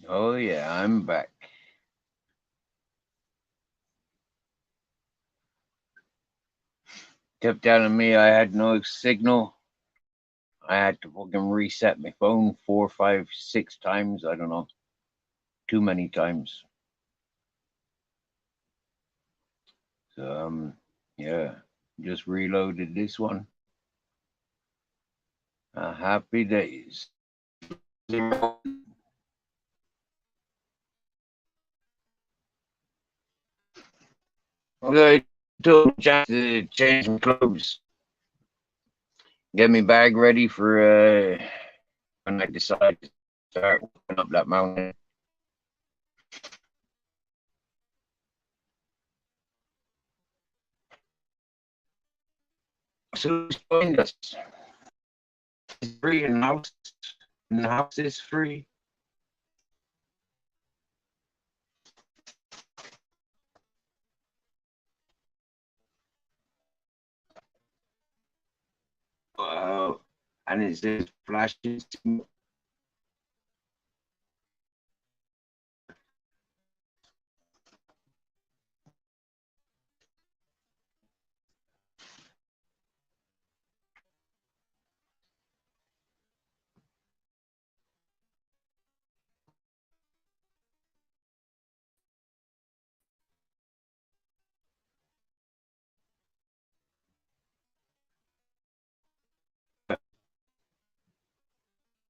Oh yeah, I'm back. Kept telling me I had no signal. I had to fucking reset my phone 4, 5, 6 times. I don't know, too many times. So yeah, just reloaded this one. Happy days. Okay, took a chance to change my clothes, get my bag ready for when I decide to start walking up that mountain. So who's joined us? It's free and the house is free. And it says flashes.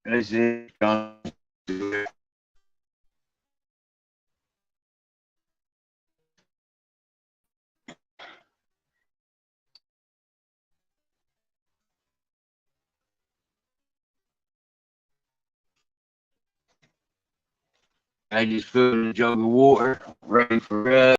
This is John. I just filled a jug of water, ready for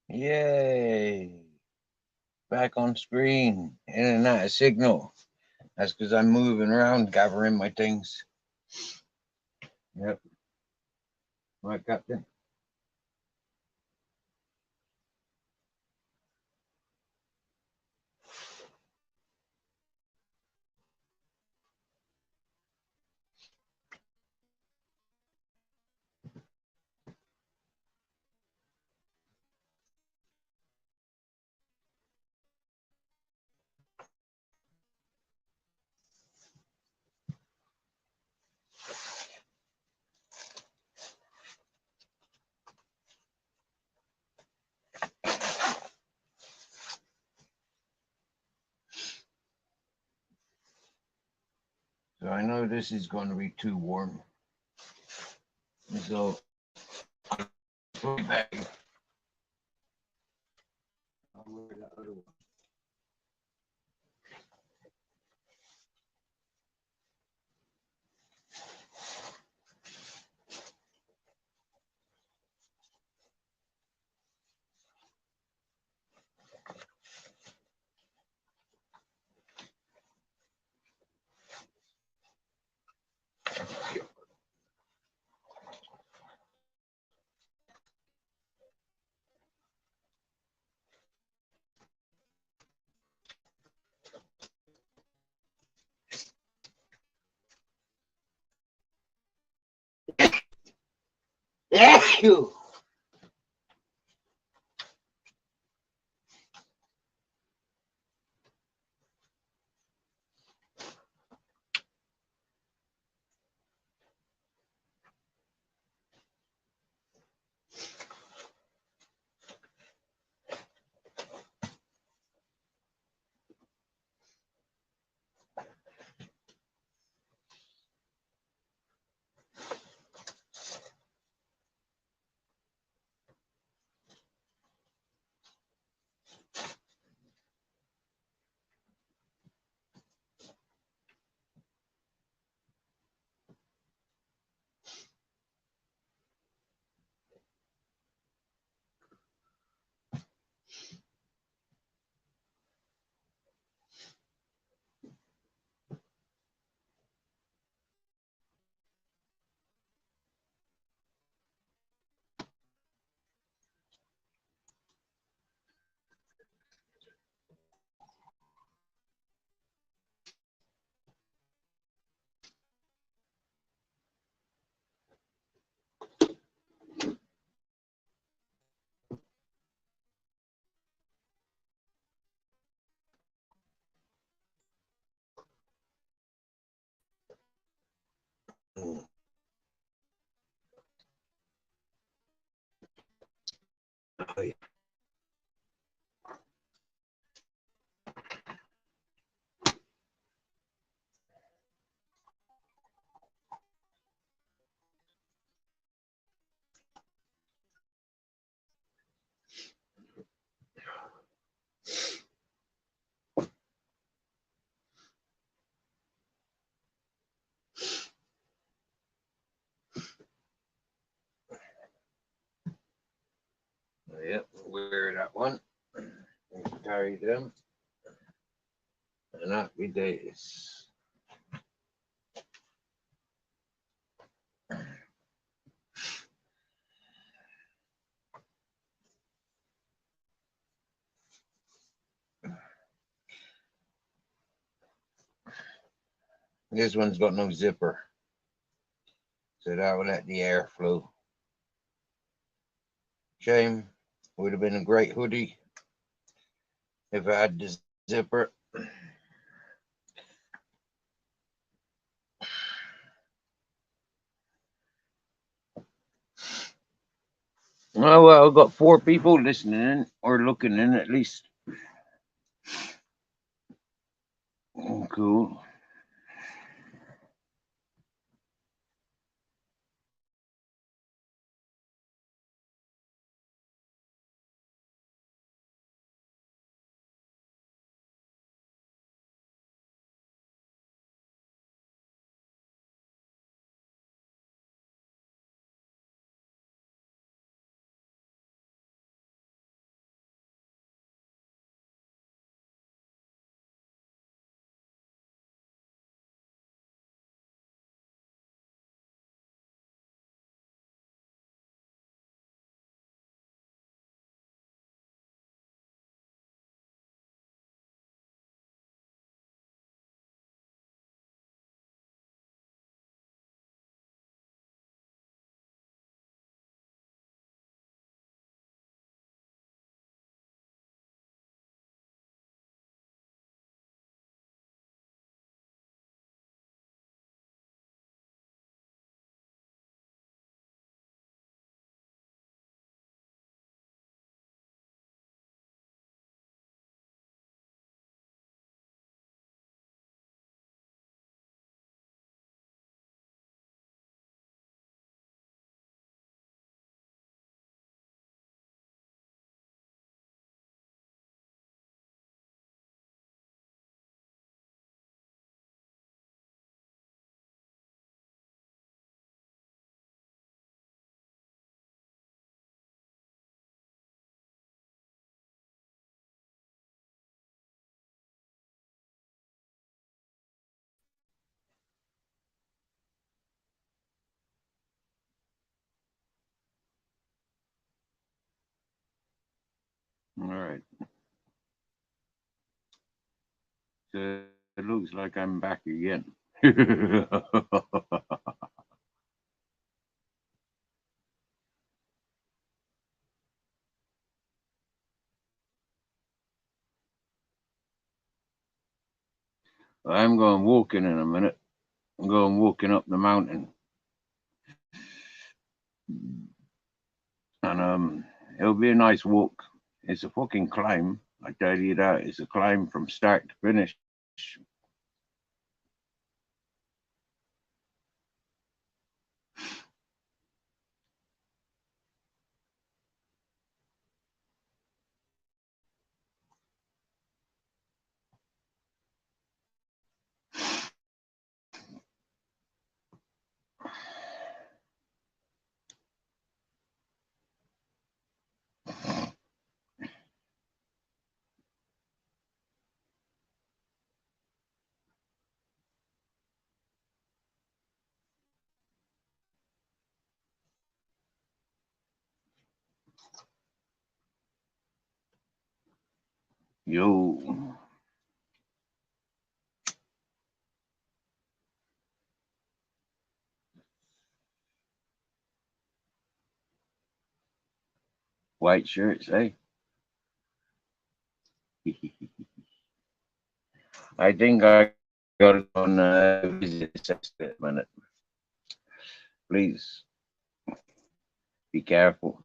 Yay! Back on screen. In and out of signal. That's because I'm moving around, gathering my things. Yep. Right, Captain. So I know this is going to be too warm. So put it back. I'll wear the other one. Yeah, you. Oh, yeah. Yep, wear that one. Carry them. And happy days. This one's got no zipper, so that will let the air flow. Shame. Would have been a great hoodie if I had the zipper. Oh well, I've got 4 people listening or looking in at least. Oh, cool. All right. So it looks like I'm back again. I'm going walking in a minute. I'm going walking up the mountain. And it'll be a nice walk. It's a fucking climb. I tell you that. It's a climb from start to finish. Yo. White shirts, eh? I think I got to go and visit the sex a minute. Please be careful.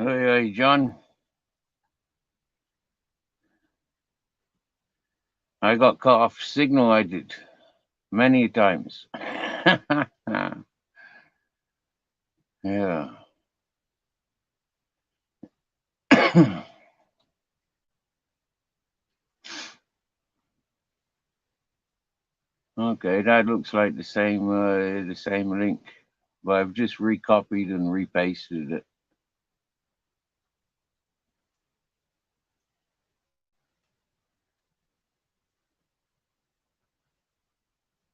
Hey, John. I got cut off signal. I did many times. Yeah. Okay, that looks like the same link, but I've just recopied and repasted it.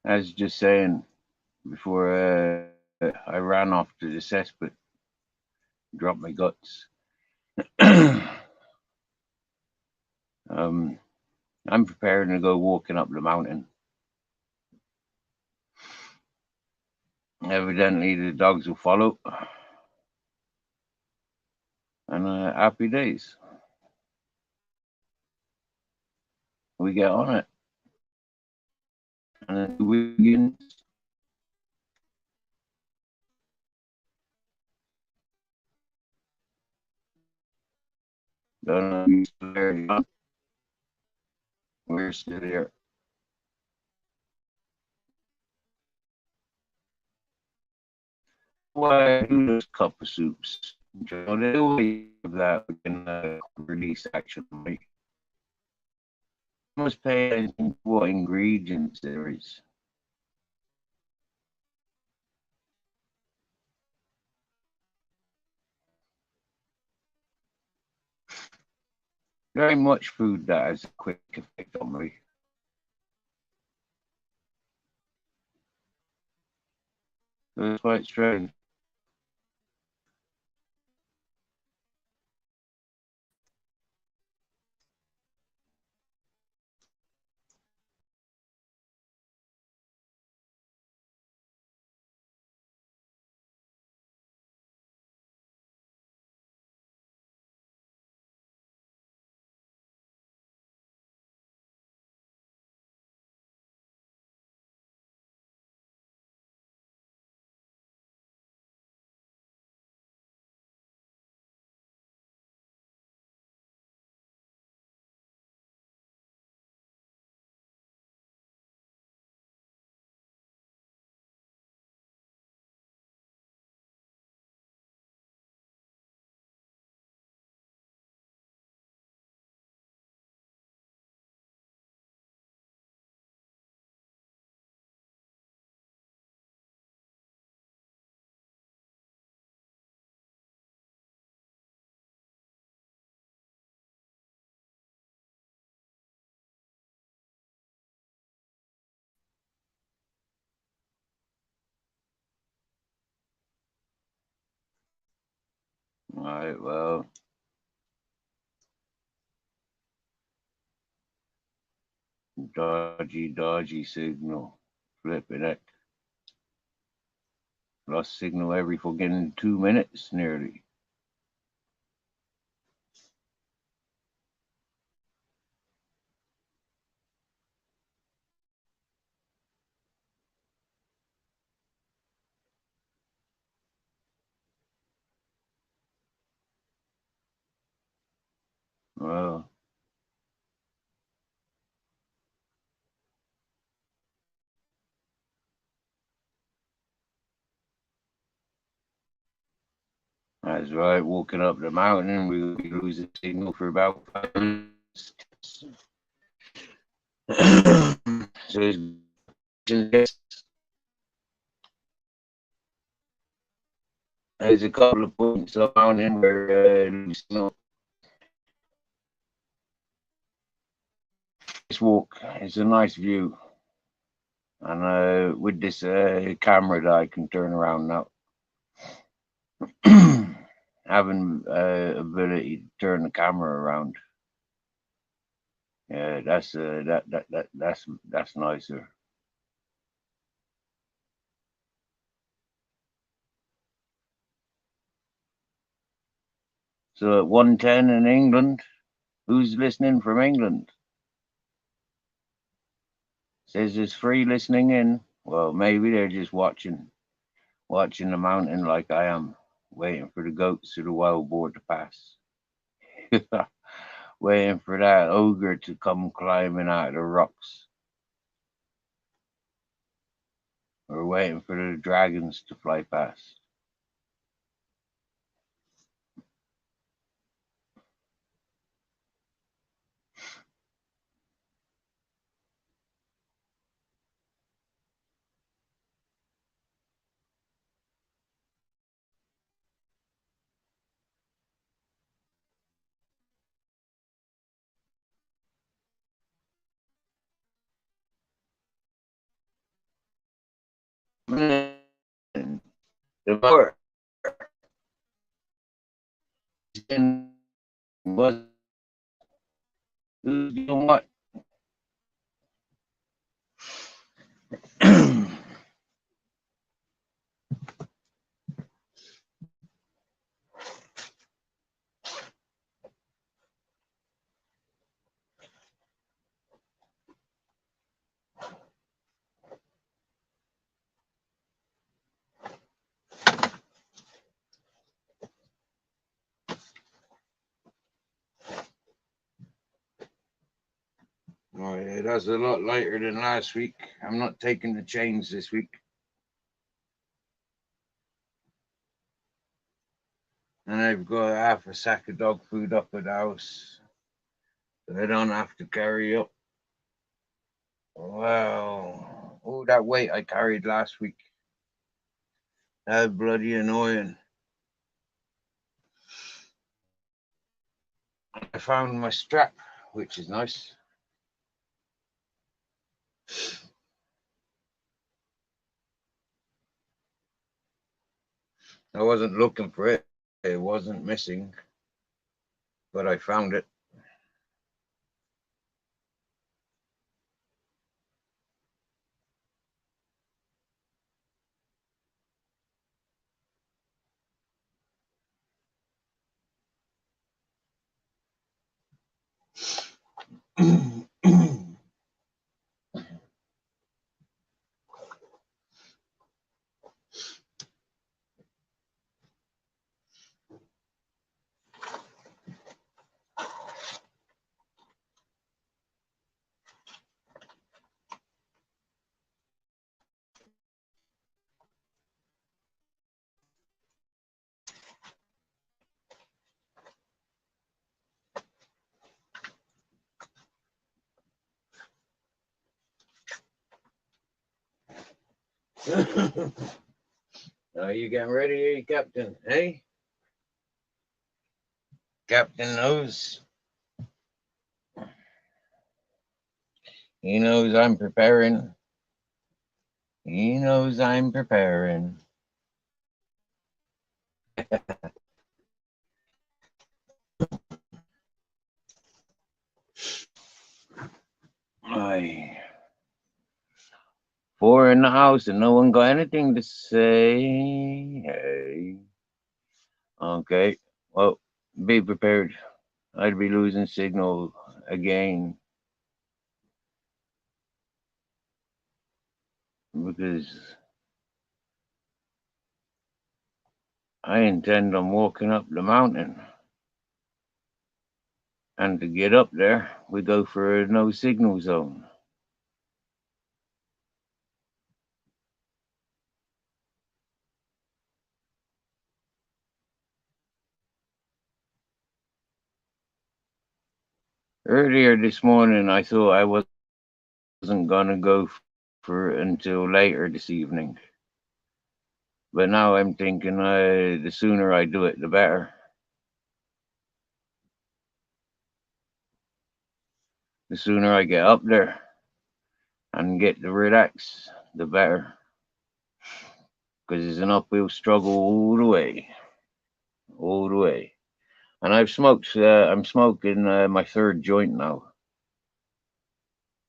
I was just saying before I ran off to the cesspit, dropped my guts. I'm preparing to go walking up the mountain. Evidently, the dogs will follow, and happy days. We get on it, and then we begin. Don't know if you're still there, John. We're still here. Why I do those cup of soups? You know, they always have that we can release action. Right? You must pay attention to what ingredients there is. Very much food that has a quick effect on me. So it's quite strange. All right, well, dodgy signal. Flipping it. Lost signal every fucking 2 minutes nearly. Well, that's right. Walking up the mountain, we'll be losing signal for about 5 minutes. So there's a couple of points up mountain where this walk is a nice view, and with this camera that I can turn around now, having ability to turn the camera around, yeah, that's nicer. So at 1:10 in England, who's listening from England? Says there's free listening in. Well, maybe they're just watching the mountain like I am. waiting for the goats or the wild boar to pass. Waiting for that ogre to come climbing out of the rocks. Or waiting for the dragons to fly past. Man, the more was who's doing what? Oh, yeah, that's a lot lighter than last week. I'm not taking the chains this week. And I've got half a sack of dog food up at the house. So I don't have to carry up. Wow. Oh, that weight I carried last week. That was bloody annoying. I found my strap, which is nice. I wasn't looking for it. It wasn't missing, but I found it. Are you getting ready, Captain? Hey? Captain knows. He knows I'm preparing. He knows I'm preparing. Aye. Four in the house and no one got anything to say. Hey. Okay. Well, be prepared. I'd be losing signal again because I intend on walking up the mountain. And to get up there, we go for a no signal zone. Earlier this morning, I thought I wasn't going to go for it until later this evening. But now I'm thinking the sooner I do it, the better. The sooner I get up there and get to relax, the better. Because it's an uphill struggle all the way. All the way. And I'm smoking my third joint now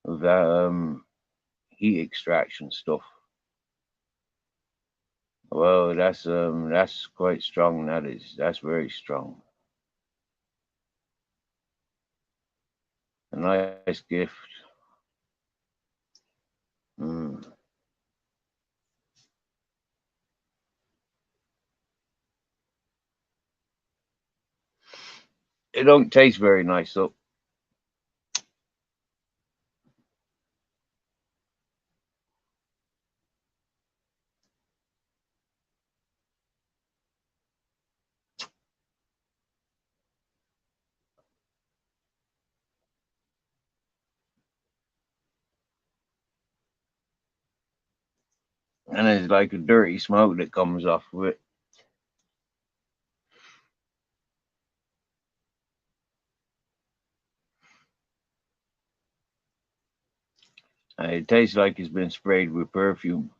of that heat extraction stuff. Well, that's quite strong. That's very strong. A nice gift. Mm. It don't taste very nice though. And it's like a dirty smoke that comes off of it. It tastes like it's been sprayed with perfume.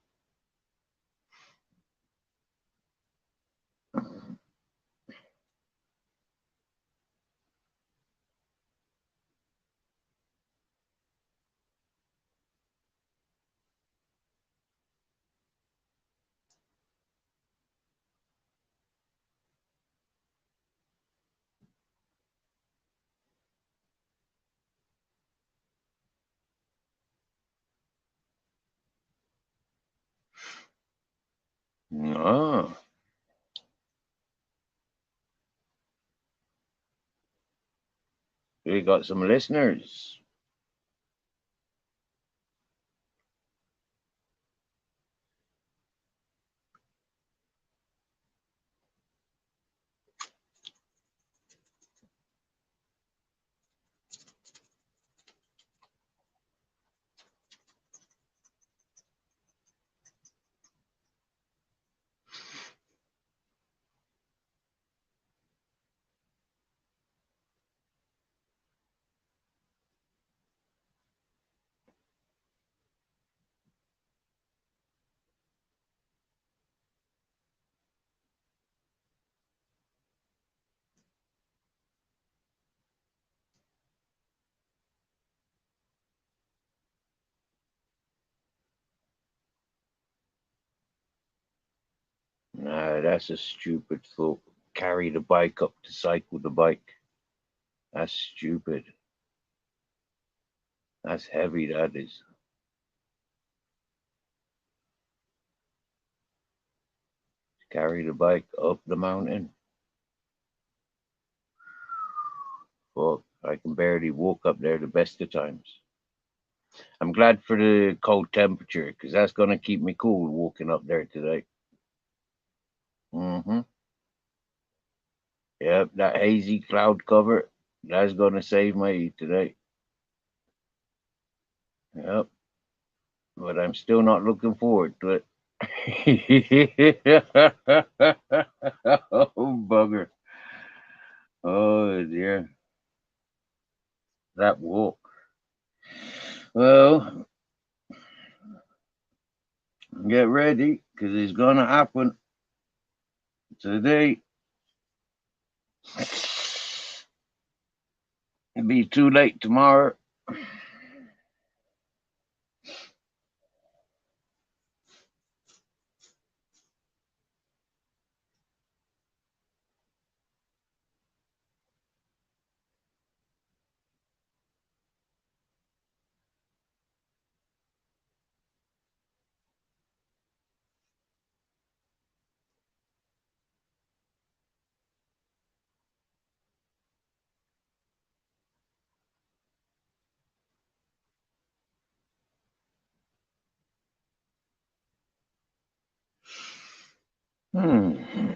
Oh, we got some listeners. Nah, that's a stupid thought. Carry the bike up to cycle the bike. That's stupid. That's heavy, that is. Carry the bike up the mountain. Fuck, I can barely walk up there the best of times. I'm glad for the cold temperature because that's going to keep me cool walking up there today. Mm-hmm. Yep, that hazy cloud cover, that's going to save my heat today. Yep, but I'm still not looking forward to it. Oh, bugger. Oh, dear. That walk. Well, get ready because it's going to happen today. It'll be too late tomorrow. Hmm.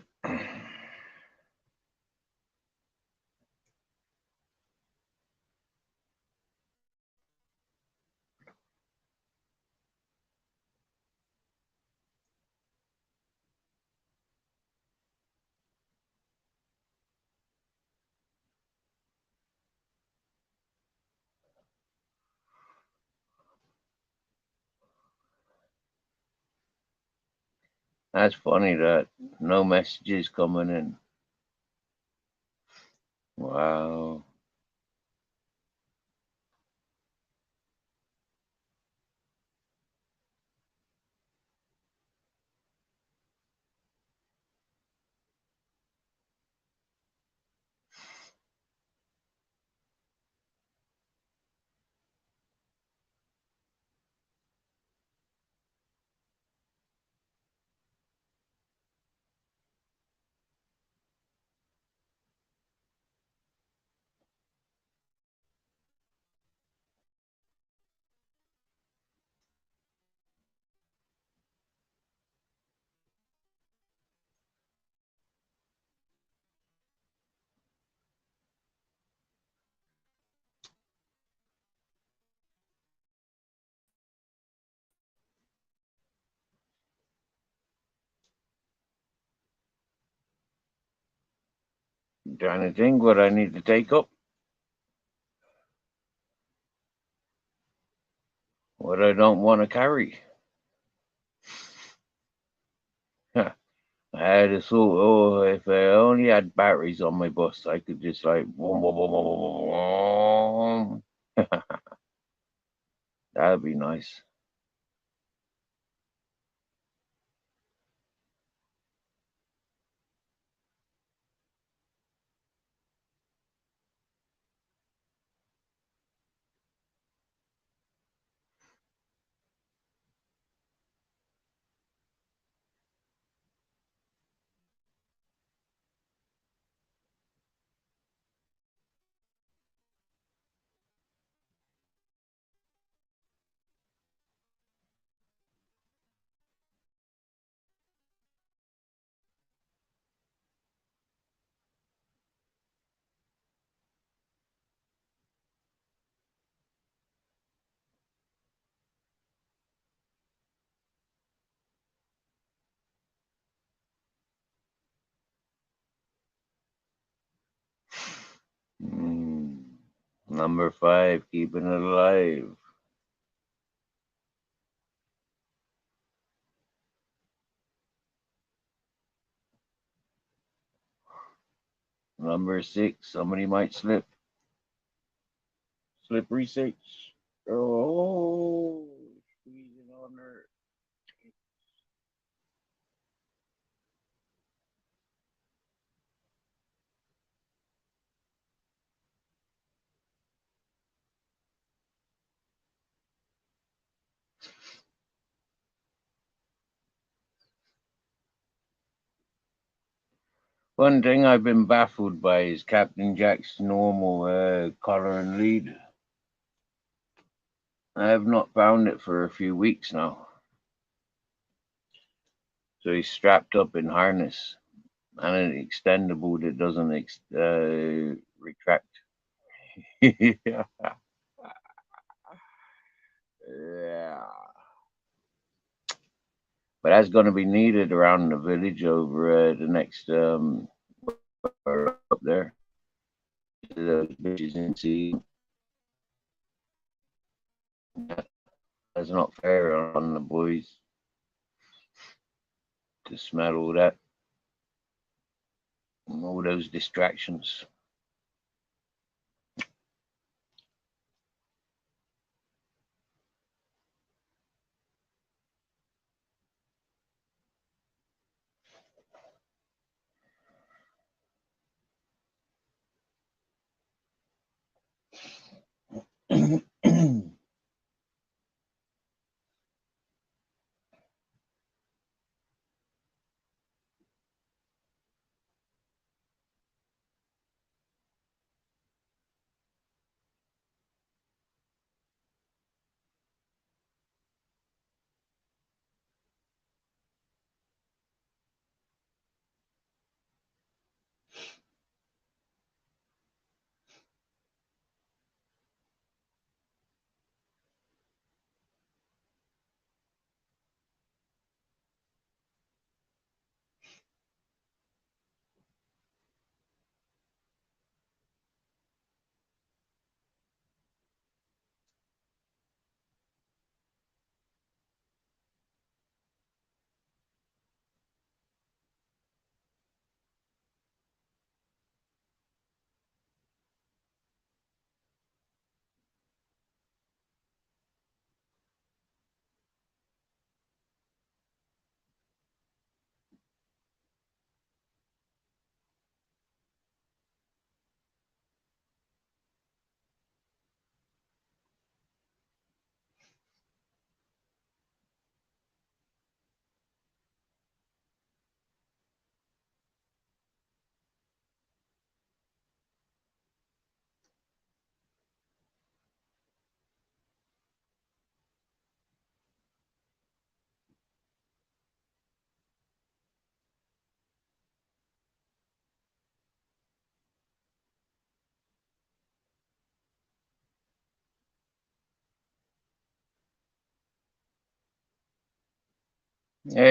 That's funny that no messages coming in. Wow. I'm trying to think what I need to take up. What I don't want to carry. I had a thought, oh, if I only had batteries on my bus, I could just like, boom, boom, boom, boom, boom, boom. That'd be nice. Mm. Number 5, keeping it alive. Number 6, somebody might slip. Slippery 6. Oh, squeezing on her. One thing I've been baffled by is Captain Jack's normal collar and lead. I have not found it for a few weeks now. So he's strapped up in harness and an extendable that doesn't retract. Yeah. Yeah. But that's going to be needed around the village over the next up there. Those bitches in sea. That's not fair on the boys to smell all that, all those distractions. Hey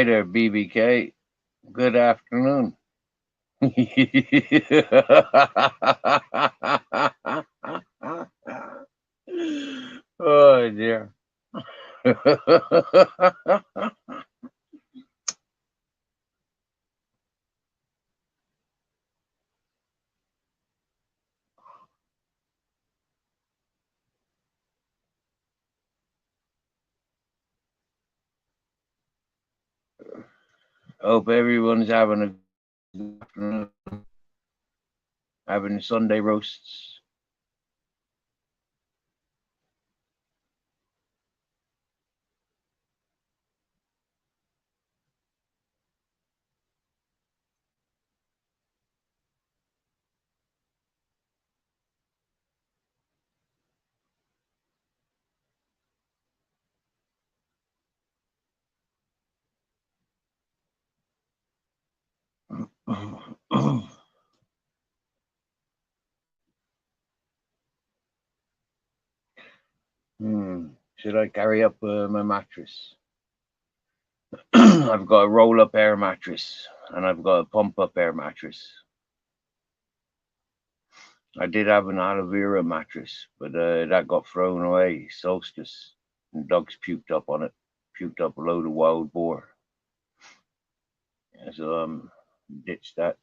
there, BBK. Good afternoon. Oh dear. Hope everyone's having a good afternoon, having Sunday roasts. Should I carry up my mattress? I've got a roll up air mattress and I've got a pump up air mattress. I did have an aloe vera mattress, but that got thrown away. Solstice. And dogs puked up on it. Puked up a load of wild boar. Yeah, so ditched that.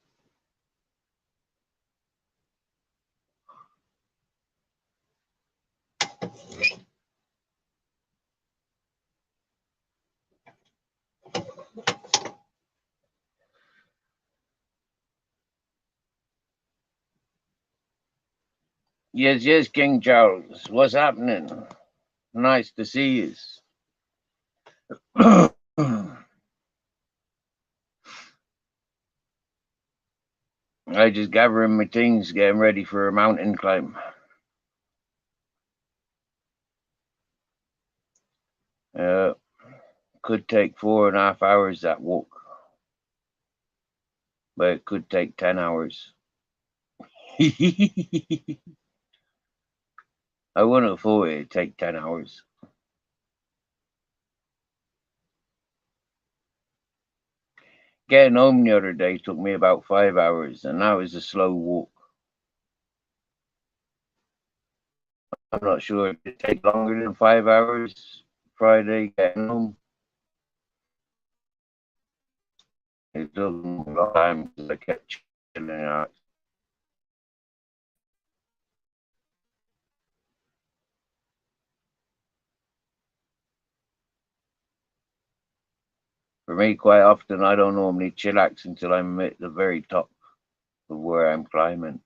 Yes, yes, King Charles. What's happening? Nice to see you. I just gathering my things, getting ready for a mountain climb. Could take 4.5 hours that walk, but it could take 10 hours. I wouldn't have thought it'd take 10 hours. Getting home the other day took me about 5 hours, and that was a slow walk. I'm not sure if it take longer than 5 hours Friday getting home. It took a long time because I kept chilling out. For me, quite often, I don't normally chillax until I'm at the very top of where I'm climbing.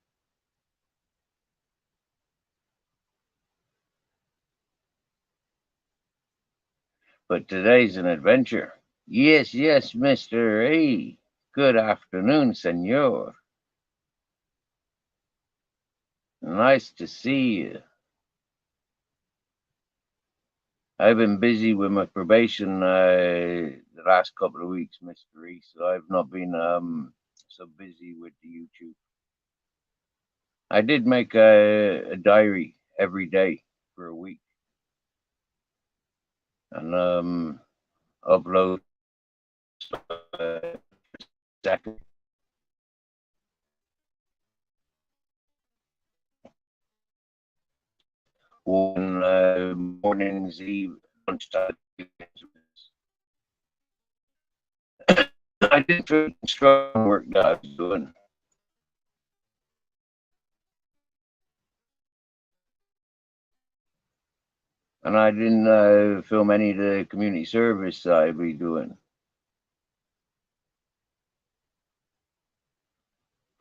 But today's an adventure. Yes, yes, Mr. A. Good afternoon, senor. Nice to see you. I've been busy with my probation the last couple of weeks, Mr. E, so I've not been so busy with the YouTube. I did make a diary every day for a week and upload second. One mornings, eve, lunchtime. I did the construction work that I was doing. And I didn't film any of the community service that I'd be doing.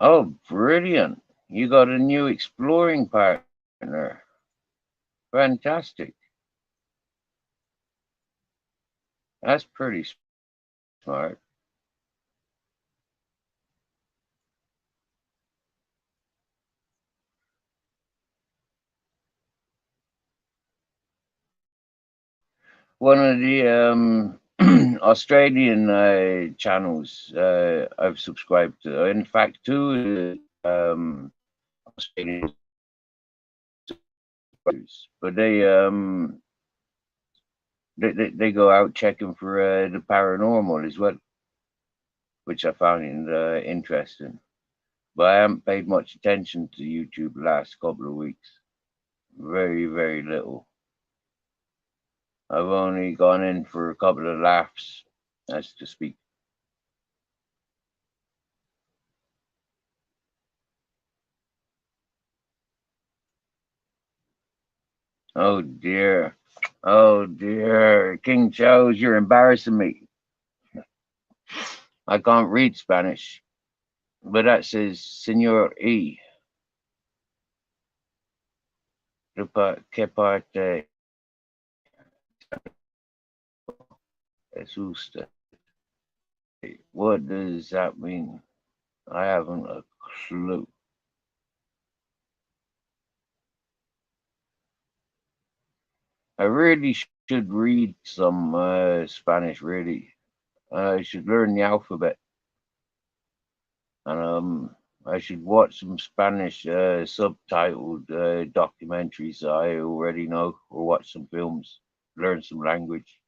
Oh, brilliant. You got a new exploring partner. Fantastic. That's pretty smart. One of the Australian channels I've subscribed to. In fact, two Australian, but they go out checking for the paranormal as well, which I found interesting. but I haven't paid much attention to YouTube the last couple of weeks. Very, very little. I've only gone in for a couple of laughs, as to speak. Oh dear. Oh dear. King Charles, you're embarrassing me. I can't read Spanish, but that says Señor E. ¿Qué parte es usted? What does that mean? I haven't a clue. I really should read some Spanish, really. I should learn the alphabet. And I should watch some Spanish subtitled documentaries I already know, or watch some films, learn some language.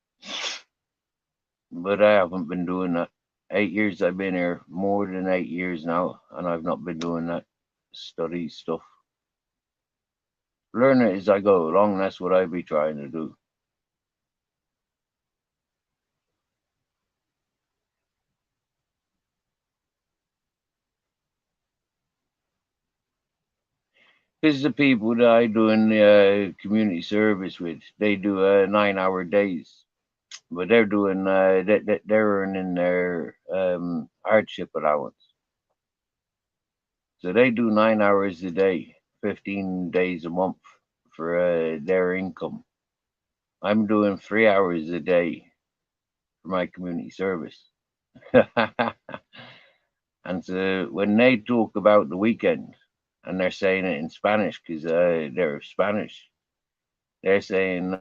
But I haven't been doing that. 8 years I've been here, more than 8 years now, and I've not been doing that study stuff. Learn it as I go along, that's what I be trying to do. Because the people that I do in the community service with, they do 9-hour days, but they're doing they're earning their hardship allowance. So they do 9 hours a day, 15 days a month for their income. I'm doing 3 hours a day for my community service. And so when they talk about the weekend, and they're saying it in Spanish because they're Spanish, they're saying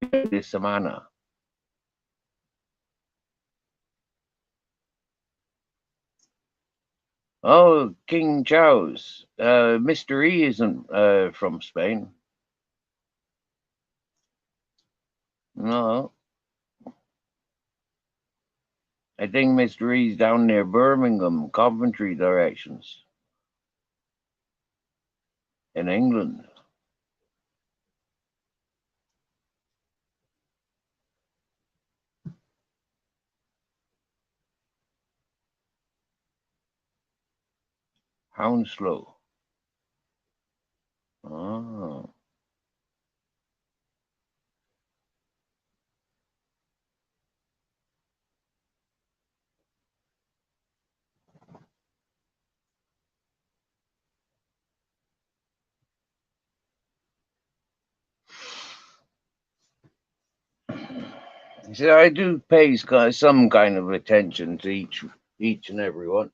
de semana. Oh, King Charles, Mr. E isn't from Spain. No, I think Mr. E's down near Birmingham, Coventry directions in England. Hounslow. Oh. See, I do pay some kind of attention to each and every one.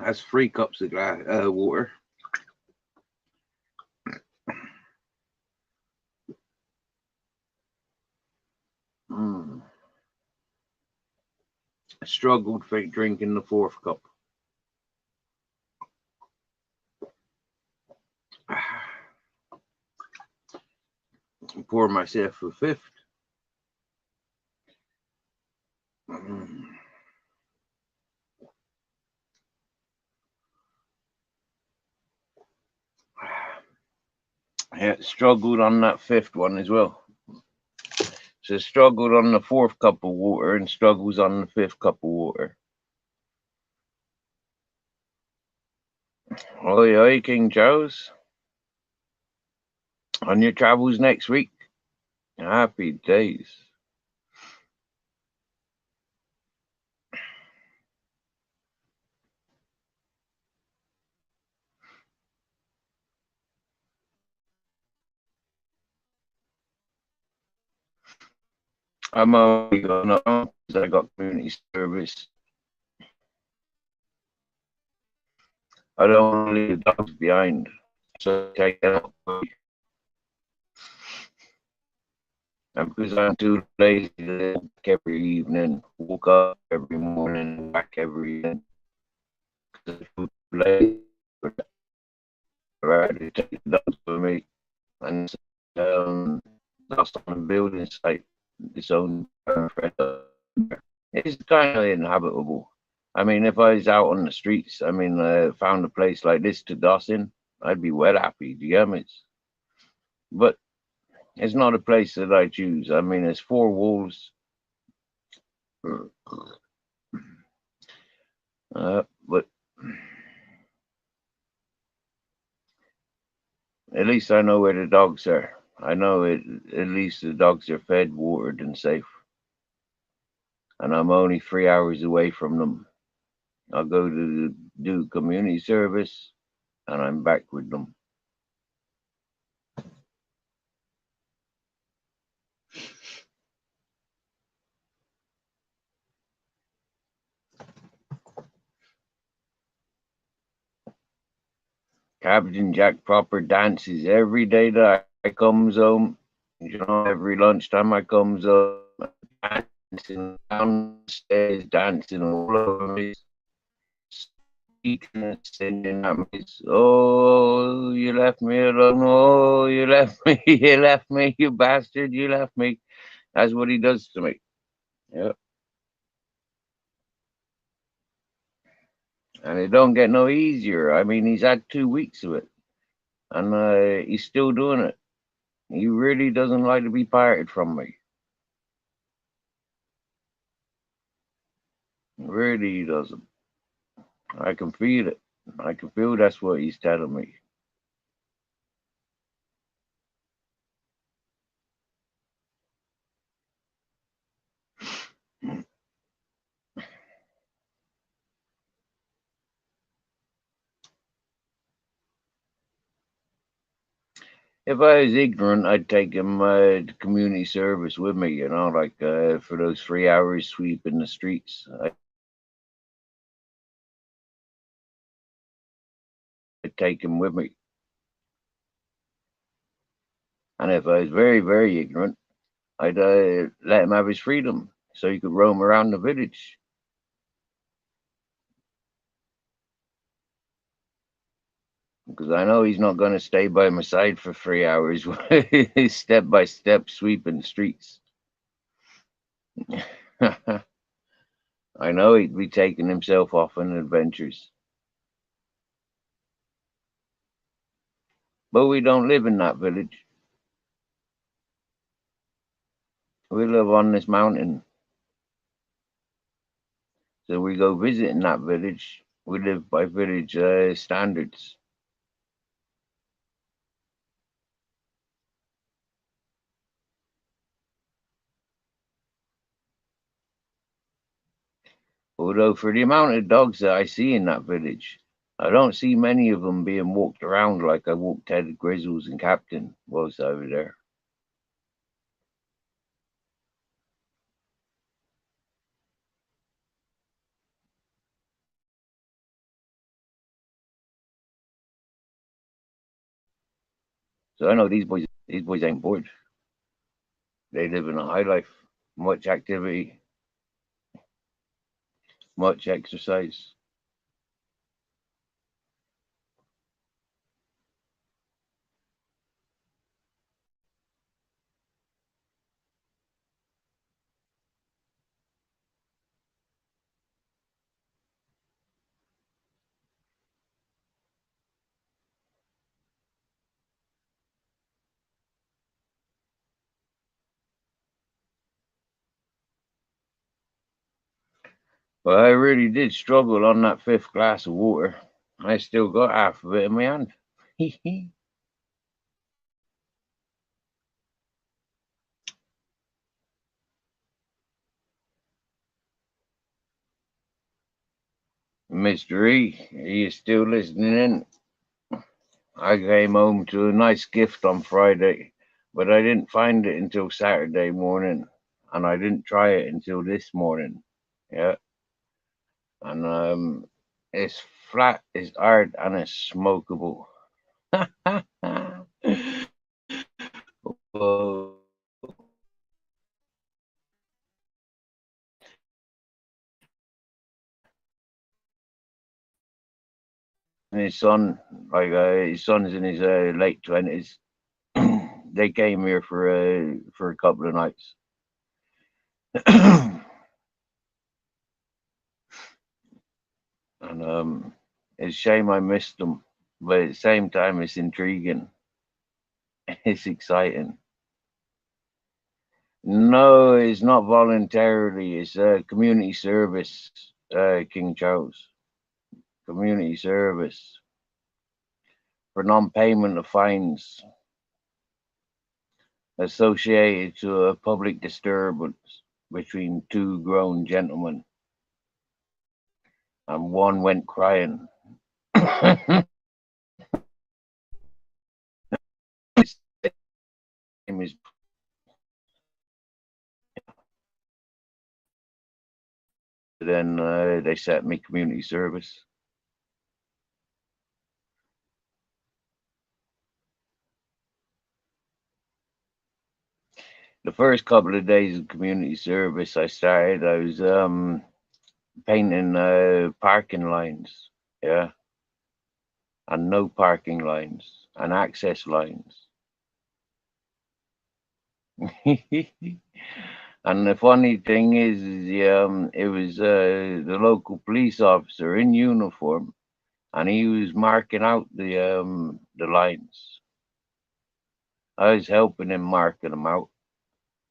That's 3 cups of water. Mm. I struggled for drinking the 4th cup. Pour myself a 5th. Mm. Yeah, struggled on that 5th one as well. So struggled on the 4th cup of water and struggles on the 5th cup of water. Oi, oi, King Charles. On your travels next week. Happy days. I'm only going on because I got community service. I don't want to leave the dogs behind, so I take them up. And because I'm too lazy to walk every evening, walk up every morning, back every evening, because I'm too lazy, I'd rather take the dogs with me. And lost on a building site, its own friend. It's kind of inhabitable. I mean, if I was out on the streets, I mean, found a place like this to doss in, I'd be well happy. Do you get me? But it's not a place that I choose. I mean, it's four walls. But at least I know where the dogs are. I know it. At least the dogs are fed, watered, and safe. And I'm only 3 hours away from them. I'll go to do community service, and I'm back with them. Captain Jack proper dances every day that I comes home. You know, every lunchtime I comes home, dancing downstairs, dancing all over me, speaking and singing at me. Oh, you left me alone. Oh, you left me. You left me, you bastard. You left me. That's what he does to me. Yeah. And it don't get no easier. I mean, he's had 2 weeks of it, and he's still doing it. He really doesn't like to be parted from me. Really, he doesn't. I can feel it. I can feel that's what he's telling me. If I was ignorant, I'd take him to community service with me, you know, like for those 3 hours sweeping the streets. I'd take him with me. And if I was very, very ignorant, I'd let him have his freedom so he could roam around the village. Because I know he's not going to stay by my side for 3 hours, step by step sweeping streets. I know he'd be taking himself off on adventures. But we don't live in that village. We live on this mountain. So we go visit in that village. We live by village standards. Although for the amount of dogs that I see in that village, I don't see many of them being walked around like I walked Ted Grizzles and Captain was over there. So I know these boys ain't bored. They live in a high life, much activity, much exercise. But I really did struggle on that fifth glass of water. I still got half of it in my hand. Mr. E, he is still listening in. I came home to a nice gift on Friday, but I didn't find it until Saturday morning. and I didn't try it until this morning. Yeah, and it's flat, it's hard, and it's smokable. Whoa. And his son's in his late 20s. They came here for a couple of nights. And it's a shame I missed them, but at the same time, it's intriguing. It's exciting. No, it's not voluntarily. It's community service, King Charles. Community service for non-payment of fines associated to a public disturbance between two grown gentlemen, and one went crying. Then they set me community service. The first couple of days of community service I was painting parking lines, yeah, and no parking lines and access lines. And the funny thing is it was the local police officer in uniform, and he was marking out the lines. I was helping him marking them out,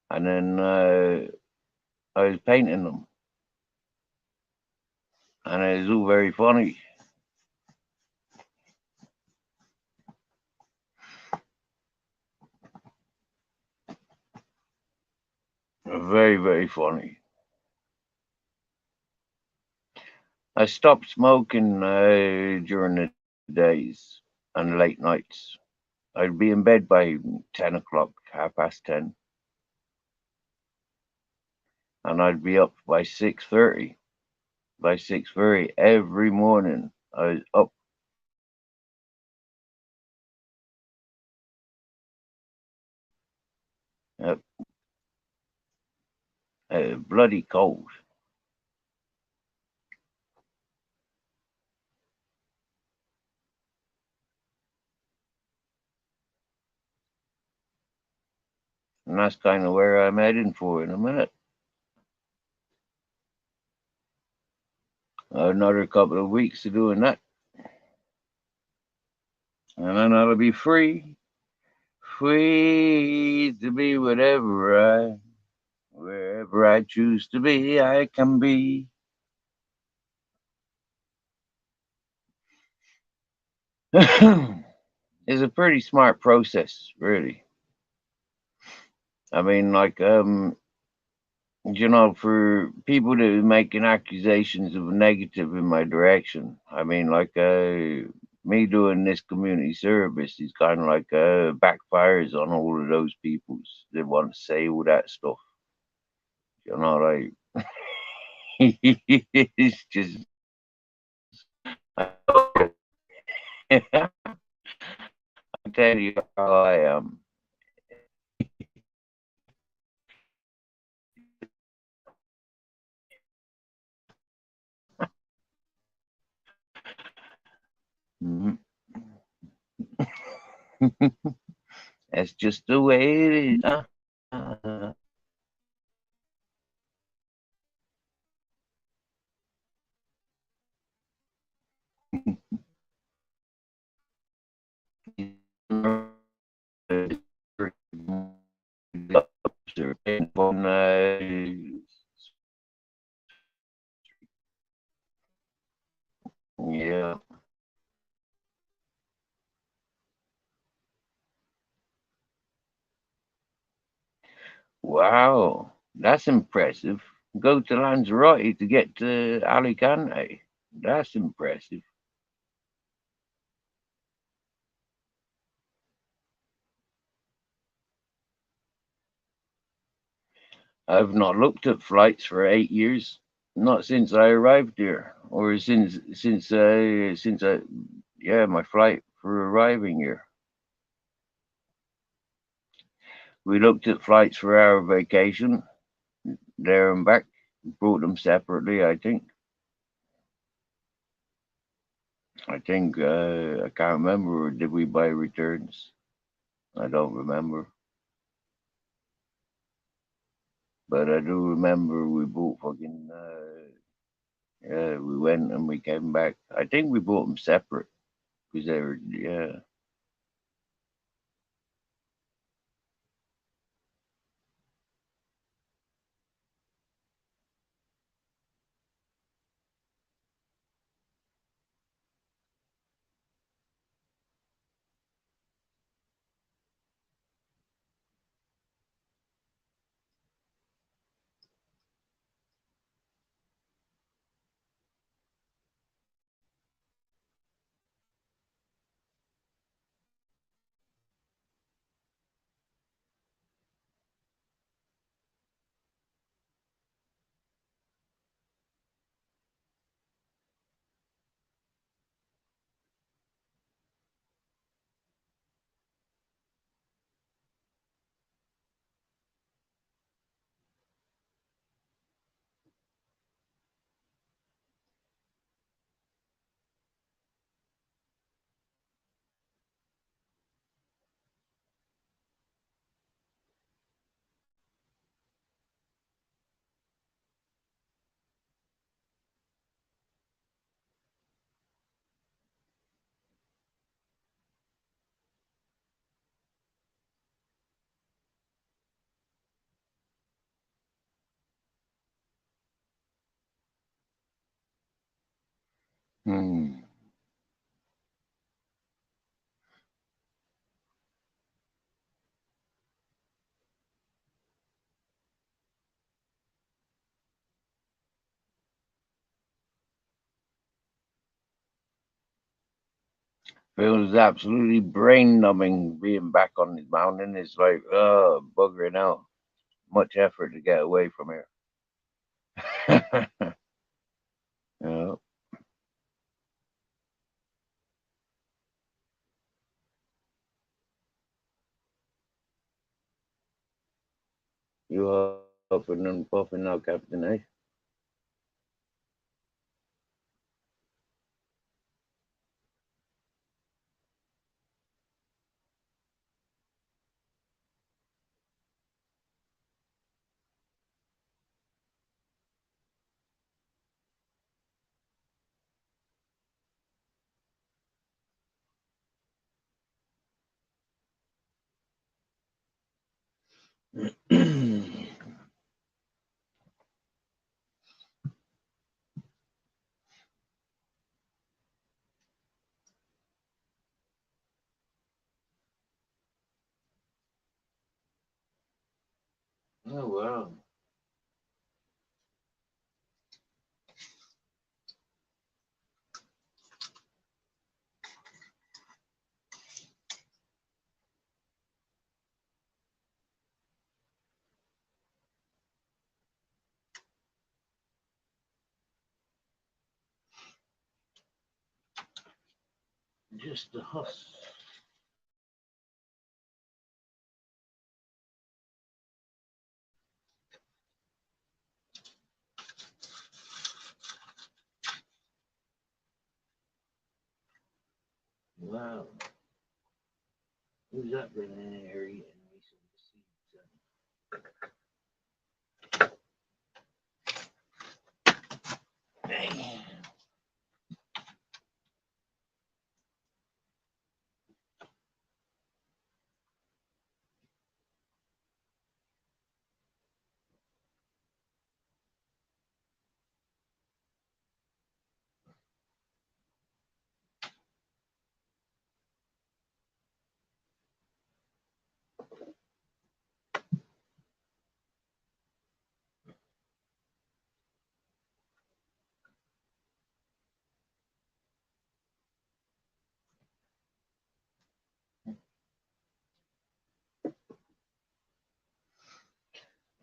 and then I was painting them, and it was all very funny. Very, very funny. I stopped smoking during the days and late nights. I'd be in bed by 10 o'clock, 10:30, and I'd be up by 6:30. By 6:30 every morning, I was up. Yep, bloody cold. And that's kind of where I'm heading for in a minute. Another couple of weeks of doing that. And then I'll be free. Free to be wherever I choose to be, I can be. It's a pretty smart process, really. I mean, like, for people that are making accusations of negative in my direction, I mean, like, me doing this community service is kind of like backfires on all of those people that want to say all that stuff. Like, it's just, I tell you how I am. Mhm. That's just the way it is. Yeah. Wow. That's impressive. Go to Lanzarote to get to Alicante. That's impressive. I've not looked at flights for 8 years. Not since I arrived here, or since yeah, my flight for arriving here. We looked at flights for our vacation there and back. Brought them separately, I think. I can't remember. Or did we buy returns? I don't remember. But I do remember we bought fucking. Yeah, we went and we came back. I think we bought them separate because they were. Yeah. Hmm. Feels absolutely brain numbing being back on this mountain. It's like, buggering out. Much effort to get away from here. Yeah, you huffing and puffing now, Captain, eh? Oh, wow. Just a huff. Wow. Who's that been in there eating me some seeds? Dang.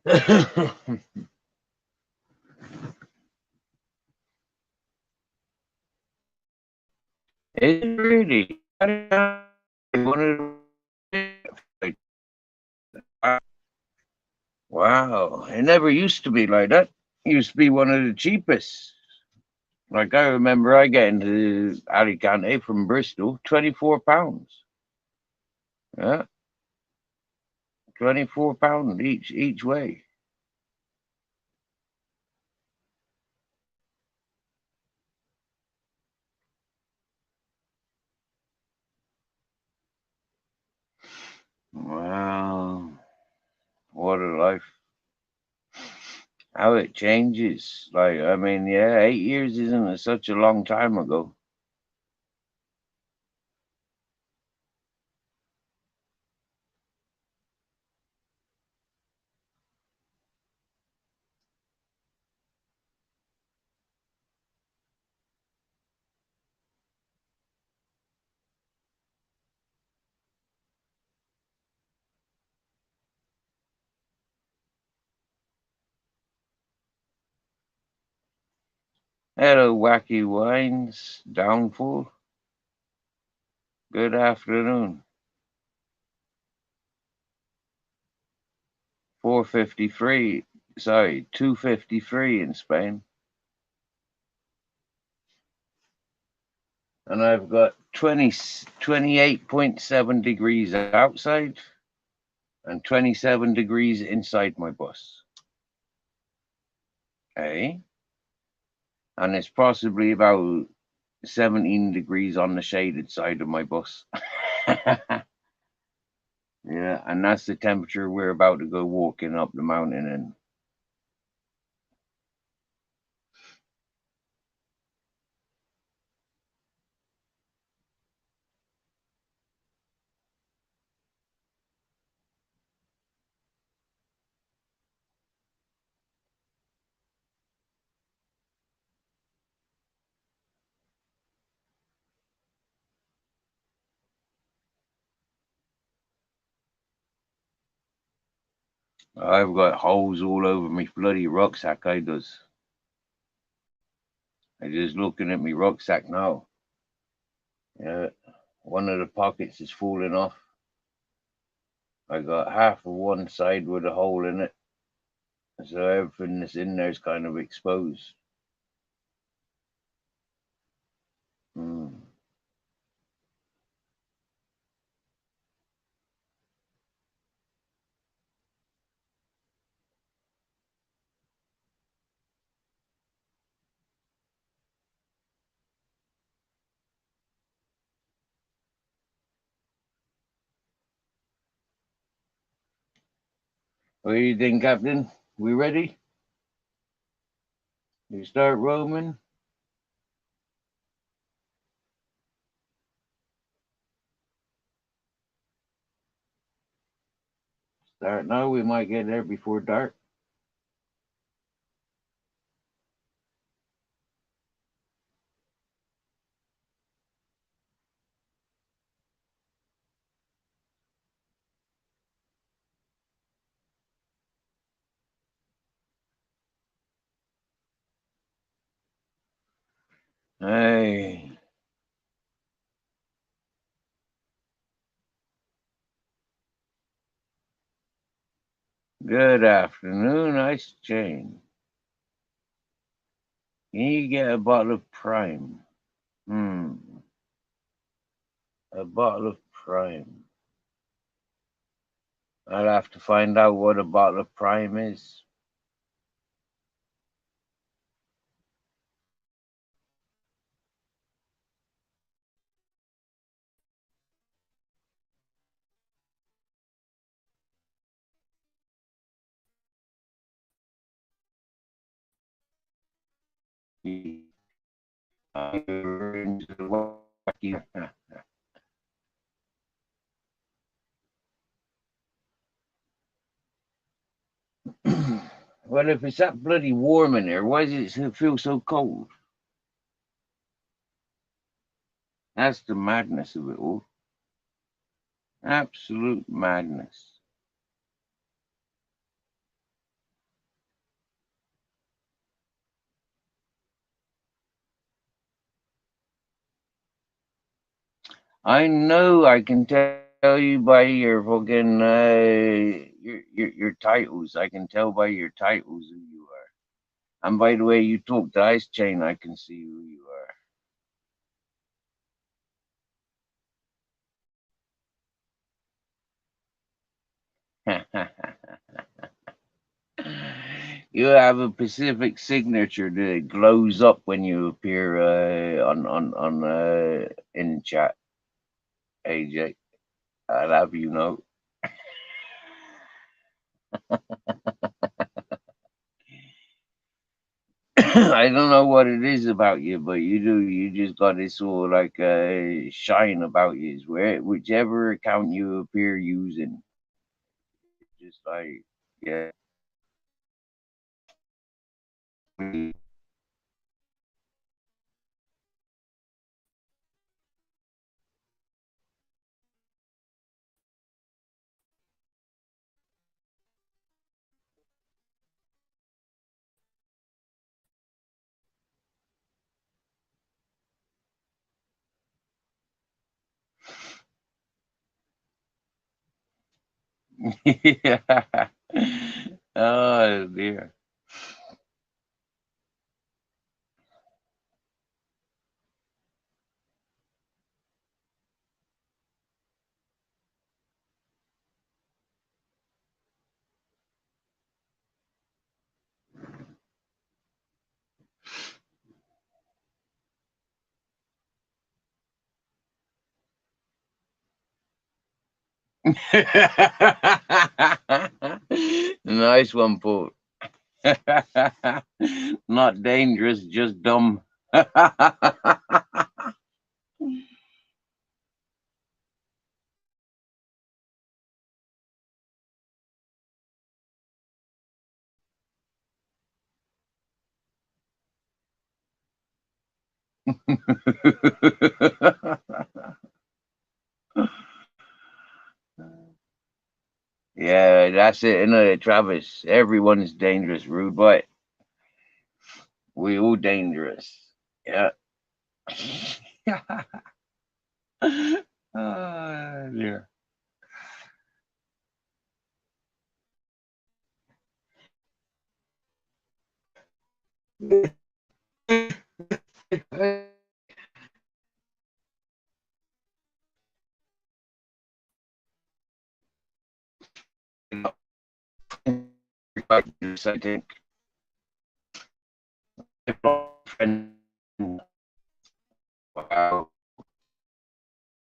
Is it really? One of the- Wow, it never used to be like that. It used to be one of the cheapest. Like I remember I getting to Alicante from Bristol, £24. Yeah, £24 each way. Wow, what a life. How it changes. Like I mean, yeah, 8 years isn't such a long time ago. Hello, Wacky Wines, Downfall. Good afternoon. 4:53. Sorry, 2:53 in Spain. And I've got 28.7 degrees outside and 27 degrees inside my bus. Okay. And it's possibly about 17 degrees on the shaded side of my bus. Yeah, and that's the temperature we're about to go walking up the mountain in. I've got holes all over my bloody rucksack, I does. I just looking at my rucksack now. Yeah, one of the pockets is falling off. I got half of one side with a hole in it. So everything that's in there is kind of exposed. Hmm. What do you think, Captain? We ready? You start roaming? Start now. We might get there before dark. Hey, good afternoon, Ice Chain. Can you get a bottle of Prime? Hmm, a bottle of Prime. I'll have to find out what a bottle of Prime is. Well, if it's that bloody warm in there, why does it feel so cold? That's the madness of it all. Absolute madness. I know. I can tell you by your fucking your titles. I can tell by your titles who you are. And by the way you talk to Ice Chain, I can see who you are. You have a specific signature that glows up when you appear on in chat, AJ. I'll have you know. I don't know what it is about you, but you do. You just got this sort of like shine about you. Where whichever account you appear using, just like yeah. Yeah. Oh dear. Nice one, Paul. Not dangerous, just dumb. Yeah, that's it, Travis. Everyone's dangerous, rude boy. We all dangerous. Yeah. Oh, dear. I think wow,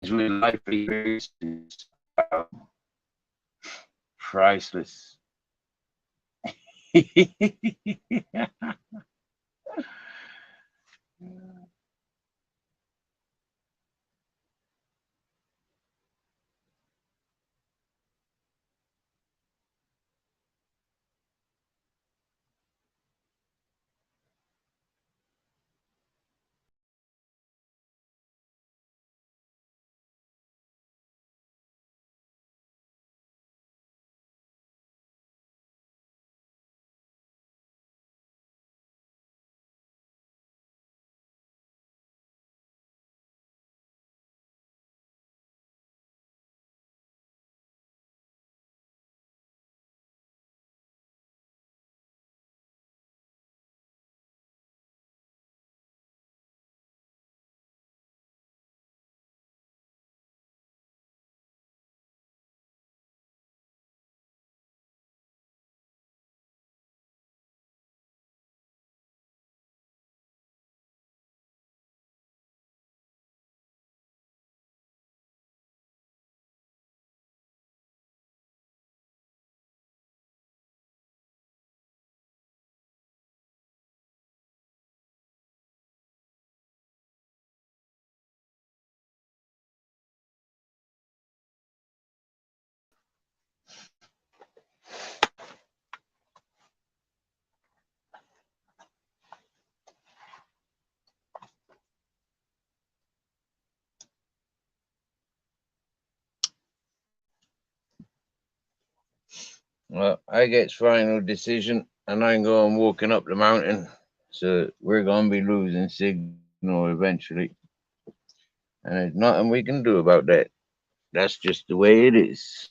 with life experiences, wow, priceless. Well, I get final decision, and I'm going walking up the mountain. So we're going to be losing signal eventually. And there's nothing we can do about that. That's just the way it is.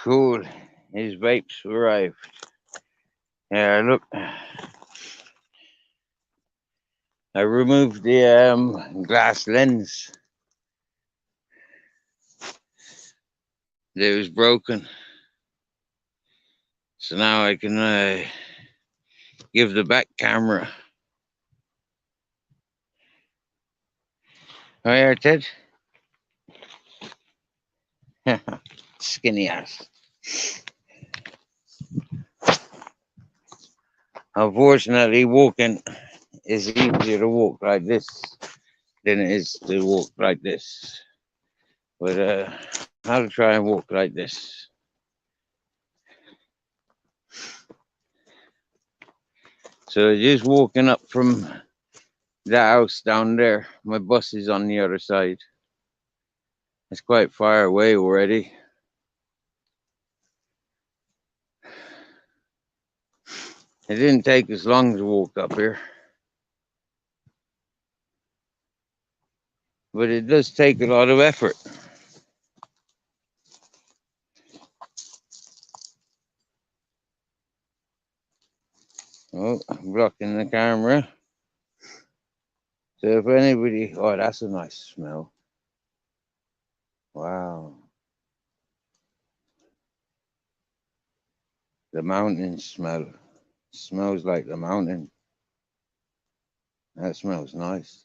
Cool. His vapes arrived. Yeah, look. I removed the glass lens that was broken. So now I can give the back camera. Oh yeah, Ted? Skinny ass. Unfortunately, walking is easier to walk like this than it is to walk like this. But I'll try and walk like this. So just walking up from the house down there. My bus is on the other side. It's quite far away already. It didn't take as long to walk up here. But it does take a lot of effort. Oh, I'm blocking the camera. So if anybody... Oh, that's a nice smell. Wow. The mountain smell. Smells like the mountain. That smells nice.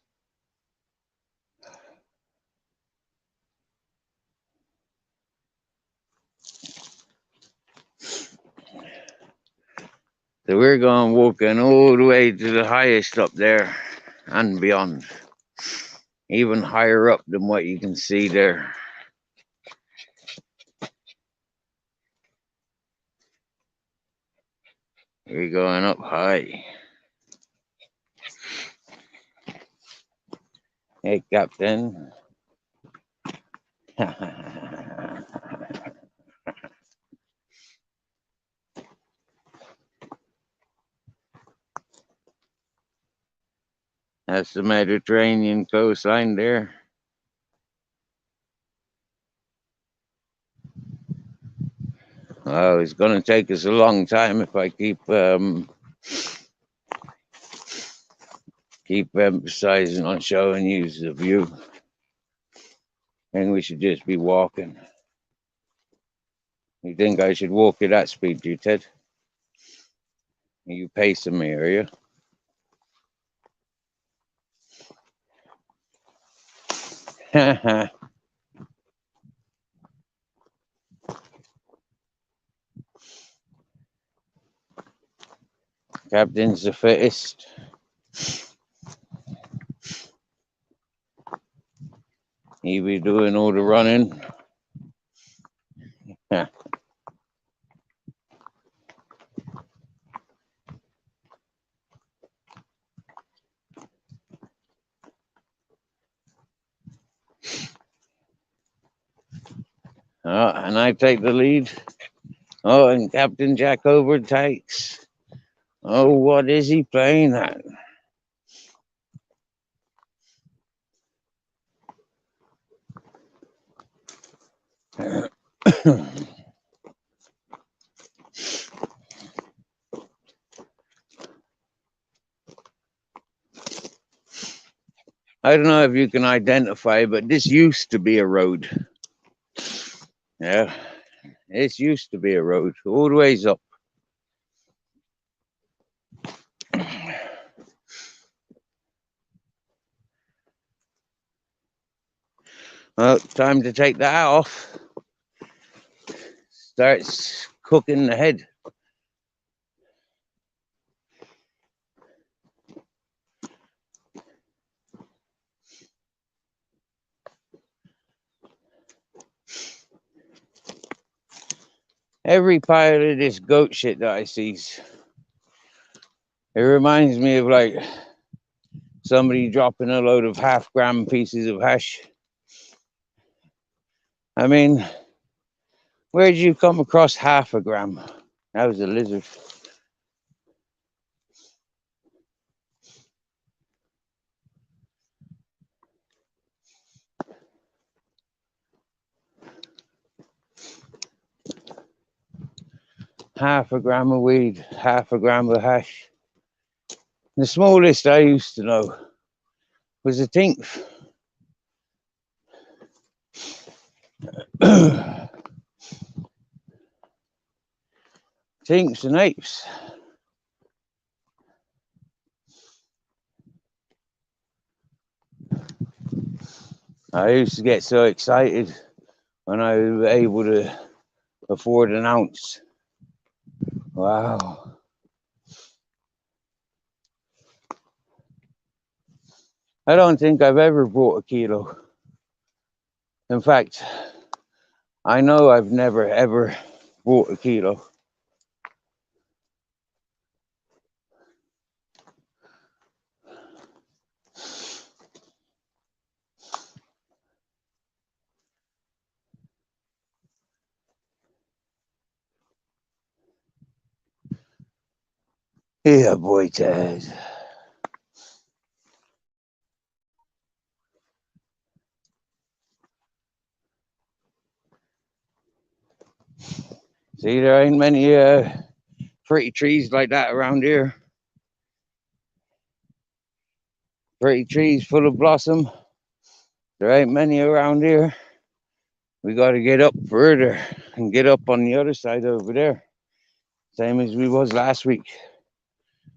So we're going walking all the way to the highest up there and beyond. Even higher up than what you can see there. We're going up high. Hey, Captain. That's the Mediterranean coastline there. Oh, it's going to take us a long time if I keep emphasizing on showing you the view. I think we should just be walking. You think I should walk at that speed, do you, Ted? Are you pacing me, are you? Captain's the fittest. He be doing all the running. Oh, and I take the lead. Oh, and Captain Jack overtakes. Oh, what is he playing at? I don't know if you can identify, but this used to be a road. Yeah, this used to be a road all the ways up. Well, time to take that off. Starts cooking the head. Every pile of this goat shit that I sees, it reminds me of like somebody dropping a load of half-gram pieces of hash. I mean, where did you come across half a gram? That was a lizard. half a gram of weed, half a gram of hash. The smallest I used to know was a tenth. Tinks and apes. I used to get so excited when I was able to afford an ounce. Wow. I don't think I've ever bought a kilo. In fact, I know I've never ever bought a kilo. Yeah, boy, Ted. See, there ain't many pretty trees like that around here. Pretty trees full of blossom. There ain't many around here. We got to get up further and get up on the other side over there. Same as we was last week.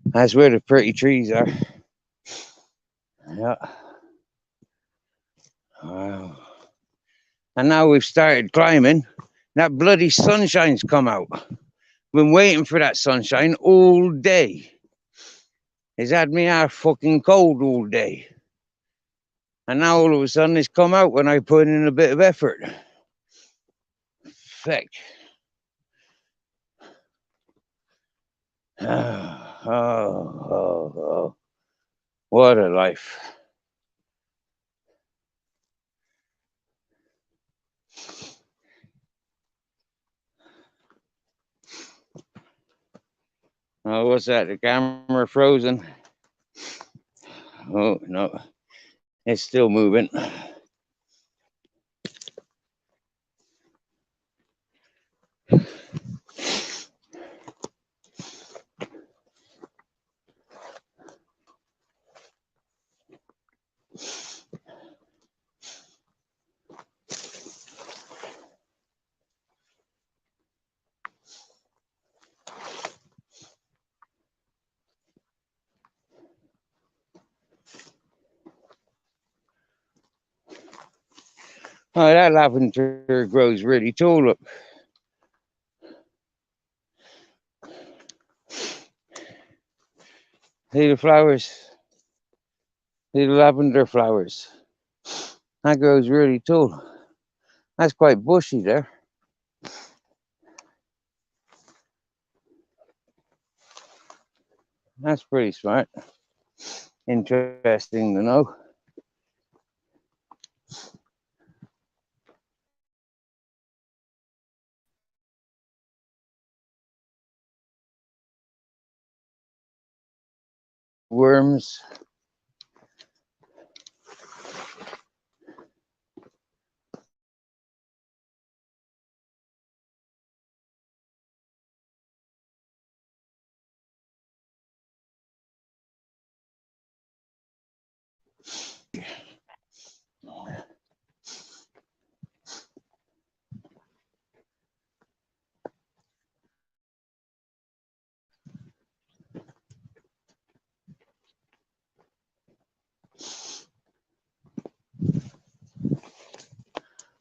That's where the pretty trees are. Yeah. Wow. And now we've started climbing. That bloody sunshine's come out. Been waiting for that sunshine all day. It's had me half fucking cold all day. And now all of a sudden it's come out when I put in a bit of effort. Feck. Oh. What a life. Oh, what's that? The camera frozen? Oh, no. It's still moving. Oh, that lavender grows really tall. Look. See the flowers? See the lavender flowers? That grows really tall. That's quite bushy there. That's pretty smart. Interesting to know. Worms.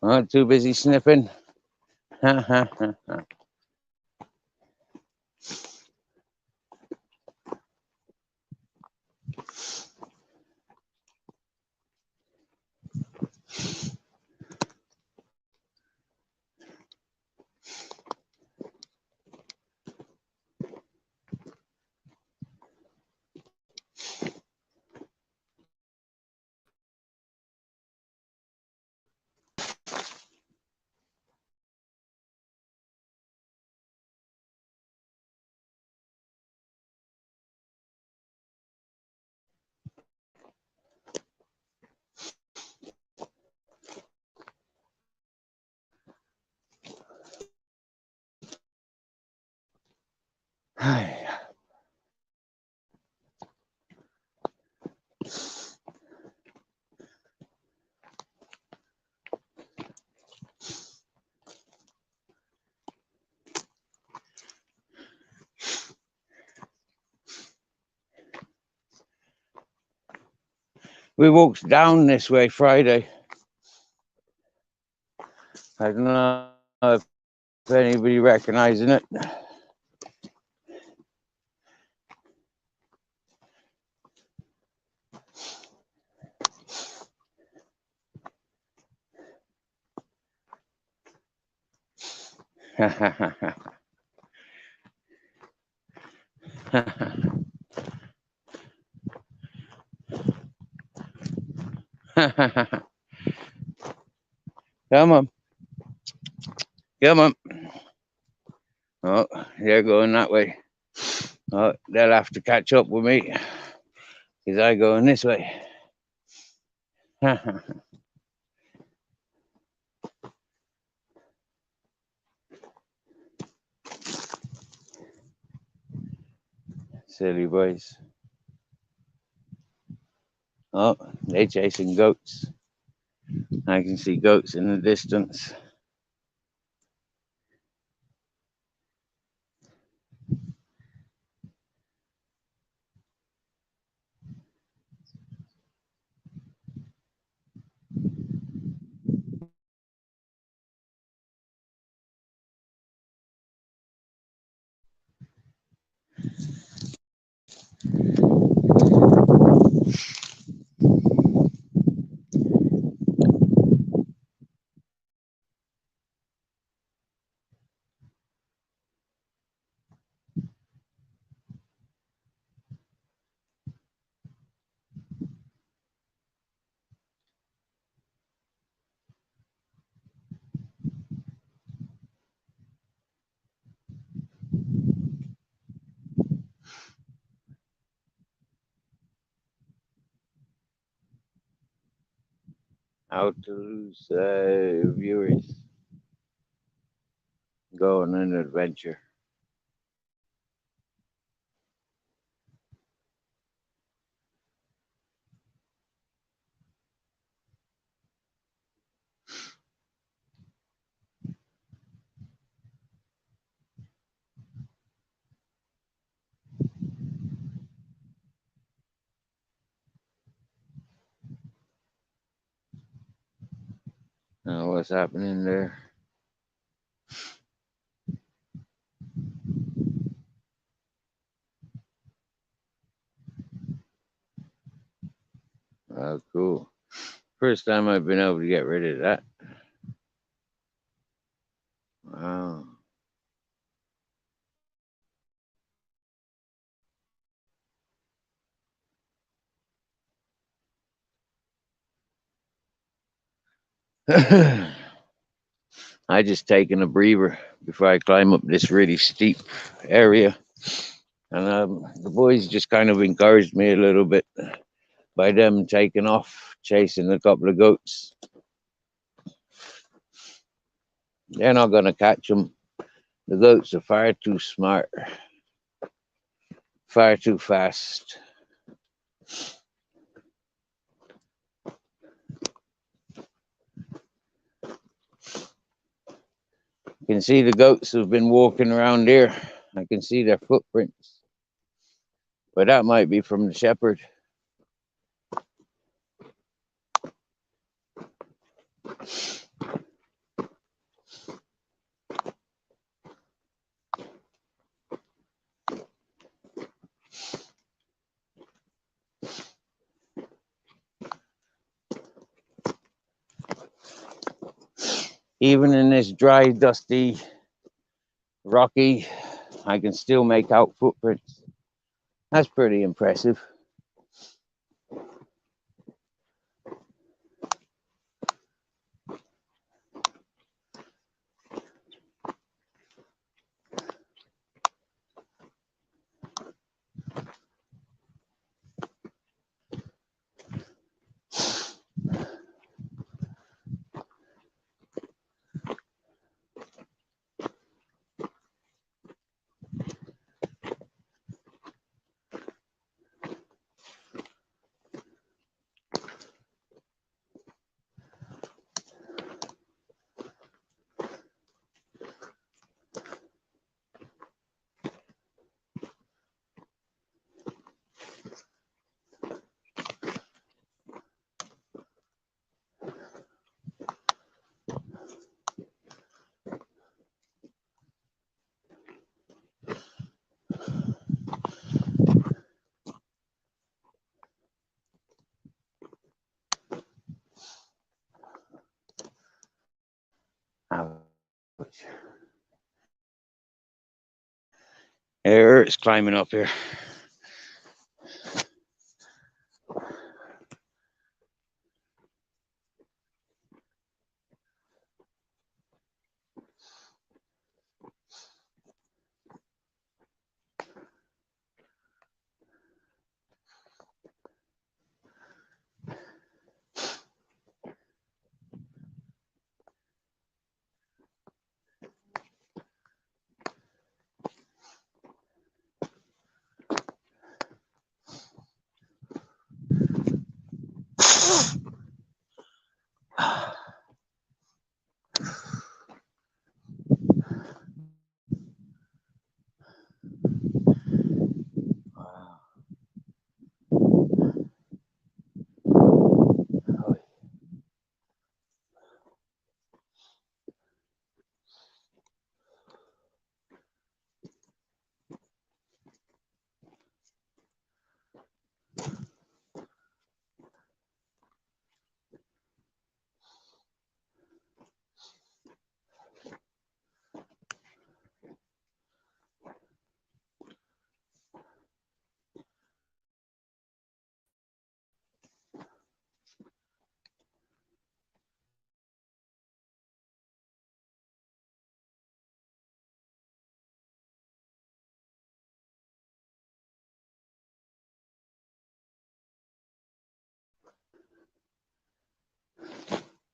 Not too busy sniffing. We walked down this way Friday. I don't know if anybody recognizing it. Come on. Come on. Oh, they're going that way. Oh, they'll have to catch up with me because I'm going this way. Silly boys. Oh, they're chasing goats. I can see goats in the distance. How to lose viewers. Go on an adventure. What's happening there? Oh, cool. First time I've been able to get rid of that. Wow. I just taken a breather before I climb up this really steep area. And the boys just kind of encouraged me a little bit by them taking off, chasing a couple of goats. They're not going to catch them. The goats are far too smart, far too fast. You can see the goats have been walking around here. I can see their footprints. But that might be from the shepherd. Even in this dry, dusty, rocky, I can still make out footprints. That's pretty impressive. It hurts climbing up here.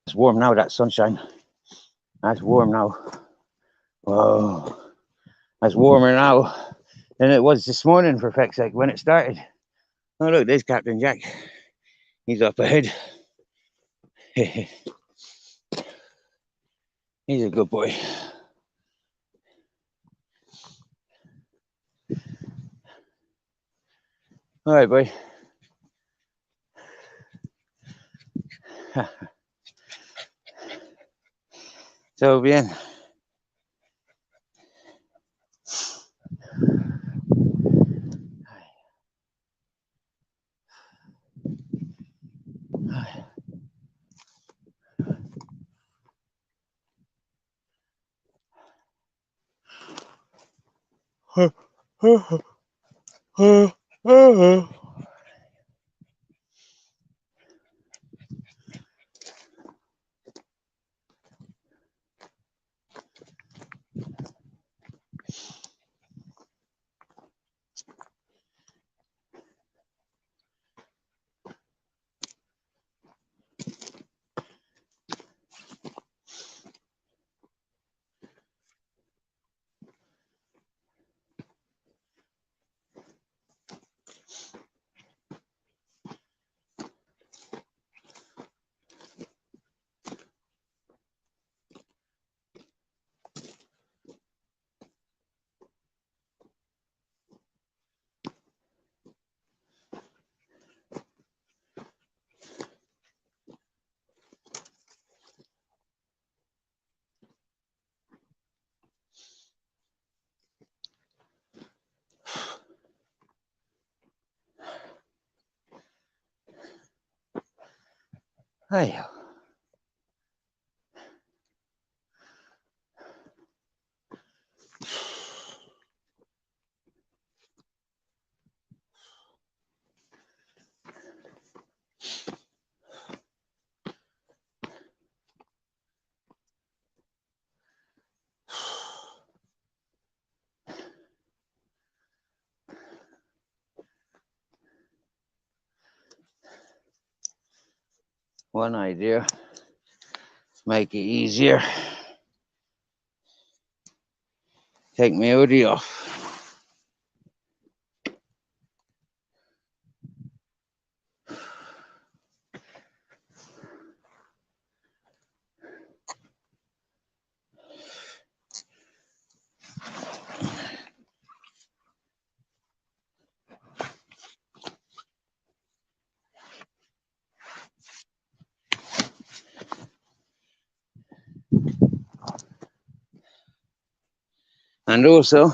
It's warm now, that sunshine. That's warm now. Whoa. That's warmer now than it was this morning, for feck's sake, when it started. Oh, look, there's Captain Jack. He's up ahead. He's a good boy. All right, boy. So bien. Hey. One idea, make it easier. Take my hoodie off. And also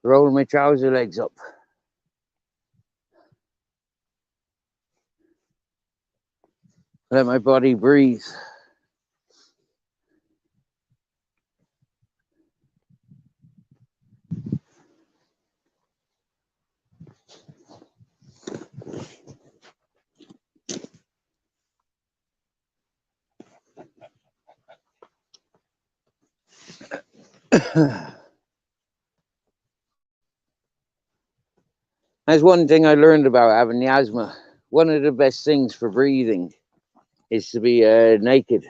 roll my trouser legs up. Let my body breathe. That's one thing I learned about having the asthma. One of the best things for breathing is to be naked.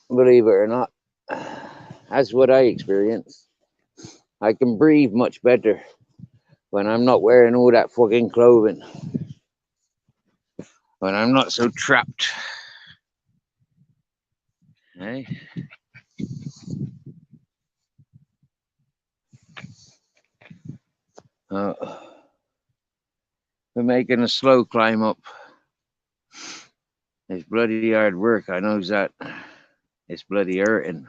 Believe it or not. That's what I experience. I can breathe much better when I'm not wearing all that fucking clothing. When I'm not so trapped. Hey? We're making a slow climb up. It's bloody hard work, I knows that. It's bloody hurting.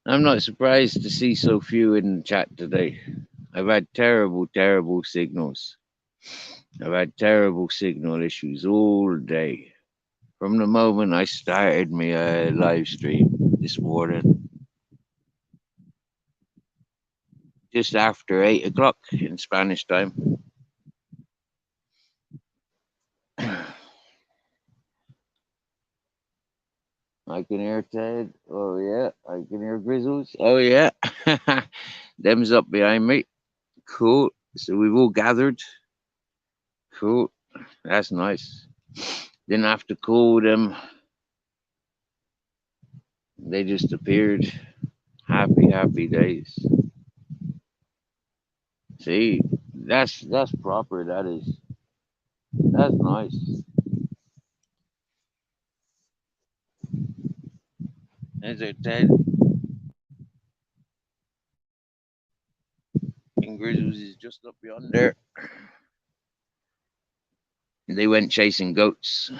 I'm not surprised to see so few in the chat today. I've had terrible, terrible signals. I've had terrible signal issues all day. From the moment I started my live stream this morning, just after 8 o'clock in Spanish time. I can hear Ted. Oh, yeah. I can hear Grizzles. Oh, yeah. Them's up behind me. Cool. So we've all gathered. Cool. That's nice. Didn't have to call them. They just appeared. Happy, happy days. See, that's proper. That is. That's nice. There's our Ted. And Grizzles is just up beyond there. They went chasing goats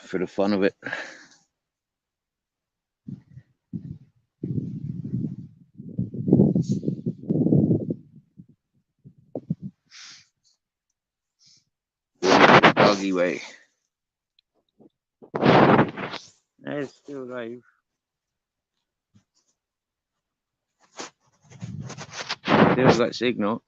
for the fun of it. Doggy way. That's still alive. Still got signal.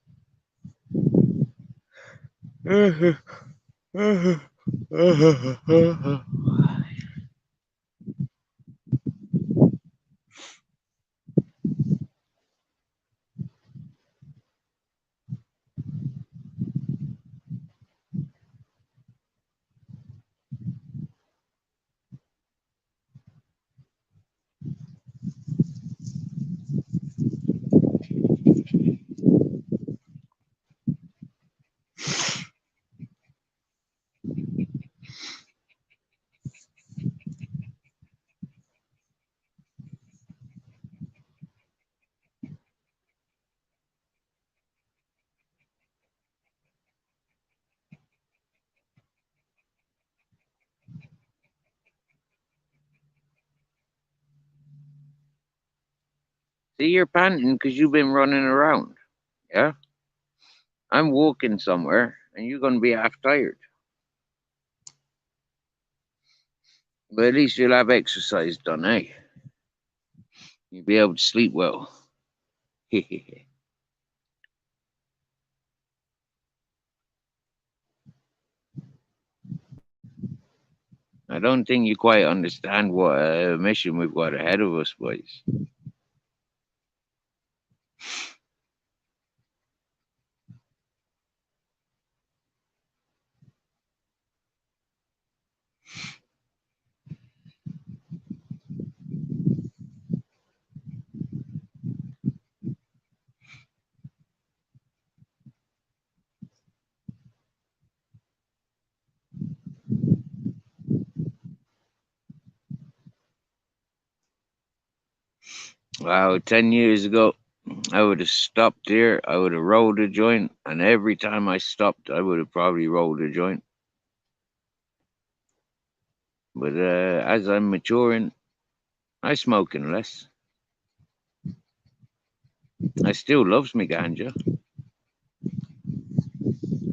See, you're panting because you've been running around. Yeah? I'm walking somewhere and you're going to be half tired. But at least you'll have exercise done, eh? You'll be able to sleep well. I don't think you quite understand what mission we've got ahead of us, boys. Wow, 10 years ago, I would have stopped here. I would have rolled a joint. And every time I stopped, I would have probably rolled a joint. But as I'm maturing, I smoking less. I still loves me ganja.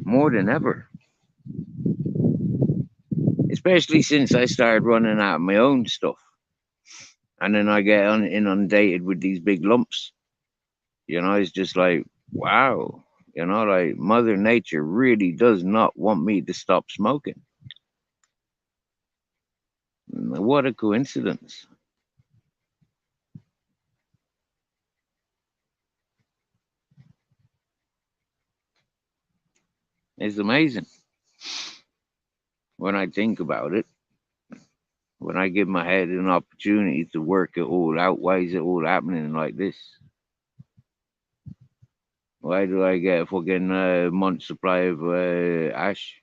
More than ever. especially since I started running out of my own stuff. And then I get inundated with these big lumps. It's just like, wow. Like Mother Nature really does not want me to stop smoking. What a coincidence. It's amazing when I think about it. When I give my head an opportunity to work it all out, why is it all happening like this? Why do I get a fucking month supply of ash?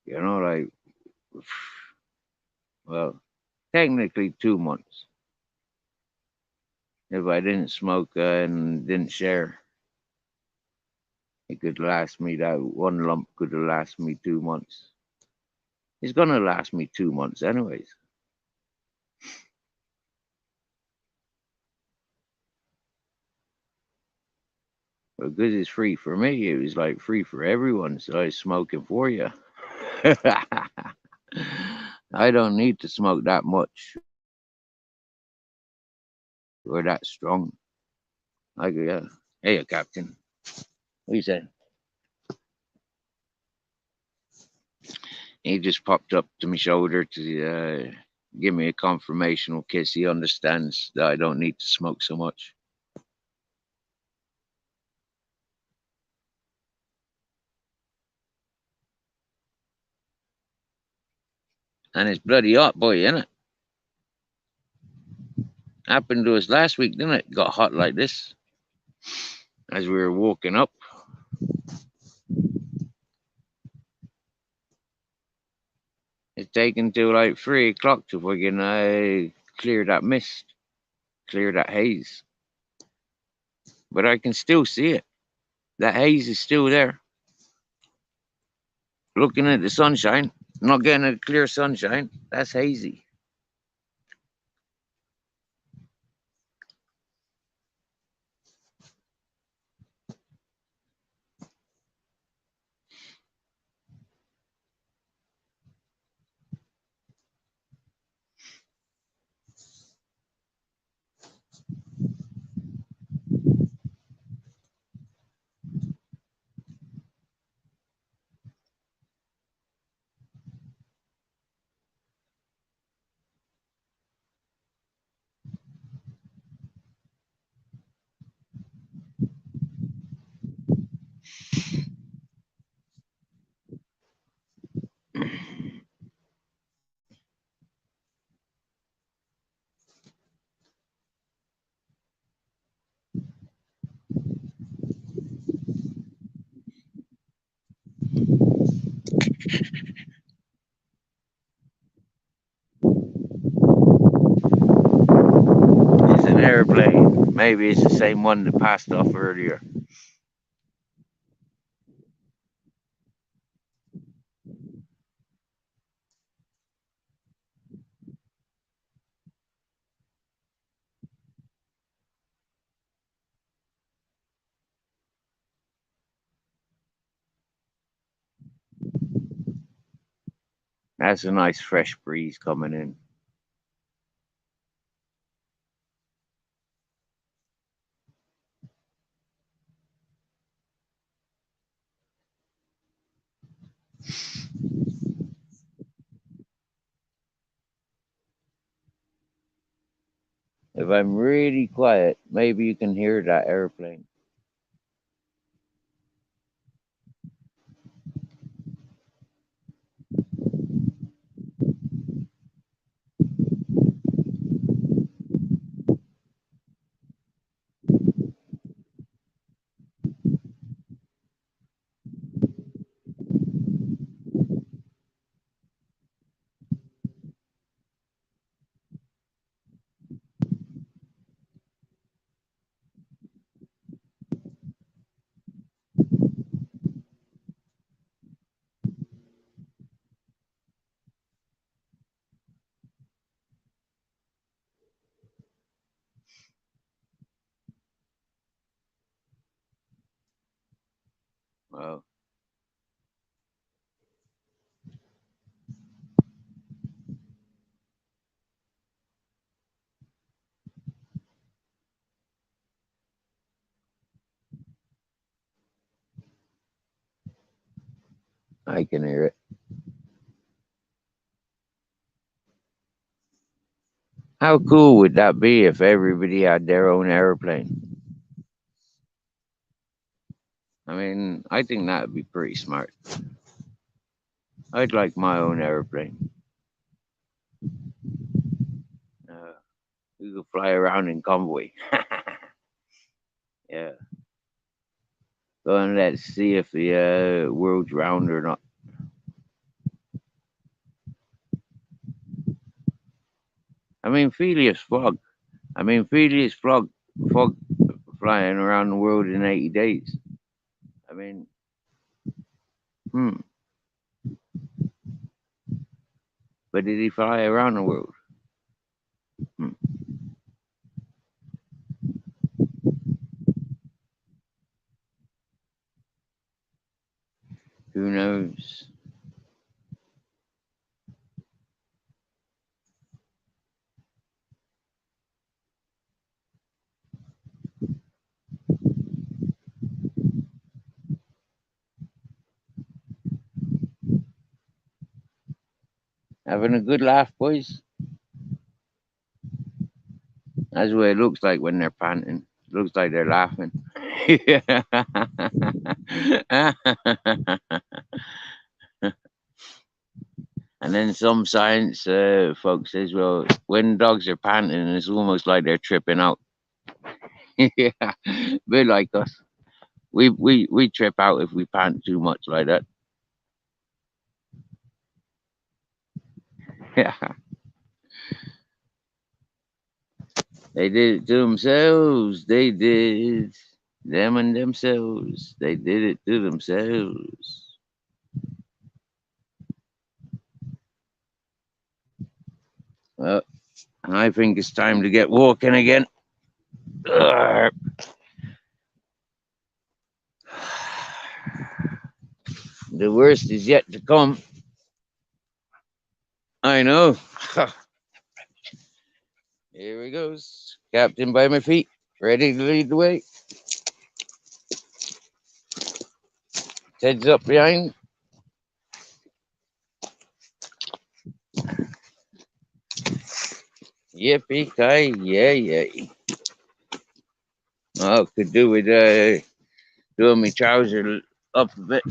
Like, well, technically 2 months. If I didn't smoke and didn't share, it could last me, that one lump could have lasted me 2 months. It's gonna last me 2 months anyways. But because it's free for me, it was like free for everyone, so I was smoking for you. I don't need to smoke that much or that strong. Like, yeah. Hey, Captain. What you saying? He just popped up to my shoulder to give me a confirmational kiss. He understands that I don't need to smoke so much. And it's bloody hot, boy, isn't it? Happened to us last week, didn't it? Got hot like this as we were walking up. It's taken till like 3 o'clock to fucking clear that mist, clear that haze. But I can still see it. That haze is still there. Looking at the sunshine, not getting a clear sunshine, that's hazy. It's an airplane. Maybe it's the same one that passed off earlier. That's a nice fresh breeze coming in. If I'm really quiet, maybe you can hear that airplane. Well, I can hear it. How cool would that be if everybody had their own airplane? I mean, I think that would be pretty smart. I'd like my own airplane. We could fly around in convoy. Yeah. Go and let's see if the world's round or not. I mean, Phileas Fogg flying around the world in 80 days. I mean, hmm. But did he fly around the world? Hmm. Who knows? Having a good laugh, boys. That's what it looks like when they're panting. Looks like they're laughing. And then some science folks says, well, when dogs are panting, it's almost like they're tripping out. Yeah, bit like us. We trip out if we pant too much like that. Yeah, they did it to themselves. They did them and themselves. They did it to themselves. Well, I think it's time to get walking again. Ugh. The worst is yet to come. I know. Here he goes. Captain by my feet, ready to lead the way. Heads up behind. Yippee-ki, yay. Oh, could do with doing my trouser up a bit.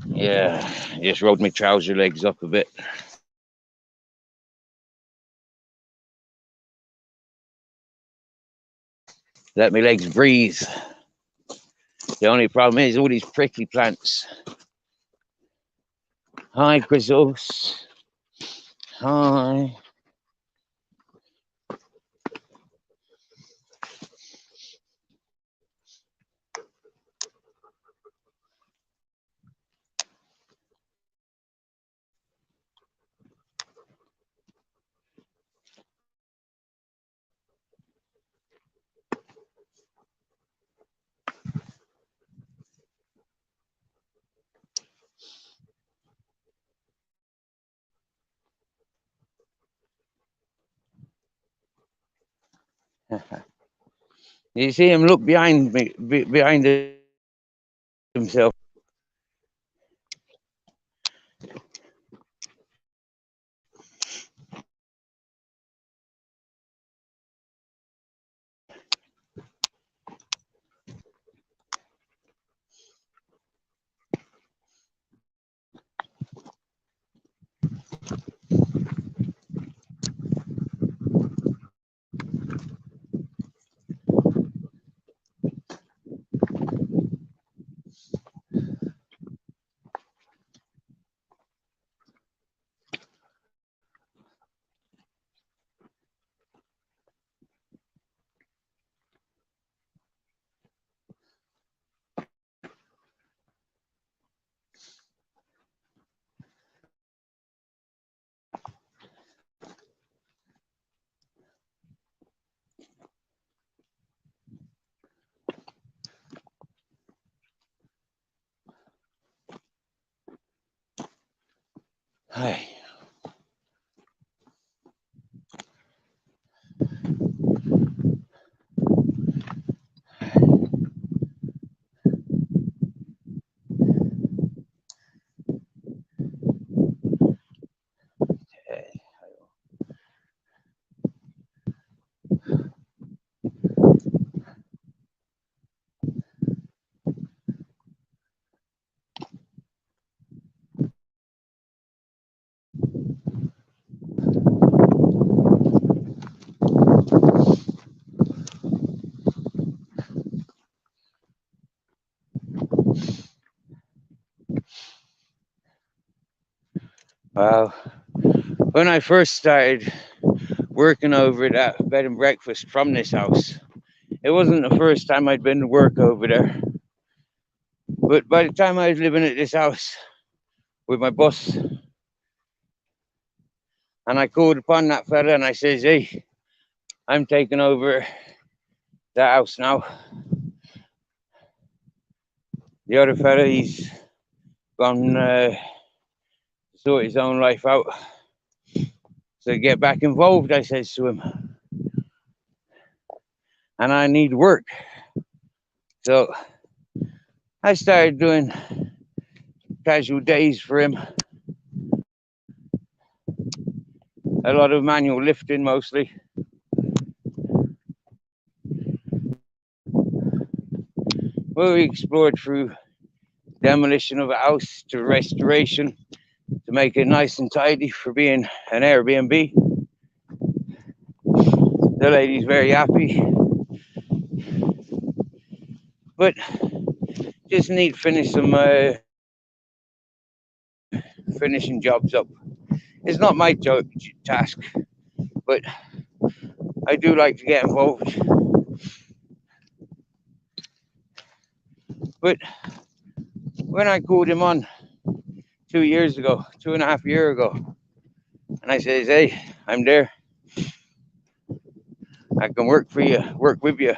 Yeah, just rolled my trouser legs up a bit. Let my legs breathe. The only problem is all these prickly plants. Hi, Chrysos. Hi. You see him look behind me, behind himself. Hi. Well, when I first started working over that bed and breakfast from this house, it wasn't the first time I'd been to work over there. But by the time I was living at this house with my boss, and I called upon that fella and I says, hey, I'm taking over the house now. The other fella, he's gone sort his own life out. So get back involved, I says to him. And I need work. So I started doing casual days for him. A lot of manual lifting mostly. Well, we explored through demolition of a house to restoration to make it nice and tidy for being an Airbnb. The lady's very happy. But just need to finish some finishing jobs up. It's not my task, but I do like to get involved. But when I called him on 2 years ago, 2.5 years ago, and I says, hey, I'm there. I can work for you, work with you.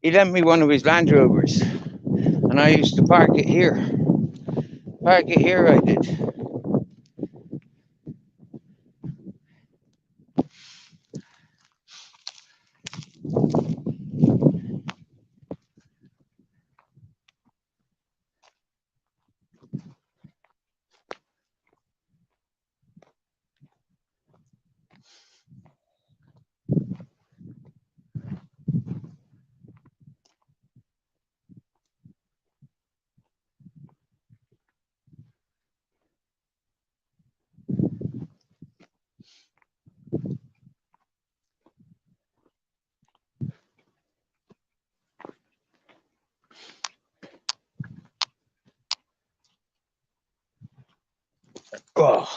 He lent me one of his Land Rovers, and I used to park it here. I did. Oh,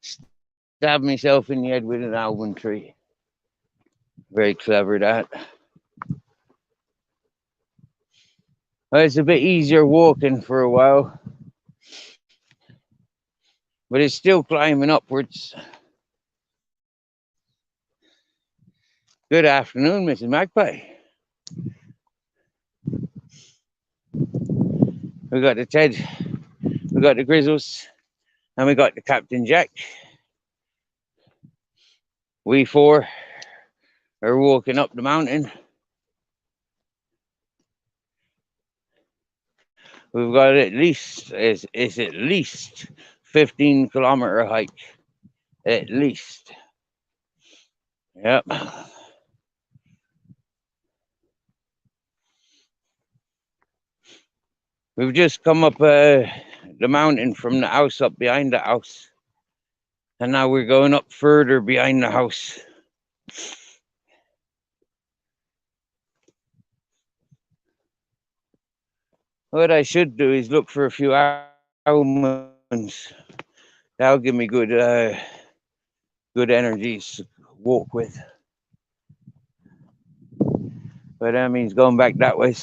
stabbed myself in the head with an almond tree. Very clever, that. Well, it's a bit easier walking for a while, but it's still climbing upwards. Good afternoon, Mrs. Magpie. We got the Ted, we got the Grizzles, and we got the Captain Jack. We four are walking up the mountain. We've got it's at least 15-kilometer hike, at least. Yep. We've just come up the mountain from the house up behind the house, and now we're going up further behind the house. What I should do is look for a few almonds. That'll give me good energies to walk with. But that means going back that way.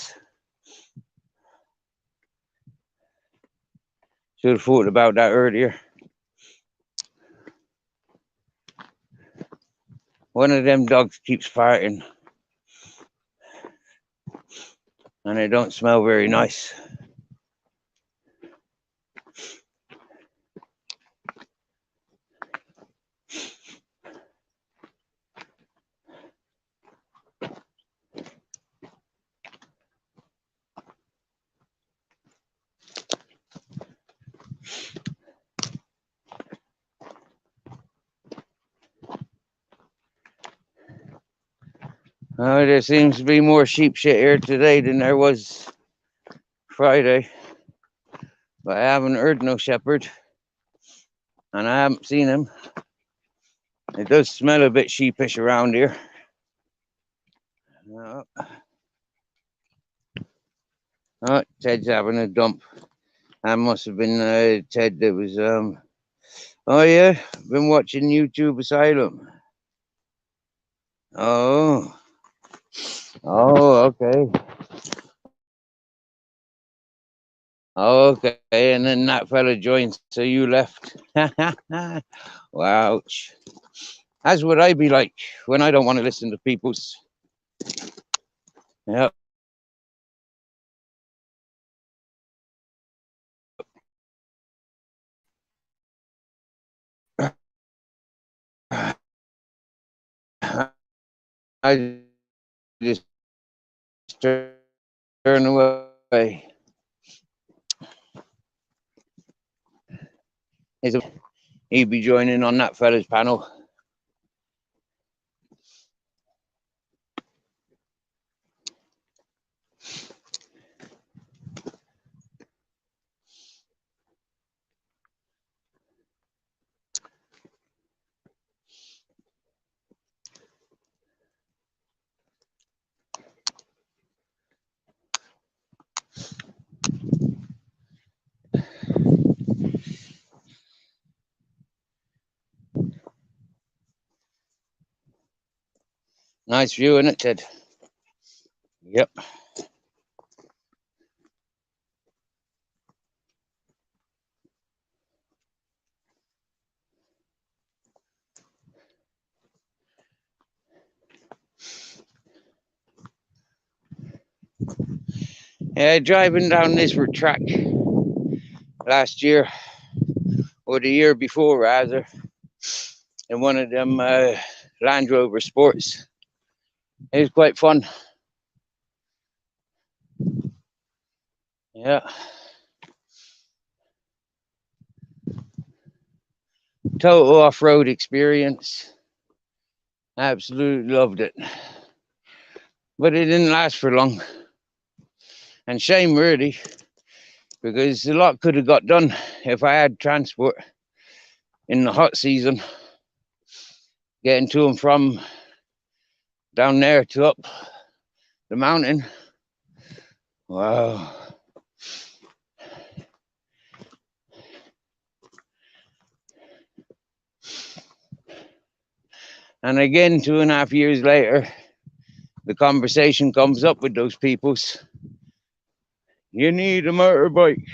Should have thought about that earlier. One of them dogs keeps farting, and they don't smell very nice. There seems to be more sheep shit here today than there was Friday. But I haven't heard no shepherd, and I haven't seen him. It does smell a bit sheepish around here. Oh, Ted's having a dump. That must have been Ted that was oh yeah, been watching YouTube Asylum. Oh. Oh, okay. Oh, okay. And then that fella joined, so you left. Ouch. That's what I be like when I don't want to listen to people's. Yep. I just turn away. He'd be joining on that fella's panel. Nice view, isn't it, Ted? Yep. Yeah, driving down this track last year, or the year before rather, in one of them Land Rover Sports. It was quite fun. Yeah. Total off-road experience. Absolutely loved it. But it didn't last for long. And shame really, because a lot could have got done if I had transport in the hot season, getting to and from down there to up the mountain. Wow. And again, 2.5 years later, the conversation comes up with those peoples. You need a motorbike.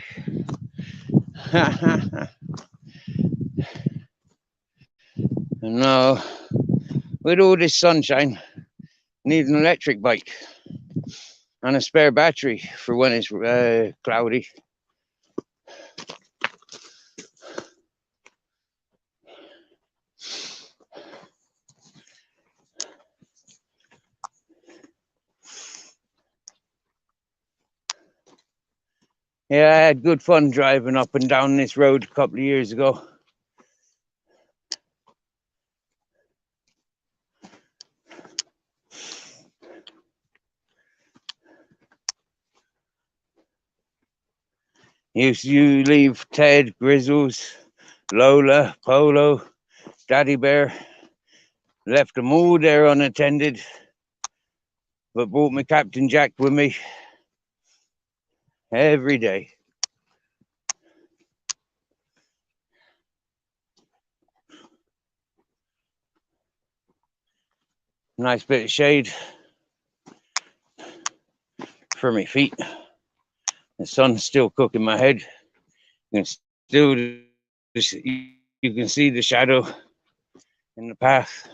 No, with all this sunshine, need an electric bike and a spare battery for when it's cloudy. Yeah, I had good fun driving up and down this road a couple of years ago. You leave Ted, Grizzles, Lola, Polo, Daddy Bear, left them all there unattended, but brought my Captain Jack with me every day. Nice bit of shade for my feet. The sun's still cooking my head. You can see the shadow in the path.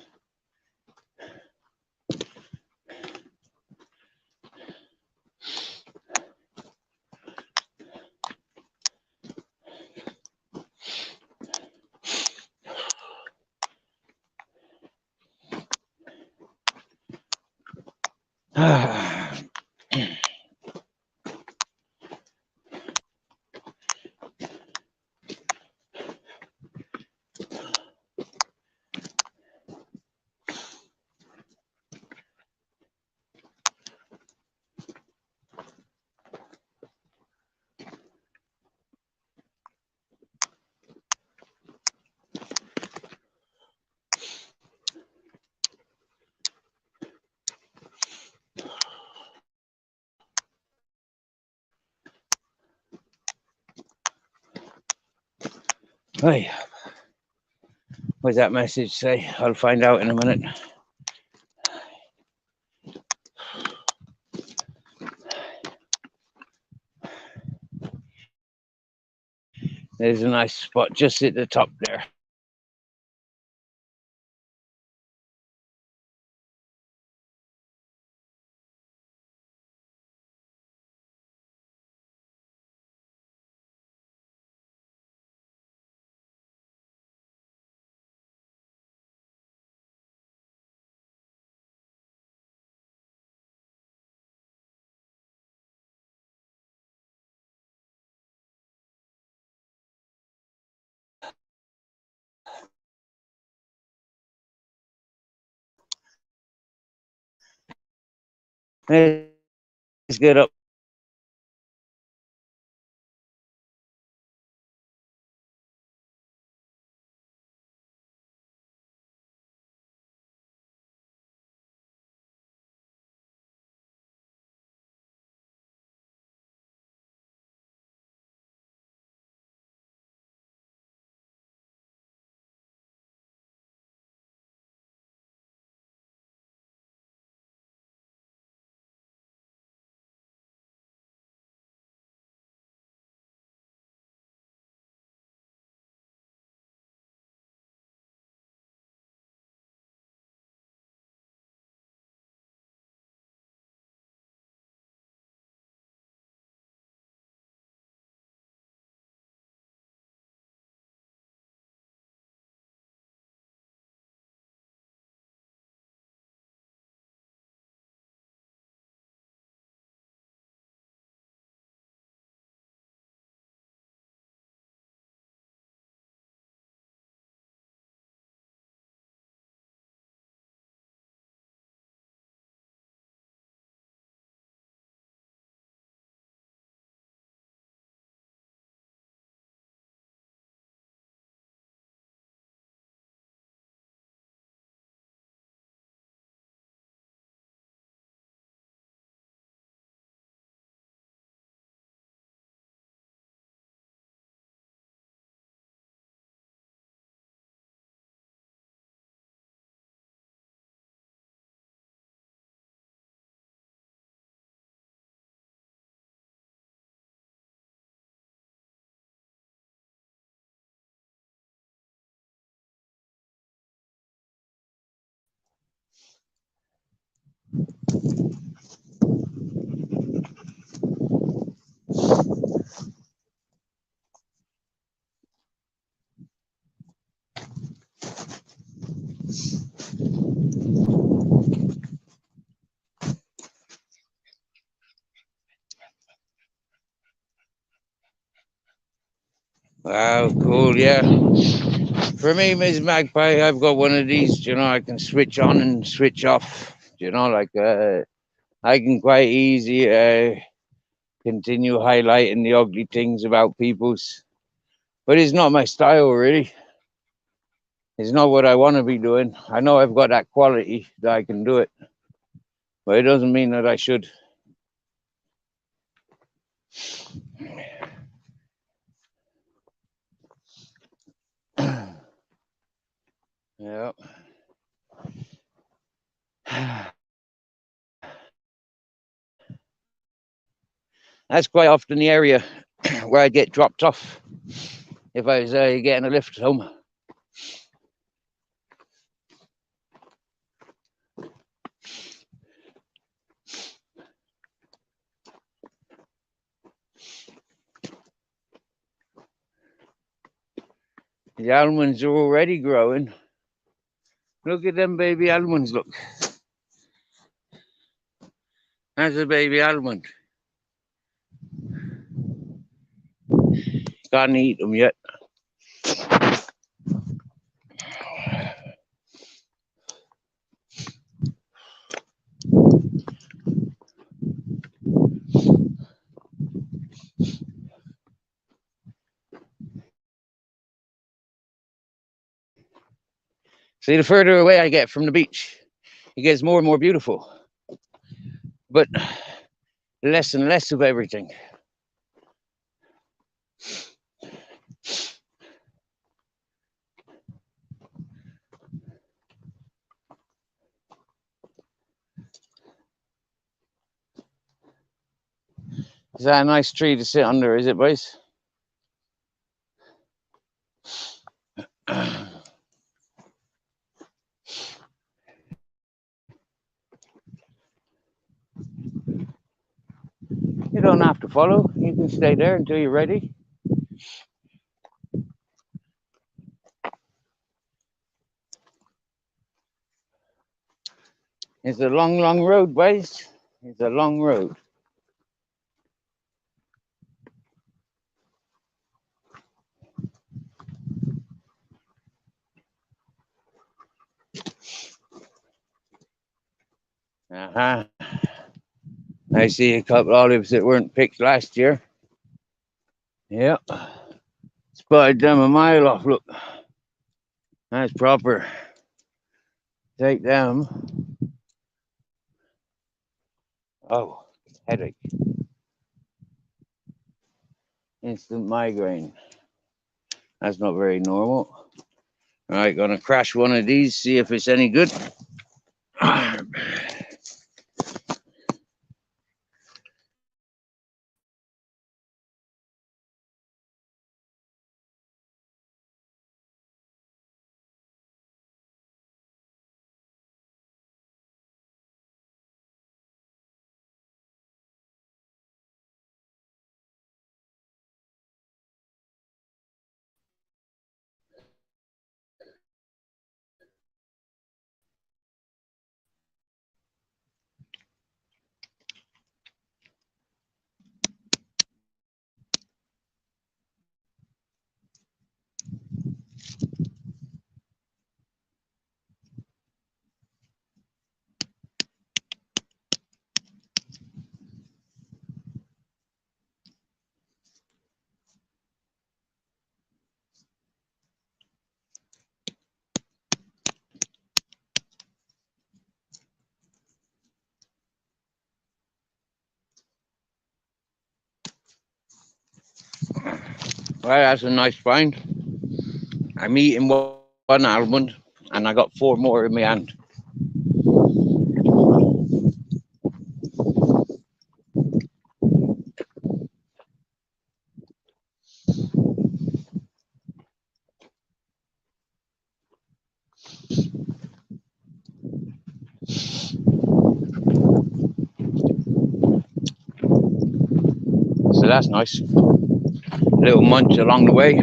Hey, what does that message say? I'll find out in a minute. There's a nice spot just at the top there. Let's get up. Wow, cool, yeah. For me, Ms. Magpie, I've got one of these, I can switch on and switch off. I can quite easy continue highlighting the ugly things about people's, but it's not my style, really. It's not what I want to be doing. I know I've got that quality that I can do it, but it doesn't mean that I should. Yeah. That's quite often the area where I'd get dropped off if I was getting a lift home. The almonds are already growing. Look at them baby almonds, look. That's a baby almond. Can't eat them yet. See, the further away I get from the beach, it gets more and more beautiful. But less and less of everything. Is that a nice tree to sit under, is it, boys? You don't have to follow. You can stay there until you're ready. It's a long, long road, boys. It's a long road. Uh-huh. I see a couple olives that weren't picked last year. Yep. Spotted them a mile off, look. That's proper. Take them. Oh, headache. Instant migraine. That's not very normal. All right, gonna crash one of these, see if it's any good. Well, that's a nice find. I'm eating one almond, and I got 4 more in my hand. So that's nice. Little munch along the way.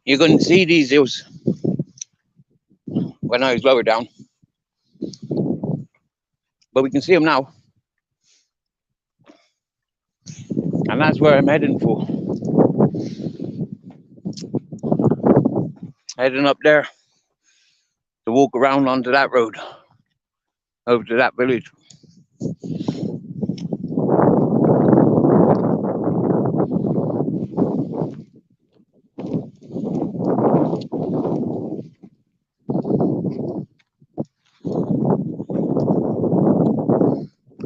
You couldn't see these hills when I was lower down, but we can see them now. And that's where I'm heading for. Heading up there to walk around onto that road, over to that village.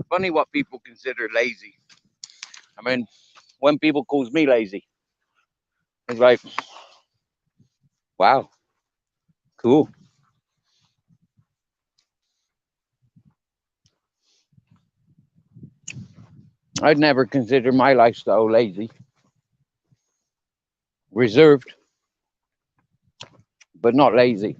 Funny what people consider lazy. I mean, when people calls me lazy, it's like, wow, cool. I'd never consider my lifestyle lazy. Reserved, but not lazy.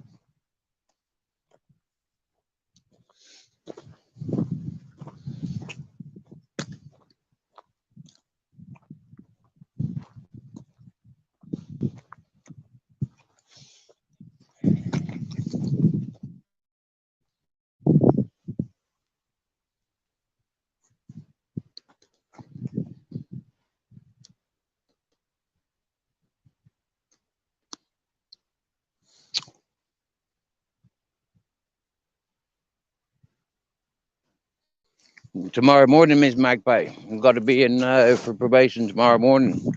Tomorrow morning, Miss Magpie. I've got to be in for probation tomorrow morning.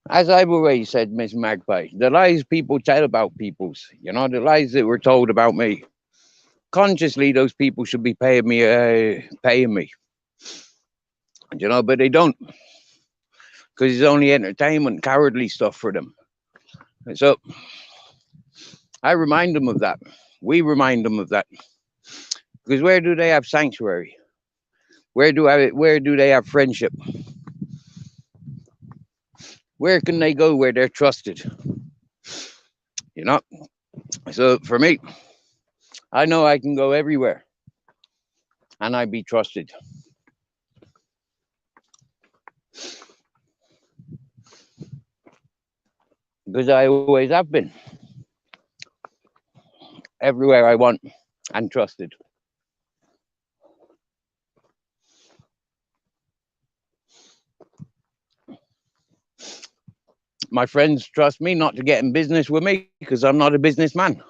As I've always said, Miss Magpie, the lies people tell about people's, the lies that were told about me, consciously those people should be paying me, but they don't, because it's only entertainment, cowardly stuff for them. So I remind them of that. We remind them of that, because where do they have sanctuary? Where do they have friendship? Where can they go where they're trusted? So for me, I know I can go everywhere and I'd be trusted. Because I always have been. Everywhere I want and trusted. My friends trust me not to get in business with me because I'm not a businessman.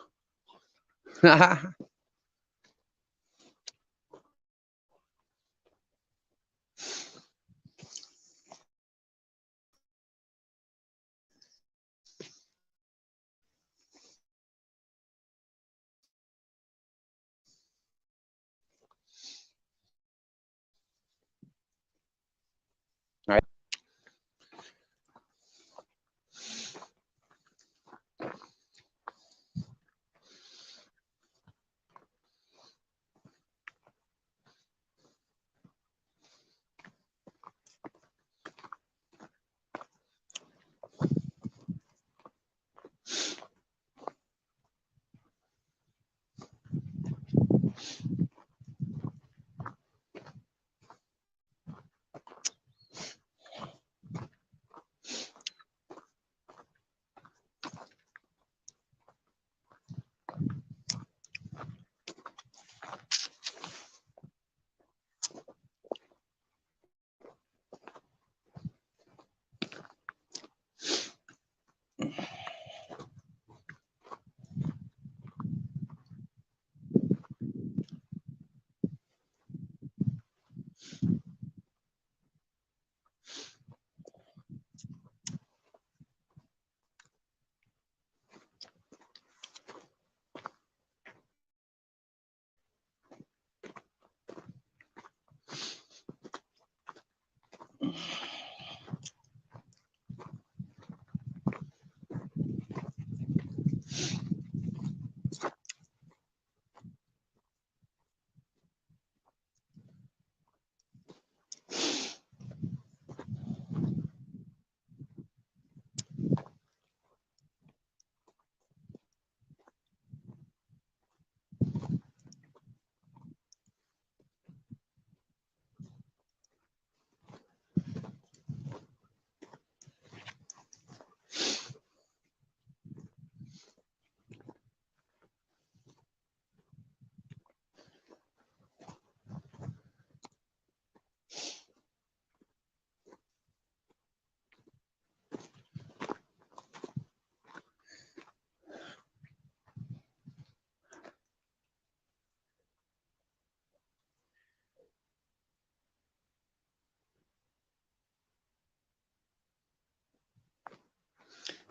Right.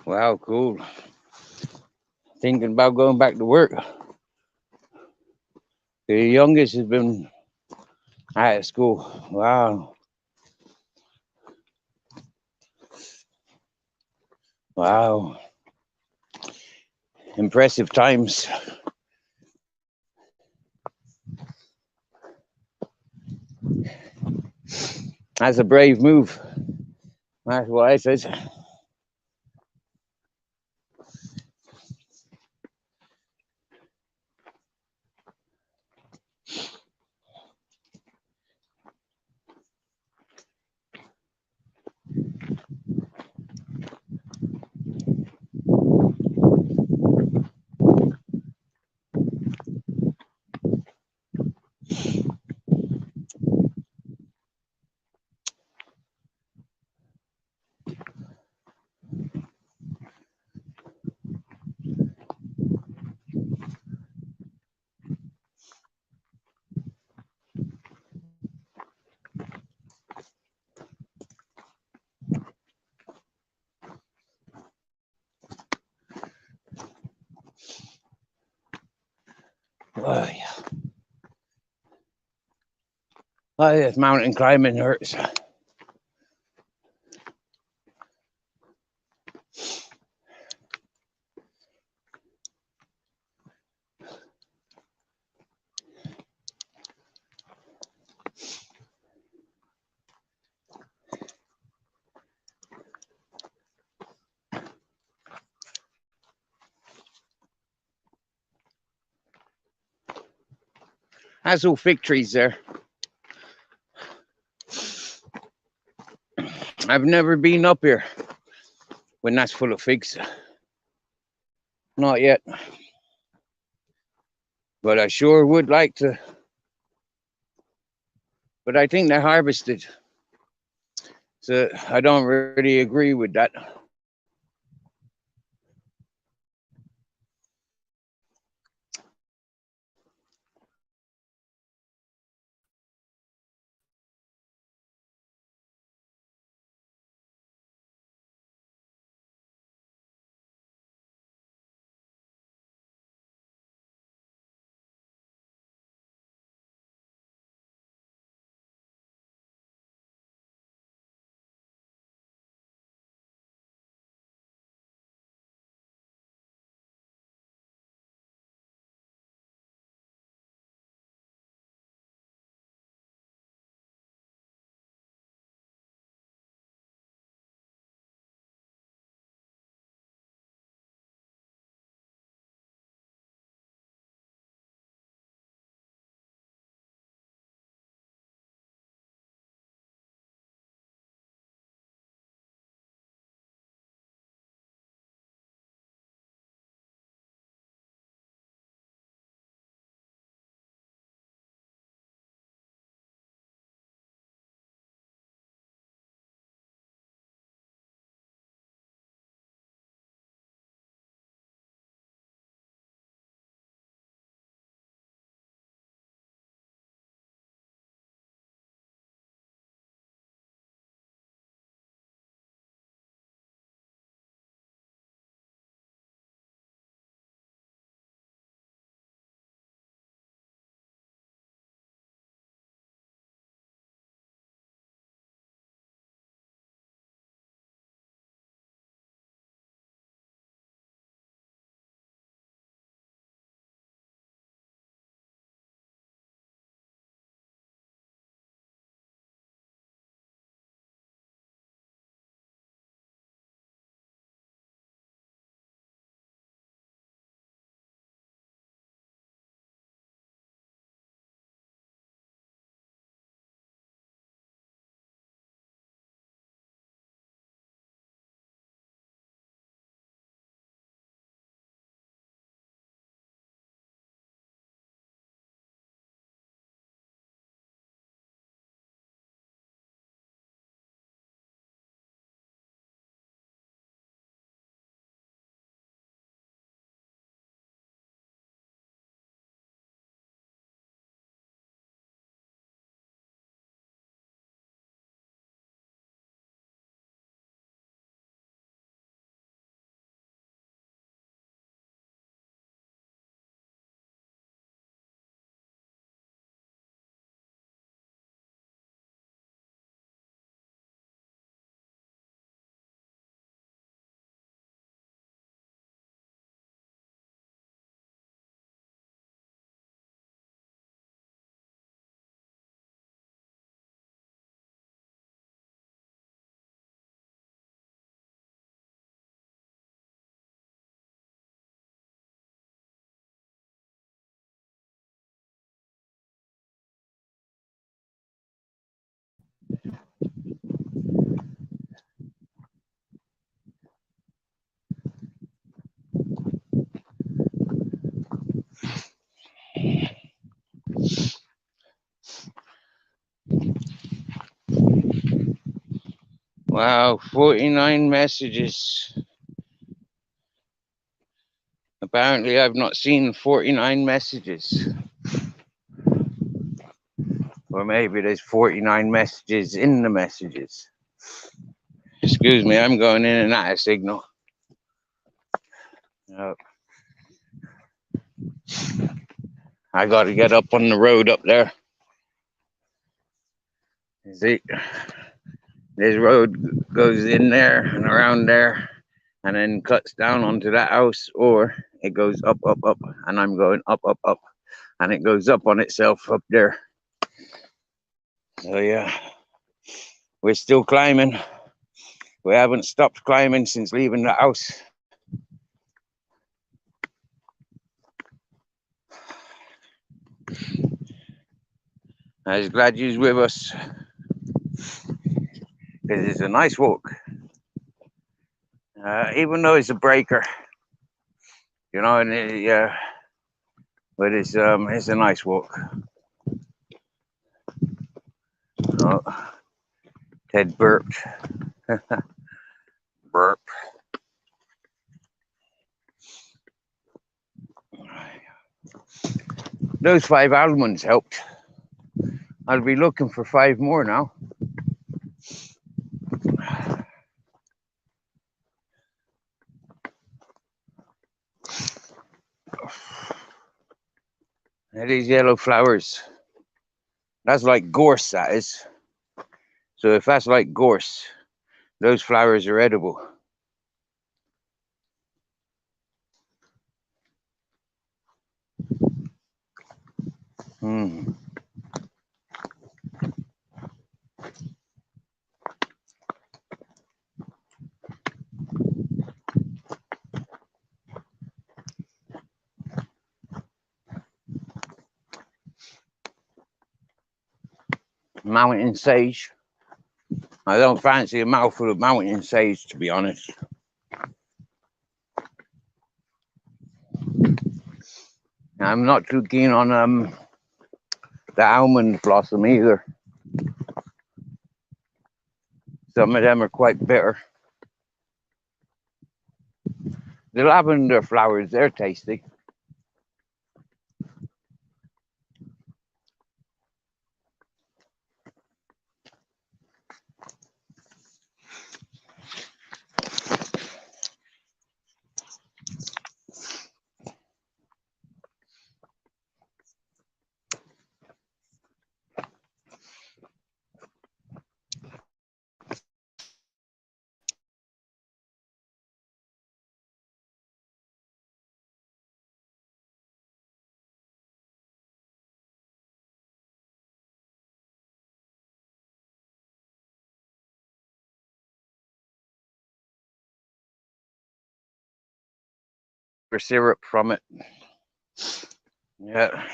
Wow, cool. Thinking about going back to work. The youngest has been out of school. Wow. Wow. impressive times. That's a brave move. That's what I said. Oh, yeah. Oh, this mountain climbing hurts. That's all fig trees there. I've never been up here when that's full of figs. Not yet. But I sure would like to. But I think they're harvested. So I don't really agree with that. Wow, 49 messages. Apparently, I've not seen 49 messages. Or maybe there's 49 messages in the messages. Excuse me, I'm going in and out of signal. Oh. I got to get up on the road up there. See, this road goes in there and around there and then cuts down onto that house, or it goes up, up, up, and I'm going up, up, up, and it goes up on itself up there. So yeah, we're still climbing. We haven't stopped climbing since leaving the house. I was glad you was with us, because it's a nice walk. Even though it's a breaker, you know, and but it's a nice walk. Oh, Ted burped. Burp. Those 5 almonds helped. I'll be looking for 5 more now. And these yellow flowers. That's like gorse, that is. So if that's like gorse, those flowers are edible. Hmm. Mountain sage. I don't fancy a mouthful of mountain sage, to be honest. I'm not too keen on the almond blossom either. Some of them are quite bitter. The lavender flowers, they're tasty. For syrup from it. Yeah.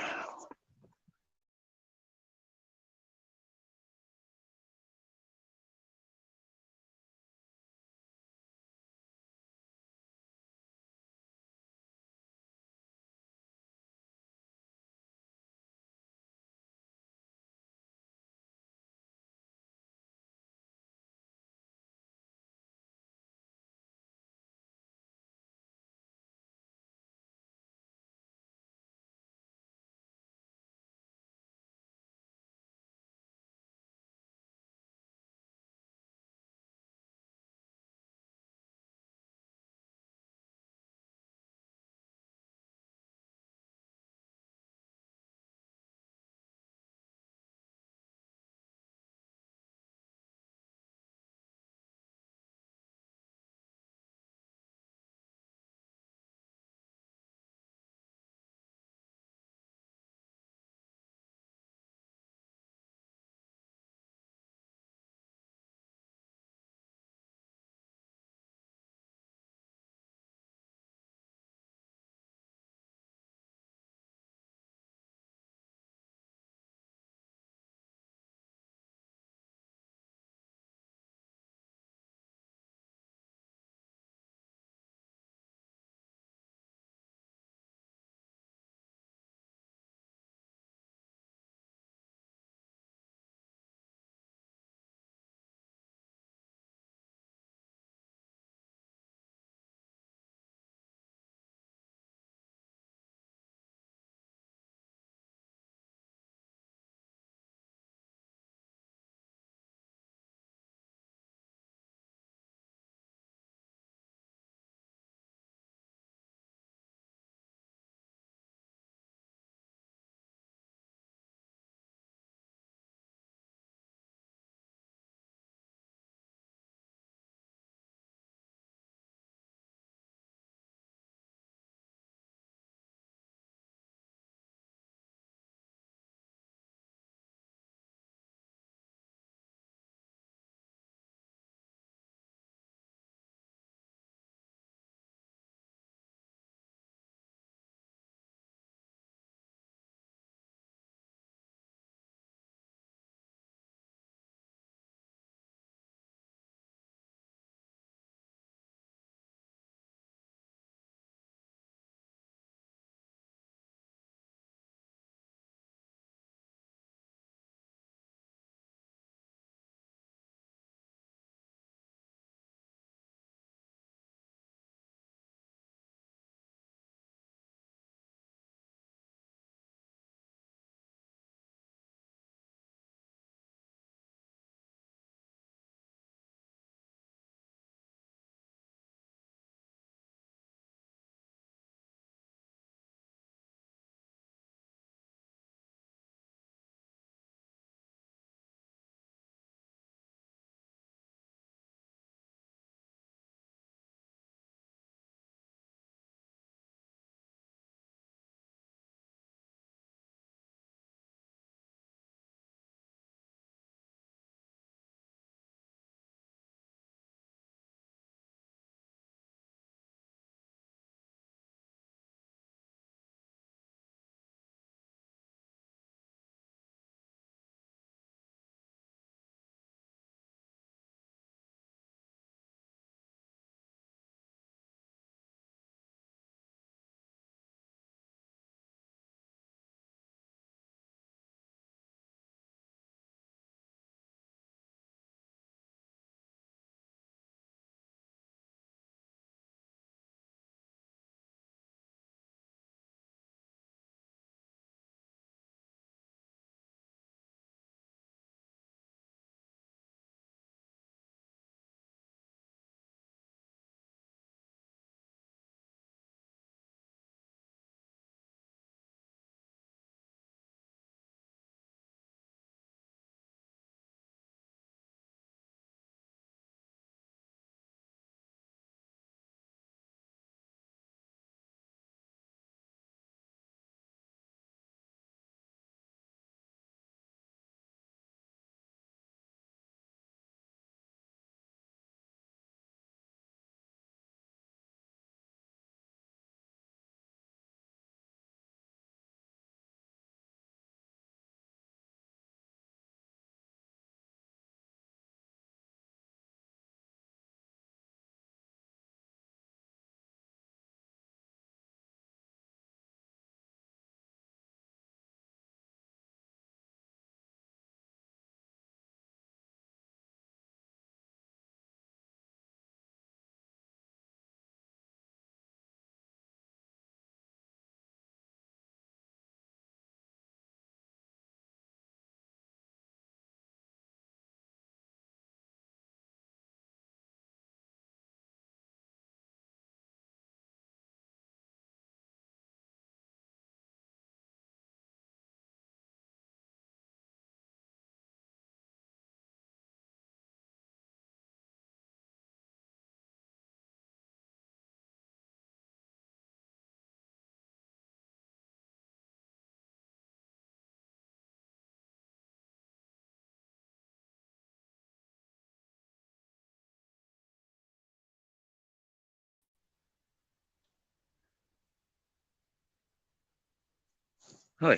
Hi.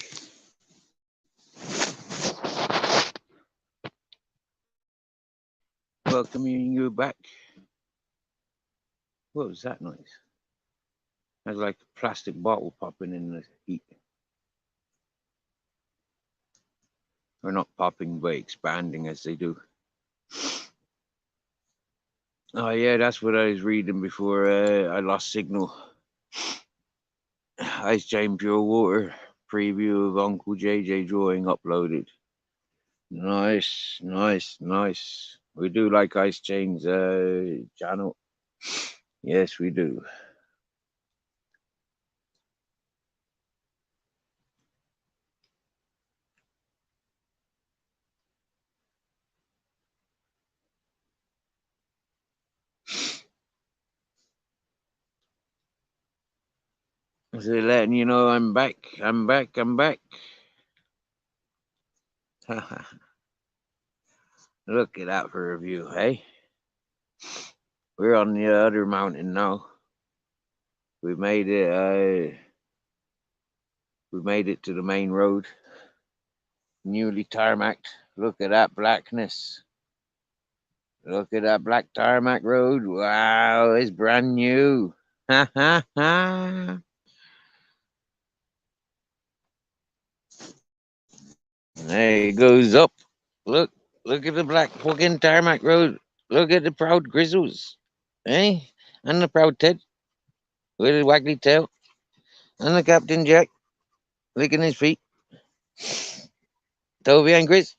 Welcoming you back. What was that noise? That's like a plastic bottle popping in the heat. Or not popping, but expanding as they do. Oh yeah, that's what I was reading before I lost signal. Ice Chain Pure Water preview of Uncle JJ drawing uploaded. Nice, nice, nice. We do like Ice Chain's channel. Yes, we do. So letting you know I'm back. I'm back. I'm back. Look at that for a view, hey? We're on the other mountain now. We made it. We made it to the main road. Newly tarmacked. Look at that blackness. Look at that black tarmac road. Wow, it's brand new. Ha ha ha. There it goes up. Look at the black fucking tarmac road. Look at the proud grizzles. Eh? And the proud Ted with his waggly tail. And the Captain Jack licking his feet. Toby and Grizz.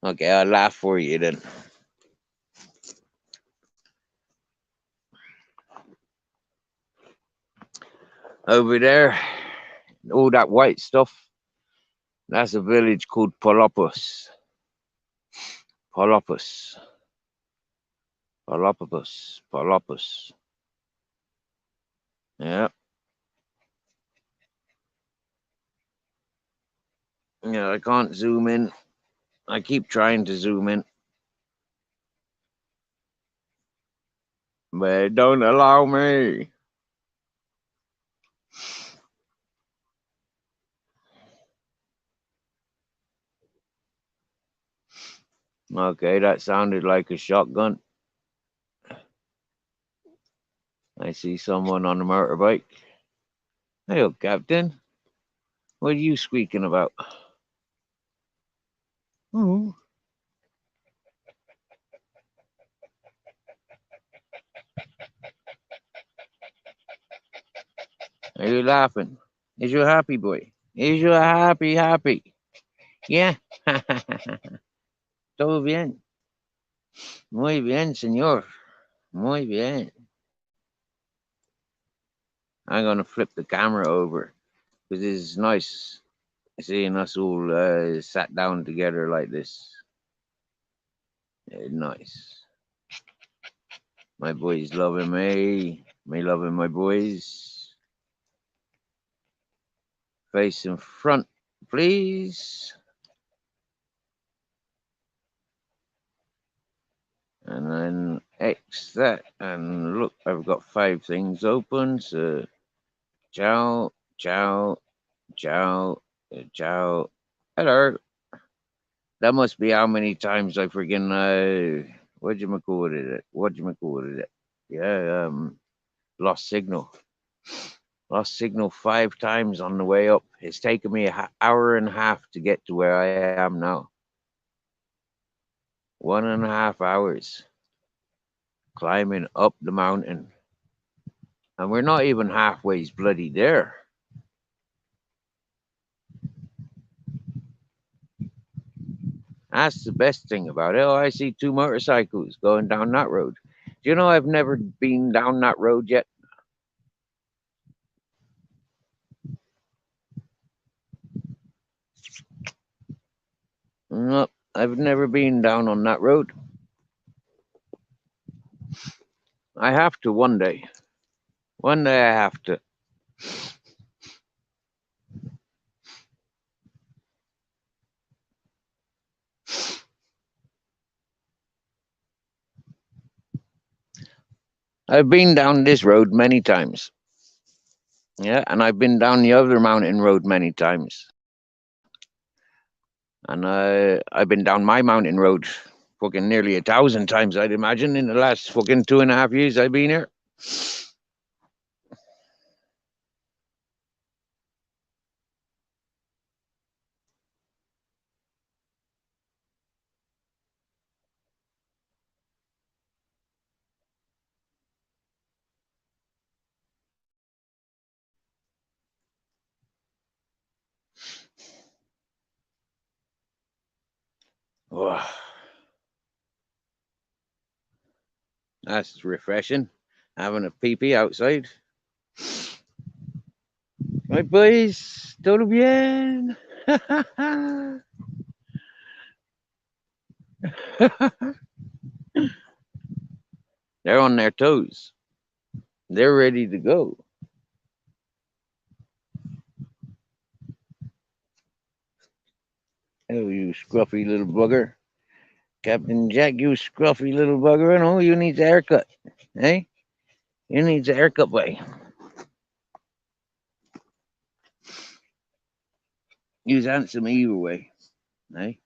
Okay, I'll laugh for you then. Over there, all that white stuff, that's a village called Polopus. Polopus. Polopus. Polopus. Yeah. Yeah, I can't zoom in. I keep trying to zoom in, but it don't allow me. Okay, that sounded like a shotgun. I see someone on a motorbike. Hey, Captain. What are you squeaking about? Oh. Are you laughing? Is you happy, boy? Is you happy? Yeah. Todo bien. Muy bien, señor. Muy bien. I'm going to flip the camera over because it's nice seeing us all sat down together like this. Nice. My boys loving me. Me loving my boys. Face in front, please. And then X that. And look, I've got 5 things open. So, ciao, ciao, ciao, ciao. Hello. That must be how many times I friggin' whatchamacallit. Yeah, lost signal. Lost signal 5 times on the way up. It's taken me an hour and a half to get to where I am now. 1.5 hours climbing up the mountain. And we're not even halfway bloody there. That's the best thing about it. Oh, I see 2 motorcycles going down that road. Do you know I've never been down that road yet? No, I've never been down on that road. I have to one day. One day I have to. I've been down this road many times. Yeah, and I've been down the other mountain road many times. And I've been down my mountain road fucking nearly 1,000 times, I'd imagine, in the last fucking 2.5 years I've been here. Oh, that's refreshing. Having a pee-pee outside. Right, boys, todo bien. They're on their toes. They're ready to go. Oh, you scruffy little bugger. Captain Jack, you scruffy little bugger. And oh, you need a haircut. Hey? You need a haircut, boy. You's handsome either way. Hey?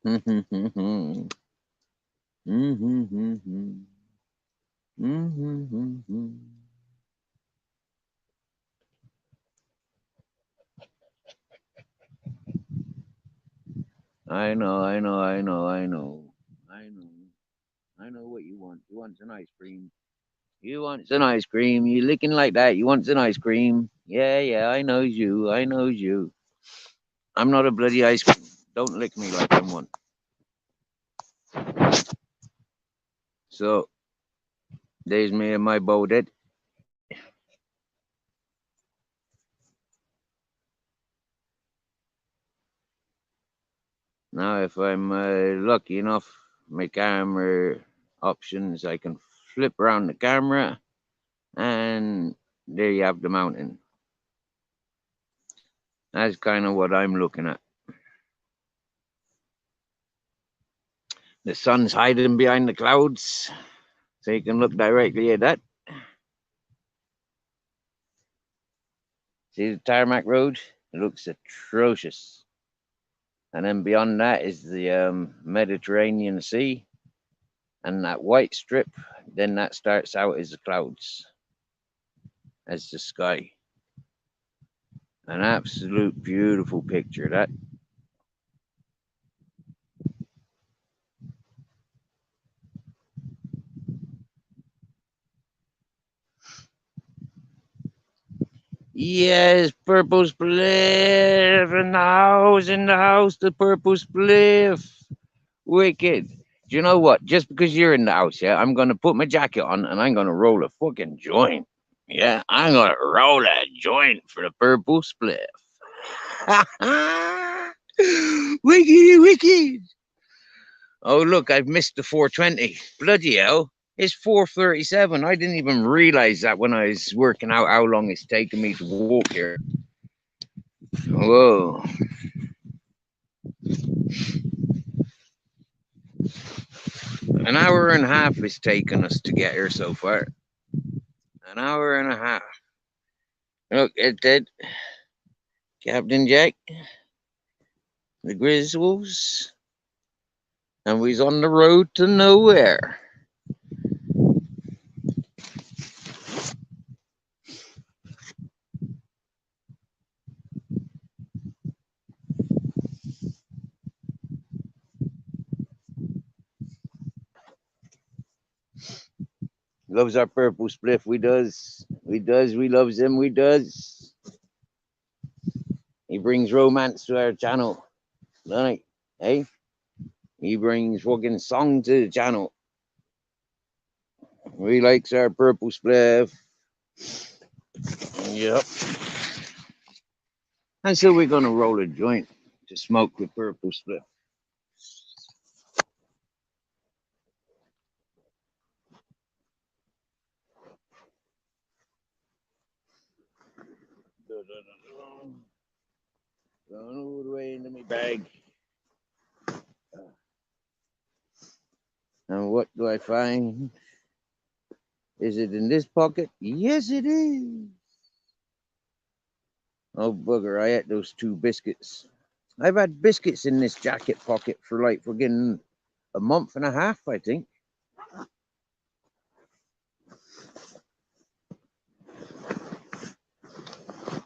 I know, I know, I know, I know. I know. I know what you want. You want some ice cream. You want some ice cream. You licking like that. You want some ice cream. Yeah, yeah, I knows you. I knows you. I'm not a bloody ice cream. Don't lick me like I'm one. So, there's me and my bow dead. Now, if I'm lucky enough, my camera options, I can flip around the camera, and there you have the mountain. That's kind of what I'm looking at. The sun's hiding behind the clouds, so you can look directly at that. See the tarmac road? It looks atrocious. And then beyond that is the Mediterranean Sea, and that white strip. Then that starts out as the clouds, as the sky. An absolute beautiful picture, that. Yes, purple spliff in the house, the purple spliff. Wicked. Do you know what? Just because you're in the house, yeah, I'm gonna put my jacket on and I'm gonna roll a fucking joint. Yeah, I'm gonna roll a joint for the purple spliff. Wicked, wicked. Oh, look, I've missed the 420. Bloody hell. It's 4:37. I didn't even realize that when I was working out how long it's taken me to walk here. Whoa. An hour and a half it's taken us to get here so far. An hour and a half. Look, it did. Captain Jack, the Grizzles, and we's on the road to nowhere. Loves our purple spliff, we does. We does, we loves him, we does. He brings romance to our channel, doesn't he? Hey? He brings fucking song to the channel. We likes our purple spliff. Yep. And so we're gonna roll a joint to smoke with purple spliff. Going all the way into my bag. And what do I find? Is it in this pocket? Yes, it is. Oh, bugger, I ate those 2 biscuits. I've had biscuits in this jacket pocket for like friggin' a month and a half, I think.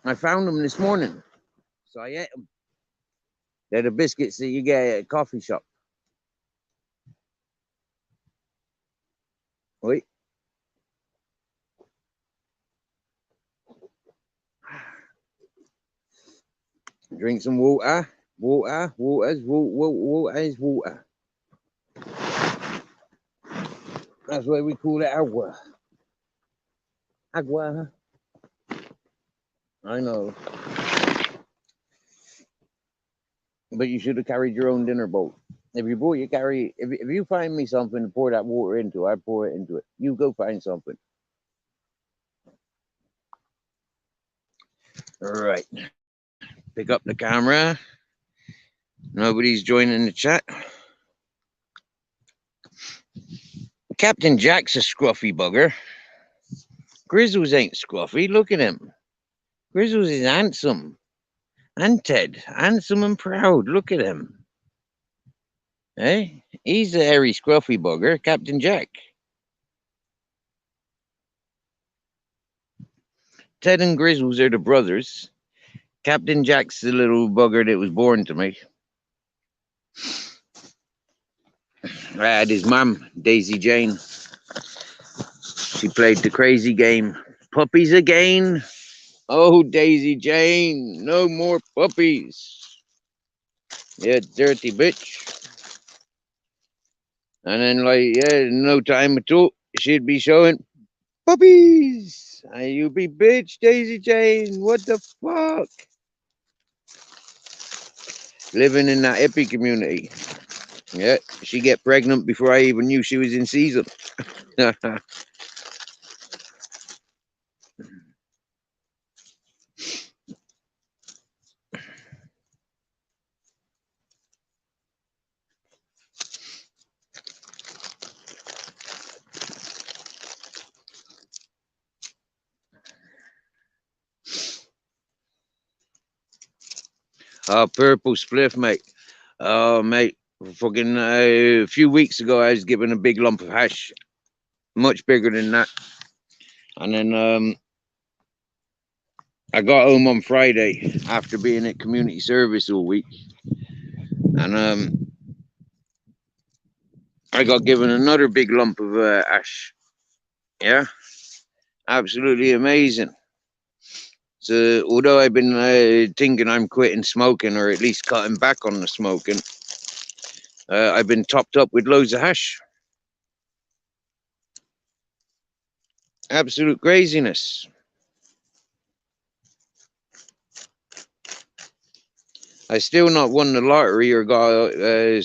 I found them this morning, so I ate them. They're the biscuits that you get at a coffee shop. Wait. Drink some water. Water. Water is water. That's why we call it agua. Agua. I know. But you should have carried your own dinner bowl. If you find me something to pour that water into, I pour it into it. You go find something. All right. Pick up the camera. Nobody's joining the chat. Captain Jack's a scruffy bugger. Grizzles ain't scruffy. Look at him. Grizzles is handsome. And Ted, handsome and proud. Look at him. Hey, he's a hairy, scruffy bugger, Captain Jack. Ted and Grizzles are the brothers. Captain Jack's the little bugger that was born to me. I had his mum, Daisy Jane. She played the crazy game. Puppies again? Oh, Daisy Jane, no more puppies. Yeah, dirty bitch. And then, like, yeah, no time at all, she'd be showing puppies. You be bitch, Daisy Jane. What the fuck? Living in that hippie community. Yeah, she get pregnant before I even knew she was in season. Purple spliff, mate. Oh, mate. Fucking a few weeks ago, I was given a big lump of hash. Much bigger than that. And then I got home on Friday after being at community service all week. And I got given another big lump of hash. Yeah. Absolutely amazing. So, although I've been thinking I'm quitting smoking, or at least cutting back on the smoking, I've been topped up with loads of hash. Absolute craziness. I still not won the lottery or got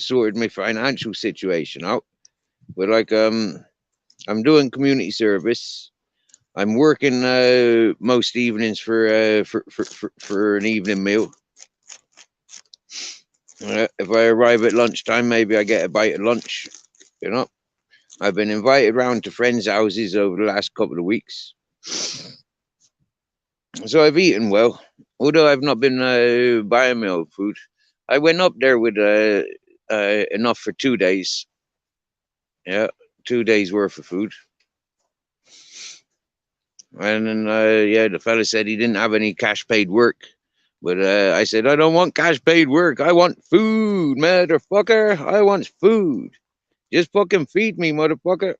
sorted my financial situation out. But like, I'm doing community service. I'm working most evenings for an evening meal. If I arrive at lunchtime, maybe I get a bite of lunch. You know, I've been invited round to friends' houses over the last couple of weeks, so I've eaten well. Although I've not been buying my own food, I went up there with enough for 2 days. Yeah, 2 days worth of food. And then, yeah, the fella said he didn't have any cash paid work. But I said, I don't want cash paid work. I want food, motherfucker. I want food. Just fucking feed me, motherfucker.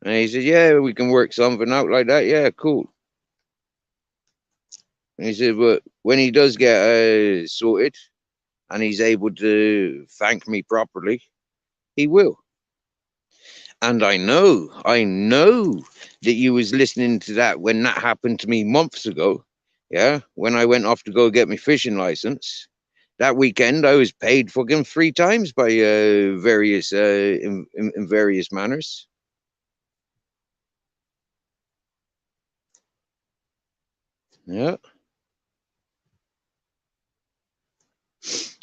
And he said, yeah, we can work something out like that. Yeah, cool. And he said, but when he does get sorted and he's able to thank me properly, he will. And I know that you was listening to that when that happened to me months ago. Yeah, when I went off to go get my fishing license. That weekend, I was paid fucking 3 times by various in various manners. Yeah.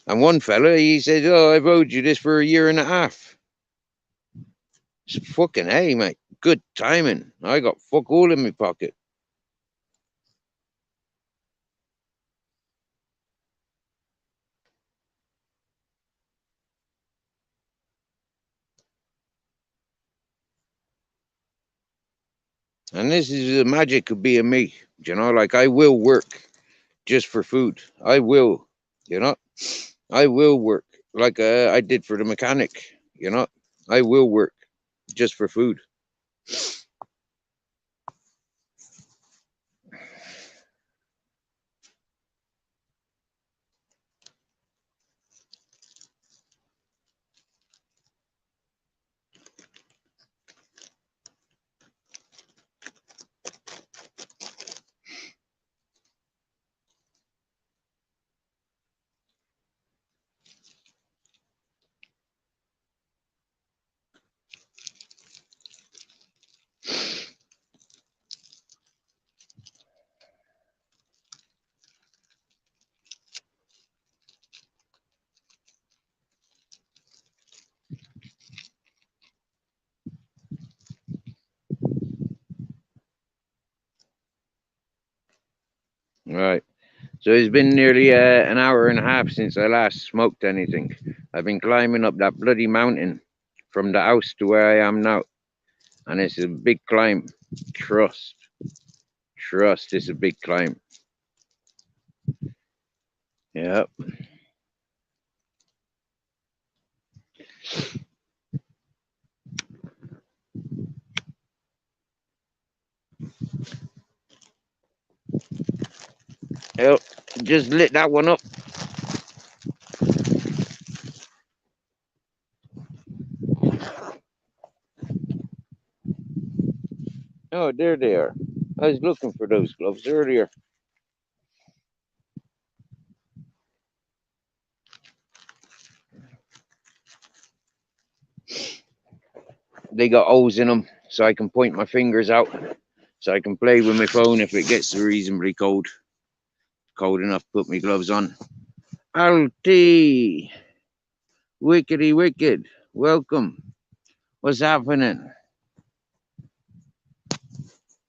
And one fella, he said, "Oh, I've owed you this for 1.5 years." It's fucking hey, mate. Good timing. I got fuck all in my pocket. And this is the magic of being me. You know, like I will work just for food. I will, you know, I will work like I did for the mechanic, you know, I will work just for food. Right. So it's been nearly an hour and a half since I last smoked anything. I've been climbing up that bloody mountain from the house to where I am now. And it's a big climb. Trust. Trust, it's a big climb. Yep. Yep. Just lit that one up. Oh, there they are. I was looking for those gloves earlier. They got holes in them, so I can point my fingers out, so I can play with my phone if it gets reasonably cold. Cold enough to put my gloves on. Alti! Wickety wicked. Welcome. What's happening?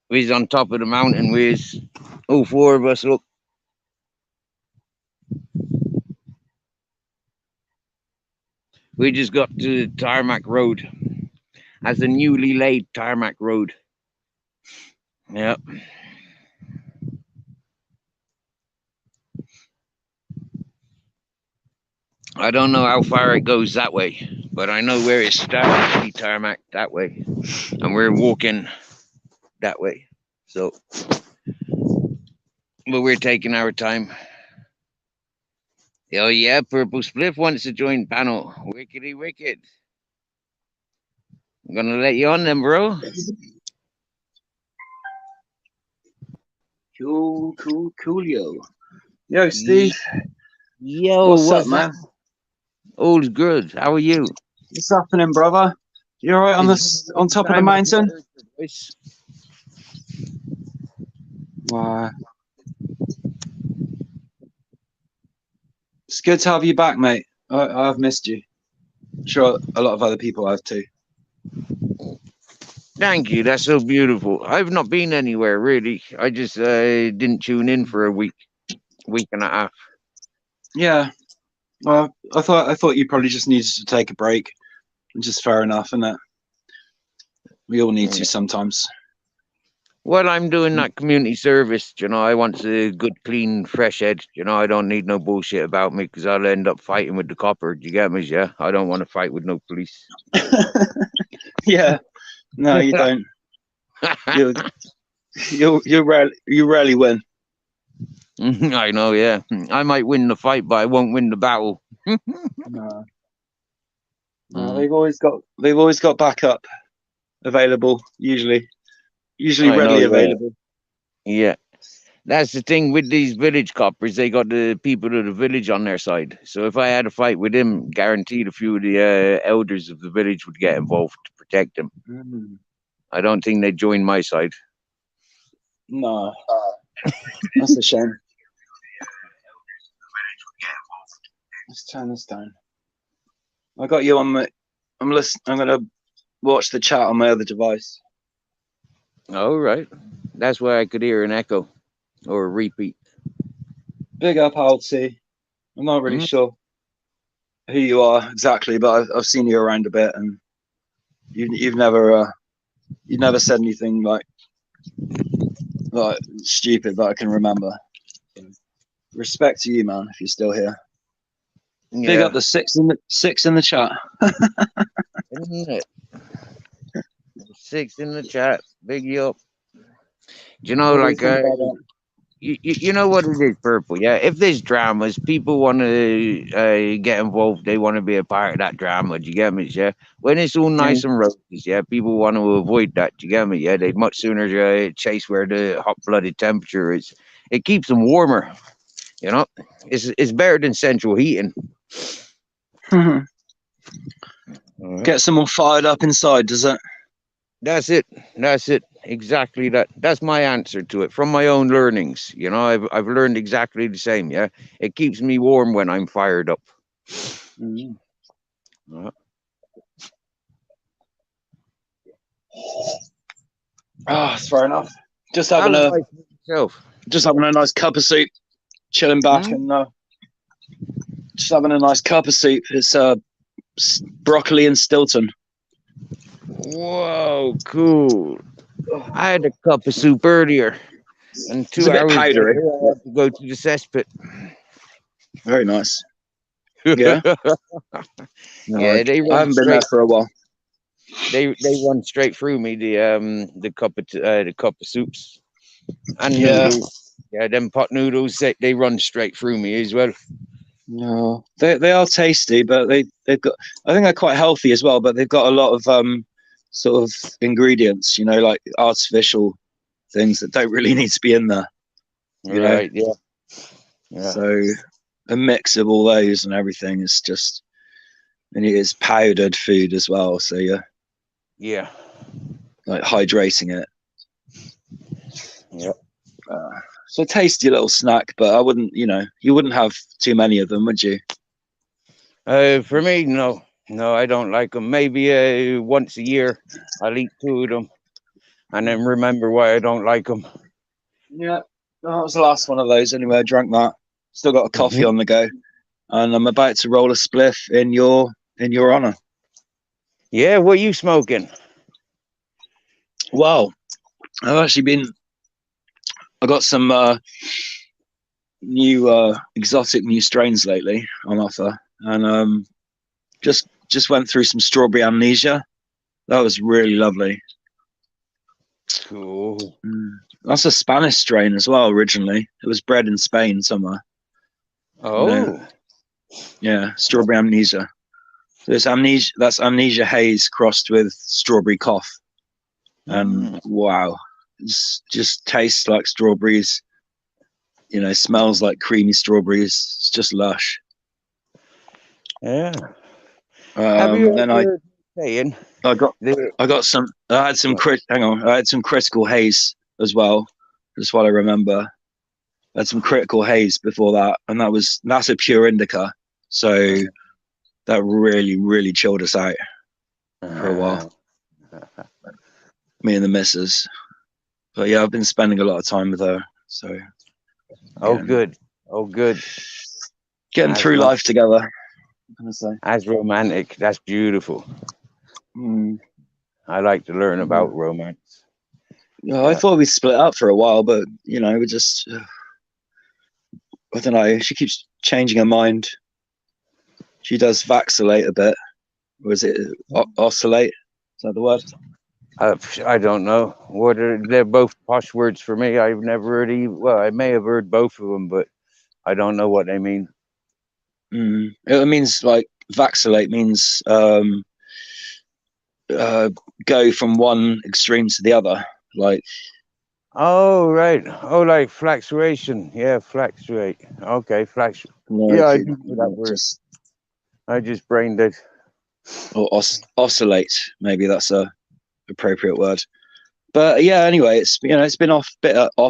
We's on top of the mountain, we's all 4 of us, look. We just got to the tarmac road. That's the newly laid tarmac road. Yep. I don't know how far it goes that way, but I know where it starts to be tarmac that way. And we're walking that way. So, but we're taking our time. Oh yeah, Purple Spliff wants to join panel. Wickety wicked. I'm gonna let you on then, bro. Coolio. Yo, Steve. Yo, what's up, man? All's good. How are you? What's happening, brother? You all right on top of the mountain? Wow. It's good to have you back, mate. I've missed you. I'm sure a lot of other people have too. Thank you. That's so beautiful. I've not been anywhere really. I just didn't tune in for a week and a half. Yeah. Well, I thought you probably just needed to take a break, which is fair enough, isn't it? We all need to sometimes. Well, I'm doing that community service, you know. I want a good, clean, fresh head. You know, I don't need no bullshit about me because I'll end up fighting with the copper. Do you get me? Yeah, I don't want to fight with no police. Yeah, no, you don't. you rarely win. I know, yeah. I might win the fight, but I won't win the battle. No. They've always got backup. available. Usually I know, readily yeah. available. Yeah. That's the thing with these village coppers. They got the people of the village on their side. So if I had a fight with him, guaranteed a few of the elders of the village would get involved to protect him. Mm. I don't think they'd join my side. No, that's a shame. Let's turn this down. I got you on my. I'm listening. I'm gonna watch the chat on my other device. All right. That's why I could hear an echo or a repeat. Big up, Alty. I'm not really Mhm. sure who you are exactly, but I've seen you around a bit, and you've never said anything like stupid that I can remember. So, respect to you, man. If you're still here, big Yeah. up the six in the chat. Isn't it? 6 in the chat. Big you up. Do you know, What do you like, think about that? you know what it is, Purple? Yeah. If there's dramas, people want to get involved. They want to be a part of that drama. Do you get me? Yeah. When it's all nice and roses, yeah, people want to avoid that. Do you get me? Yeah. They'd much sooner chase where the hot blooded temperature is. It keeps them warmer. You know, it's better than central heating. Get someone fired up inside, does it? That's it. That's it. Exactly that. That's my answer to it from my own learnings. You know, I've learned exactly the same. Yeah, it keeps me warm when I'm fired up. Mm. Uh, That's fair enough. Just having how's a life with yourself? nice cup of soup, chilling back, Hmm? and just having a nice cup of soup. It's broccoli and Stilton. Whoa, cool. I had a cup of soup earlier, and It's a 2 bit hours powdery. later I had to go to the cesspit. Very nice. Yeah. No, Yeah, they I run haven't been there straight. for a while. They run straight through me. The cup of soups and Yeah. noodles. Yeah, them pot noodles. They run straight through me as well. No, they are tasty, but they've got. I think they're quite healthy as well, but they've got a lot of sort of ingredients, like artificial things that don't really need to be in there. Right. Yeah. Yeah. So a mix of all those and everything is just, and it is powdered food as well. So you're Yeah. like hydrating it. Yeah. So tasty little snack, but I wouldn't, you wouldn't have too many of them, would you? For me, no, I don't like them. Maybe once a year, I'll eat 2 of them, and then remember why I don't like them. Yeah, that was the last one of those. Anyway, I drank that. Still got a coffee on the go, and I'm about to roll a spliff in your honor. Yeah. What are you smoking? Well, I've actually been. I got some new exotic new strains lately on offer, and just went through some strawberry amnesia. That was really lovely. Cool. That's a Spanish strain as well. Originally, it was bred in Spain somewhere. Oh. Yeah, strawberry amnesia. So it's amnesia. That's amnesia haze crossed with strawberry cough, and wow, it just tastes like strawberries. Smells like creamy strawberries. It's just lush. Yeah. Have you Then ever saying I got the I got some. I had some hang on. I had some critical haze as well. That's what I remember. I had some critical haze before that, and that's a pure indica. So that really, really chilled us out for a while. Me and the missus. But yeah, I've been spending a lot of time with her. So good. Oh, good. getting That's through not life together. I'm gonna say. as romantic. That's beautiful. I like to learn about romance. Yeah, I thought we'd split up for a while, but we just I don't know. She keeps changing her mind. She does vacillate a bit. Or is it oscillate? Is that the word? I don't know. They're both posh words for me. I've never heard well, I may have heard both of them, but I don't know what they mean. It means like vacillate means go from one extreme to the other. Like, Oh, right. Oh, like fluctuation. Yeah, fluctuate. Okay, fluctuate. Yeah, like I it, do know that word. just I just brained it. or oscillate. Maybe that's a appropriate word. But yeah, anyway, it's it's been off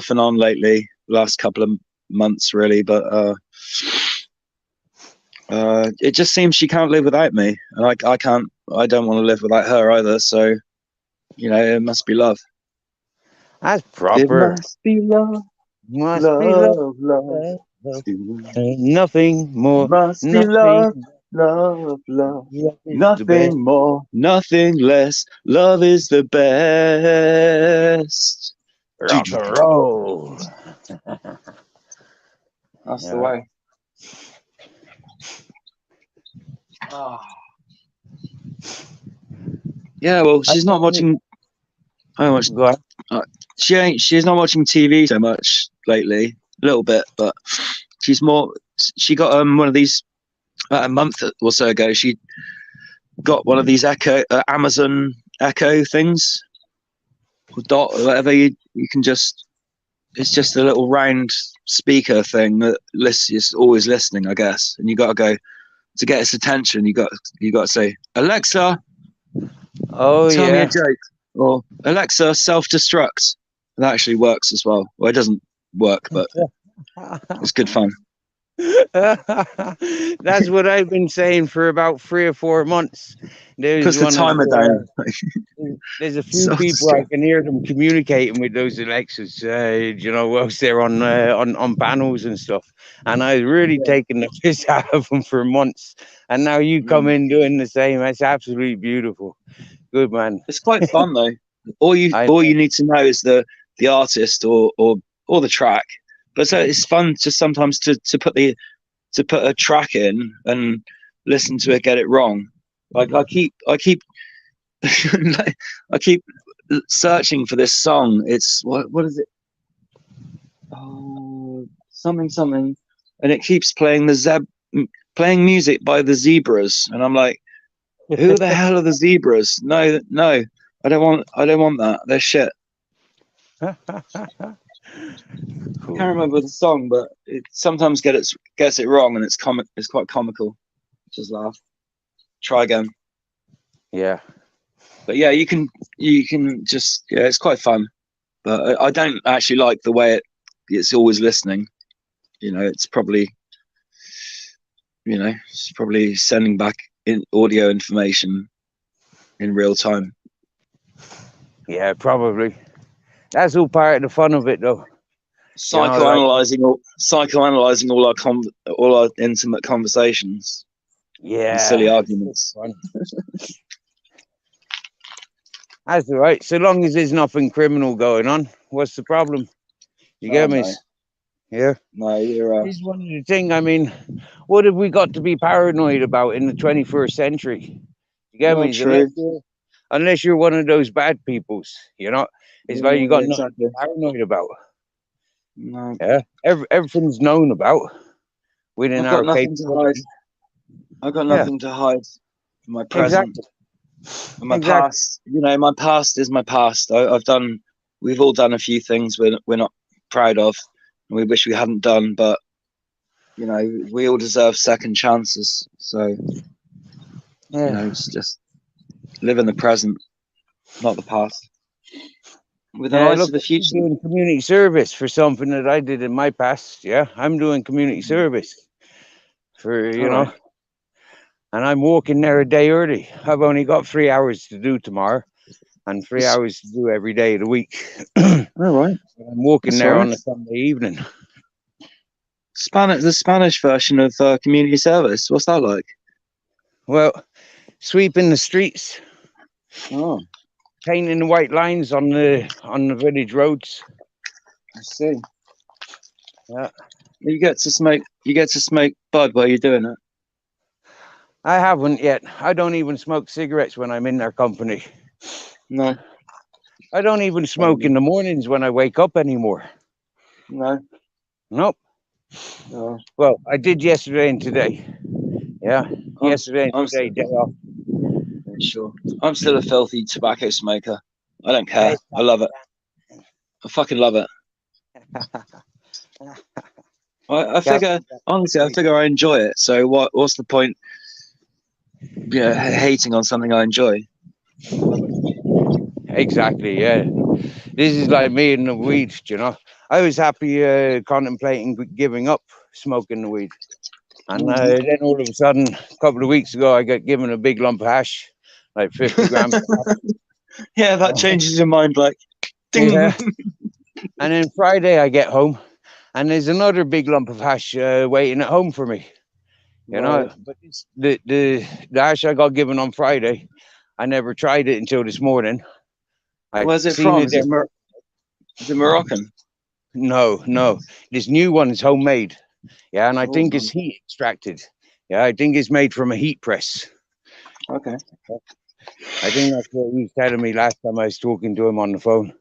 and on lately, last couple of months really. But it just seems she can't live without me, and I can't. I don't want to live without her either. So it must be love. That's It proper. must be love, Must be love. love, love. Love. Nothing more. Must be Nothing. love, love, love. Love is the best. Nothing more, nothing less. Love is the best. Rock and roll. That's the Yeah. way. Oh. Yeah, well, she's not watching. How much? Go on. She's not watching TV so much lately. A little bit, but she's more. She got one of these about a month or so ago. She got one of these Amazon Echo things, or Dot, or whatever. You can just. It's just a little round speaker thing that is always listening, I guess. And you got to go to get its attention. You got to say, Alexa, Oh, tell me a yeah. joke, or Alexa, self-destruct. That actually works as well. Well, it doesn't work, but it's good fun. That's what I've been saying for about 3 or 4 months. Puts the timer down. There's a few people I can hear them communicating with those Alexas, whilst they're on panels and stuff. And I was really taking the piss out of them for months. And now you come in doing the same. That's absolutely beautiful. Good, man. It's quite fun though. All you need to know is the artist or the track. But so it's fun just sometimes to put a track in and listen to it, get it wrong. Like I keep I keep searching for this song. It's what is it? Oh, something, and it keeps playing playing music by the Zebras, and I'm like, who the hell are the Zebras? No, I don't want that. They're shit. Cool. I can't remember the song, but it sometimes gets it wrong, and it's quite comical. Just laugh. Try again. Yeah. But yeah, you can just it's quite fun. But I don't actually like the way it's always listening. It's probably sending back in audio information in real time. Yeah, probably. That's all part of the fun of it, though. Psychoanalyzing all our intimate conversations. Yeah. And silly arguments. That's all right. So long as there's nothing criminal going on, what's the problem? You get me? No. Yeah. No, you're. It's one of the things. I mean, what have we got to be paranoid about in the 21st century? You get me? Unless you're one of those bad peoples, it's like you got nothing to be paranoid about. No. Yeah. Everything's known about within our capability. I've got nothing to hide from my present. Exactly. And my past, my past is my past. We've all done a few things we're not proud of, and we wish we hadn't done. But we all deserve second chances. So it's just live in the present, not the past. With an eye to the future. I'm doing community service for something that I did in my past. Yeah, I'm doing community service for Right. and I'm walking there a day early. I've only got 3 hours to do tomorrow, and 3 hours to do every day of the week. All right. I'm walking there on a Sunday evening. The Spanish version of community service. What's that like? Well, sweeping the streets. Oh. Painting the white lines on the village roads. I see. Yeah. You get to smoke bud while you're doing it. I haven't yet. I don't even smoke cigarettes when I'm in their company. No. I don't even smoke in the mornings when I wake up anymore. No. Nope. No. Well, I did yesterday and today. Yeah. Yesterday and today, day off. sure. I'm still a filthy tobacco smoker. I don't care. I love it. I fucking love it. I figure, honestly, I figure I enjoy it. So what's the point? Yeah, hating on something I enjoy. Exactly, yeah. This is like me and the weed, you know. I was happy contemplating giving up smoking the weed. And then all of a sudden, a couple of weeks ago, I got given a big lump of hash, like 50 grams. Yeah, that changes your mind, like, ding. Yeah. And then Friday, I get home, and there's another big lump of hash waiting at home for me. You know, but the hash I got given on Friday, I never tried it until this morning. Where's it from? Is it Moroccan? No. This new one is homemade. Yeah, and I think it's heat extracted. Yeah, I think it's made from a heat press. Okay. I think that's what he was telling me last time I was talking to him on the phone.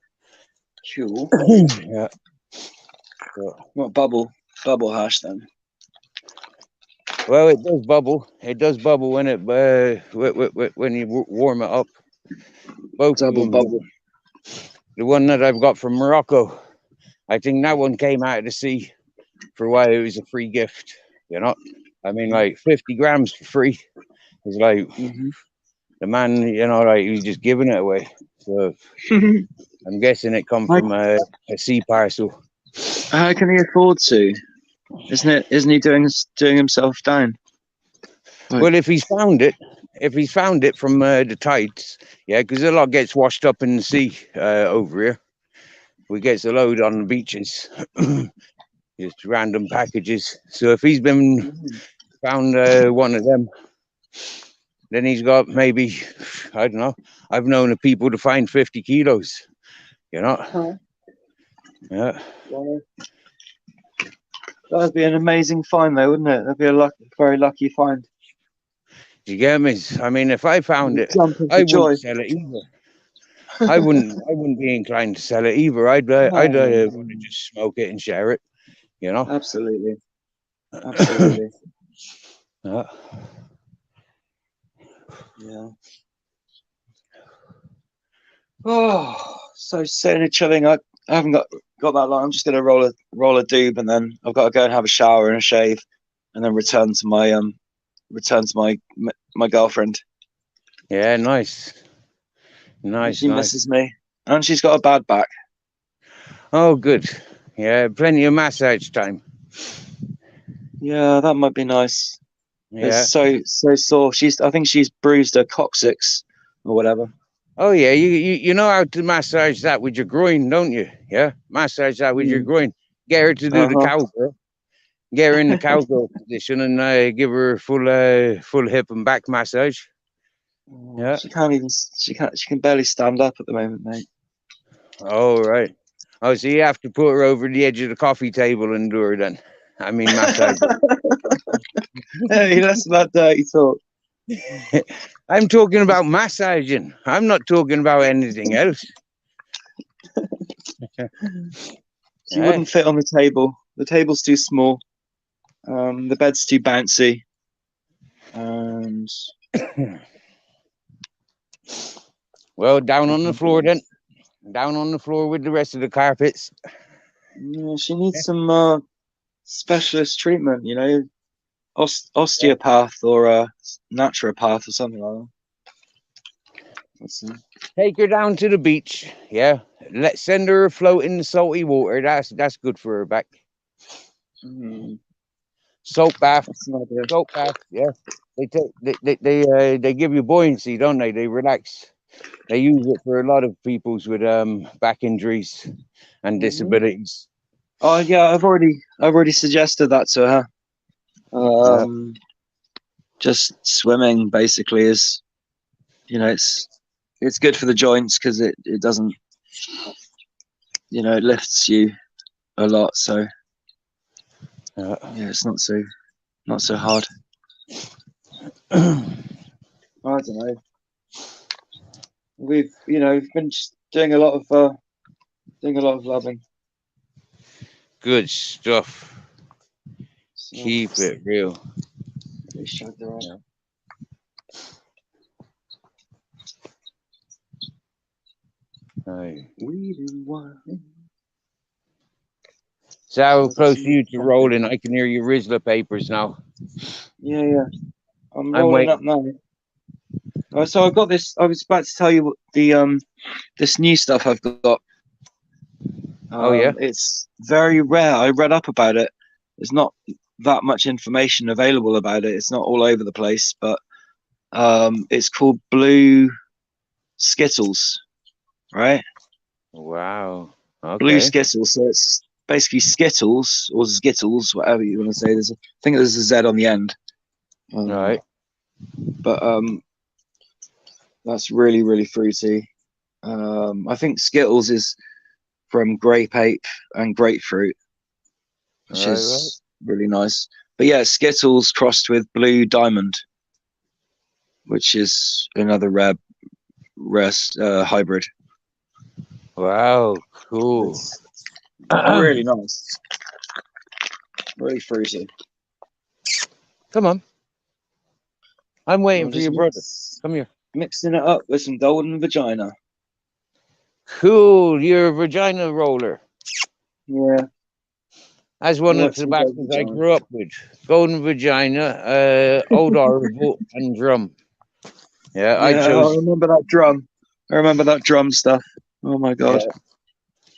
Cool. Yeah. So, what bubble hash then? Well, it does bubble. It does bubble when it when you warm it up. Both Double of them. bubble. The one that I've got from Morocco, I think that one came out of the sea for a while. It was a free gift. You know, I mean, like 50 grams for free. It's like the man, you know, like he's just giving it away. So I'm guessing it come from a sea parcel. How can he afford to? Isn't he doing himself down? Right. Well, if he's found it from the tides, yeah, because a lot gets washed up in the sea over here. We get a load on the beaches, just random packages. So if he's been found one of them, then he's got maybe, I don't know. I've known of people to find 50 kilos. You know. Yeah. That'd be an amazing find, though, wouldn't it? That'd be a very lucky find. You get me? I mean, if I found it, I wouldn't sell it either. I wouldn't be inclined to sell it either. I'd want to just smoke it and share it. You know. Absolutely. Yeah. Oh, so sitting and chilling. I haven't got that long. I'm just gonna roll a doob, and then I've got to go and have a shower and a shave, and then return to my girlfriend. Yeah, nice. She misses me, and she's got a bad back. Oh, good. Yeah, plenty of massage time. Yeah, that might be nice. Yeah. It's so sore. I think she's bruised her coccyx or whatever. Oh yeah, you know how to massage that with your groin, don't you? Yeah, massage that with your groin. Get her to do the cowgirl. Get her in the cowgirl position and give her full hip and back massage. Yeah. She can barely stand up at the moment, mate. Oh right. Oh, so you have to put her over the edge of the coffee table and do her then. I mean massage. Hey, that's about dirty talk. I'm talking about massaging. I'm not talking about anything else. She wouldn't fit on the table. The table's too small. The bed's too bouncy. And well, down on the floor then. Down on the floor with the rest of the carpets. Yeah, she needs some specialist treatment, you know, osteopath or a naturopath or something like that. Take her down to the beach. Yeah, let's send her afloat in the salty water. That's good for her back. Soap bath. Soap bath. Yeah, they give you buoyancy, don't they? They relax. They use it for a lot of peoples with back injuries and disabilities. Oh yeah, I've already suggested that to her. Just swimming basically is, you know, it's good for the joints because it doesn't, you know, it lifts you a lot. So yeah, it's not so hard. I don't know. We've been doing a lot of loving. Good stuff. Keep it real. Aye. We do one. So how close are you to rolling? I can hear your Rizla papers now. Yeah. I'm I'm rolling waiting. up now. So I've got this. I was about to tell you the this new stuff I've got. Oh yeah. It's very rare. I read up about it. There's not that much information available about it. It's not all over the place, but it's called Blue Skittles, right? Wow. Blue Okay. Skittles. So it's basically Skittles or Skittles, whatever you want to say. I think there's a Z on the end. All right. But that's really, really fruity. I think Skittles is from grape ape and grapefruit, which Right. is really nice. But yeah, Skittles crossed with Blue Diamond, which is another rare hybrid. Wow. Cool. It's really nice, really fruity. Come on. I'm waiting I'm for just your brother. Come here. mixing it up with some golden vagina. Cool. You're a vagina roller. Yeah, That's I one of like the some golden tobaccos I vagina. grew up with. Golden vagina, old Orville, and drum. Yeah, I Yeah, I chose. remember that drum. I remember that drum stuff. Oh my god, Yeah,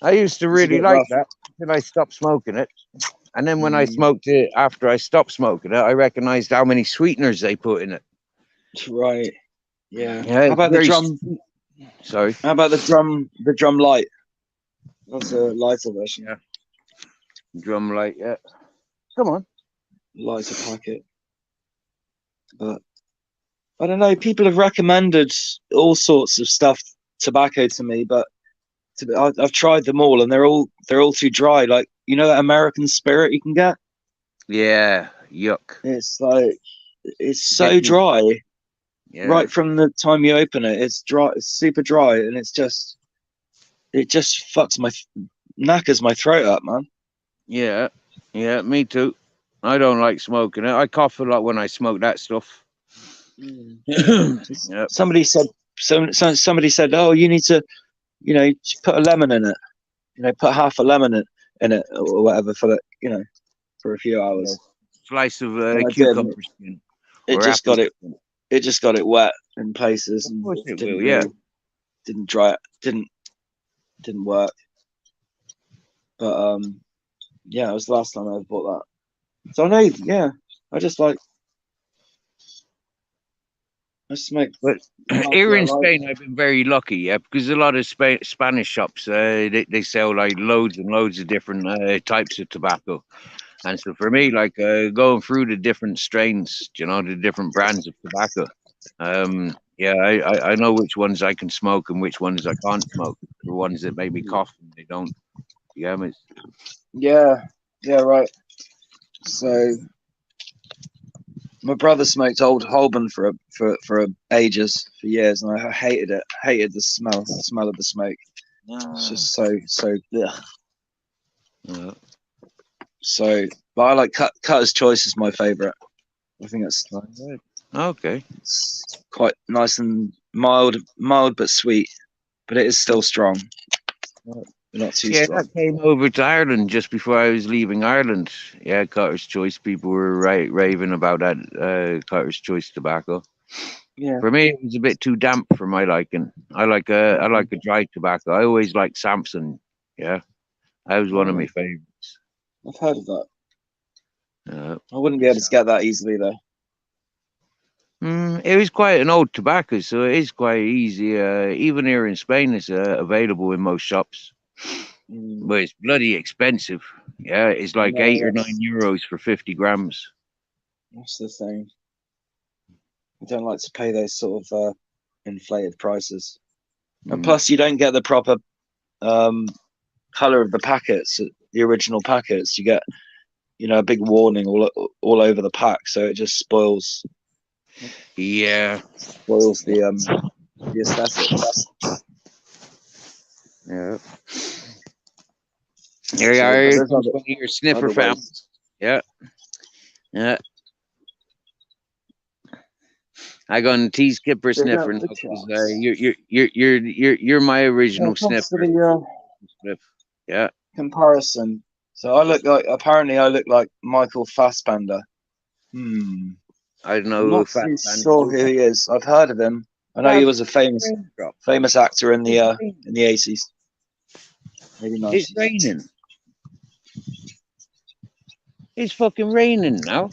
I used to it's a really bit like rough. that until I stopped smoking it. And then when I Mm, smoked it, after I stopped smoking it, I recognized how many sweeteners they put in it. right. Yeah. Yeah, How it's about the very drum? sweet. Sorry. How about the drum? The drum light. That's a lighter version. Yeah, drum light. Yeah. Come on. Lighter packet. But I don't know. People have recommended all sorts of stuff, tobacco to me, but I've tried them all, and they're all too dry. Like that American Spirit you can get. Yeah. Yuck. It's like it's Get so me. dry Yeah. right from the time you open it. It's dry. It's super dry, and it just fucks knackers my throat up, man. Yeah. Yeah. Me too. I don't like smoking it. I cough a lot when I smoke that stuff. Mm. Yep. Somebody said somebody said, oh, you need to just put a lemon in it. Put half a lemon in it or whatever for a few Yeah. hours. Slice of And I did. And cucumber skin it or just apple got it. skin. It just got it wet in places Of and course it will. didn't Yeah. really didn't dry it. Didn't work. But yeah, it was the last time I ever bought that. So I know. Yeah, I just smoke But tobacco here I in like. Spain, I've been very lucky, yeah, because a lot of Spanish shops they sell like loads and loads of different types of tobacco, and so for me, like going through the different strains, the different brands of tobacco, yeah, I know which ones I can smoke and which ones I can't smoke. The ones that make me cough and they don't. Yeah, Yeah, right. So my brother smoked old Holborn for ages, for years, and I hated it. Hated the smell of the smoke. It's just so. Ugh. So, but I like Cutter's Choice is my favorite. I think okay. it's quite nice and mild but sweet, but it is still strong. Not too Yeah, strong. that came over to Ireland just before I was leaving Ireland. Yeah, Cotter's Choice. People were raving about that Cotter's Choice tobacco. Yeah. For me, it was a bit too damp for my liking. I like a dry tobacco. I always like Samson. Yeah, that was one of my favorites. I've heard of that. I wouldn't be able to get that easily though. It was quite an old tobacco, so it is quite easy. Even here in Spain, it's available in most shops. But it's bloody expensive. Yeah, it's like No, €8 or €9 for 50 grams. That's the thing. I don't like to pay those sort of inflated prices. And plus, you don't get the proper color of the packets, the original packets. You get, a big warning all over the pack, so it just spoils. Yeah, Spoils the aesthetics. yeah. Here you are. Here comes one of your sniffer other ways. families. Yeah, yeah. I gonna tease Skipper Bring Sniffer up now the because charts. you're my Yeah, original thanks for sniffer. the Sniff. Yeah, comparison. So I look like, apparently I look like Michael Fassbender. I don't I'm know not if too Fassbender sure looks who like he is. I've heard of him. I know he that. was a Raindrop. famous actor It's raining. in the 80s, maybe It's 90s. raining. It's fucking raining now.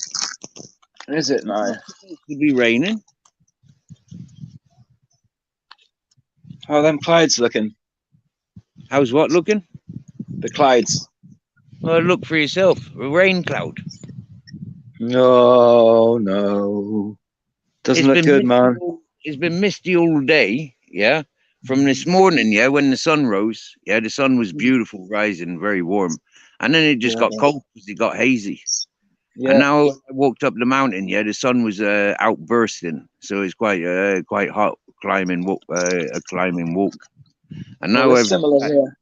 Is it now? It's supposed to be raining. How are them clouds looking? How's what looking? The clouds. Well, look for yourself. A rain cloud. No, no. Doesn't It's look been good, misty. man. It's been misty all day. Yeah, from this morning. Yeah, when the sun rose. Yeah, the sun was beautiful, rising, very warm, and then it just Yeah, got cold because it got hazy. And yeah. now I walked up the mountain. Yeah, the sun was outbursting, so it's quite hot climbing a climbing walk. And Well, now it's I've similar here.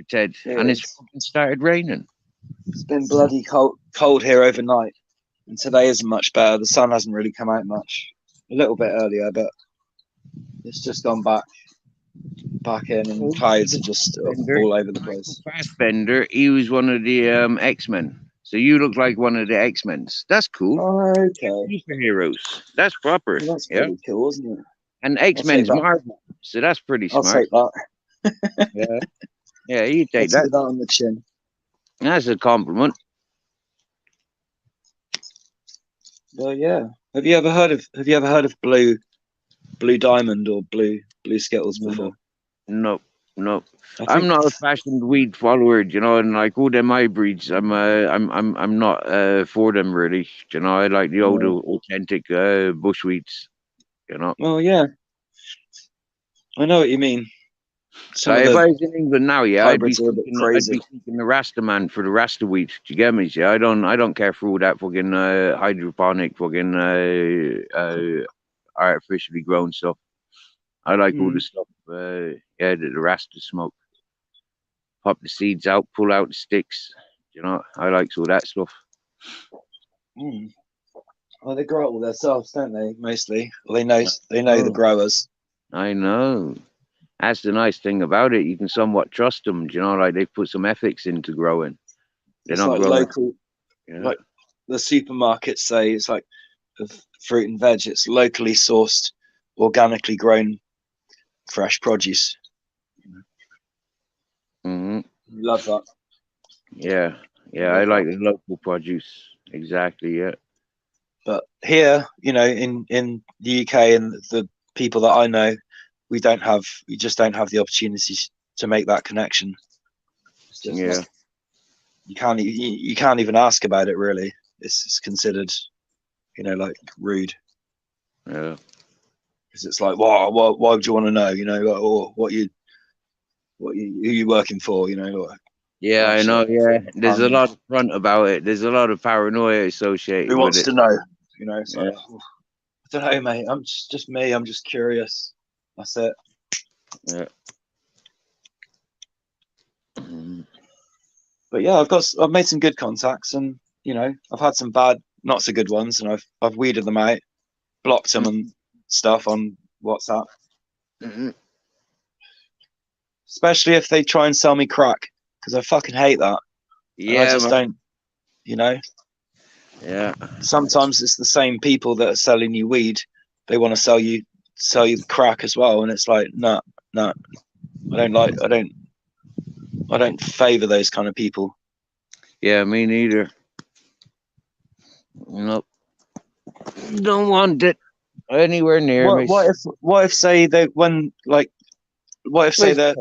Ted, Here and it it's is. fucking started raining. It's been bloody cold here overnight, and today isn't much better. The sun hasn't really come out much. A little bit earlier, but it's just gone back in, and clouds are just Fassbender, all over the Michael place. Fassbender, he was one of the X-Men. So you look like one of the X-Men. That's cool. Okay, Superheroes. That's proper. well, that's Yeah. pretty cool, isn't it? And I'll take X-Men's that. Marvel. So that's pretty I'll smart. take that. Yeah. Yeah, you I'll take take that. that on the chin. That's a compliment. Well, yeah. Have you ever heard of Blue Diamond or Blue Skittles before? No, no. I I'm think. not a fashioned weed follower, and like all them hybrids, I'm not for them really. I like the old authentic bushweeds. Well, yeah, I know what you mean. Some of Like if the I was in England now, yeah, hybrids are a bit I'd crazy. be seeking the Rasta man for the Rasta wheat. Do you get me? Yeah, I don't care for all that fucking hydroponic fucking artificially grown stuff. I like all the stuff, yeah, that the Rasta smoke. Pop the seeds out, pull out the sticks. I like all that stuff. Mm. Well, they grow it all themselves, don't they? Mostly, well, they know the Oh, growers. I know. That's the nice thing about it. You can somewhat trust them. Like they've put some ethics into growing. They're It's not like growing. local, Yeah. like the supermarkets say. It's like of fruit and veg. It's locally sourced, organically grown, fresh produce. Hmm. Love that. Yeah. Yeah. I Love like that. the local produce. Exactly. Yeah. But here, in the UK and the people that I know, we just don't have the opportunities to make that connection. It's just Yeah. not. You can't even ask about it really. It's considered, like rude, Yeah. because it's like, why would you want to know? Like, or who you working for? Like, Yeah. that I know. shit. Yeah. There's a Um, lot of front about it. There's a lot of paranoia associated who with wants it. to know? It's Yeah. like, I don't know, mate. I'm just me. I'm just curious. That's it. Yeah. Mhm. But yeah, I've made some good contacts, and I've had some bad, not so good ones, and I've weeded them out, blocked them and stuff on WhatsApp. Mhm. Especially if they try and sell me crack, because I fucking hate that, and I Yeah, just man. don't. Yeah. Sometimes it's the same people that are selling you weed. They want to sell you the crack as well, and it's like, no, no, I don't favor those kind of people. Yeah. Me neither. Nope. Don't want it anywhere near me. What if say they when like what if say Where's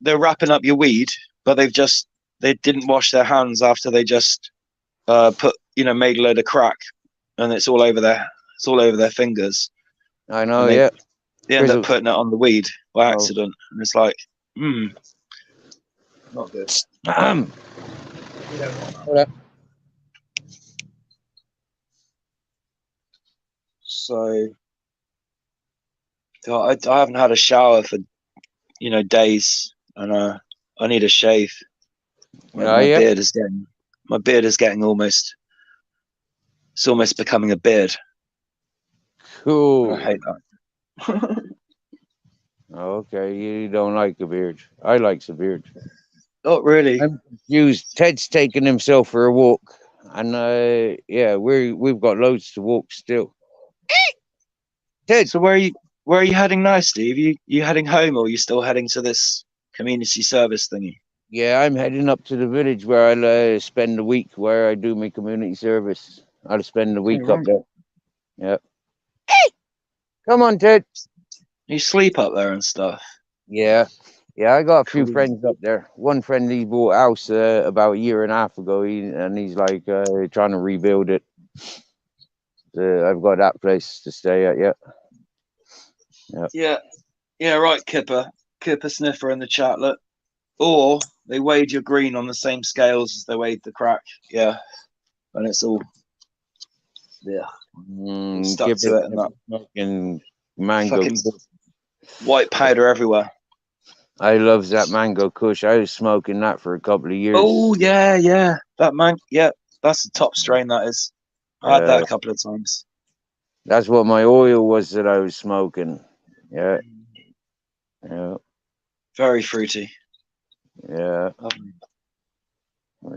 they're wrapping up your weed, but they didn't wash their hands after they just put made a load of crack, and it's all over their fingers, I know. and Yeah. they end up Grizzle. putting it on the weed by Oh. accident, and it's like, not good. So I haven't had a shower for days, and I need a shave. Oh, yeah. My beard is getting almost. It's almost becoming a beard. Cool. I hate that. Okay, you don't like a beard. I like a beard. Not really. I'm confused. Ted's taking himself for a walk, and yeah, we've got loads to walk still. Ted, So where are you heading now, Steve? You heading home, or are you still heading to this community service thingy? yeah, I'm heading up to the village where I'll spend a week where I do my community service. I'll spend the Oh, week up right. there. Yeah. Come on, Ted. You sleep up there and stuff. Yeah. Yeah, I got a few Cool. friends up there. One friend he bought a house about a year and a half ago, and he's like trying to rebuild it. I've got that place to stay at. Yeah. Yeah. Yeah, yeah, right, Kipper. Kipper Sniffer in the chat. Look, or they weighed your green on the same scales as they weighed the crack. Yeah, and it's all stuck Give to it it, and that smoking mango. fucking white powder everywhere. I love that mango kush. I was smoking that for a couple of years. Oh yeah, yeah, that man. Yeah, that's the top strain. That is. I had that a couple of times. That's what my oil was that I was smoking. Yeah. Yeah. Very fruity. Yeah.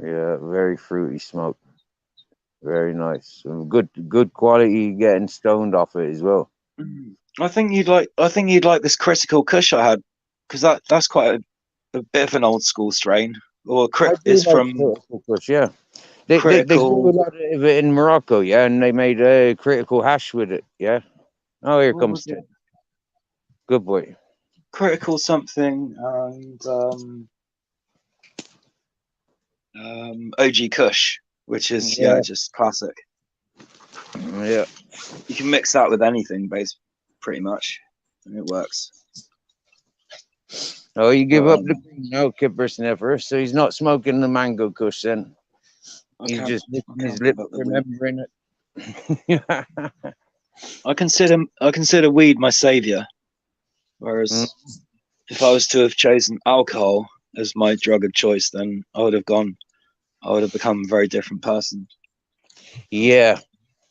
Yeah. Very fruity smoke. Very nice. Good quality getting stoned off it as well. I think you'd like. I think you'd like this critical kush I had, because that's quite a bit of an old school strain. Or I do it's like from critical kush, yeah. They grew critical. a lot of it in Morocco, yeah, and they made a critical hash with it, yeah. Oh, here What comes was it? Ted. Good boy. Critical something and OG Kush, which is Yeah. just classic. Yeah. You can mix that with anything, pretty much, and it works. Oh, you give up the green now, Kipper Sniffer, so he's not smoking the mango kush then. He's just licking his lip, remembering it. I consider weed my savior, whereas if I was to have chosen alcohol as my drug of choice, then I would have become a very different person. Yeah.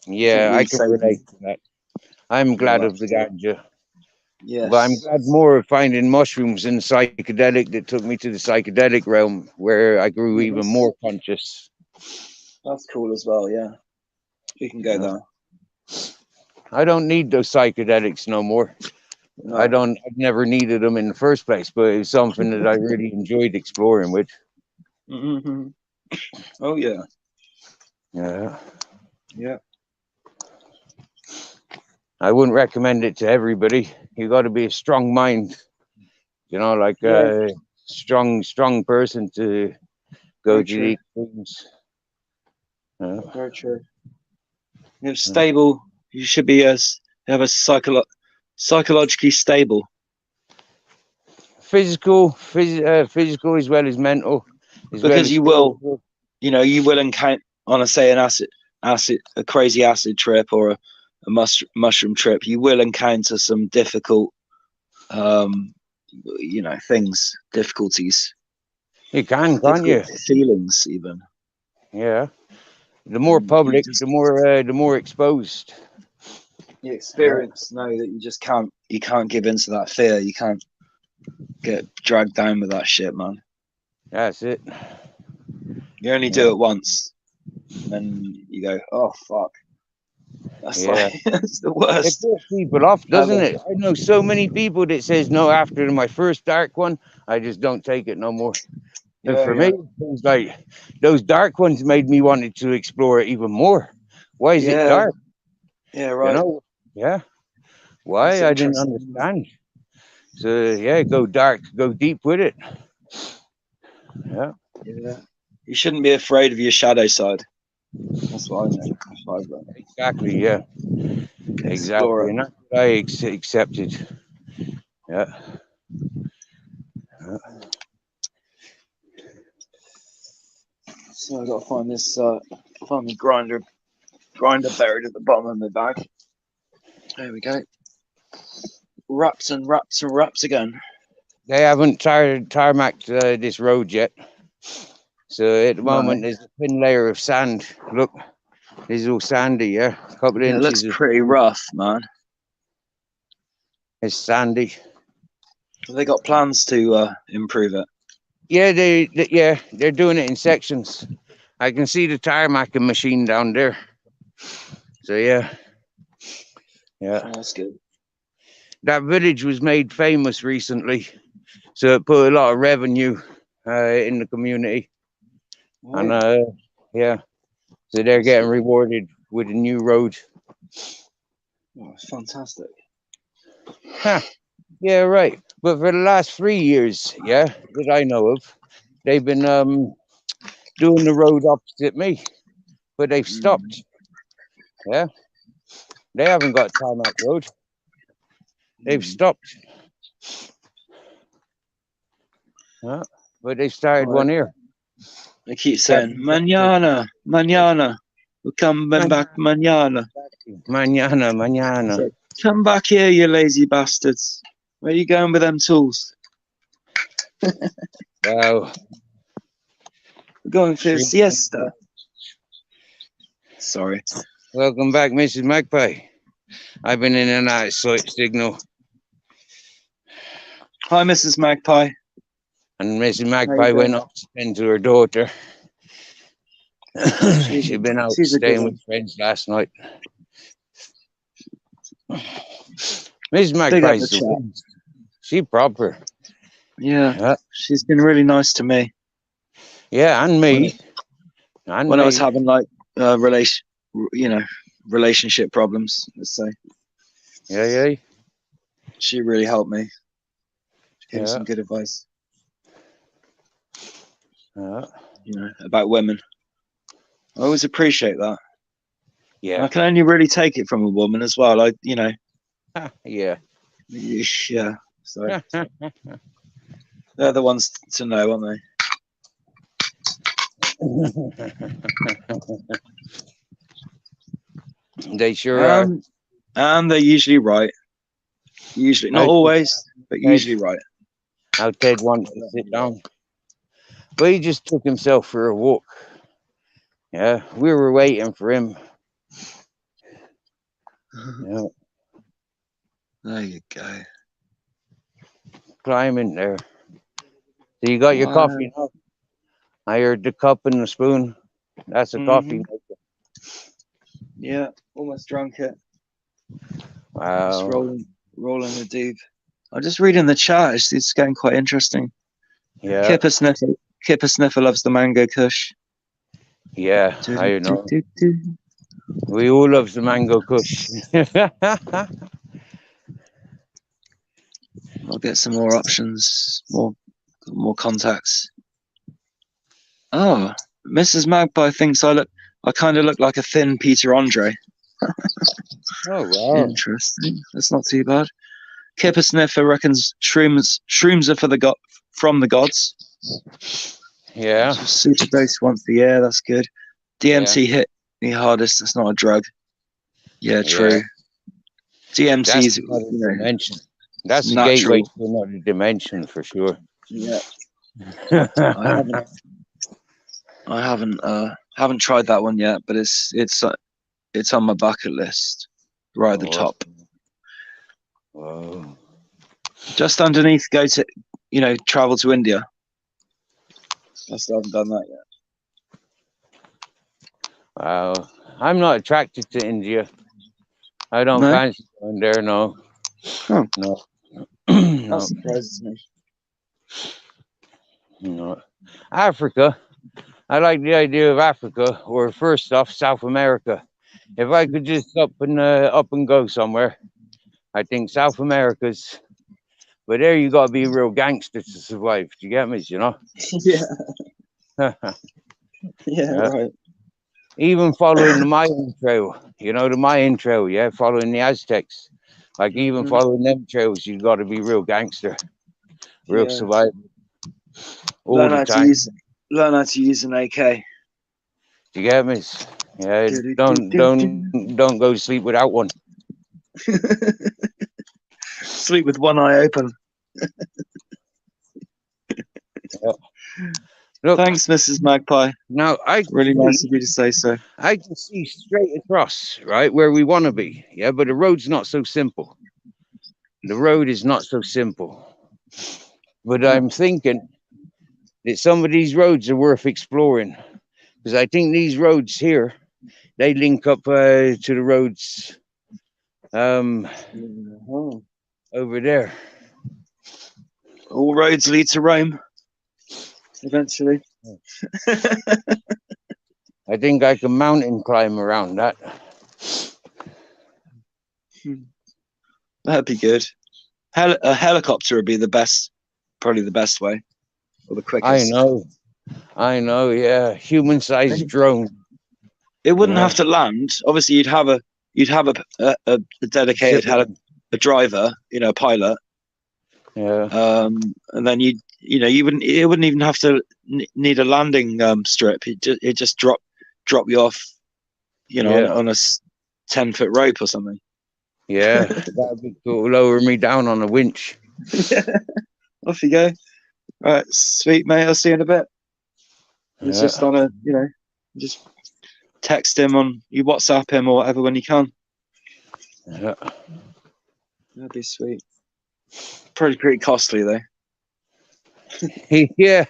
Yeah, I weed can saved me. relate to that. I'm glad Yeah, of the ganja. Yes. But I'm glad more of finding mushrooms and psychedelic that took me to the psychedelic realm where I grew even more conscious. That's cool as well, yeah. We can go there. I don't need those psychedelics no more. No. I've never needed them in the first place, but it's something that I really enjoyed exploring with. Mm-hmm. Oh yeah. Yeah. Yeah. I wouldn't recommend it to everybody. You got to be a strong mind, like a strong person to go to the extremes. Very true. You're stable. You should be have a psychologically stable. Physical as well as mental. Because you will, you will encounter on a crazy acid trip or a mushroom trip. You will encounter some difficult, difficulties. You can't you? Feelings even. Yeah. The more public, the more exposed. You experience know that you can't give into that fear. You can't get dragged down with that shit, man. That's it. You only do it once, and then you go, "Oh fuck." That's that's the worst. It puts people off, doesn't it? I know so many people that says no after my first dark one, I just don't take it no more. And for me, it's like those dark ones made me wanted to explore it even more. Why is it dark? Yeah, right. Yeah. Why? I didn't understand. So go dark, go deep with it. Yeah. Yeah. You shouldn't be afraid of your shadow side. That's what I know. Exactly. Yeah. Exactly. And that's what I accepted. Yeah. So I got to find this. Find the grinder buried at the bottom of the bag. There we go. Wraps and wraps and wraps again. They haven't tarmacked this road yet. So at the moment, there's a thin layer of sand. Look, this is all sandy, yeah? A couple of inches. It looks pretty rough, man. It's sandy. Have they got plans to improve it? Yeah, they're doing it in sections. I can see the tarmacking machine down there. So yeah. Oh, that's good. That village was made famous recently, so it put a lot of revenue in the community. Right. And yeah, so they're getting rewarded with a new road. Oh, it's fantastic. Huh. Yeah, right. But for the last 3 years, yeah, that I know of, they've been doing the road opposite me, but they've stopped. Yeah, they haven't got tarmac road. They've stopped. Yeah, but they started one here. They keep saying, "Mañana, mañana, we're coming back, mañana." Mañana, mañana. So, come back here, you lazy bastards. Where are you going with them tools? Wow. We're going for a siesta. Sorry. Welcome back, Mrs. Magpie. I've been in and out of signal. Hi, Mrs. Magpie. And Mrs. Magpie went up to spend to her daughter. She'd been out staying with friends last night. Mrs. Magpie's she proper. Yeah, she's been really nice to me. Yeah, and me. When I was having like relationship problems, let's say. Yeah. She really helped me. She gave me some good advice. About women. I always appreciate that. Yeah. And I can only really take it from a woman as well. Yeah. Yeah. So they're the ones to know, aren't they? They sure are. And they're usually right. Usually, not always, but usually right. How Ted wants to sit down. But he just took himself for a walk. Yeah, we were waiting for him. Yeah. There you go. Climb in there. So you got your coffee now? I heard the cup and the spoon. That's a coffee maker. Yeah, almost drunk it. Wow. Just rolling the deep. I'm just reading the chat. It's getting quite interesting. Yeah. Kipper Sniffer loves the mango kush. Yeah, I know. We all love the mango kush. I'll get some more options, more contacts. Oh, Mrs. Magpie thinks I kind of look like a thin Peter Andre. Oh wow! Interesting. That's not too bad. Kipper Sniffer reckons shrooms are from the gods. Yeah. Super dose once a year. That's good. DMT hit the hardest. That's not a drug. Yeah, true. DMT's dimension. That's a gateway to another dimension for sure. Yeah. I haven't tried that one yet, but it's on my bucket list, right at the top. Whoa. Just underneath, travel to India. I still haven't done that yet. Wow. I'm not attracted to India. I don't fancy going there, no. Oh. No. That surprises me. No. Africa. I like the idea of Africa, or first off, South America. If I could just up and go somewhere, I think South America's. But there you got to be a real gangster to survive. Do you get me? You know? Yeah. Yeah, right. Even following the Mayan trail, the Mayan trail, following the Aztecs. Like even following them trails, you got to be real gangster, real survivor. Learn how to use an AK. Do you get me? Yeah, don't go to sleep without one. Sleep with one eye open. Look, thanks, Mrs. Magpie. Now, really nice of you to say so. I can see straight across, right, where we want to be. Yeah, but the road's not so simple. the road is not so simple. But I'm thinking that some of these roads are worth exploring, because I think these roads here, they link up to the roads over there. All roads lead to Rome eventually. I think I can mountain climb around that. That'd be good. A helicopter would be the best, probably the best way, or the quickest. I know, yeah. Human-sized drone. It wouldn't have to land. Obviously, you'd have a dedicated a driver, a pilot. Yeah. And then it wouldn't even have to need a landing strip. It just drop you off, on a 10-foot rope or something. Yeah, that'd be cool. Lower me down on a winch. Off you go. All right, sweet mate. I'll see you in a bit. It's just on just text him you WhatsApp him or whatever when you can. Yeah, that'd be sweet. Probably pretty costly though. yeah,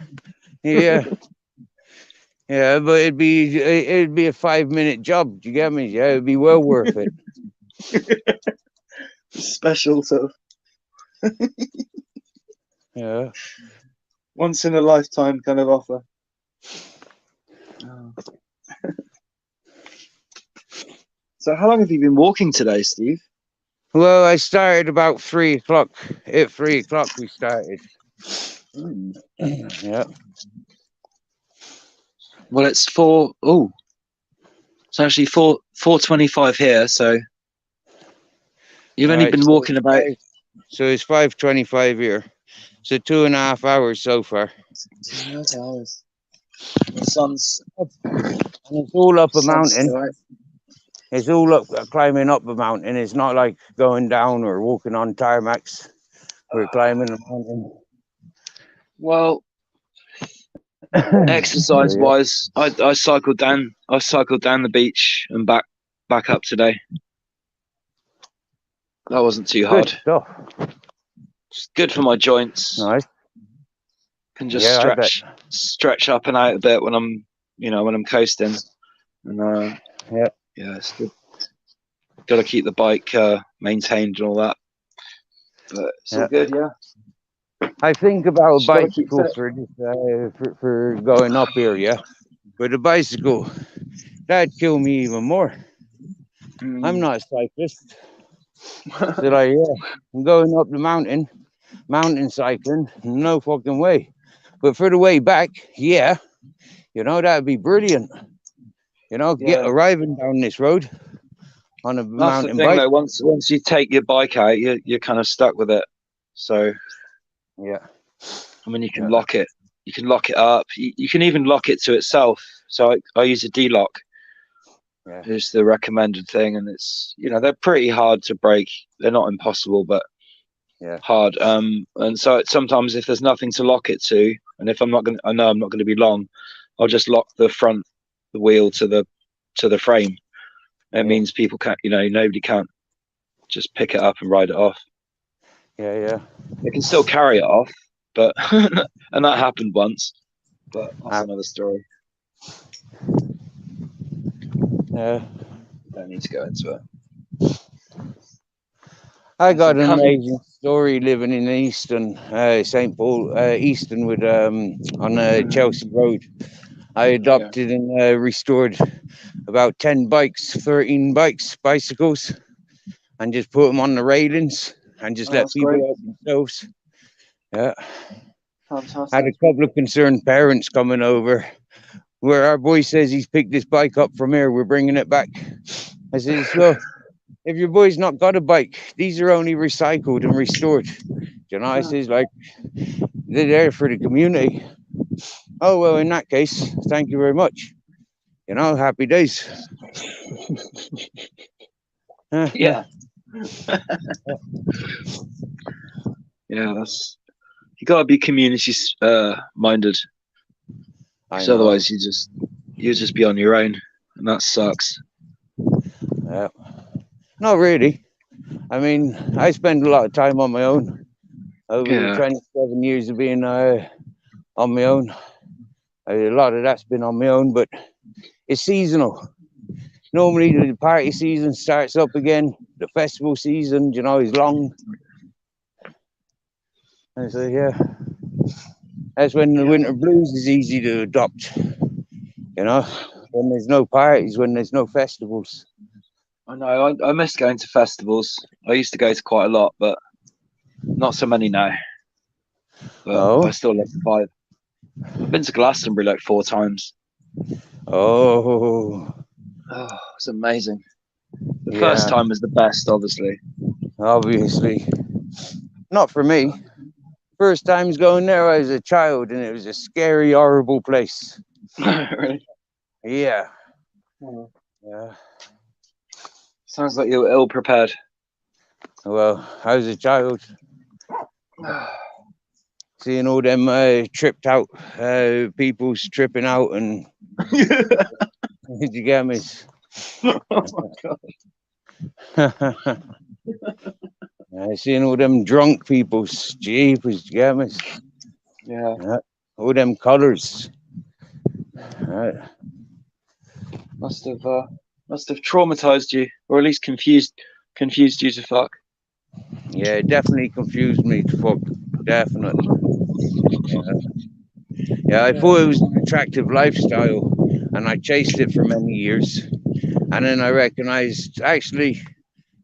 but it'd be a 5-minute job. Do you get me? Yeah, it'd be well worth it. Special sort of. Yeah. Once in a lifetime kind of offer. Oh. So how long have you been walking today, Steve? Well, I started about 3 o'clock. At 3 o'clock we started. Yeah. Well, it's it's actually 4:25 here, so you've only been walking about. So it's 5:25 here. So 2.5 hours so far. 2.5 hours. The sun's. And it's all up a mountain. Right. It's all up climbing up a mountain. It's not like going down or walking on tarmacs. We're climbing a mountain. Well, exercise-wise, I cycled down. I cycled down the beach and back up today. That wasn't too hard. Good stuff. It's good for my joints. Nice. Can just stretch up and out a bit when I'm, when I'm coasting. And yeah, it's good. Got to keep the bike maintained and all that. But it's all good, yeah. I think about a bicycle for going up here, yeah. But a bicycle, that'd kill me even more. I'm not a cyclist. So I'm going up the mountain cycling, no fucking way. But for the way back, yeah, that'd be brilliant. Arriving down this road on a mountain bike. Though, once you take your bike out, you're kind of stuck with it. So yeah, I mean, you can lock it. You can lock it up. You can even lock it to itself. So I use a D-lock. Yeah. It's the recommended thing, and it's they're pretty hard to break. They're not impossible, but hard. And so sometimes if there's nothing to lock it to, and if I know I'm not going to be long, I'll just lock the wheel to the frame. It means people can't, nobody can't just pick it up and ride it off. Yeah. They can still carry it off, but and that happened once, but that's another story. Yeah. Don't need to go into it. I got an amazing story living in Easton, St. Paul, Easton on Chelsea Road. I adopted and restored about 10 bikes, 13 bicycles, and just put them on the railings and just let people help themselves. Yeah. Fantastic. Had a couple of concerned parents coming over where our boy says he's picked this bike up from here. We're bringing it back. I says, well, if your boy's not got a bike, these are only recycled and restored. I says, they're there for the community. Oh, well, in that case, thank you very much. Happy days. Yeah. Yeah, you gotta be community minded. Because otherwise you just be on your own, and that sucks. Yeah. Not really. I mean, I spend a lot of time on my own. Over the Yeah. 27 years of being on my own, a lot of that's been on my own, but it's seasonal. Normally, the party season starts up again. The festival season, you know, is long. And so, yeah, that's when the winter blues is easy to adopt. You know, when there's no parties, when there's no festivals. I know. I miss going to festivals. I used to go to quite a lot, but not so many now. But I Oh, still love the vibe. I've been to Glastonbury like 4 times. oh, Oh, it's amazing. The first yeah, time was the best, obviously. obviously. Not for me. First times going there, I was a child, and it was a scary, horrible place. Really? Yeah, Oh. yeah. Sounds like you were ill prepared. Well, I was a child, seeing all them tripped out people tripping out, and did you get me? Oh my God. Seeing all them drunk people, jeepers, did you get me? Yeah. All them colours. Must have traumatized you, or at least confused you to fuck. Yeah, it definitely confused me to fuck. Definitely. Yeah, I thought it was an attractive lifestyle, and I chased it for many years. And then I recognized actually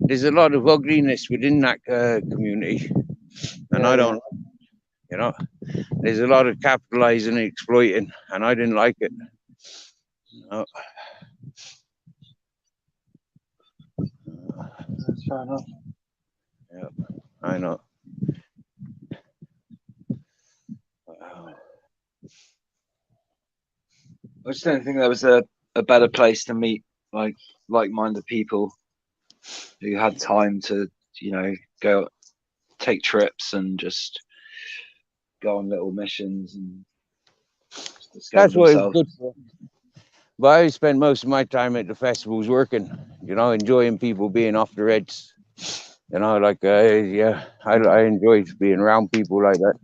there's a lot of ugliness within that community, and I don't, you know, there's a lot of capitalizing and exploiting, and I didn't like it. No. That's fair enough. Yeah, I know. I just don't think there was a better place to meet like-minded people who had time to, go take trips and just go on little missions and just discover That's what it's themselves. good for. But I spend most of my time at the festivals working, you know, enjoying people being off their heads. You know, like, yeah, I enjoy being around people like that.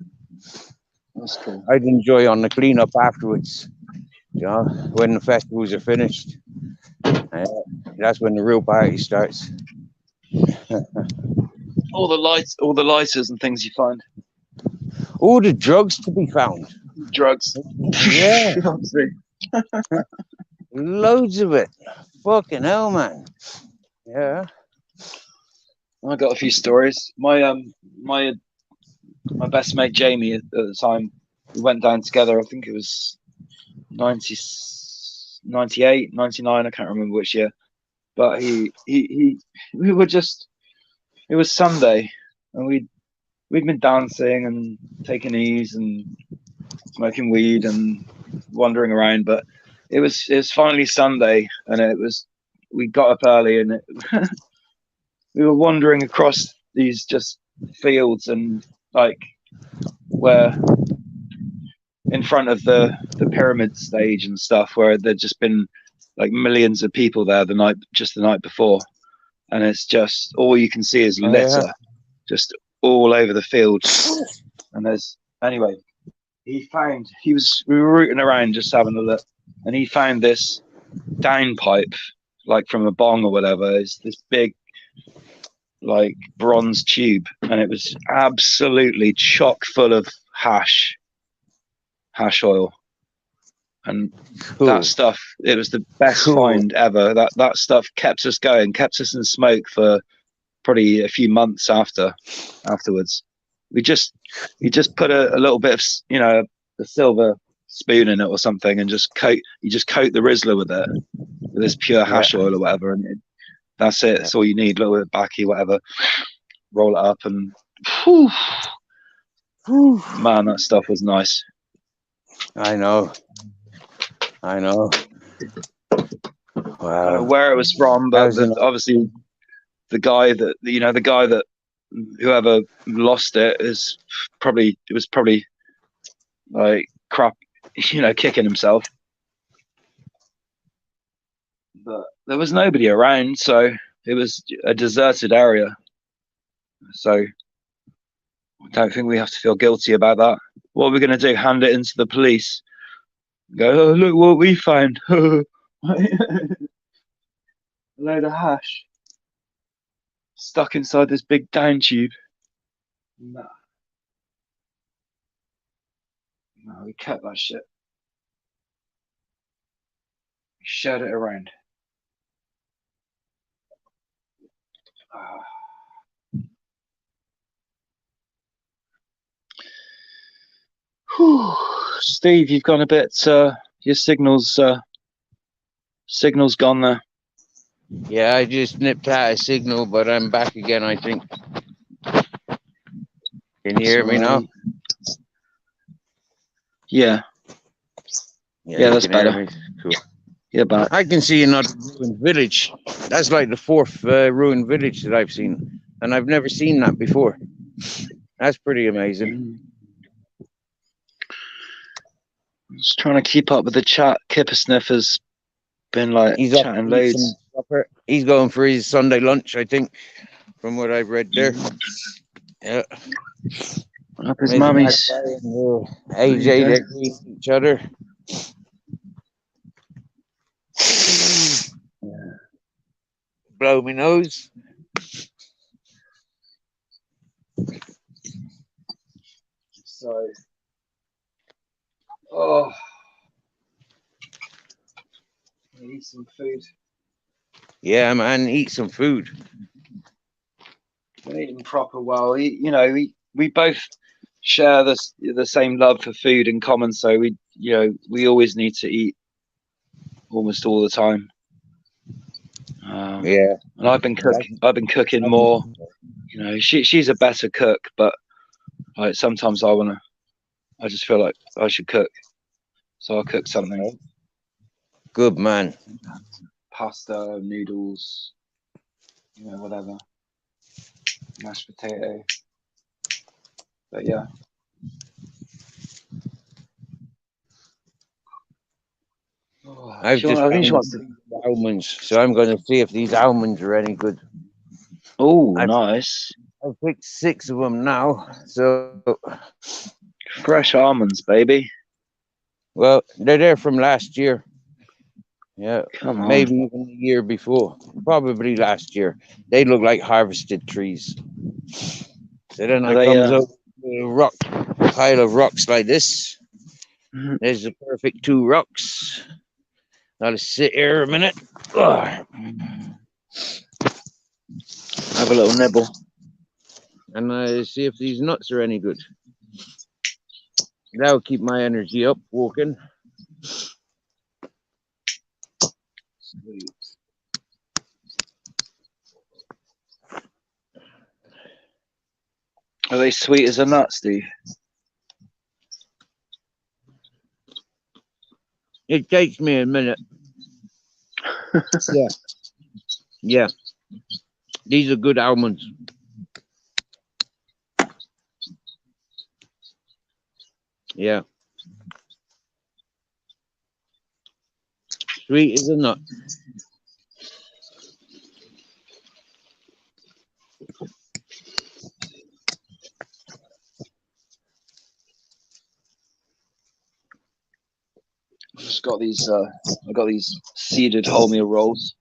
That's cool. I'd enjoy on the cleanup afterwards, you know, when the festivals are finished. That's when the real party starts. All the lighters and things you find. All the drugs to be found. Drugs. Yeah, Obviously. loads of it. Fucking hell, man. Yeah. I got a few stories. My best mate Jamie at the time, we went down together. I think it was 90, 98, 99. I can't remember which year. But we were just. It was Sunday, and we'd been dancing and taking ease and smoking weed and wandering around. But it was finally Sunday, and we got up early, and we were wandering across these just fields and like where in front of the pyramid stage and stuff where there'd just been like millions of people there the night before, and it's just all you can see is Oh, yeah. litter just all over the field. And anyway, we were rooting around just having a look, and he found this downpipe like from a bong or whatever. It's this big like bronze tube, and it was absolutely chock full of hash oil. And Cool. that stuff, it was the best find ever. That stuff kept us going, kept us in smoke for probably a few months afterwards. We just put a little bit of, a silver spoon in it or something, and just coat the Rizzler with it, with this pure hash oil or whatever, and that's it. That's all you need. A little bit of backy, whatever. Roll it up, and man, that stuff was nice. I know. Wow. I don't know where it was from, but obviously the guy that whoever lost it was probably like crap, kicking himself. But there was nobody around, so it was a deserted area. So I don't think we have to feel guilty about that. What are we going to do? Hand it into the police? Go, oh, look what we found. A load of hash stuck inside this big down tube. No, we kept that shit. We shared it around. Whew. Steve, you've gone a bit. Your signal's gone there. Yeah, I just nipped out a signal, but I'm back again, I think. Can you hear me now? Yeah. Yeah, that's better. Cool. Yeah, but I can see another ruined village. That's like the fourth ruined village that I've seen, and I've never seen that before. That's pretty amazing. Just trying to keep up with the chat. Kippersniff been like chatting loads. He's going for his Sunday lunch, I think, from what I've read there. Yeah. Up his mummy's. AJ, they greet each other. Blow me nose. So, oh, eat some food. Yeah, man, eat some food. We're eating proper well. We both share the same love for food in common, so we always need to eat almost all the time. Yeah, and I've been cooking more. She's a better cook, but like sometimes I just feel like I should cook, so I'll cook something. Good man. Pasta, noodles, whatever. Mashed potato. But yeah. I've just found almonds, so I'm going to see if these almonds are any good. Oh, nice. I've picked 6 of them now, so fresh almonds, baby. Well, they're there from last year. Yeah, come on. Maybe even the year before. Probably last year. They look like harvested trees. So then I comes up with a pile of rocks like this. Mm-hmm. There's the perfect 2 rocks. I'll sit here a minute. Have a little nibble. And see if these nuts are any good. That'll keep my energy up walking. Sweet. Are they sweet as a nut, Steve? It takes me a minute. Yeah. Yeah. These are good almonds. Yeah. Sweet as a nut. Just got these. I got these seeded wholemeal rolls,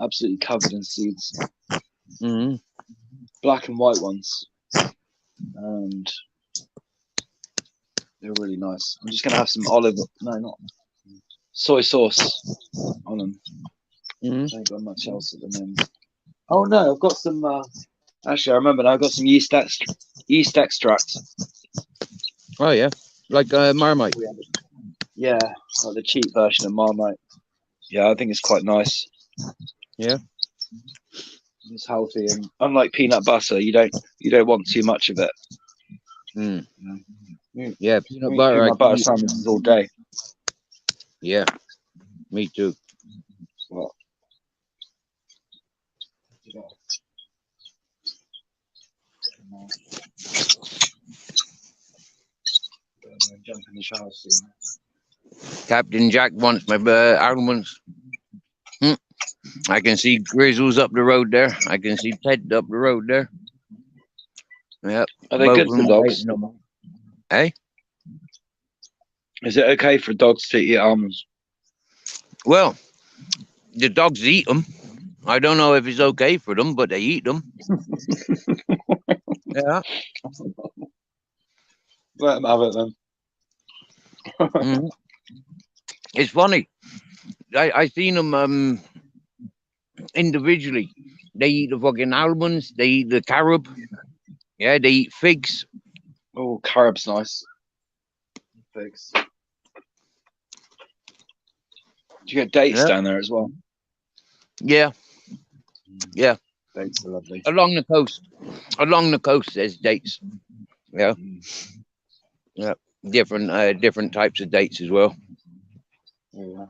absolutely covered in seeds. Mm-hmm. Black and white ones, and they're really nice. I'm just gonna have some soy sauce on them. Mm-hmm. I ain't got much else at the moment. Oh no, I've got some. Actually, I remember now. I've got some yeast extract. Oh yeah, like Marmite. Yeah, like the cheap version of Marmite. Yeah, I think it's quite nice. Yeah, it's healthy, and unlike peanut butter, you don't want too much of it. Mm. Yeah, peanut butter sandwiches all day. Yeah, me too. Well, jump in the shower soon. Captain Jack wants my almonds. I can see Grizzles up the road there. I can see Ted up the road there. Yep. Are they Both good of for them are dogs? eating them. Hey? Is it okay for dogs to eat almonds? Well, the dogs eat them. I don't know if it's okay for them, but they eat them. Yeah. Let them have it then. Mhm. It's funny. I seen them individually. They eat the fucking almonds. They eat the carob. Yeah, they eat figs. Oh, carob's nice. Figs. Do you get dates Yeah. down there as well? Yeah. Yeah. Dates are lovely. Along the coast. Along the coast, there's dates. Yeah. Yeah. Different types of dates as well. Yeah.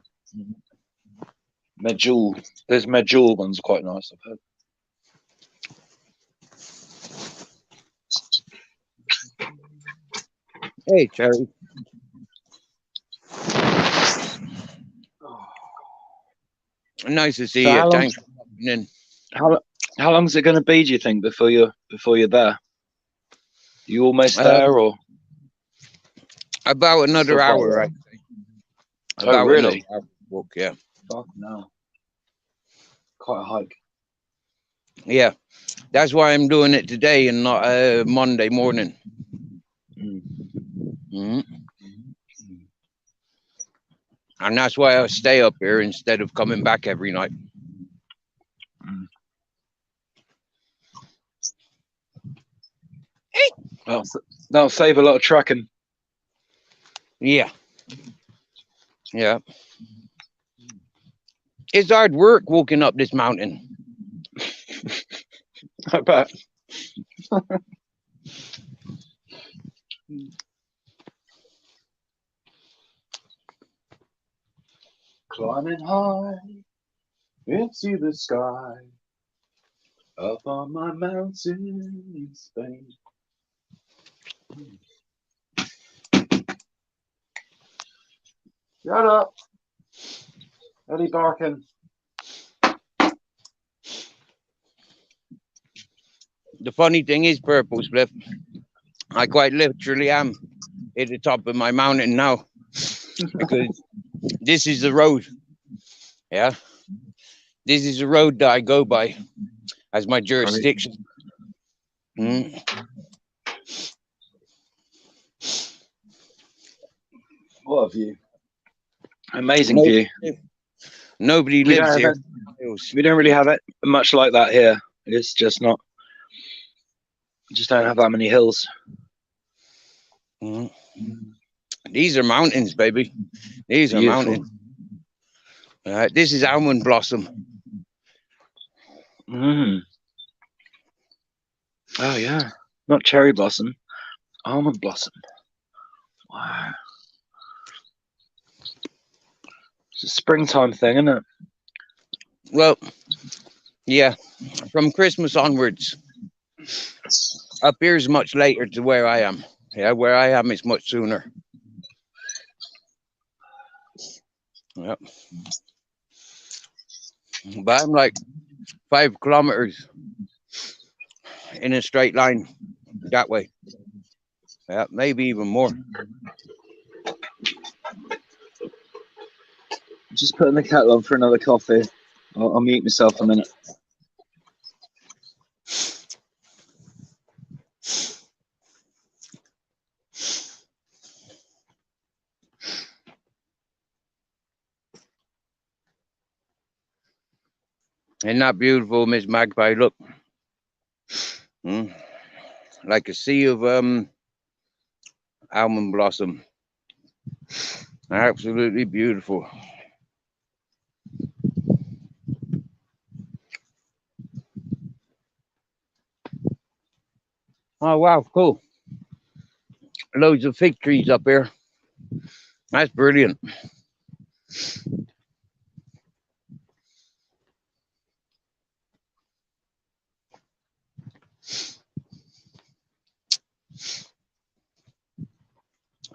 Medjool. There's medjool ones quite nice, I've heard. Hey, Cherry. Nice to see So you. how long? Thanks for coming in. How long is it going to be? Do you think before you're there? You almost Uh, there, or about still another quite a hour, while? I think. Oh, About another really? hour walk, yeah. Fuck no. Quite a hike. Yeah. That's why I'm doing it today and not Monday morning. Mm-hmm. And that's why I stay up here instead of coming back every night. That'll save a lot of tracking. Yeah. Yeah. It's hard work walking up this mountain. I bet. Climbing high into the sky, up on my mountain in Spain. Shut up, Eddie barking. The funny thing is, Purple Spliff, I quite literally am at the top of my mountain now because this is the road. Yeah. This is the road that I go by as my jurisdiction. Mm. What a view! Amazing view. Nobody We lives don't here. have we don't really have it much like that here. It's just not. Just don't have that many hills. Mm. These are mountains, baby. These are mountains. This is almond blossom. Oh yeah, not cherry blossom, almond blossom. Wow, it's a springtime thing, isn't it? Well, yeah, from Christmas onwards. Up here is much later to where I am. Yeah, where I am is much sooner. Yep. But I'm like 5 kilometers in a straight line that way. Yeah, maybe even more. Just putting the kettle on for another coffee. I'll mute myself a minute. Isn't that beautiful, Miss Magpie? Look. Like a sea of almond blossom. Absolutely beautiful. Oh, wow, cool. Loads of fig trees up here. That's brilliant.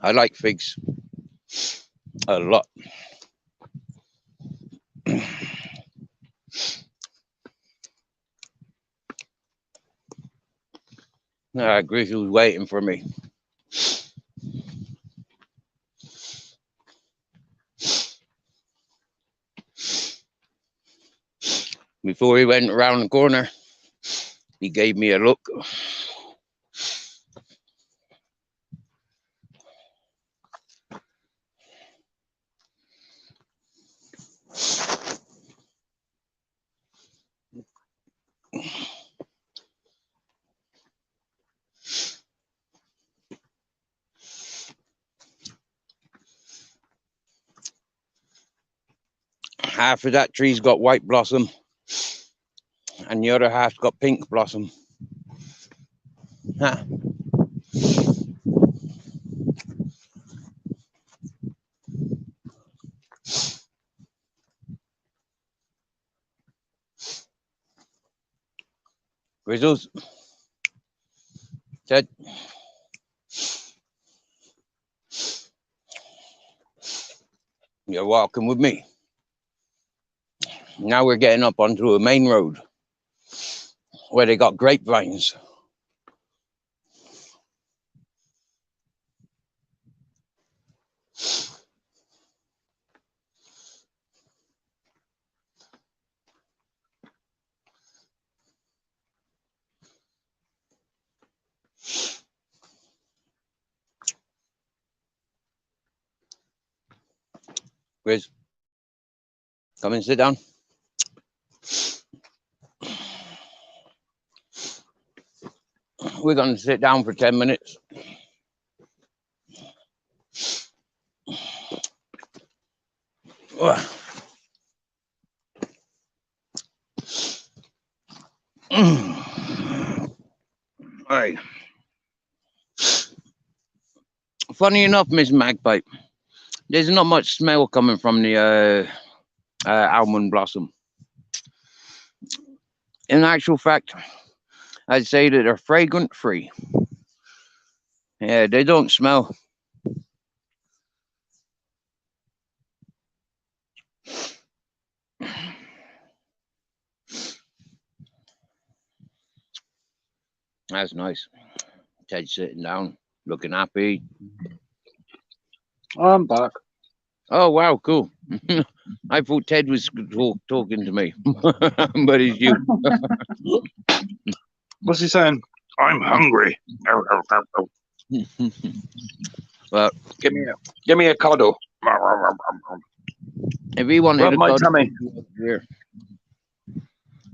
I like figs a lot. Grizzle's waiting for me. Before he went around the corner, he gave me a look. Half of that tree's got white blossom, and the other half's got pink blossom. Huh. Grizzles, Ted, you're walking with me. Now we're getting up onto a main road where they got grapevines. Grizz, come and sit down. We're going to sit down for 10 minutes. All right. Funny enough, Miss Magpie, there's not much smell coming from the almond blossom. In actual fact, I'd say that they're fragrant free. Yeah, they don't smell. That's nice. Ted's sitting down, looking happy. I'm back. Oh, wow, cool. I thought Ted was talking to me, but it's you. What's he saying? I'm hungry. Well, give me a cuddle. If he wanted Rub to my cuddle tummy. here,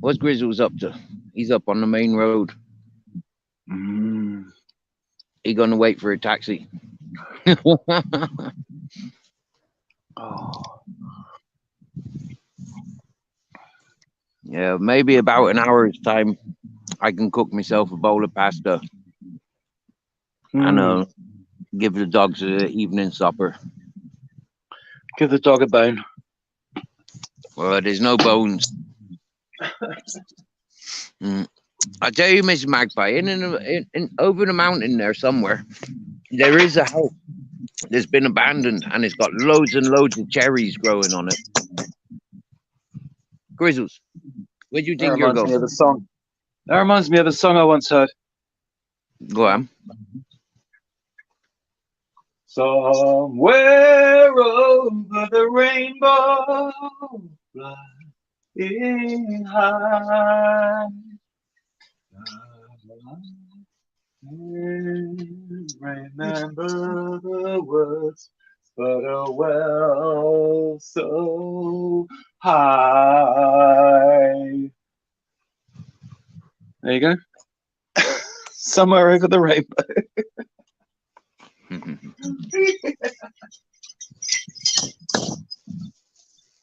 what's Grizzle's up to? He's up on the main road. He gonna wait for a taxi. Oh. Yeah, maybe about an hour's time, I can cook myself a bowl of pasta and give the dogs an evening supper. Give the dog a bone. Well, there's no bones. I tell you, Miss Magpie, in over the mountain there somewhere, there is a house that's been abandoned, and it's got loads and loads of cherries growing on it. Grizzles, where do you think you're going? That reminds me of a song I once heard. Go on. Somewhere over the rainbow, flying high. Remember the words, but a well so high. There you go. Somewhere over the rainbow.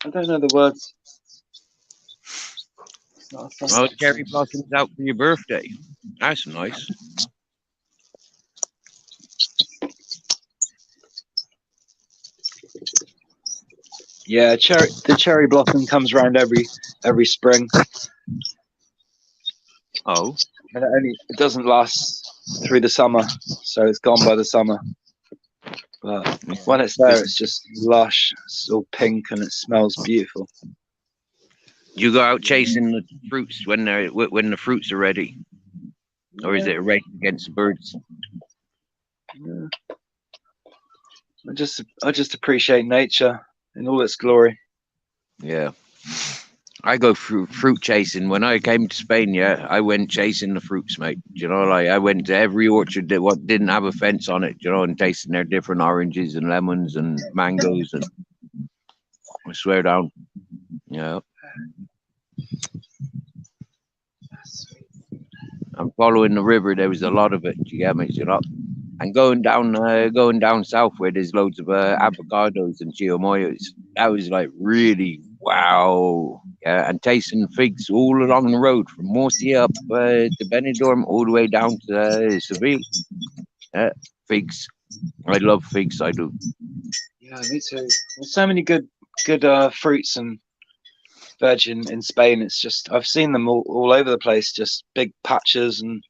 I don't know the words. Well, cherry blossoms out for your birthday. That's nice. Yeah, the cherry blossom comes around every spring. Oh. And it doesn't last through the summer, so it's gone by the summer. But when it's there, it's just lush. It's all pink and it smells beautiful. You go out chasing the fruits when the fruits are ready. or is it a race against the birds? Yeah. I just appreciate nature in all its glory. Yeah. I go fruit chasing. When I came to Spain, yeah, I went chasing the fruits, mate. You know, like I went to every orchard that didn't have a fence on it, you know, and tasting their different oranges and lemons and mangoes, and I swear down. Yeah. I'm following the river. There was a lot of it. You get me? You know, and going down south where there's loads of avocados and chiomoyos. That was like really wow. Yeah, and tasting figs all along the road from Murcia up to Benidorm all the way down to Seville. Figs. I love figs. I do. Yeah, me too. There's so many good fruits and veg in Spain. It's just I've seen them all over the place. Just big patches and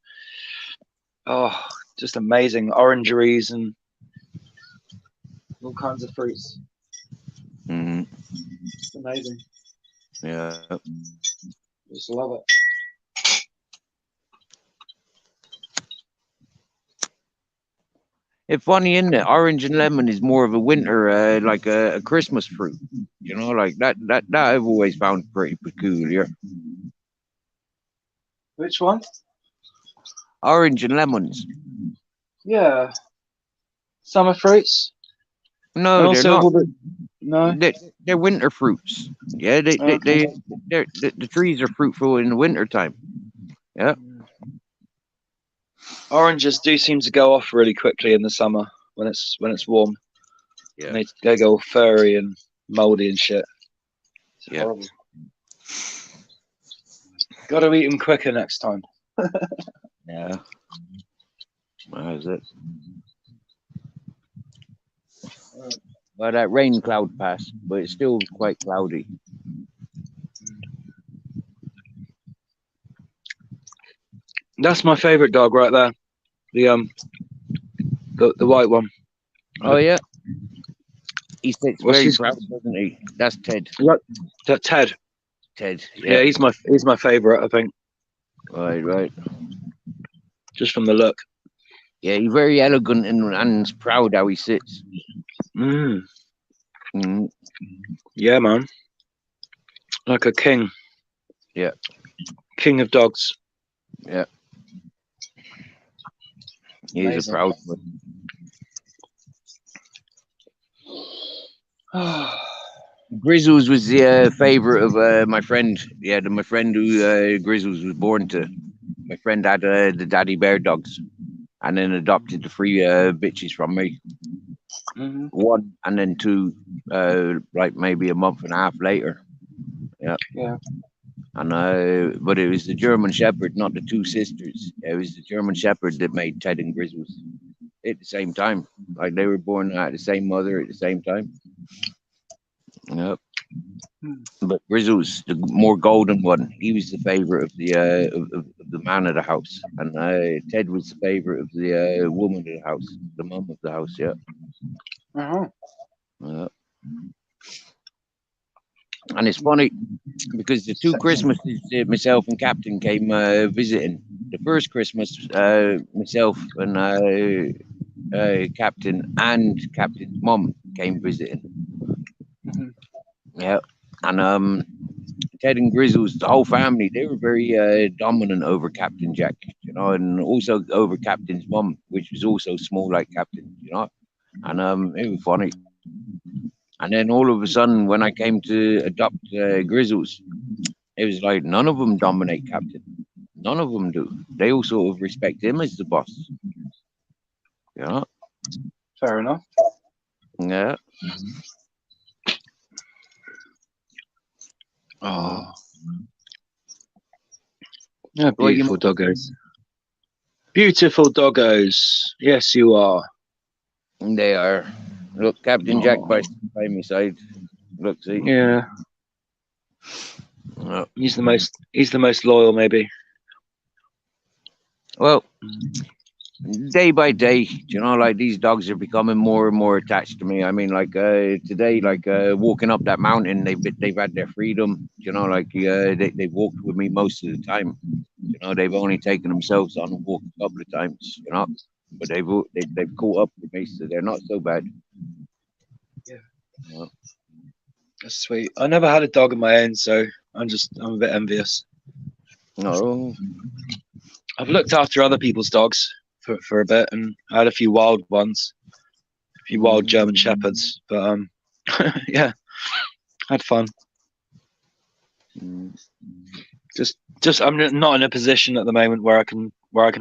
just amazing orangeries and all kinds of fruits. Mm-hmm. It's amazing. Yeah. Just love it. It's funny, isn't it? Orange and lemon is more of a winter, like a Christmas fruit. You know, like that I've always found pretty peculiar. Which one? Orange and lemons. Yeah. Summer fruits? No, they're not. No. They're winter fruits. Yeah, the trees are fruitful in the winter time. Yeah. Oranges do seem to go off really quickly in the summer when it's warm. Yeah. And they go all furry and moldy and shit. It's horrible. Got to eat them quicker next time. Yeah. How's it? Well, that rain cloud passed, but it's still quite cloudy. That's my favorite dog right there. The white one. Oh yeah. He sits very proud, doesn't he? That's Ted. That's Ted. Ted. Yeah, he's my favorite, I think. Right. Just from the look. Yeah, he's very elegant and proud how he sits. Yeah, man. Like a king. Yeah. King of dogs. Yeah. He's a proud one. Grizzles was the favorite of my friend. Yeah, my friend who Grizzles was born to. My friend had the daddy bear dogs, and then adopted the three bitches from me. One and then two, like maybe a month and a half later. Yeah. And but it was the German Shepherd, not the two sisters. It was the German Shepherd that made Ted and Grizzles at the same time. Like they were born at the same mother at the same time. Yep. But Grizzles, the more golden one, he was the favorite of the man of the house, and Ted was the favorite of the woman of the house, the mum of the house. Yeah. And it's funny because the two Christmases myself and Captain came visiting. The first Christmas, myself and Captain and Captain's mum came visiting. Yeah, and Ted and Grizzles, the whole family, they were very dominant over Captain Jack, you know, and also over Captain's mum, which was also small like Captain, you know, and it was funny. And then all of a sudden, when I came to adopt Grizzles, it was like none of them dominate Captain. None of them do. They all sort of respect him as the boss. Yeah. Fair enough. Yeah. Oh. Yeah, beautiful doggos. Beautiful doggos. Yes, you are. They are. Look, Captain Jack by my side. Look, see. Yeah. Oh. He's the most loyal, maybe. Well, day by day, you know, like these dogs are becoming more and more attached to me. I mean, like today, like walking up that mountain, they've had their freedom. You know, like they've walked with me most of the time. You know, they've only taken themselves on a walk a couple of times. You know, but they've caught up with me, so they're not so bad. Yeah. You know? That's sweet. I never had a dog of my own, so I'm a bit envious. No, I've looked after other people's dogs for a bit, and I had a few wild ones, a few wild German shepherds. But yeah, had fun. Just I'm not in a position at the moment where I can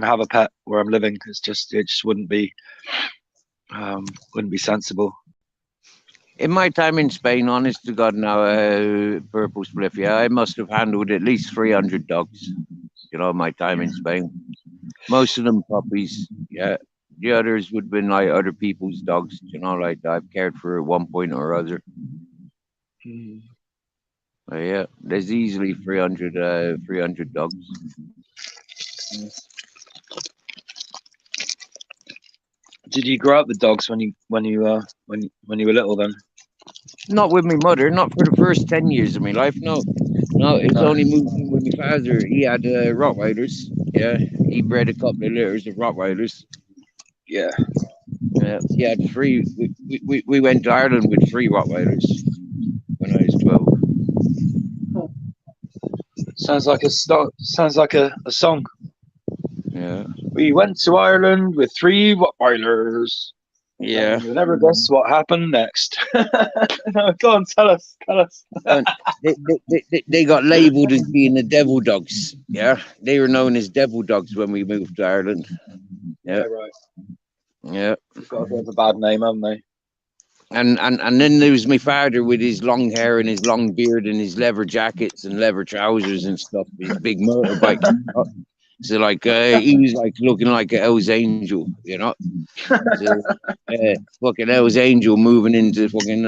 have a pet where I'm living. It just wouldn't be sensible. in my time in Spain, honest to God, now, purple spliff, yeah, I must have handled at least 300 dogs. You know, my time in Spain. Most of them puppies, yeah. The others would have been like other people's dogs, you know, like I've cared for at one point or other. Yeah, there's easily 300 dogs. Did you grow up with dogs when you were little then? Not with my mother, not for the first 10 years of my life, no. No, it was only moving with my father. He had Rottweilers. Yeah, he bred a couple of litters of Rottweilers. Yeah. He had three. We went to Ireland with 3 Rottweilers when I was 12. Sounds like a song. Yeah. We went to Ireland with 3 Rottweilers. Yeah. You'll never guess what happened next. No, go on, tell us. They got labelled as being the devil dogs. Yeah, they were known as devil dogs when we moved to Ireland. Yeah, right. Yeah, They've got a bit of a bad name, haven't they? and then there was my father with his long hair and his long beard and his leather jackets and leather trousers and stuff, his big motorbike. So like he was like looking like a Hell's Angel, you know. So, fucking Hell's Angel moving into fucking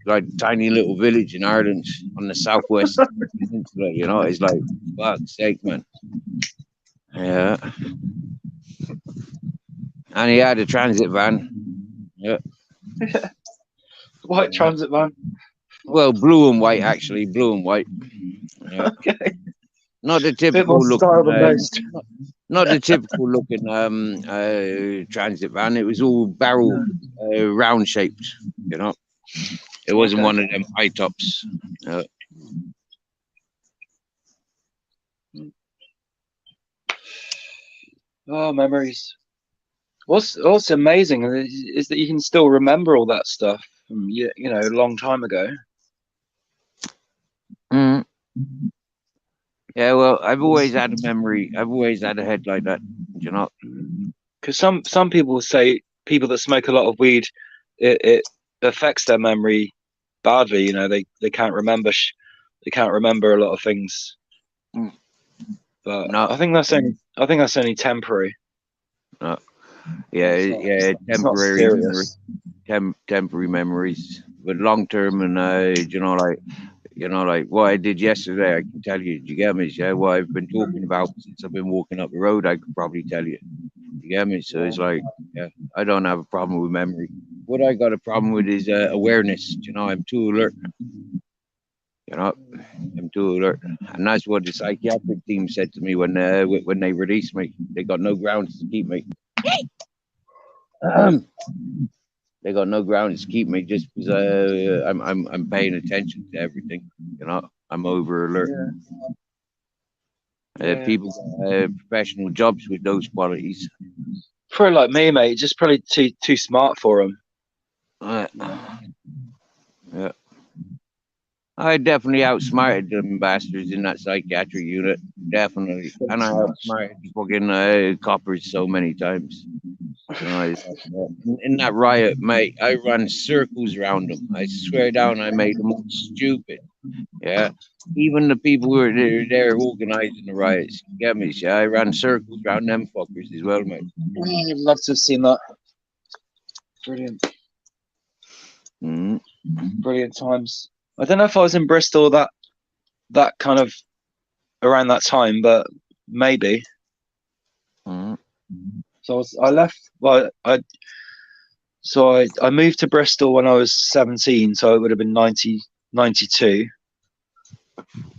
like tiny little village in Ireland on the southwest peninsula, you know. It's like, fuck's sake, man. Yeah. And he had a transit van. Yeah. White transit van. Well, blue and white, actually, blue and white. Yeah. Okay. Not the typical looking. Not the typical looking transit van. It was all barrel, round shaped. You know, it wasn't one of them high tops. Oh, memories. What's amazing is that you can still remember all that stuff from you know a long time ago. Mm. Yeah, well, I've always had a memory. I've always had a head like that, you know. Because some people say people that smoke a lot of weed, it affects their memory badly. You know, they can't remember a lot of things. But no. I think that's only temporary. No. Yeah, temporary memories, but long term, and you know, like what I did yesterday, I can tell you. Do you get me? Yeah, what I've been talking about since I've been walking up the road, I could probably tell you. You get me? So it's like, yeah, I don't have a problem with memory. What I got a problem with is awareness. You know, I'm too alert. You know, I'm too alert, and that's what the psychiatric team said to me when they released me. They got no grounds to keep me. They got no grounds to keep me just because I'm paying attention to everything. You know, I'm over alert. People got professional jobs with those qualities. Probably like me, mate. Just probably too smart for them. Yeah. I definitely outsmarted them bastards in that psychiatric unit. Definitely. And I outsmarted the fucking coppers so many times. In that riot, mate, I ran circles around them. I swear down, I made them all stupid. Yeah. Even the people who were there organizing the riots. You get me? Yeah, I ran circles around them fuckers as well, mate. I'd love to have seen that. Brilliant. Brilliant times. I don't know if I was in Bristol that kind of around that time, but maybe. So I left. Well, I moved to Bristol when I was 17, so it would have been 92,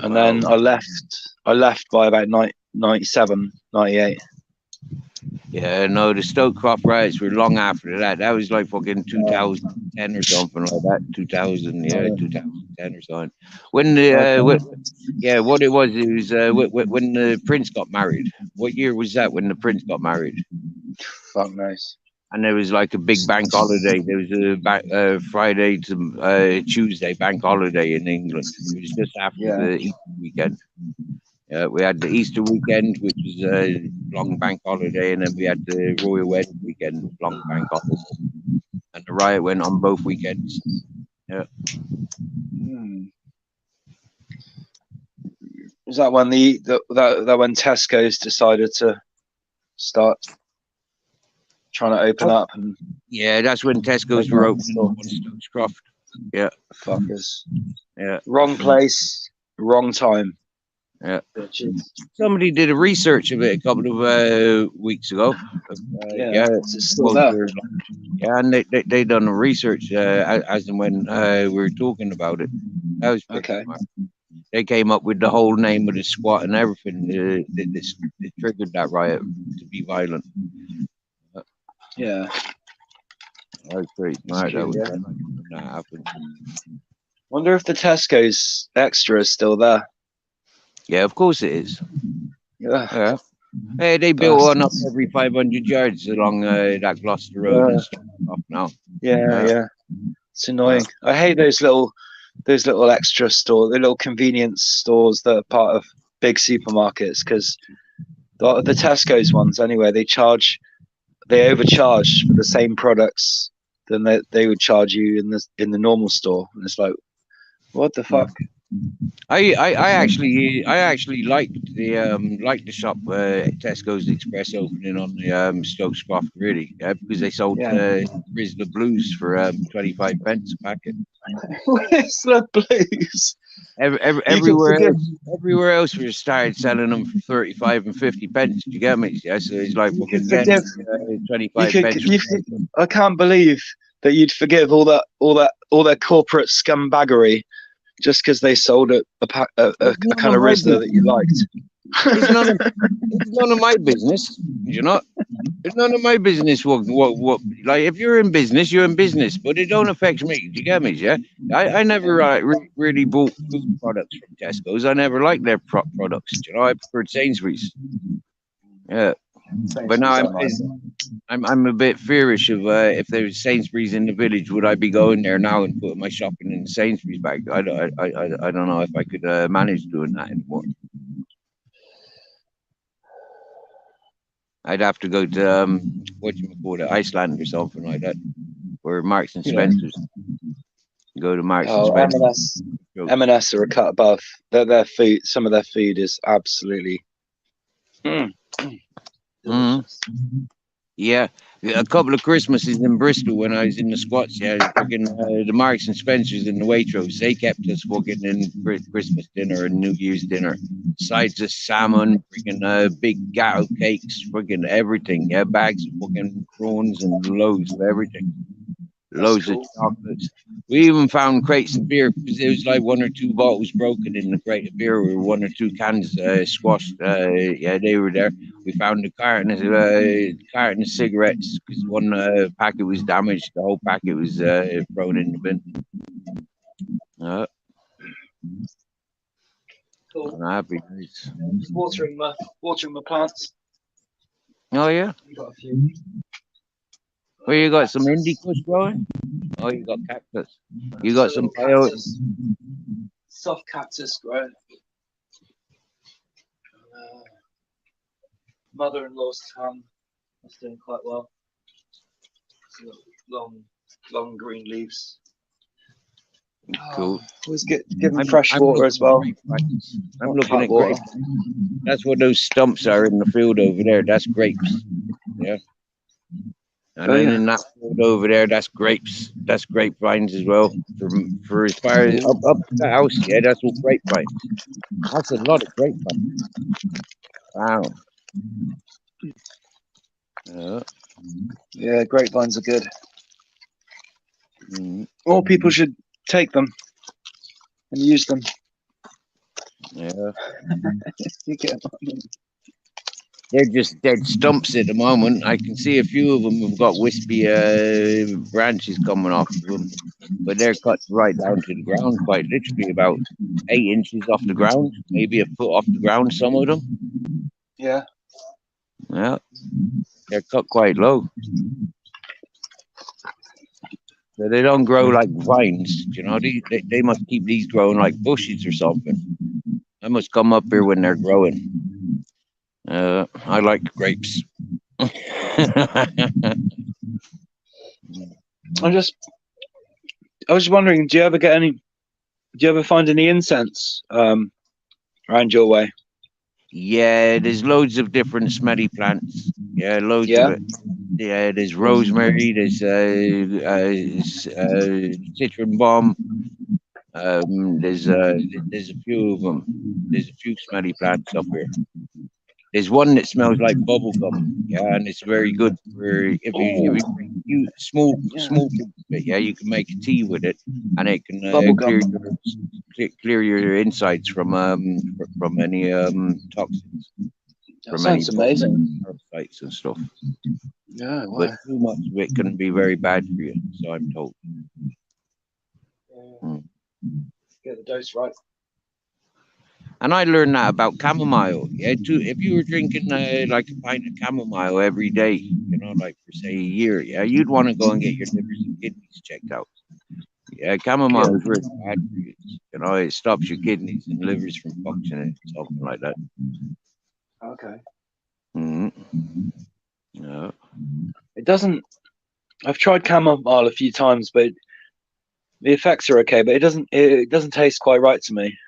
and then I left by about 97, 98. Yeah, no, the Stokecroft riots were long after that. That was like fucking 2010 or something like that. 2000, yeah, 2010 or something. When what it was when the Prince got married. What year was that when the Prince got married? Fuck knows. And there was like a big bank holiday. There was a Friday to Tuesday bank holiday in England. It was just after the Easter weekend. We had the Easter weekend, which was a long bank holiday, and then we had the Royal Wedding weekend, long bank holiday. And the riot went on both weekends. Yeah. Was that when that when Tesco's decided to start trying to open up? And yeah, that's when Tesco's were opening on Stokescroft. Yeah. Fuckers. Yeah. Wrong place, wrong time. Yeah. Somebody did a research of it a couple of weeks ago. It's still there. Yeah, and they done a research as and when we were talking about it. That was okay. Smart. They came up with the whole name of the squat and everything. It triggered that riot to be violent. Yeah. That was pretty smart. That was when that happened. Wonder if the Tesco's extra is still there. Yeah, of course it is. Yeah. Hey, they built one up every 500 yards along that Gloucester Road and stuff now. Yeah. It's annoying. I hate those little extra stores, the little convenience stores that are part of big supermarkets, because the Tesco's ones anyway, they overcharge for the same products than they would charge you in the normal store, and it's like, what the fuck? I actually liked the shop Tesco's Express opening on the Stokescroft, really, because they sold Rizzler Blues for 25 pence a packet. Rizzler Blues. Everywhere else we started selling them for 35 and 50 pence. Do you get me? Yeah, so it's like 25 pence. I can't believe that you'd forgive all that corporate scumbaggery just because they sold a kind of Rizzler that you liked. It's none of my business, you know. It's none of my business what like, if you're in business, you're in business, but it don't affect me. Do you get me? Yeah, I never really bought food products from Tesco's. I never liked their products. You know, I preferred Sainsbury's. Yeah, but now I'm a bit fearish of if there was Sainsbury's in the village, would I be going there now and putting my shopping in the Sainsbury's bag? I don't know if I could manage doing that anymore. I'd have to go to Iceland or something like that, or Marks and Spencer's. Go to Marks and Spencer's. M&S are a cut above. Their food, some of their food is absolutely. Yeah, a couple of Christmases in Bristol when I was in the squats. Yeah, fucking the Marks and Spencers in the Waitrose, they kept us fucking in Christmas dinner and New Year's dinner. Sides of salmon, freaking big gatto cakes, freaking everything. Yeah, bags of fucking prawns and loads of everything. Loads of chocolates. We even found crates of beer because there was like 1 or 2 bottles broken in the crate of beer, or 1 or 2 cans squashed. Yeah, they were there. We found a carton of cigarettes because 1 packet was damaged. The whole packet was thrown in the bin. Cool. I'm happy. Just watering my plants. Oh yeah. You got a few. Where you got some Indie Kush growing? Oh, you got cactus. You got some peyote. Soft cactus growing. Mother-in-law's tongue. That's doing quite well. Long green leaves. Cool. Always give them fresh water as well. I'm looking at grapes. That's what those stumps are in the field over there. That's grapes. Yeah. And then in that field over there, that's grapes. That's grapevines as well. For as far as up to the house, yeah, that's all grapevines. That's a lot of grapevines. Wow. Yeah. Yeah, grapevines are good. Mm. More people should take them and use them. Yeah. You get They're just dead stumps at the moment. I can see a few of them have got wispy branches coming off of them, but they're cut right down to the ground, quite literally about 8 inches off the ground, maybe a foot off the ground. Some of them, yeah. yeah, they're cut quite low, so they don't grow like vines. You know, they must keep these growing like bushes or something. They must come up here when they're growing. I like grapes. I was wondering, do you ever find any incense around your way? Yeah, there's loads of different smelly plants. Yeah, loads of Yeah. it. Yeah, there's rosemary, there's citron balm. There's a few of them. There's a few smelly plants up here. There's one that smells like bubble gum. Yeah, and it's very good for if you make you small bits of it. Yeah, you can make a tea with it, and it can Bubblegum. clear your insides from any toxins, That from any sounds amazing. parasites and stuff. Yeah, wow. But too much of it can be very bad for you, so I'm told. Get the dose right. And I learned that about chamomile. Yeah, too. If you were drinking like a pint of chamomile every day, you know, like for say a year, yeah, you'd want to go and get your livers and kidneys checked out. Yeah, chamomile is really bad for you. You know, it stops your kidneys and livers from functioning, something like that. Okay. Mm-hmm. Yeah. It doesn't. I've tried chamomile a few times, but the effects are okay. But it doesn't taste quite right to me.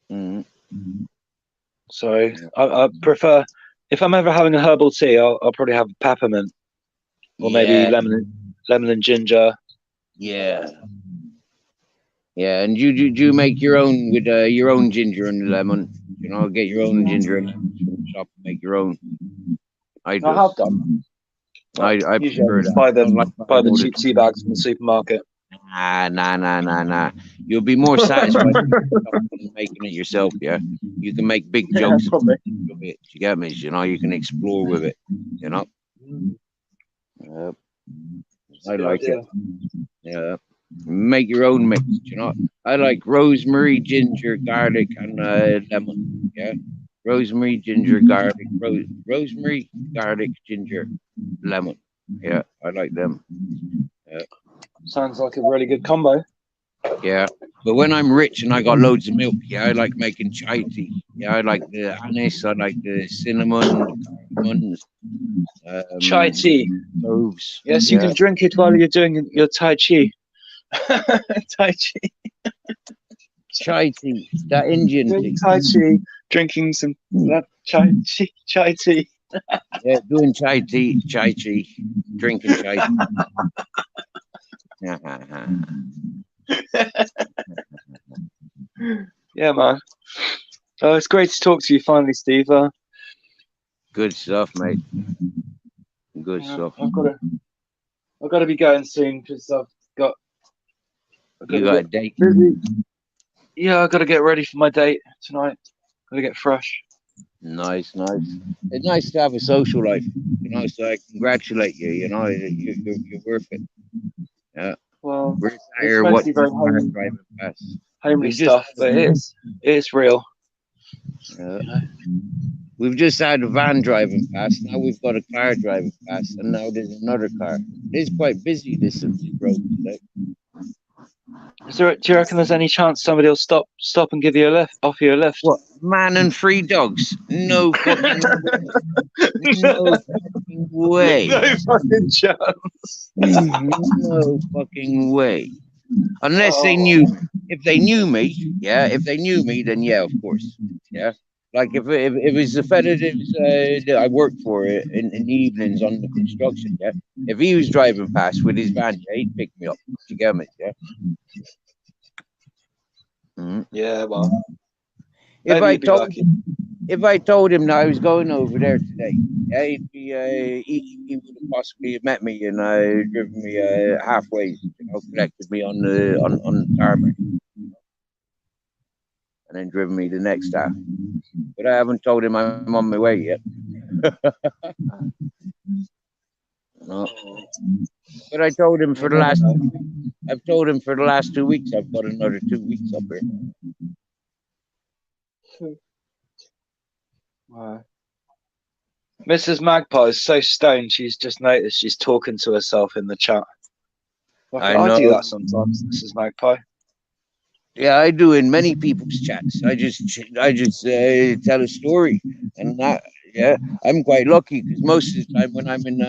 Mm-hmm. So I prefer, if I'm ever having a herbal tea, I'll probably have peppermint or maybe lemon and ginger. Yeah. Yeah, and you make your own with your own ginger and lemon. You know, get your own ginger and lemon from the shop and make your own. I do. I have done. I Usually prefer I just that. buy I don't like buy buying the all the cheap tea bags from the supermarket. Nah. You'll be more satisfied making it yourself. Yeah, you can make big jugs of it. You get me? You know, you can explore with it. You know. Yeah, I like it. Yeah, make your own mix. You know, I like rosemary, ginger, garlic, and lemon. Yeah, rosemary, ginger, garlic, rosemary, garlic, ginger, lemon. Yeah, I like them. Yeah. Sounds like a really good combo. Yeah, but when I'm rich and I got loads of milk, yeah, I like making chai tea. Yeah, I like the anise, I like the cinnamon, the cardamom, Chai tea. cloves. Yes, you Yeah, can drink it while you're doing your Tai Chi. Tai Chi. chai tea, that Indian Doing tea. Tai Chi, drinking some Chai tea. Yeah, doing chai tea, drinking chai tea. Yeah, man. Oh, it's great to talk to you finally, Steve. Good stuff, mate. Good stuff. I've got to be going soon because You got a date? busy. Yeah, I've got to get ready for my date tonight. Got to get fresh. Nice. It's nice to have a social life, you know. So I congratulate you. You know, you're worth it. Yeah. Well, We're it's here. mostly very Driving past. homely stuff, but it's real. Yeah. We've just had a van driving past. Now we've got a car driving past, and now there's another car. It's quite busy this road today. Do you reckon there's any chance somebody will stop and give you a lift, offer you a lift? What, man and 3 dogs? No fucking no fucking way. No fucking chance. No fucking way. Unless they knew me. If they knew me, yeah. If they knew me, then yeah, of course, yeah. Like if it was the fella that I worked for in the evenings on the construction, yeah. If he was driving past with his van, yeah, he'd pick me up. You get me, yeah. Yeah, well. If I told you, if I told him that I was going over there today, yeah, he would have possibly met me and driven me halfway, collected me on the tarmac, and then driven me the next half. But I haven't told him I'm on my way yet. No. But I told him for the last. I've told him for the last 2 weeks I've got another 2 weeks up here. Wow. Mrs. Magpie is so stoned. She's just noticed she's talking to herself in the chat. I I do know. that sometimes, Mrs. Magpie. Yeah, I do in many people's chats. I just tell a story, and that yeah, I'm quite lucky because most of the time when I'm in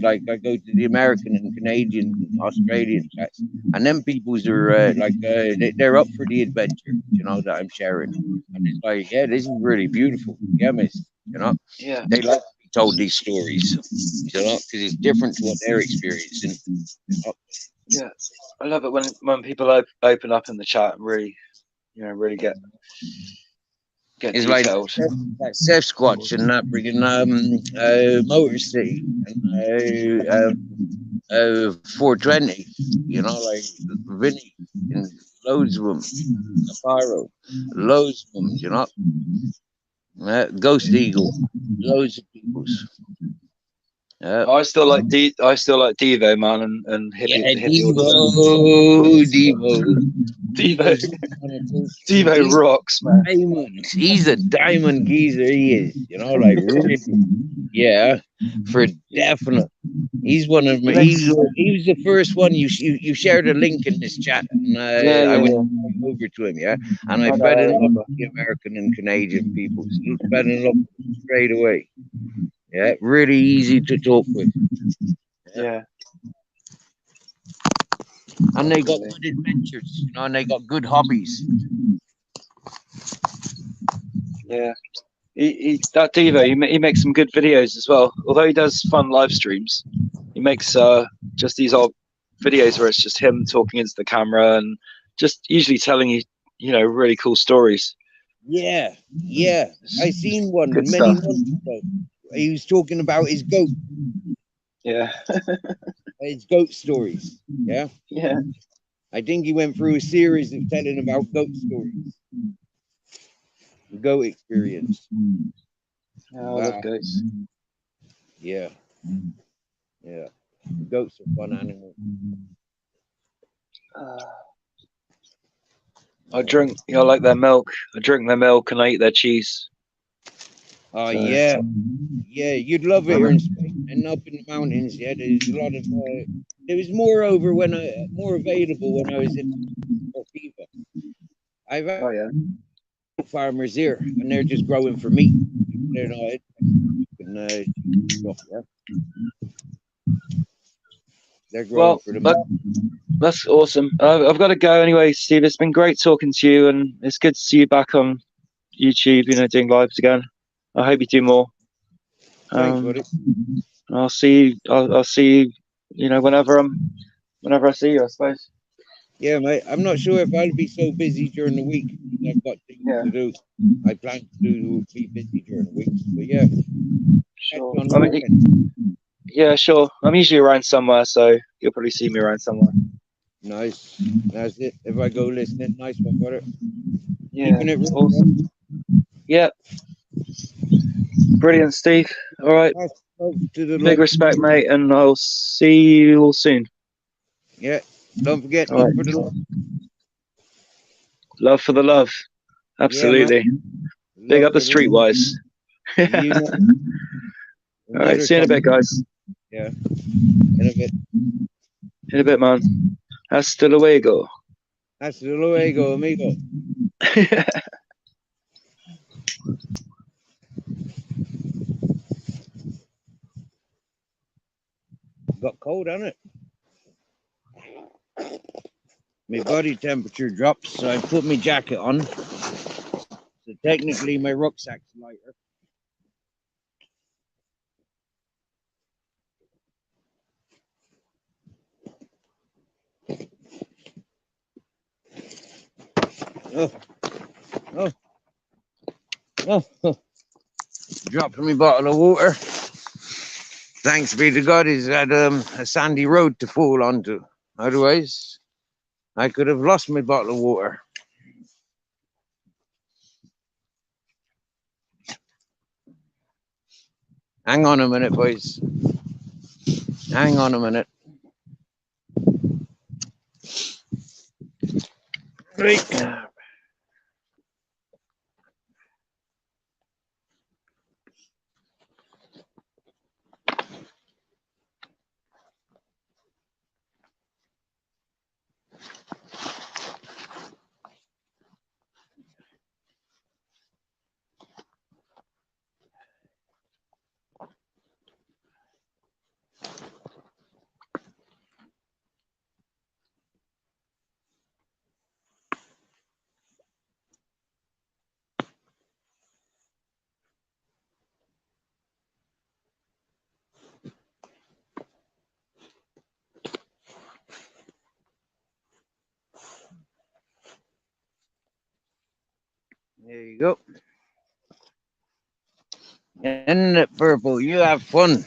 like I go to the American and Canadian, and Australian chats, and them peoples are they're up for the adventure, that I'm sharing, and it's like yeah, this is really beautiful, yeah, miss, Yeah. they like to be told these stories, because it's different to what they're experiencing. Yeah. I love it when people open up in the chat and really, really get It's like detailed. that Sasquatch and that friggin' Motor City and 420, like Vinny and loads of them, Aparo, loads of them, Ghost Eagle, loads of peoples. I still like Devo, man, and Yeah, hippie all Devo, Devo. Devo rocks, man. Diamonds. He's a diamond geezer. He is, like really. Yeah, for definite. He's one of them. He was the first one you shared a link in this chat, and I went over to him, yeah, and I fell in love with the American and Canadian people. Fell in love straight away. Yeah, really easy to talk with. Yeah. And they got good adventures, and they got good hobbies. Yeah. That Devo, he makes some good videos as well. Although he does fun live streams, he makes just these old videos where it's just him talking into the camera and just usually telling you, really cool stories. Yeah. I seen one Good many stuff. months ago. He was talking about his goat. Yeah. His goat stories. Yeah. Yeah. I think he went through a series of telling about goat stories. Goat experience. Oh, I love goats. Yeah. Goats are fun animals. I drink, like their milk. I drink their milk and I eat their cheese. Oh, yeah. Yeah, you'd love it here in Spain and up in the mountains. Yeah, there's a lot of. There was more available when I was in Ortiva. I've had farmers here, and they're just growing for meat. They're not. They're growing for the meat. That's awesome. I've got to go anyway, Steve. It's been great talking to you, and it's good to see you back on YouTube. Doing lives again. I hope you do more. Thanks, buddy. I'll see you. I'll see you. Whenever I see you, I suppose. Yeah, mate. I'm not sure if I'll be so busy during the week. I've got things to do. I plan to be busy during the week. But yeah. Sure. Yeah, sure. I'm usually around somewhere, so you'll probably see me around somewhere. Nice. That's it. If I go listening, nice one, brother. Yeah. Keeping it real, awesome. Yeah. Brilliant, Steve. All right. Big respect, mate, and I'll see you all soon. Yeah. Don't forget, love for the love. Love for the love. Absolutely. Yeah, big up the Streetwise. All right. See you in a bit, guys. Yeah. In a bit. In a bit, man. Hasta luego. Hasta luego, amigo. Got cold, hasn't it? My body temperature drops, so I put my jacket on. So technically, my rucksack's lighter. Oh. Oh, dropping me bottle of water. Thanks be to God, he's had a sandy road to fall onto. Otherwise, I could have lost my bottle of water. Hang on a minute, boys. Hang on a minute. Right. There you go. Isn't it purple? You have fun.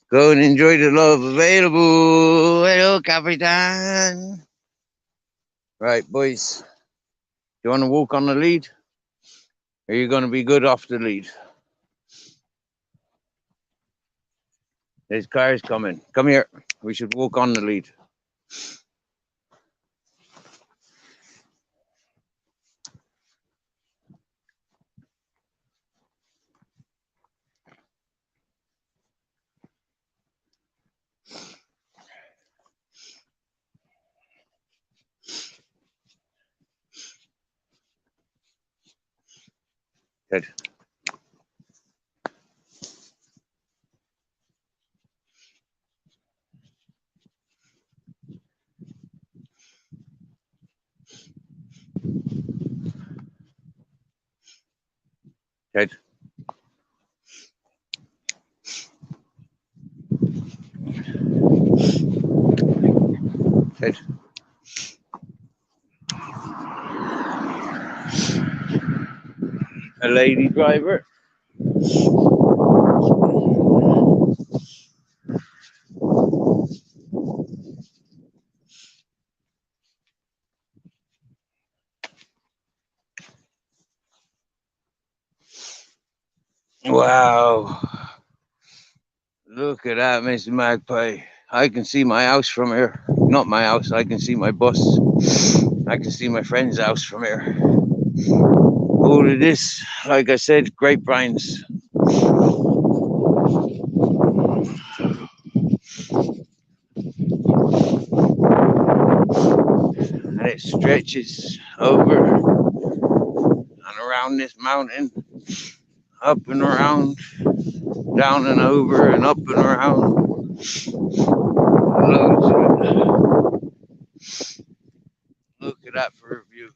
Go and enjoy the love available. Hello, Capitan. Right, boys. You want to walk on the lead? Or are you going to be good off the lead? There's cars coming. Come here. We should walk on the lead. Good. Good. Good. A lady driver. Wow. Look at that, Mr. Magpie. I can see my house from here. Not my house. I can see my bus. I can see my friend's house from here. All of this, like I said, grapevines. And it stretches over and around this mountain, up and around, down and over and up and around. Loads of it. Look at that for a view.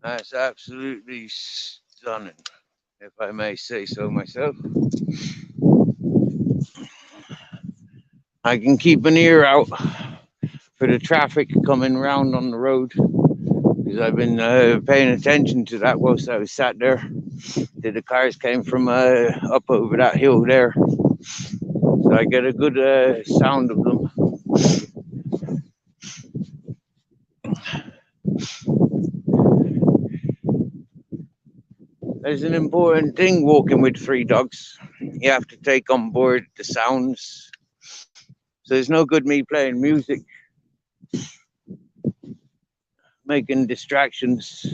That's absolutely stunning, if I may say so myself. I can keep an ear out for the traffic coming round on the road, because I've been paying attention to that whilst I was sat there. The cars came from up over that hill there, so I get a good sound of them. There's an important thing walking with 3 dogs. You have to take on board the sounds. So there's no good me playing music, making distractions.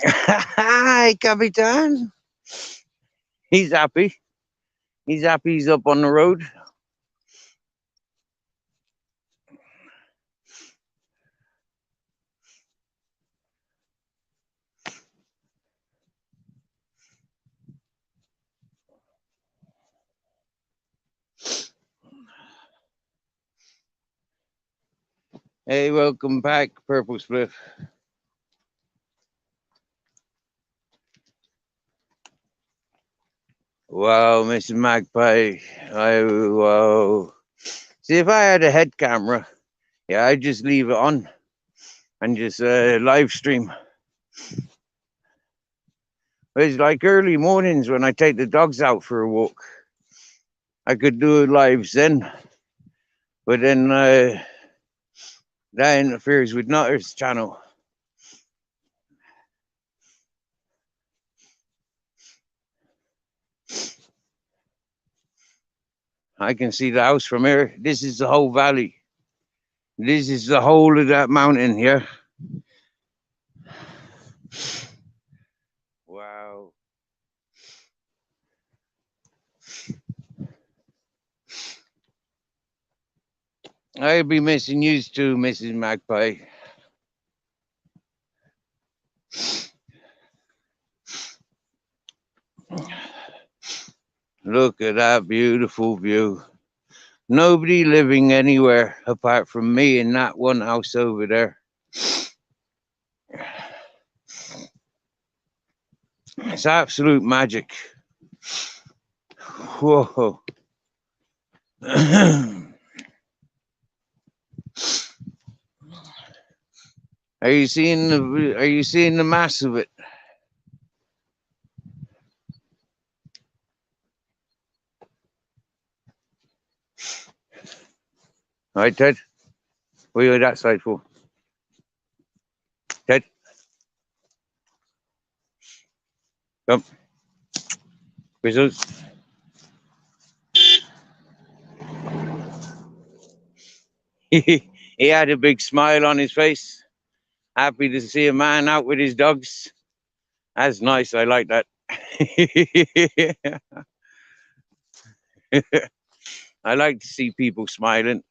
Hi, Capitan. He's happy. He's happy he's up on the road. Hey, welcome back, Purple Spliff. Wow, Mr. Magpie. Wow. See, if I had a head camera, yeah, I'd just leave it on and just live stream. It's like early mornings when I take the dogs out for a walk. I could do it live then, but then that interferes with Nutter's channel. I can see the house from here. This is the whole valley. This is the whole of that mountain here. Wow. I'll be missing you too, Mrs. Magpie. Look at that beautiful view. Nobody living anywhere apart from me in that one house over there. It's absolute magic. Whoa. Are you seeing the mass of it? All right, Ted. What are you on that side for? Ted? Come. Whistles. He had a big smile on his face. Happy to see a man out with his dogs. That's nice. I like that. I like to see people smiling.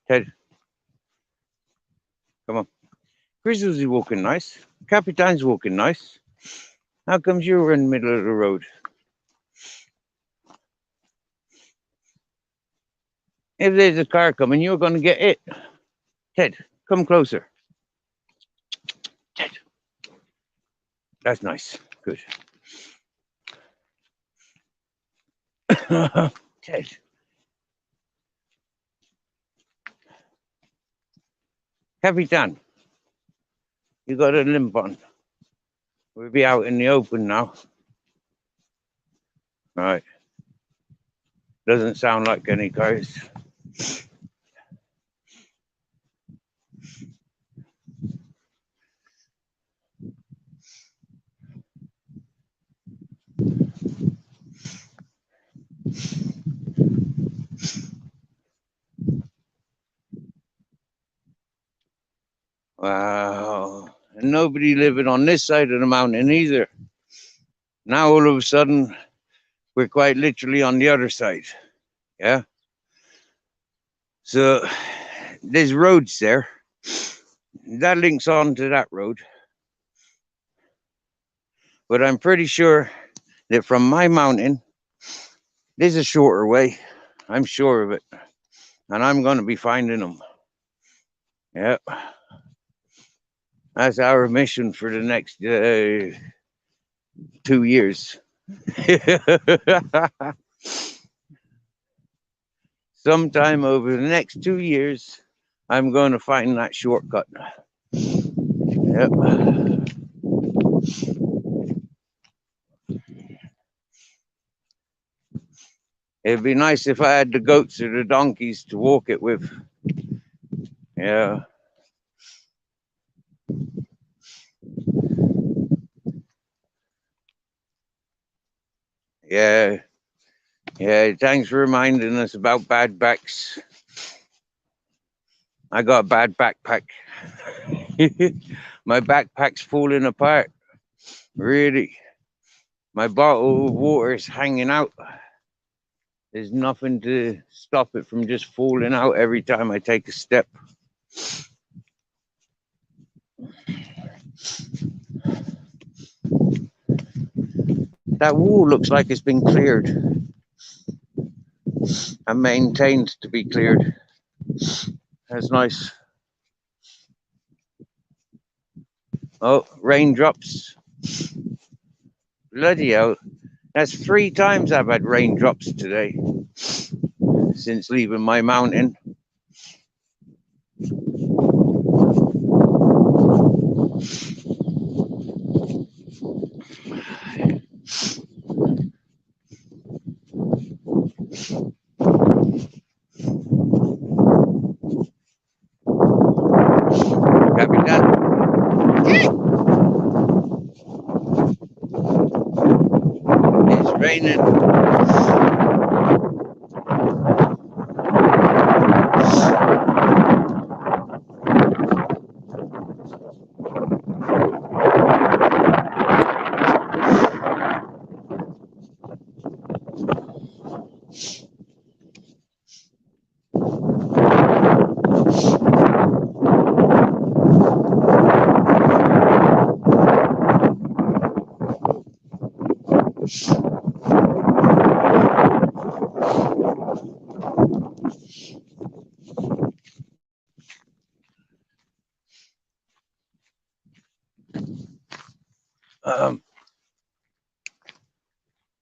Ted, come on. Grizzles is walking nice. Capitan's walking nice. How comes you were in the middle of the road? If there's a car coming, you're going to get it. Ted, come closer. Ted. That's nice. Good. Ted. Capitan, you got a limp on. We'll be out in the open now. All right. Doesn't sound like any cars. Wow. And nobody living on this side of the mountain either. Now all of a sudden, we're quite literally on the other side. Yeah. So there's roads there. That links on to that road. But I'm pretty sure that from my mountain, there's a shorter way. I'm sure of it. And I'm going to be finding them. Yep. That's our mission for the next 2 years. Sometime over the next 2 years, I'm going to find that shortcut. Yep. It'd be nice if I had the goats or the donkeys to walk it with. Yeah. Yeah. Yeah, thanks for reminding us about bad backs. I got a bad backpack. My backpack's falling apart. Really. My bottle of water is hanging out. There's nothing to stop it from just falling out every time I take a step. That wall looks like it's been cleared and maintained to be cleared. That's nice. Oh, raindrops. Bloody hell. That's 3 times I've had raindrops today since leaving my mountain. Copy that. It's raining.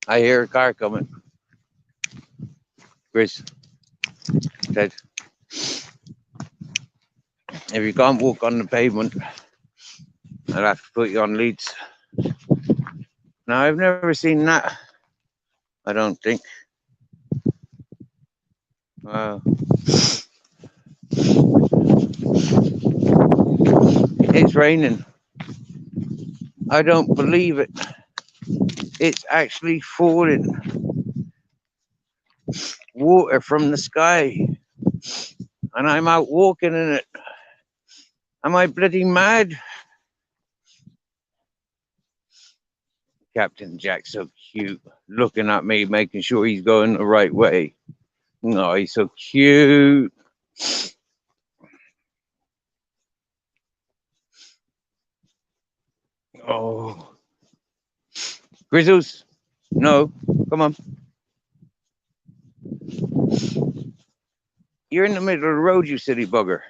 I hear a car coming. Chris said, if you can't walk on the pavement, I'll have to put you on leads. Now, I've never seen that. I don't think. It's raining. I don't believe it. It's actually falling. Water from the sky. And I'm out walking in it. Am I bloody mad? Captain Jack's so cute. Looking at me, making sure he's going the right way. Oh, he's so cute. Oh. Grizzles? No. Come on. You're in the middle of the road, you silly bugger.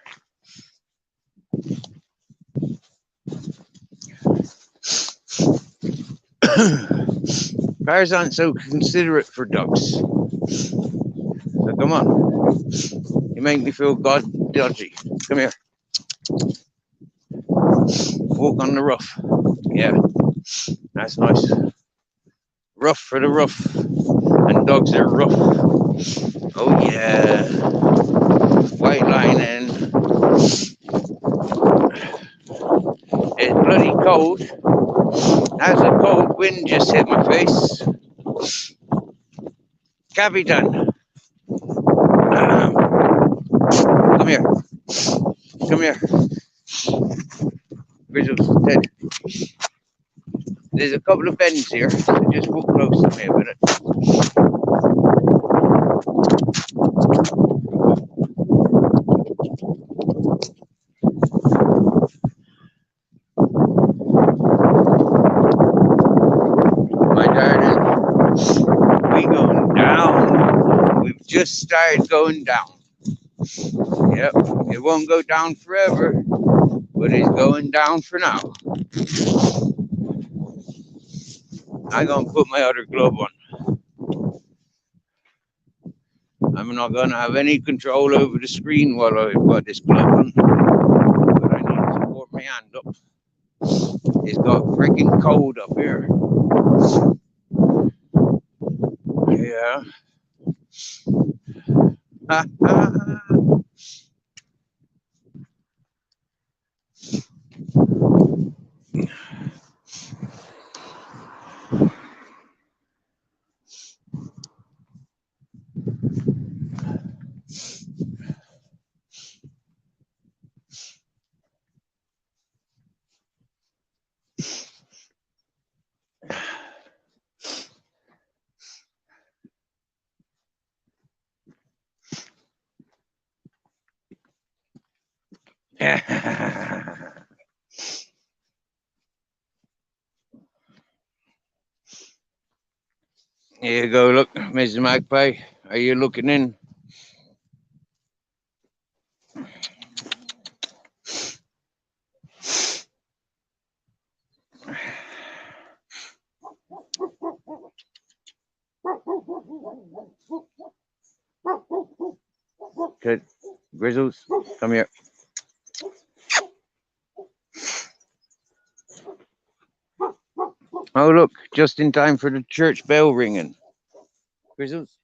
Cars aren't so considerate for ducks. So come on. You make me feel god dodgy. Come here. Walk on the rough. Yeah. That's nice. Rough for the rough. And dogs are rough. Oh yeah. White lining. It's bloody cold. As a cold wind just hit my face. Capitan. Come here. Come here. Grizzles, Ted. There's a couple of bends here, so just walk close to me a minute. My darling, we going down. We've just started going down. Yep, it won't go down forever, but it's going down for now. I'm gonna put my other glove on. I'm not gonna have any control over the screen while I've got this glove on, but I need to support my hand up. It's got freaking cold up here. Yeah. Here you go, look, Mrs. Magpie. Are you looking in? Good. Grizzles, come here. Oh, look, just in time for the church bell ringing. Grizzles.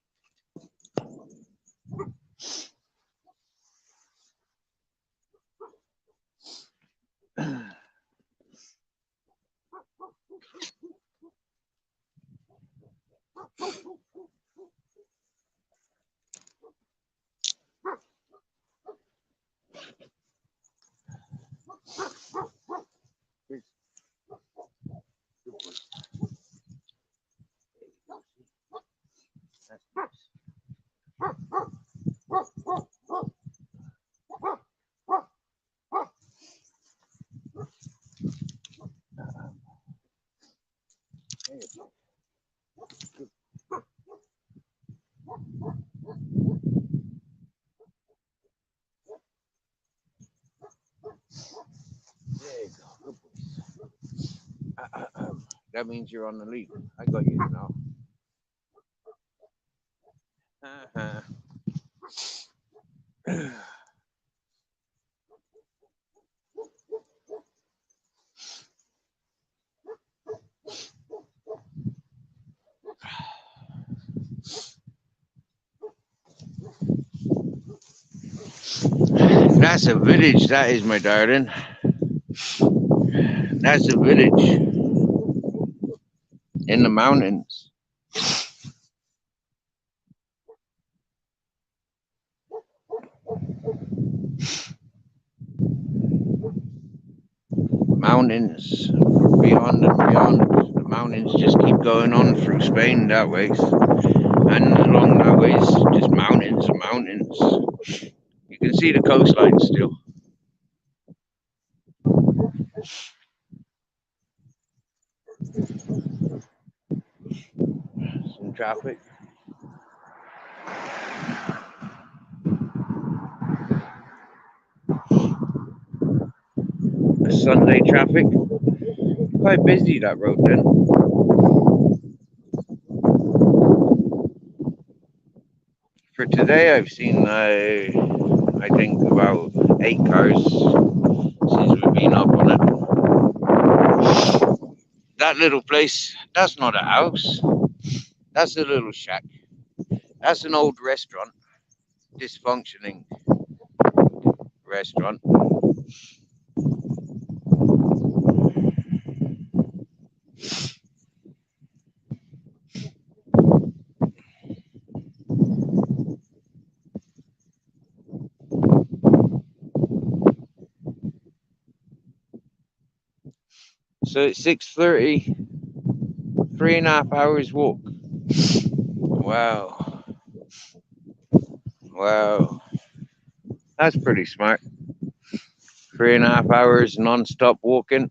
There you go. Good boys. That means you're on the lead. I got you now. That's a village, that is, my darling. That's a village in the mountains. Mountains beyond and beyond. The mountains just keep going on through Spain that way. And along that way is just mountains and mountains. You can see the coastline still. Some traffic. Sunday traffic. Quite busy that road then. For today I've seen I think about 8 cars since we've been up on it. That little place, that's not a house. That's a little shack. That's an old restaurant. Dysfunctioning restaurant. So it's 6:30, 3.5 hours walk. Wow. Wow. That's pretty smart. 3.5 hours non-stop walking.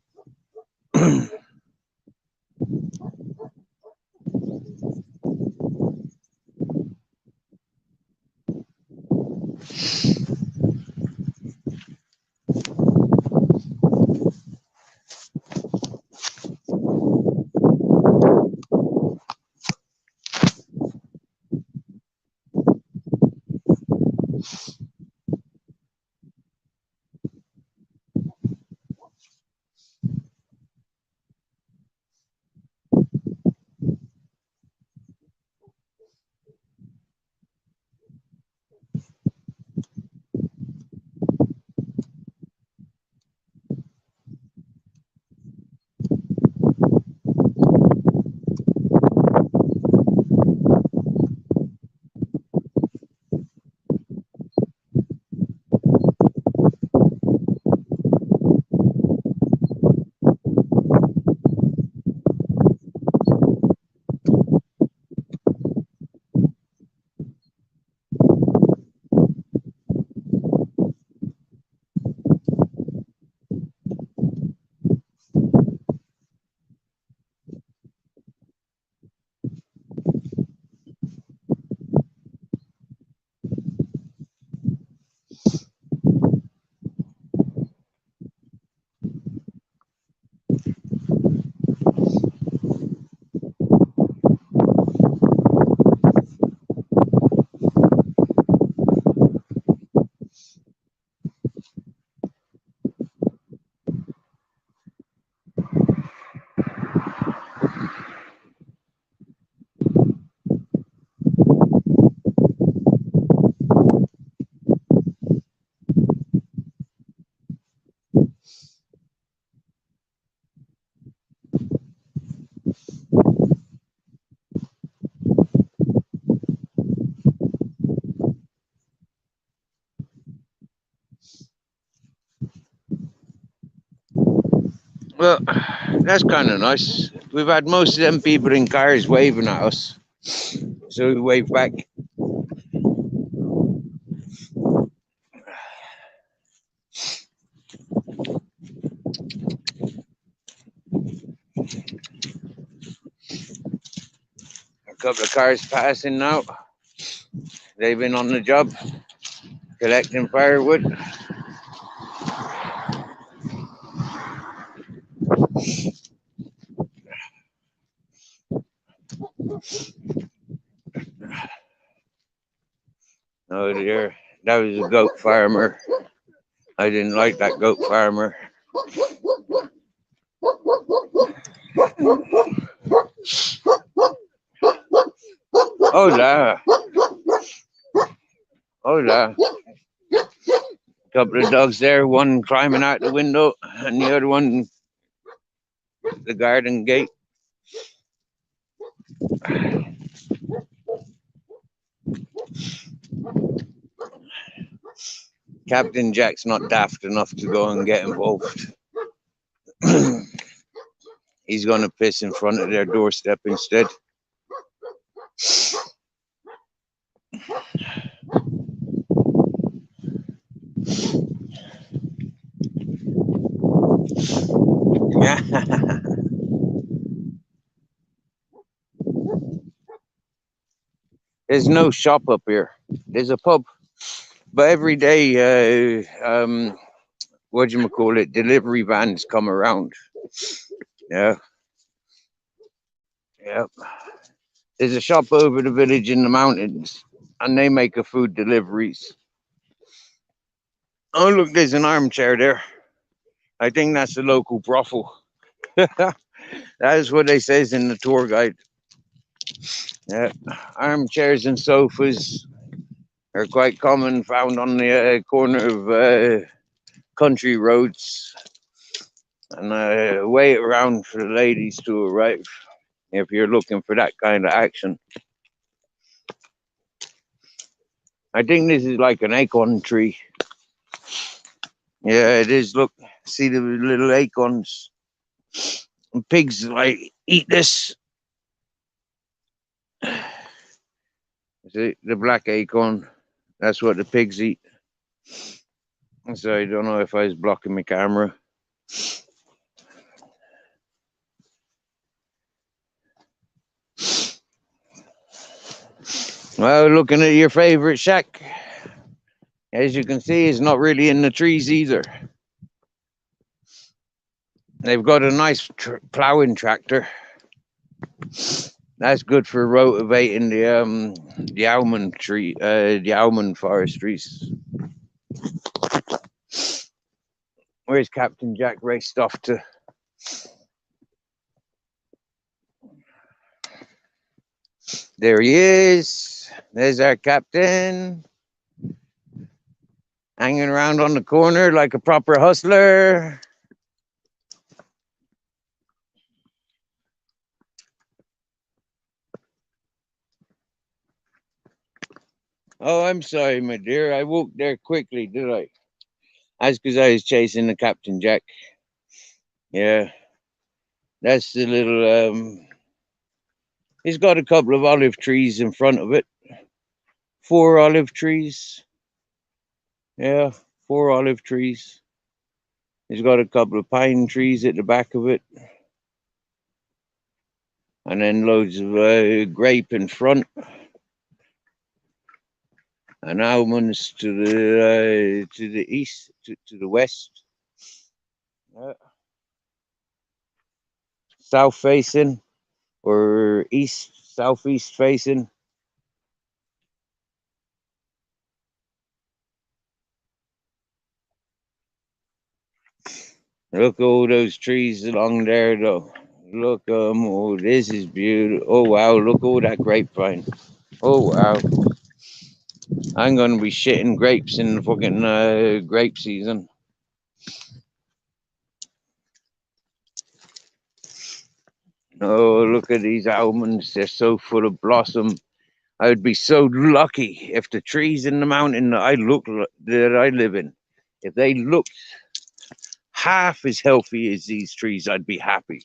Well, that's kind of nice. We've had most of them people in cars waving at us, so we wave back. A couple of cars passing now. They've been on the job collecting firewood. Oh dear, that was a goat farmer. I didn't like that goat farmer. Hola. Hola. Couple of dogs there, one climbing out the window and the other one the garden gate. Captain Jack's not daft enough to go and get involved. He's going to piss in front of their doorstep instead. There's no shop up here. There's a pub, but every day, delivery vans come around. Yeah. Yep. There's a shop over the village in the mountains, and they make a food deliveries. Oh, look, there's an armchair there. I think that's the local brothel. That is what they says in the tour guide. Yeah, armchairs and sofas are quite common, found on the corner of country roads, and wait around for the ladies to arrive if you're looking for that kind of action. I think this is like an acorn tree. Yeah, it is. Look, see the little acorns. And pigs like eat this. See the black acorn. That's what the pigs eat. So I don't know if I was blocking my camera. Well, looking at your favorite shack, as you can see, it's not really in the trees either. They've got a nice plowing tractor. That's good for rotivating the almond tree, the almond forestries. Where's Captain Jack raced off to? There he is. There's our captain. Hanging around on the corner like a proper hustler. Oh, I'm sorry, my dear. I woke there quickly, did I? That's because I was chasing the Captain Jack. Yeah. That's the little... He's got a couple of olive trees in front of it. 4 olive trees. Yeah, 4 olive trees. He's got a couple of pine trees at the back of it. And then loads of grape in front. And almonds to the east, to the west. South facing or east, southeast facing. Look at all those trees along there, though. Look, oh, this is beautiful. Oh, wow, look at all that grapevine. Oh, wow. I'm going to be shitting grapes in the fucking grape season. Oh, look at these almonds. They're so full of blossom. I would be so lucky if the trees in the mountain that I live in, if they looked half as healthy as these trees, I'd be happy.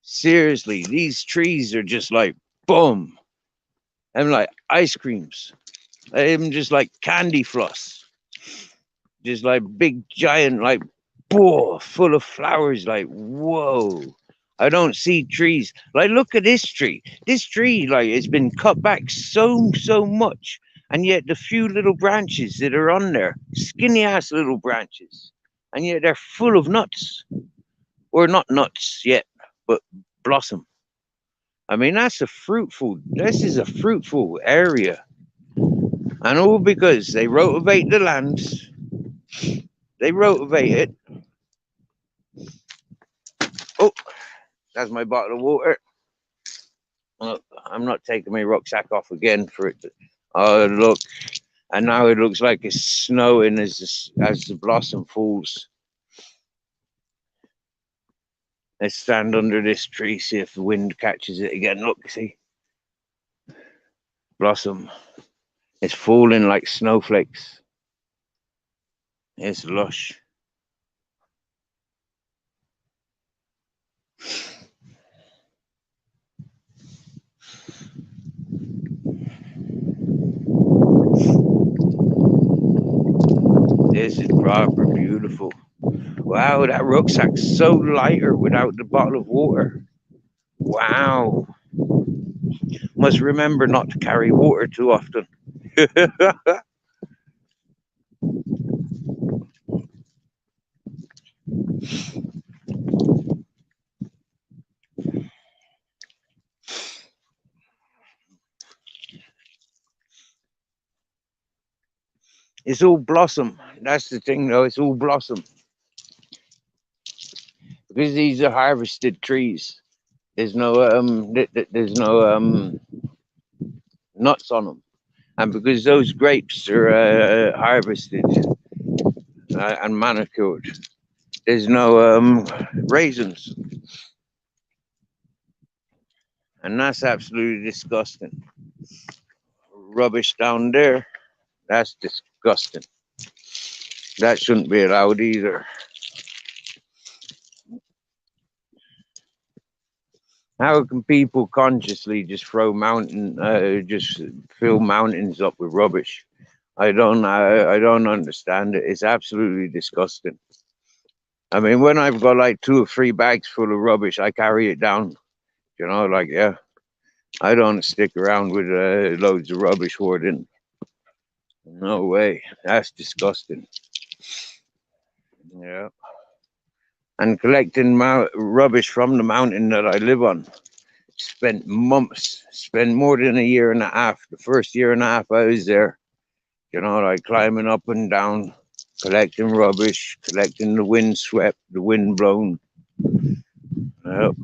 Seriously, these trees are just like boom. I'm like ice creams. I'm just like candy floss. Just like big giant, like full of flowers. Like whoa. I don't see trees. Like look at this tree. This tree, like it's been cut back so much, and yet the few little branches that are on there, skinny ass little branches, and yet they're full of nuts, or not nuts yet, but blossom. I mean, that's a fruitful. This is a fruitful area, and all because they rotivate the lands. They rotivate it. Oh, that's my bottle of water. Oh, I'm not taking my rucksack off again for it. Oh, look. And now it looks like it's snowing as the blossom falls. Let's stand under this tree, see if the wind catches it again. Look, see? Blossom. It's falling like snowflakes. It's lush. This is proper beautiful. Wow, that rucksack's so lighter without the bottle of water. Wow. Must remember not to carry water too often. It's all blossom. That's the thing, though. It's all blossom. Because these are harvested trees. There's no nuts on them, and because those grapes are harvested and manicured, there's no raisins, and that's absolutely disgusting. Rubbish down there. That's disgusting. That shouldn't be allowed either. How can people consciously just fill mountains up with rubbish? I don't understand it. It's absolutely disgusting. I mean, when I've got like 2 or 3 bags full of rubbish, I carry it down. You know, like yeah, I don't stick around with loads of rubbish hoarding. No way. That's disgusting. Yeah. And collecting rubbish from the mountain that I live on. Spent months, spent more than a year and a half. The first year and a half I was there, you know, like climbing up and down, collecting rubbish, collecting the wind swept, the wind blown. Yep.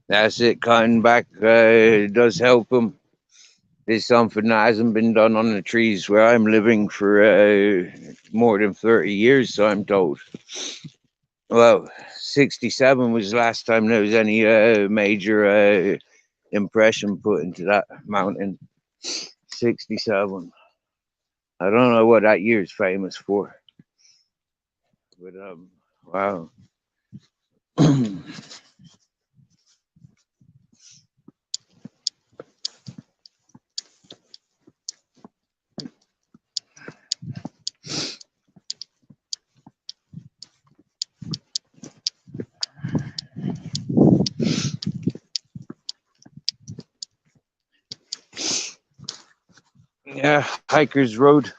That's it, cutting back does help them. There's something that hasn't been done on the trees where I'm living for more than 30 years, so I'm told. Well, 67 was the last time there was any major impression put into that mountain. 67. I don't know what that year is famous for. But, wow. Yeah, Hiker's Road.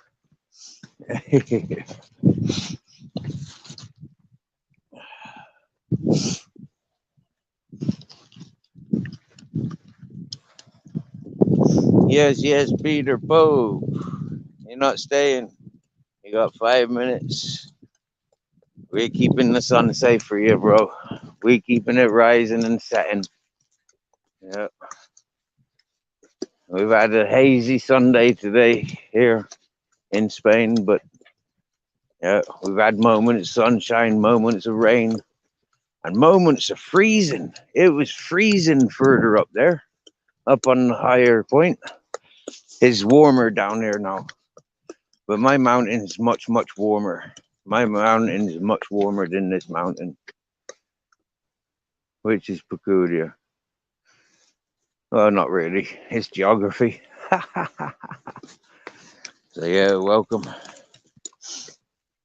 Yes, Peter Poe. You're not staying. You got 5 minutes. We're keeping the sun safe for you, bro. We're keeping it rising and setting. Yeah. We've had a hazy Sunday today here in Spain, but yeah, we've had moments of sunshine, moments of rain, and moments of freezing. It was freezing further up there, up on the higher point. It's warmer down there now, but my mountain is much, much warmer. My mountain is much warmer than this mountain, which is peculiar. Well, not really. It's geography. So yeah, welcome.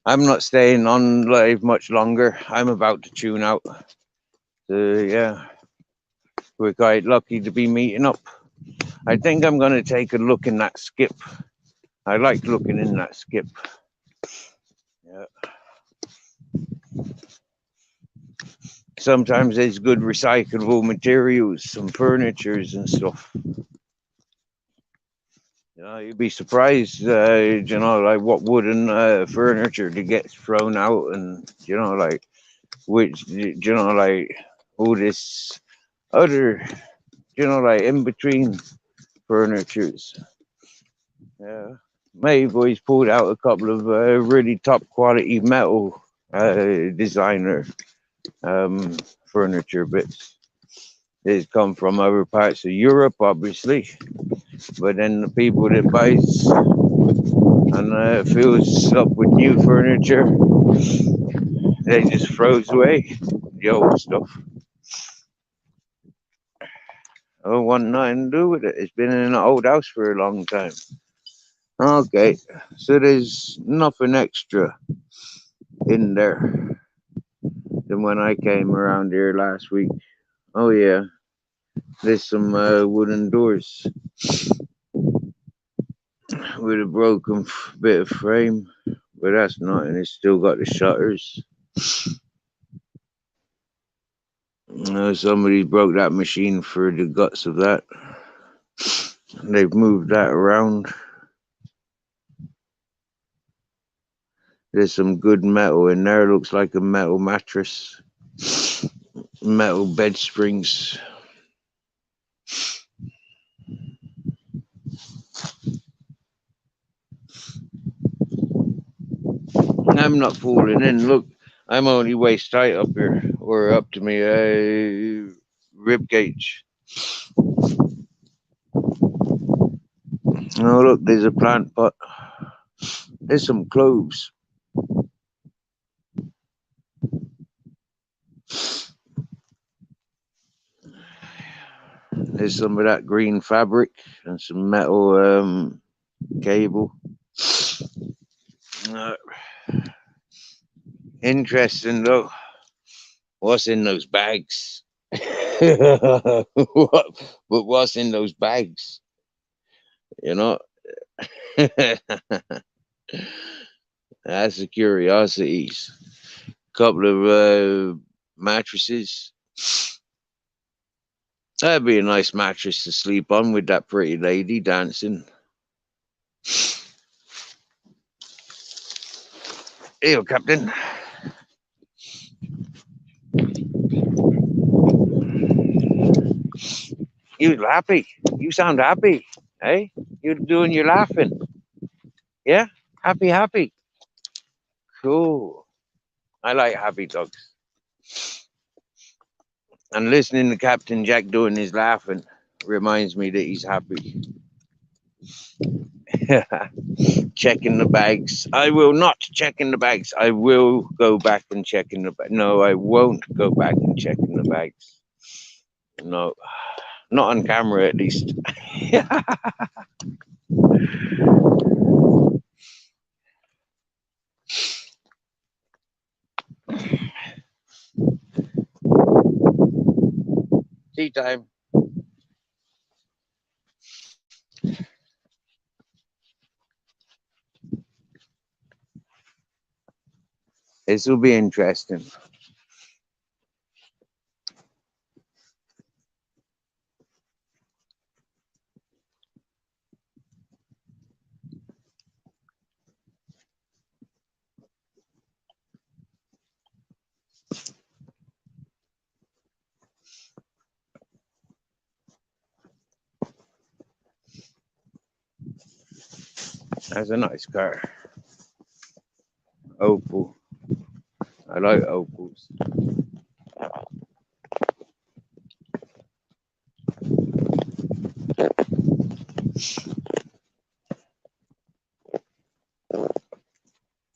I'm not staying on live much longer. I'm about to tune out. So yeah, we're quite lucky to be meeting up. I think I'm going to take a look in that skip. I like looking in that skip. Yeah. Sometimes there's good recyclable materials, some furnitures and stuff. You know, you'd be surprised, you know, like what wooden furniture that gets thrown out, and you know, like which, you know, like all this other, you know, like in between furnitures. Yeah, my boys pulled out a couple of really top quality metal designer furniture bits. They've come from other parts of Europe, obviously, but then the people that buys and fills up with new furniture, they just throws away the old stuff. Oh, want nothing to do with it. It's been in an old house for a long time. Okay, so there's nothing extra in there than when I came around here last week. Oh yeah, there's some wooden doors with a broken bit of frame, but that's nothing. It's still got the shutters. Somebody broke that machine for the guts of that. They've moved that around. There's some good metal in there. Looks like a metal mattress, metal bed springs. I'm not fooling in. Look, I'm only waist tight up here, or up to me rib cage. Oh, look, there's a plant pot. There's some cloves. There's some of that green fabric and some metal cable. Interesting though. What's in those bags? But what's in those bags? You know, that's the curiosities. Couple of mattresses. That'd be a nice mattress to sleep on with that pretty lady dancing. Here, Captain. You happy? You sound happy, eh? You're doing your laughing. Yeah? Happy, happy. Cool. I like happy dogs. And listening to Captain Jack doing his laughing reminds me that he's happy. Checking the bags. I will not check in the bags. I will go back and check in the bag. No, I won't go back and check in the bags. No, not on camera at least. Tea time. This will be interesting. That's a nice car. Opal. I like opals.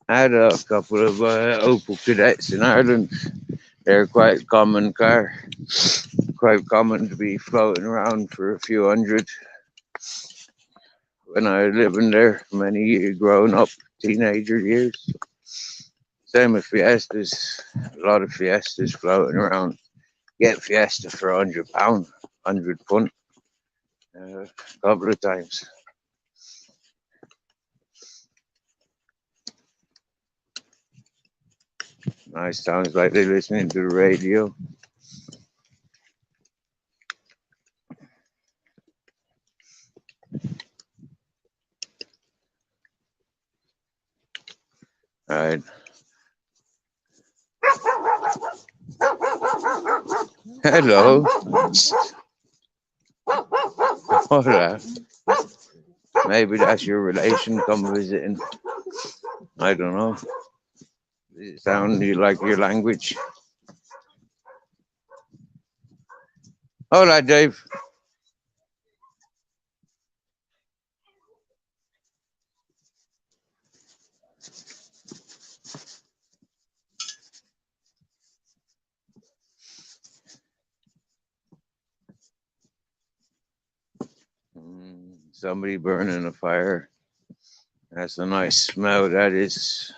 I had a couple of Opel Cadets in Ireland. They're quite a common car. Quite common to be floating around for a few hundred. When I was living there many years, growing up, teenager years. Same with Fiestas. A lot of Fiestas floating around. Get Fiesta for £100, £100 a couple of times. Nice, sounds like they're listening to the radio. All right. Hello. Hola. Maybe that's your relation come visiting. I don't know. Does it sound like your language? Hola, Dave. Somebody burning a fire. That's a nice smell, that is.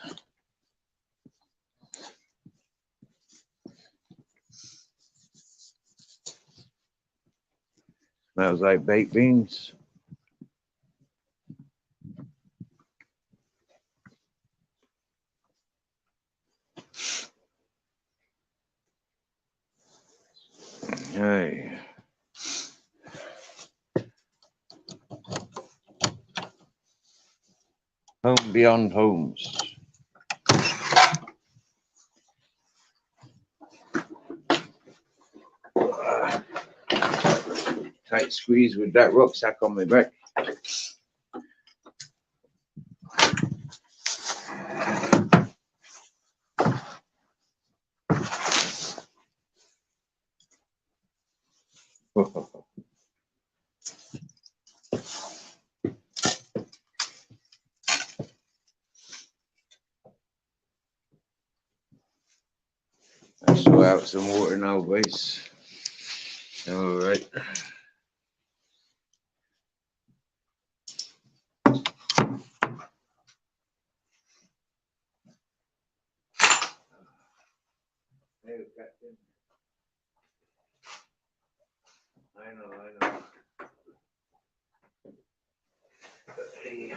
Smells like baked beans. Hey. Home beyond homes. Tight squeeze with that rucksack on my back. I throw out some water now, boys. All right. Hey, Captain. I know. Hey.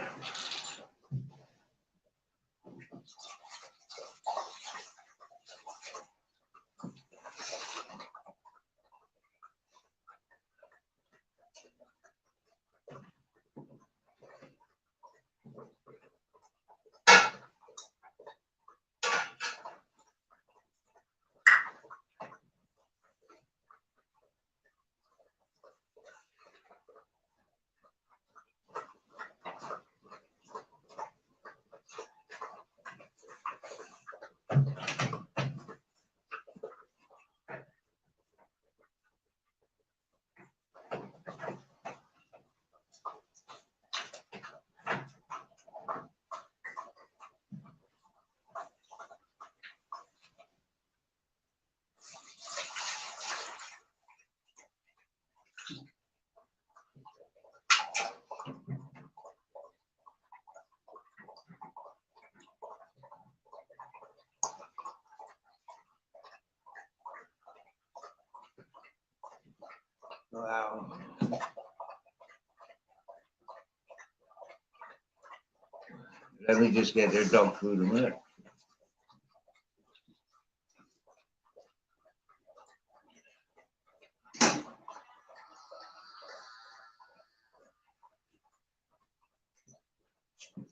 Wow. Let me just get their dog food a minute.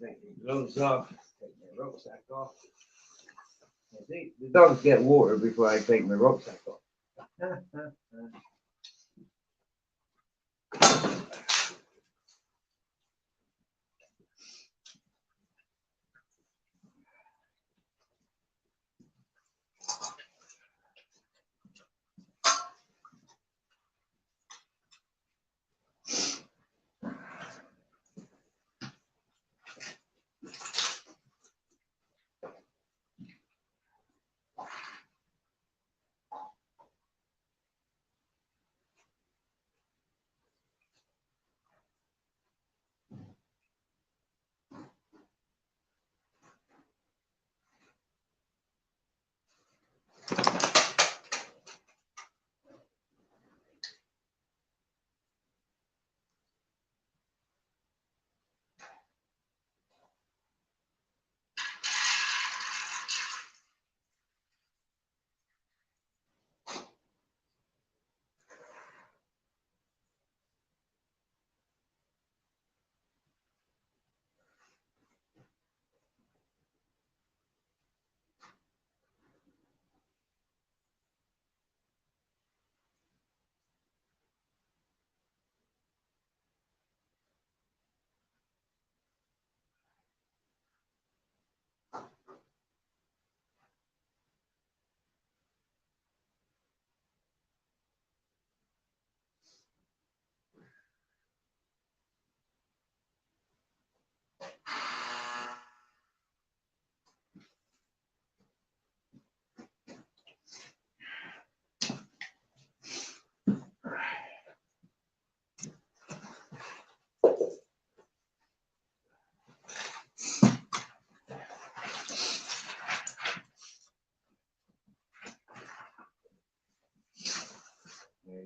Take your gloves off, take my rucksack off. I think the dogs get water before I take my rucksack off.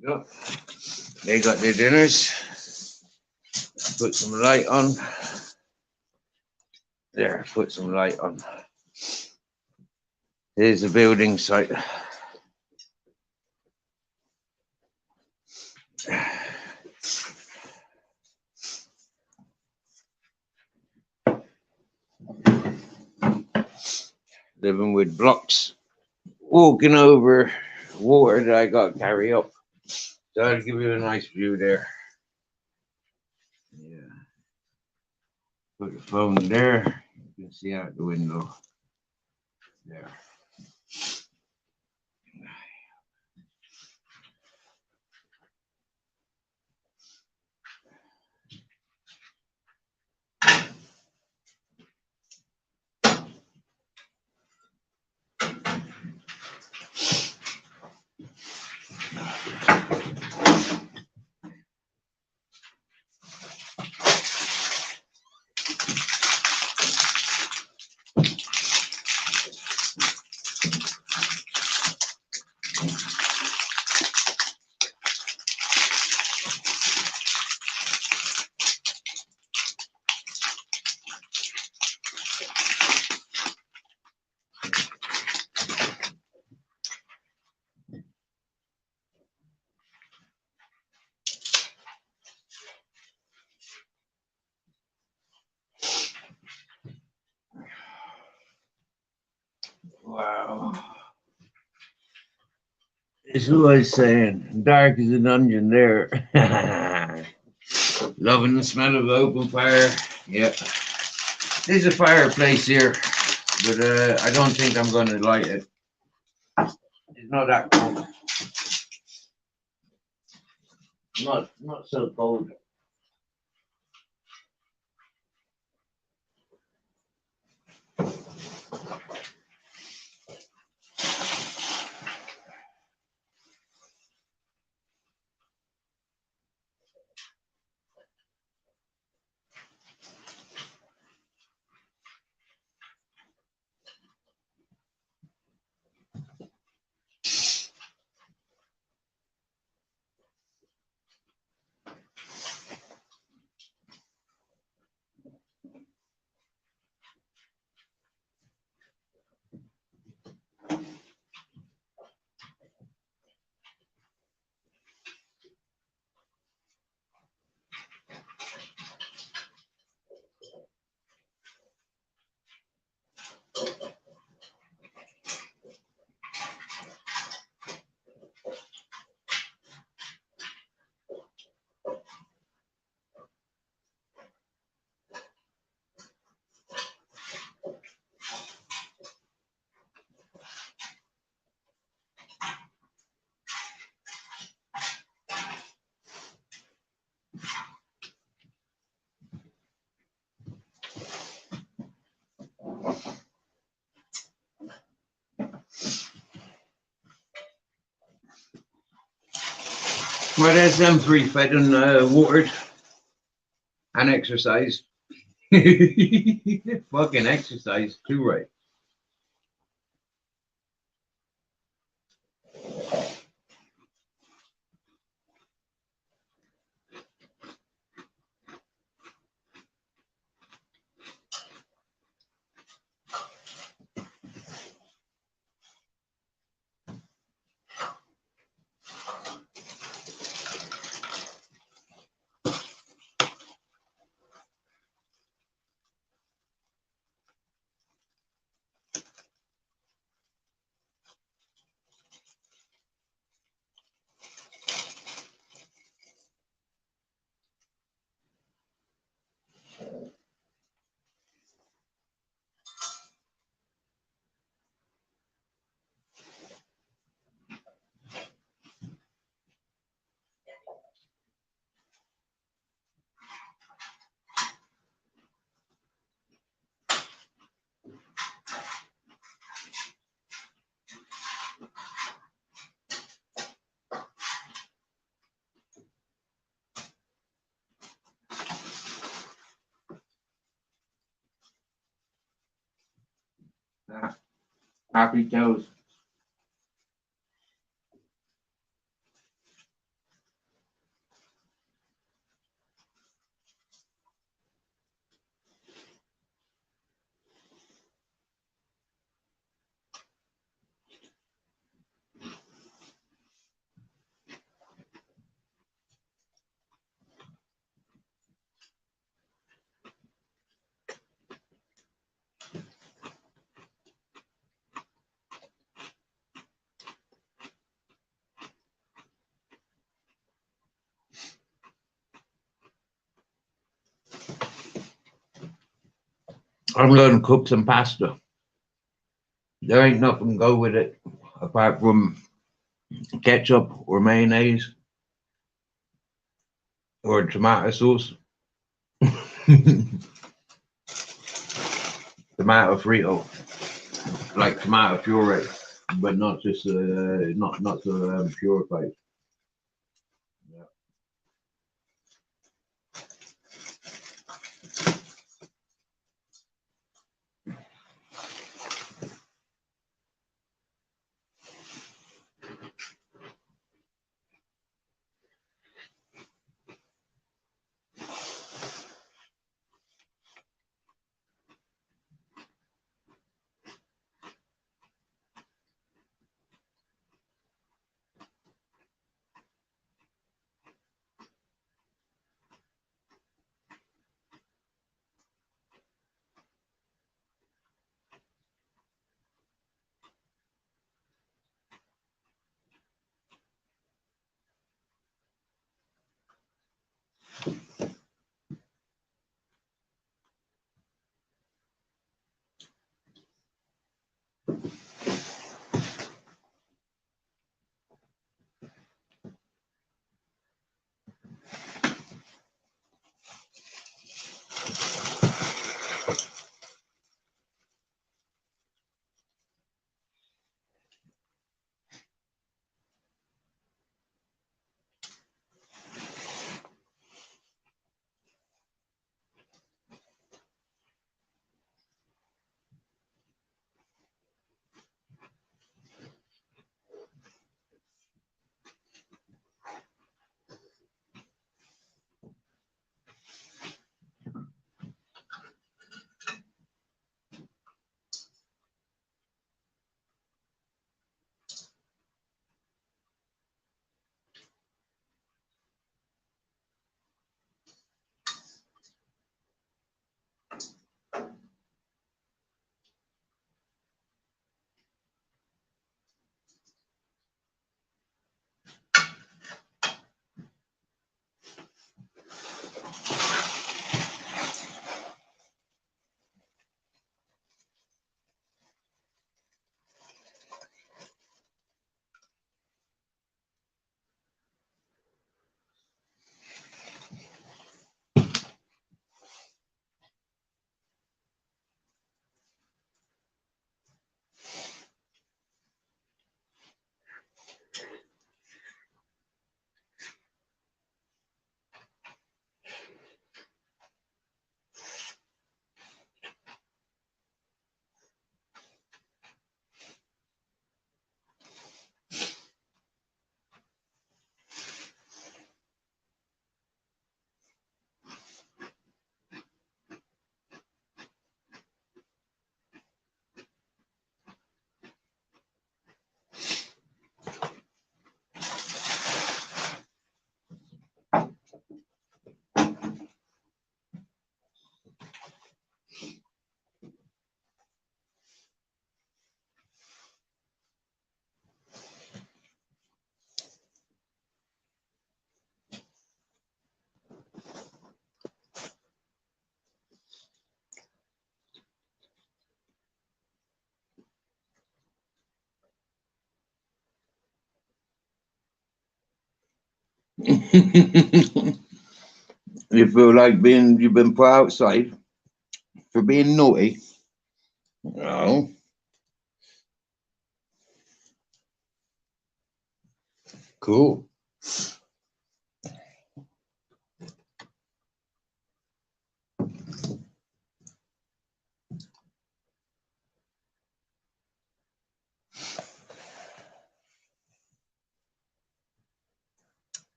we go. They got their dinners. Put some light on. There, put some light on. Here's the building site. Living with blocks, walking over water that I got to carry up. So I'll give you a nice view there. Yeah. Put the phone there. You can see out the window. There. Wow. This is what I was saying. Dark as a dungeon there. Loving the smell of open fire. Yep. There's a fireplace here, but I don't think I'm going to light it. It's not that cold. Not so cold. Well, that's them free fed and watered and exercised. Fucking exercise too, right? Happy toes. I'm going to cook some pasta. There ain't nothing go with it apart from ketchup or mayonnaise or tomato sauce. Tomato frito, like tomato puree, but not just not purified. Yeah. You feel like you've been put outside for being naughty? No. Cool.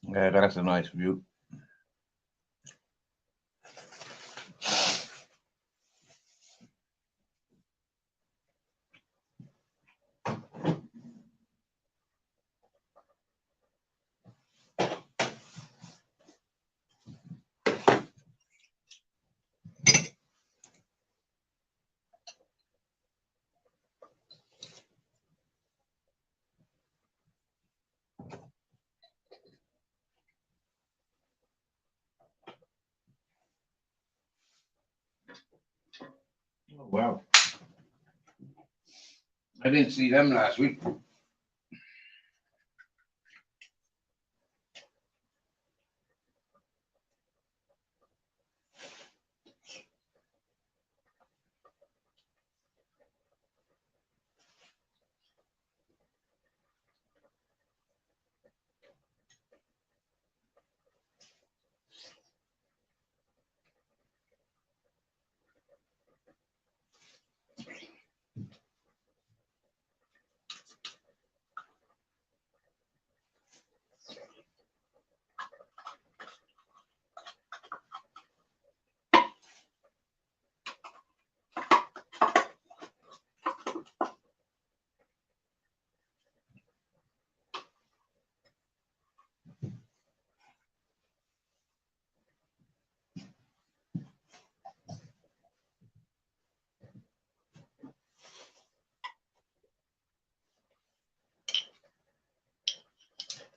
Yeah, that's a nice view. Oh, wow. I didn't see them last week.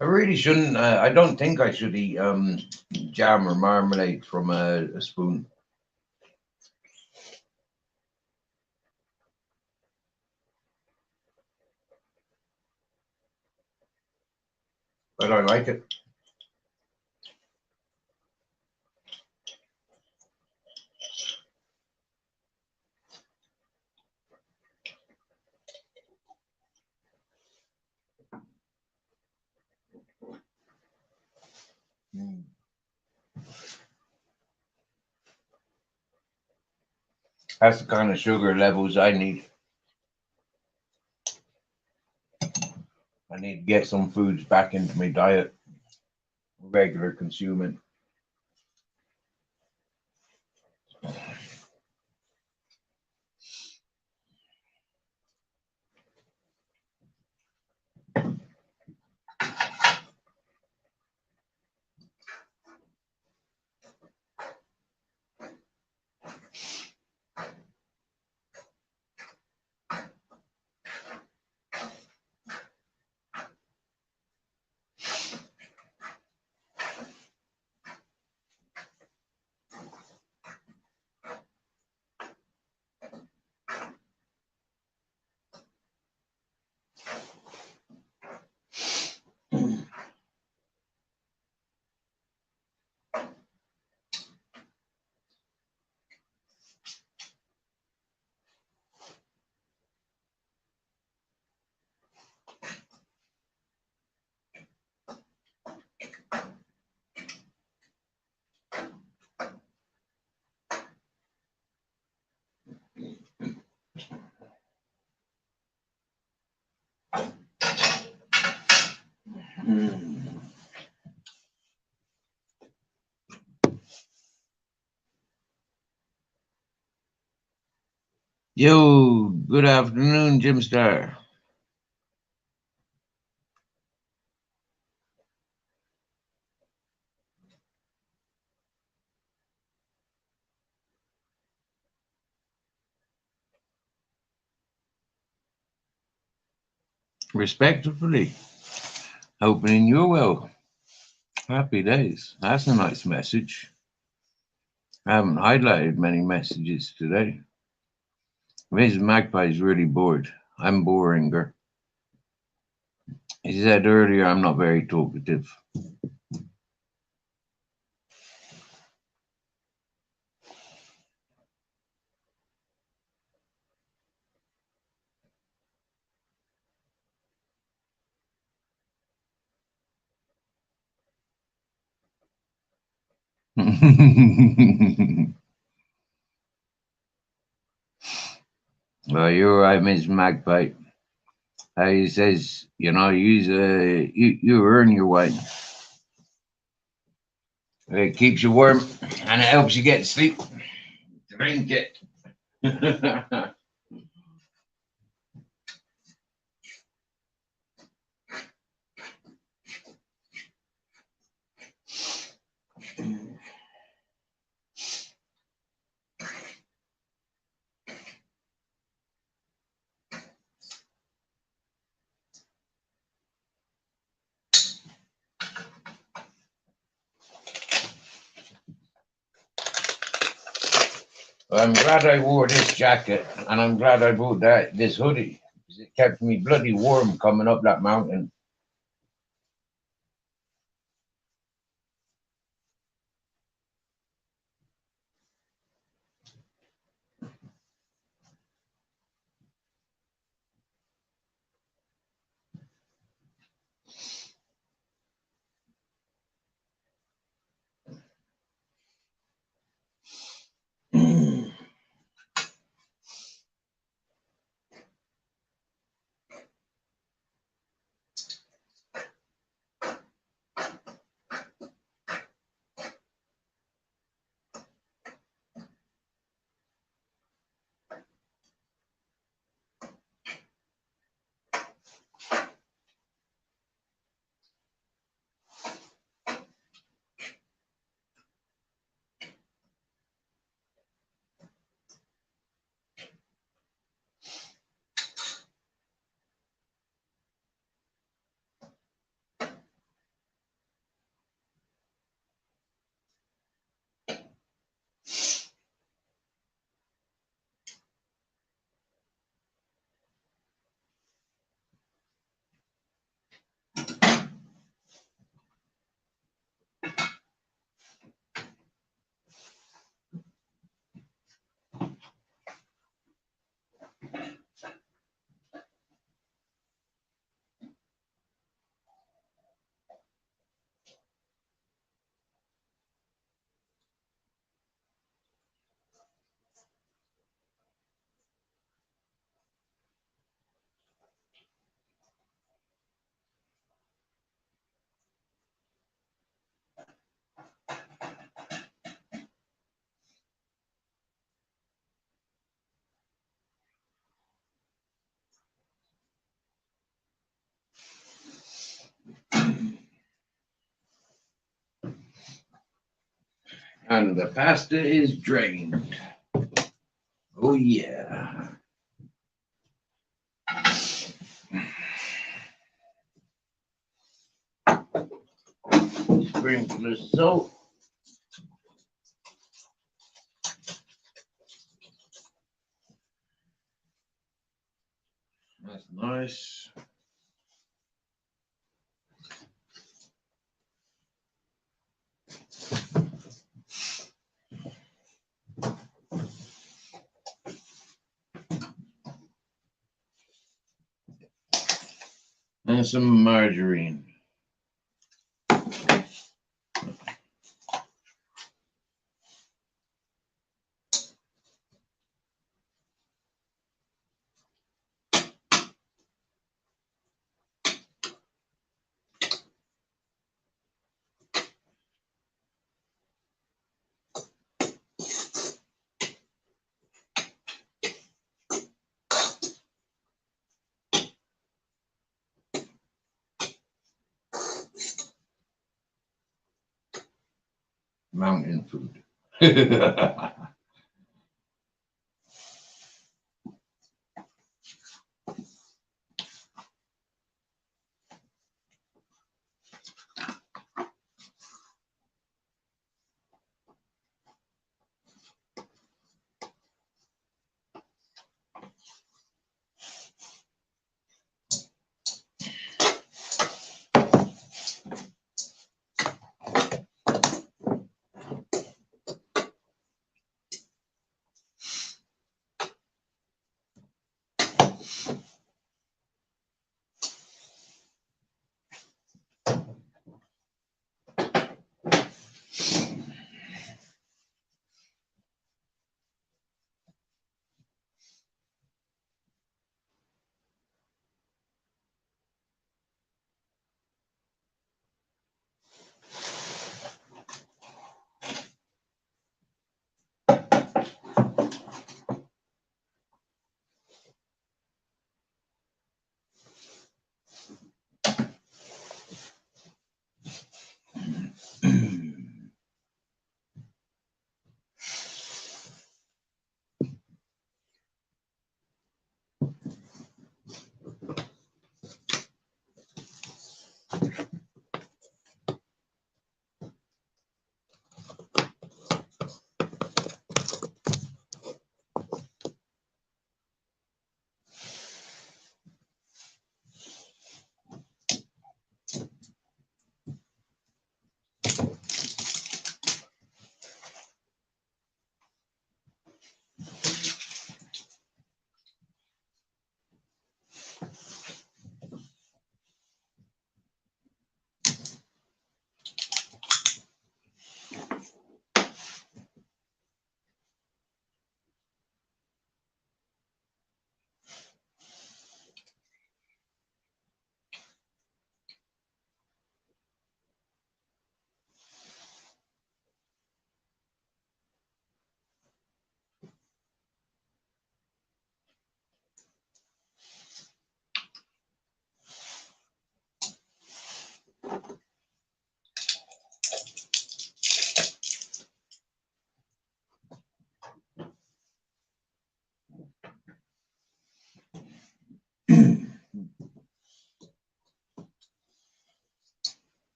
I really shouldn't. I don't think I should eat jam or marmalade from a spoon. But I like it. Mm. That's the kind of sugar levels I need. I need to get some foods back into my diet, regular consuming. Mm. Yo, good afternoon, Jim Star. Respectfully, hoping you're well. Happy days. That's a nice message. I haven't highlighted many messages today. Mrs. Magpie's really bored. I'm boring her. He said earlier I'm not very talkative. Well, you're right, Mrs. Magpie. He says, you earn your wine. It keeps you warm and it helps you get to sleep. Drink it. I'm glad I wore this jacket, and I'm glad I bought this hoodie, because it kept me bloody warm coming up that mountain. And the pasta is drained. Oh yeah. Sprinkle of salt. That's nice. And some margarine. Mountain food.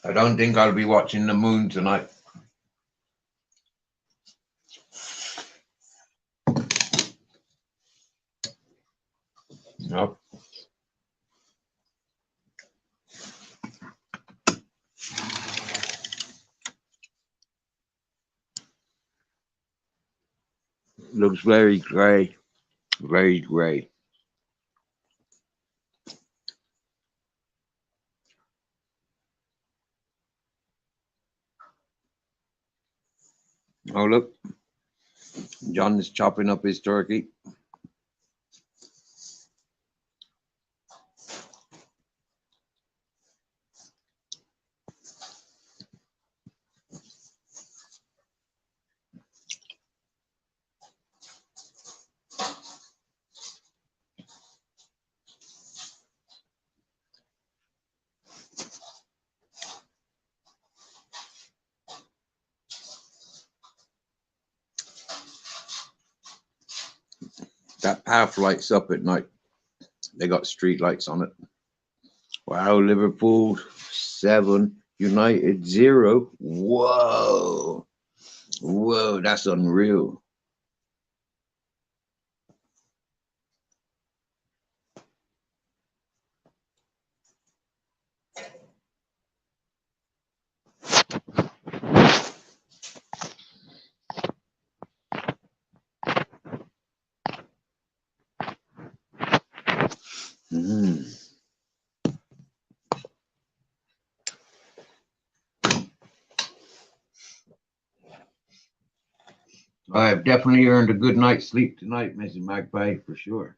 I don't think I'll be watching the moon tonight. Nope. Looks very grey. Very grey. Oh, look. John is chopping up his turkey. That path lights up at night. They got street lights on it. Wow, Liverpool 7, United 0. Whoa. Whoa, that's unreal. Mm. I have definitely earned a good night's sleep tonight, Mrs. Magpie, for sure.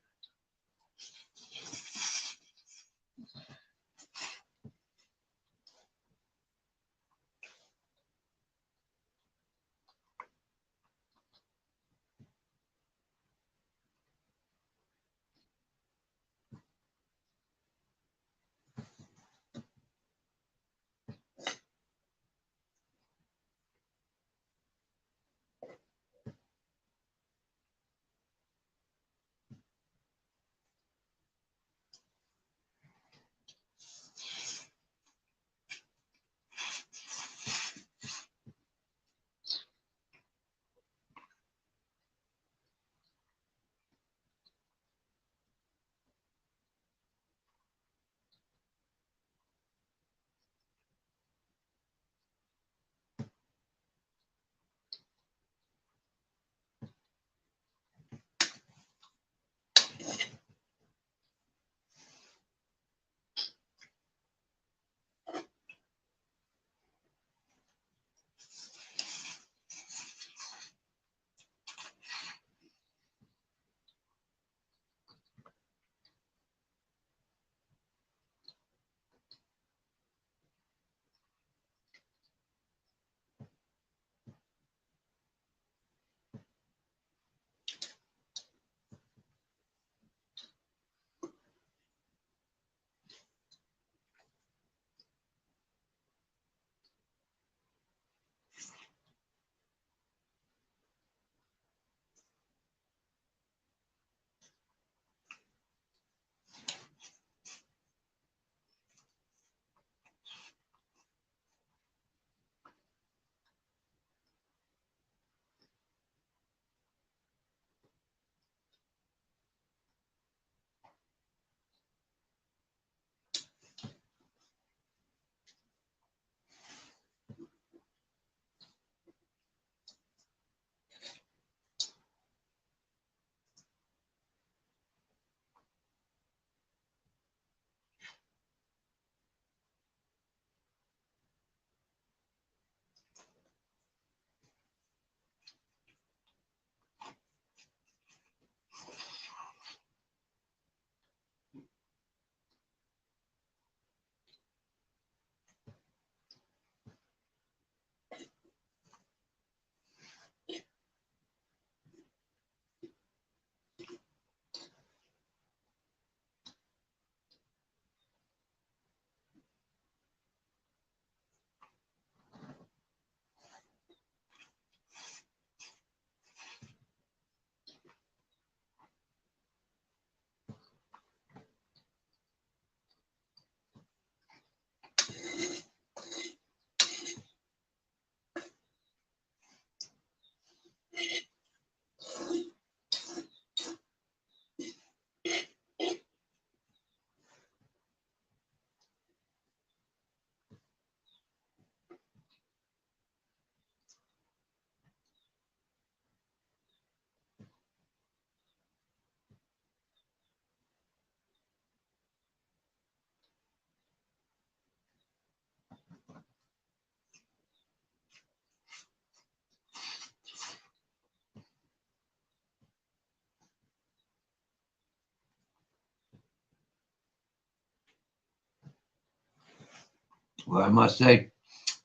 Well, I must say,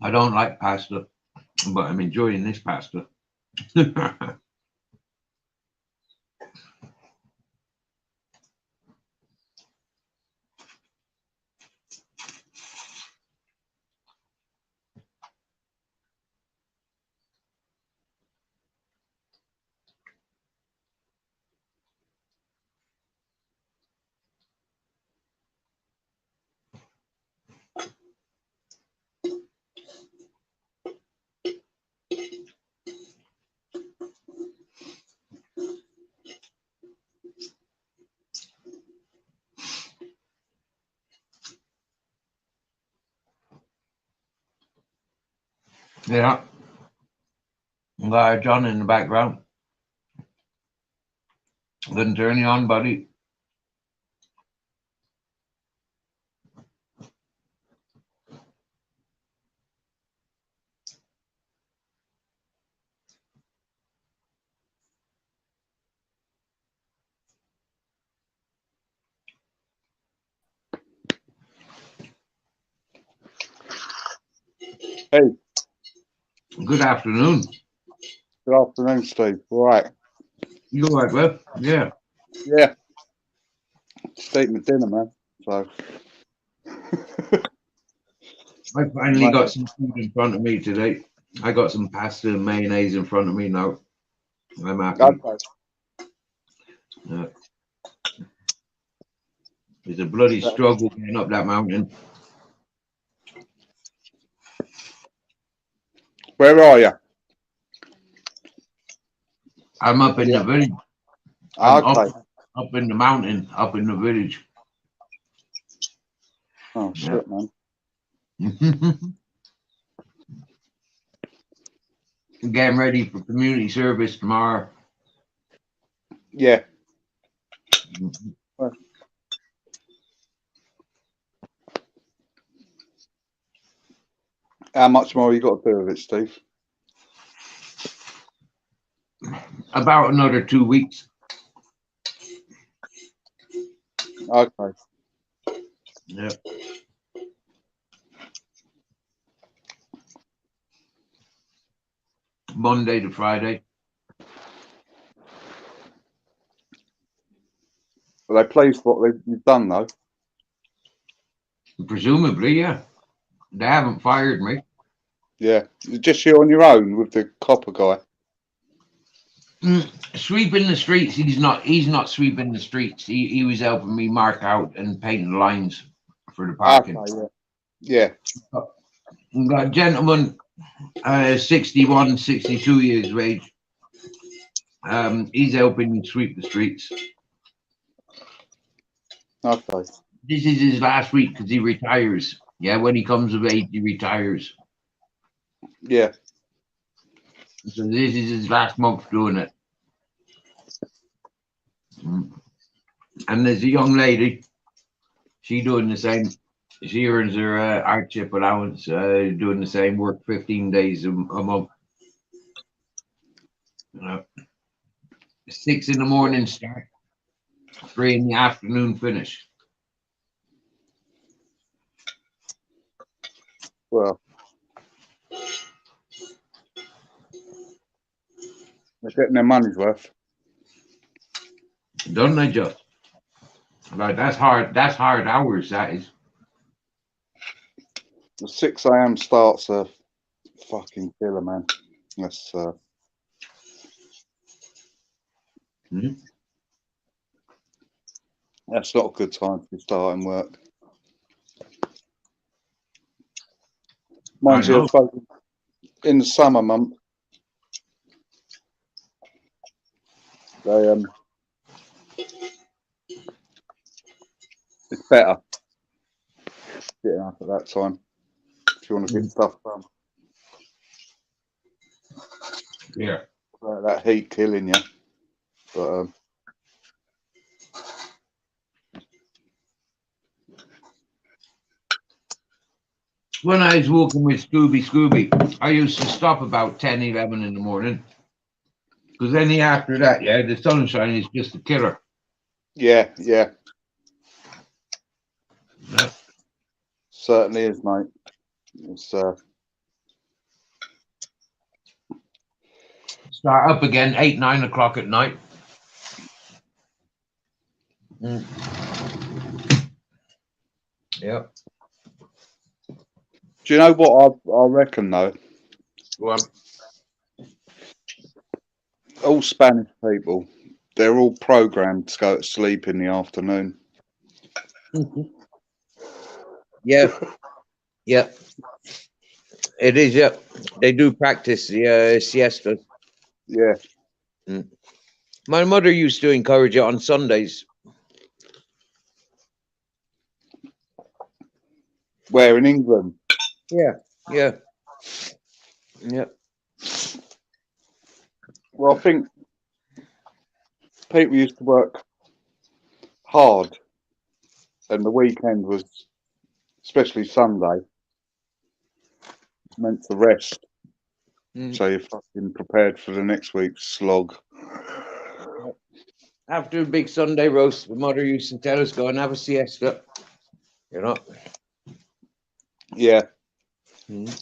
I don't like pasta, but I'm enjoying this pasta. Yeah, got John in the background. Couldn't turn you on, buddy. Hey, Good afternoon. good afternoon, Steve. All right. You all right, bud? Yeah. Yeah. Just eating my dinner, man. So. I finally got some food in front of me today. I got some pasta and mayonnaise in front of me now. I'm happy. Okay. Yeah. It's a bloody struggle getting up that mountain. Where are you? I'm up in Yeah. the village. I'm Okay. up in the mountain, up in the village. Oh, shit, man. Getting ready for community service tomorrow. Yeah. How much more you got to do with it, Steve? About another 2 weeks. Okay. Yeah. Monday to Friday. Are they pleased what you've done, though? Presumably, yeah. They haven't fired me. Yeah. Just you on your own with the copper guy? Sweeping the streets, he's not sweeping the streets. He was helping me mark out and painting the lines for the parking. Okay, yeah. We've got a gentleman, 61, 62 years of age. He's helping me sweep the streets. Okay. This is his last week because he retires. Yeah, when he comes of age, he retires. Yeah. So this is his last month doing it. And there's a young lady. She doing the same. She earns her hardship allowance, doing the same work, 15 days a month. 6 in the morning start, 3 in the afternoon finish. Well, they're getting their money's worth. Don't they just? Like that's hard. That's hard hours. That is. The 6 a.m. starts a fucking killer, man. That's that's not a good time to start work. Mind you, I suppose in the summer month, they it's better getting up at that time if you want to get stuff done. Yeah. That heat killing you, but When I was walking with Scooby, I used to stop about 10, 11 in the morning. Because any after that, yeah, the sunshine is just a killer. yeah, Yeah. certainly is, mate. It's Start up again 8, 9 o'clock at night. Yeah. do you know what I reckon though? Go on. All Spanish people, they're all programmed to go to sleep in the afternoon. Yeah. Yeah. It is. Yeah. They do practice the siesta. Yeah. My mother used to encourage it on Sundays. Where in England? Yeah. Yeah. Yeah. Well, I think people used to work hard, and the weekend was, especially Sunday, meant to rest. So you're fucking prepared for the next week's slog. After a big Sunday roast, my mother used to tell us, go and have a siesta. You know? Yeah. Yeah.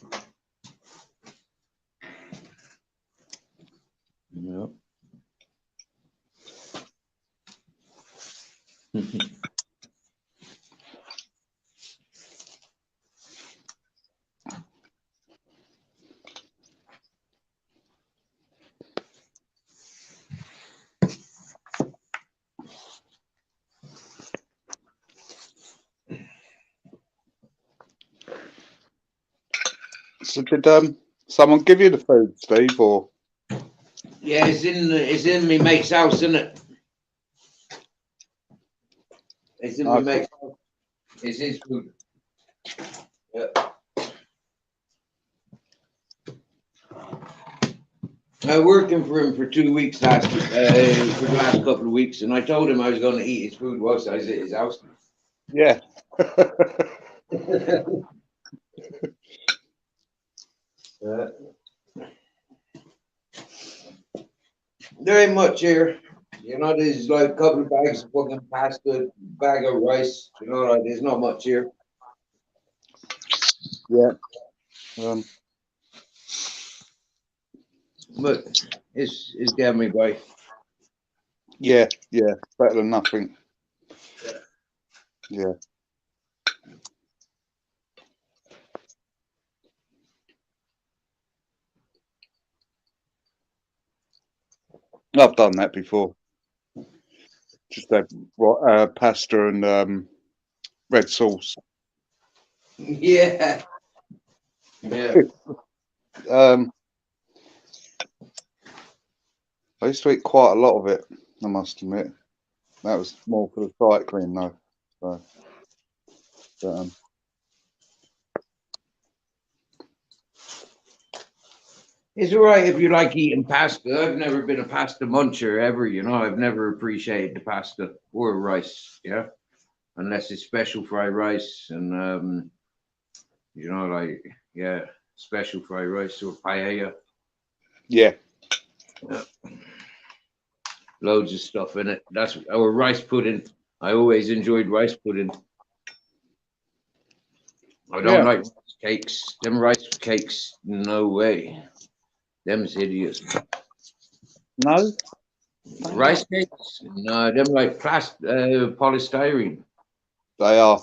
So did someone give you the food, Steve, or? Yeah, it's in my mate's house, isn't it? It's in my mate's house. It's his food. Yeah. I was working for him for 2 weeks for the last couple of weeks, and I told him I was going to eat his food whilst I was at his house. Yeah. There ain't much here. You know, there's like a couple of bags of fucking pasta, bag of rice. You know, like there's not much here. Yeah. But it's getting me by. Yeah. Yeah. Better than nothing. Yeah. I've done that before. Just had pasta and red sauce. Yeah. Yeah. I used to eat quite a lot of it, I must admit. That was more for the cycling though. So, but, It's all right if you like eating pasta. I've never been a pasta muncher ever, you know. I've never appreciated the pasta or rice, yeah. Unless it's special fried rice and you know, like special fried rice or paella. yeah. Loads of stuff in it. That's our rice pudding. I always enjoyed rice pudding. I don't like rice cakes. Them rice cakes, no way. Them's hideous. No? Rice cakes? No, them like polystyrene. They are.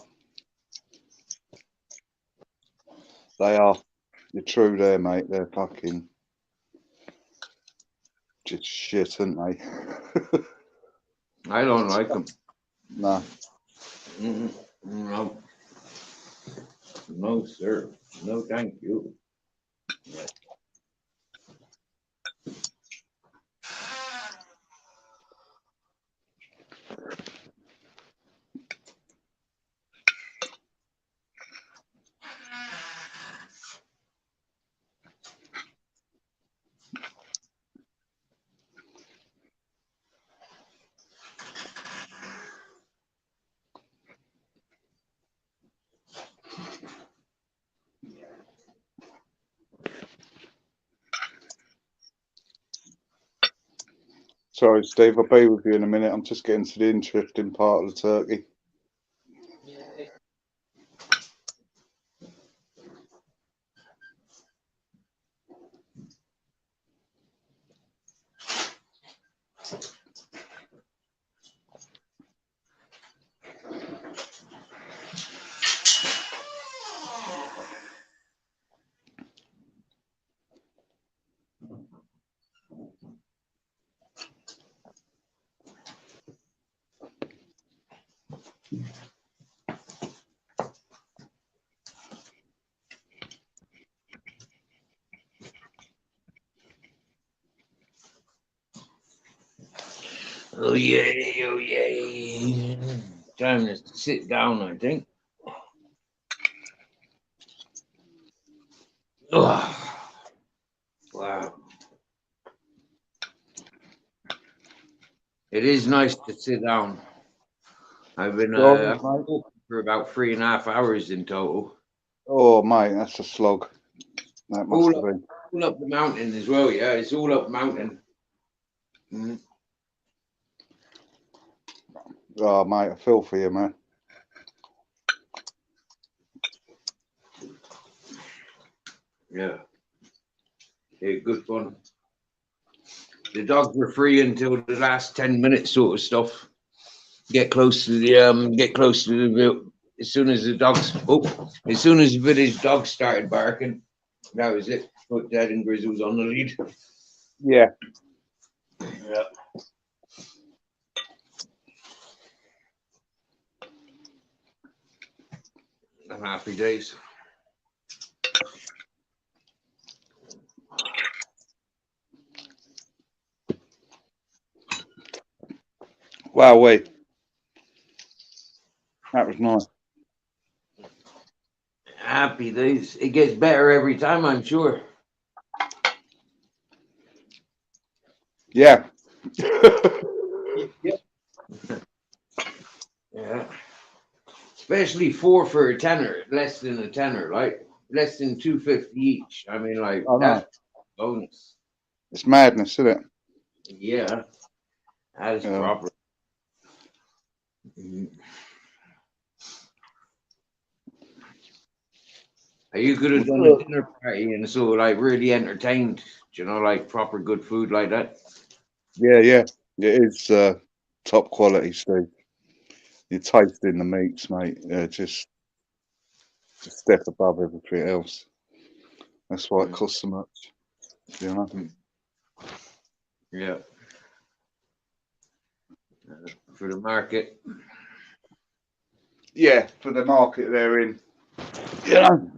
They are. You're true there, mate. They're fucking just shit, aren't they? I don't like them. No. No. No, sir. No, thank you. Sorry, Steve. I'll be with you in a minute. I'm just getting to the interesting part of the turkey. Oh yay, oh yay. Time to sit down, I think. Oh, wow. It is nice to sit down. I've been walking for about 3.5 hours in total. Oh, mate, that's a slog. That must All have been. up the mountain as well, yeah. It's all up mountain. Mm. Oh, mate, I feel for you, man. Yeah. Yeah, good fun. The dogs were free until the last 10 minutes sort of stuff. Get close to the as soon as the village dogs started barking, that was it. Put Dad and Grizzles on the lead. Yeah. Yeah. Happy days. Wow, wait. That was nice. Happy days. It gets better every time, I'm sure. Yeah. Yeah. Especially 4 for a tenner, less than a tenner, like less than 250 each. I mean, like I know. that's bonus. It's madness, isn't it? Yeah, that is proper. Are you good at doing a dinner party and so like really entertained? Do you know, like proper good food like that? Yeah, yeah. It is top quality, Steve. You're tasting the meats, mate. Just a step above everything else. That's why it costs so much. You know? Yeah. For the market. Yeah, for the market they're in. You know?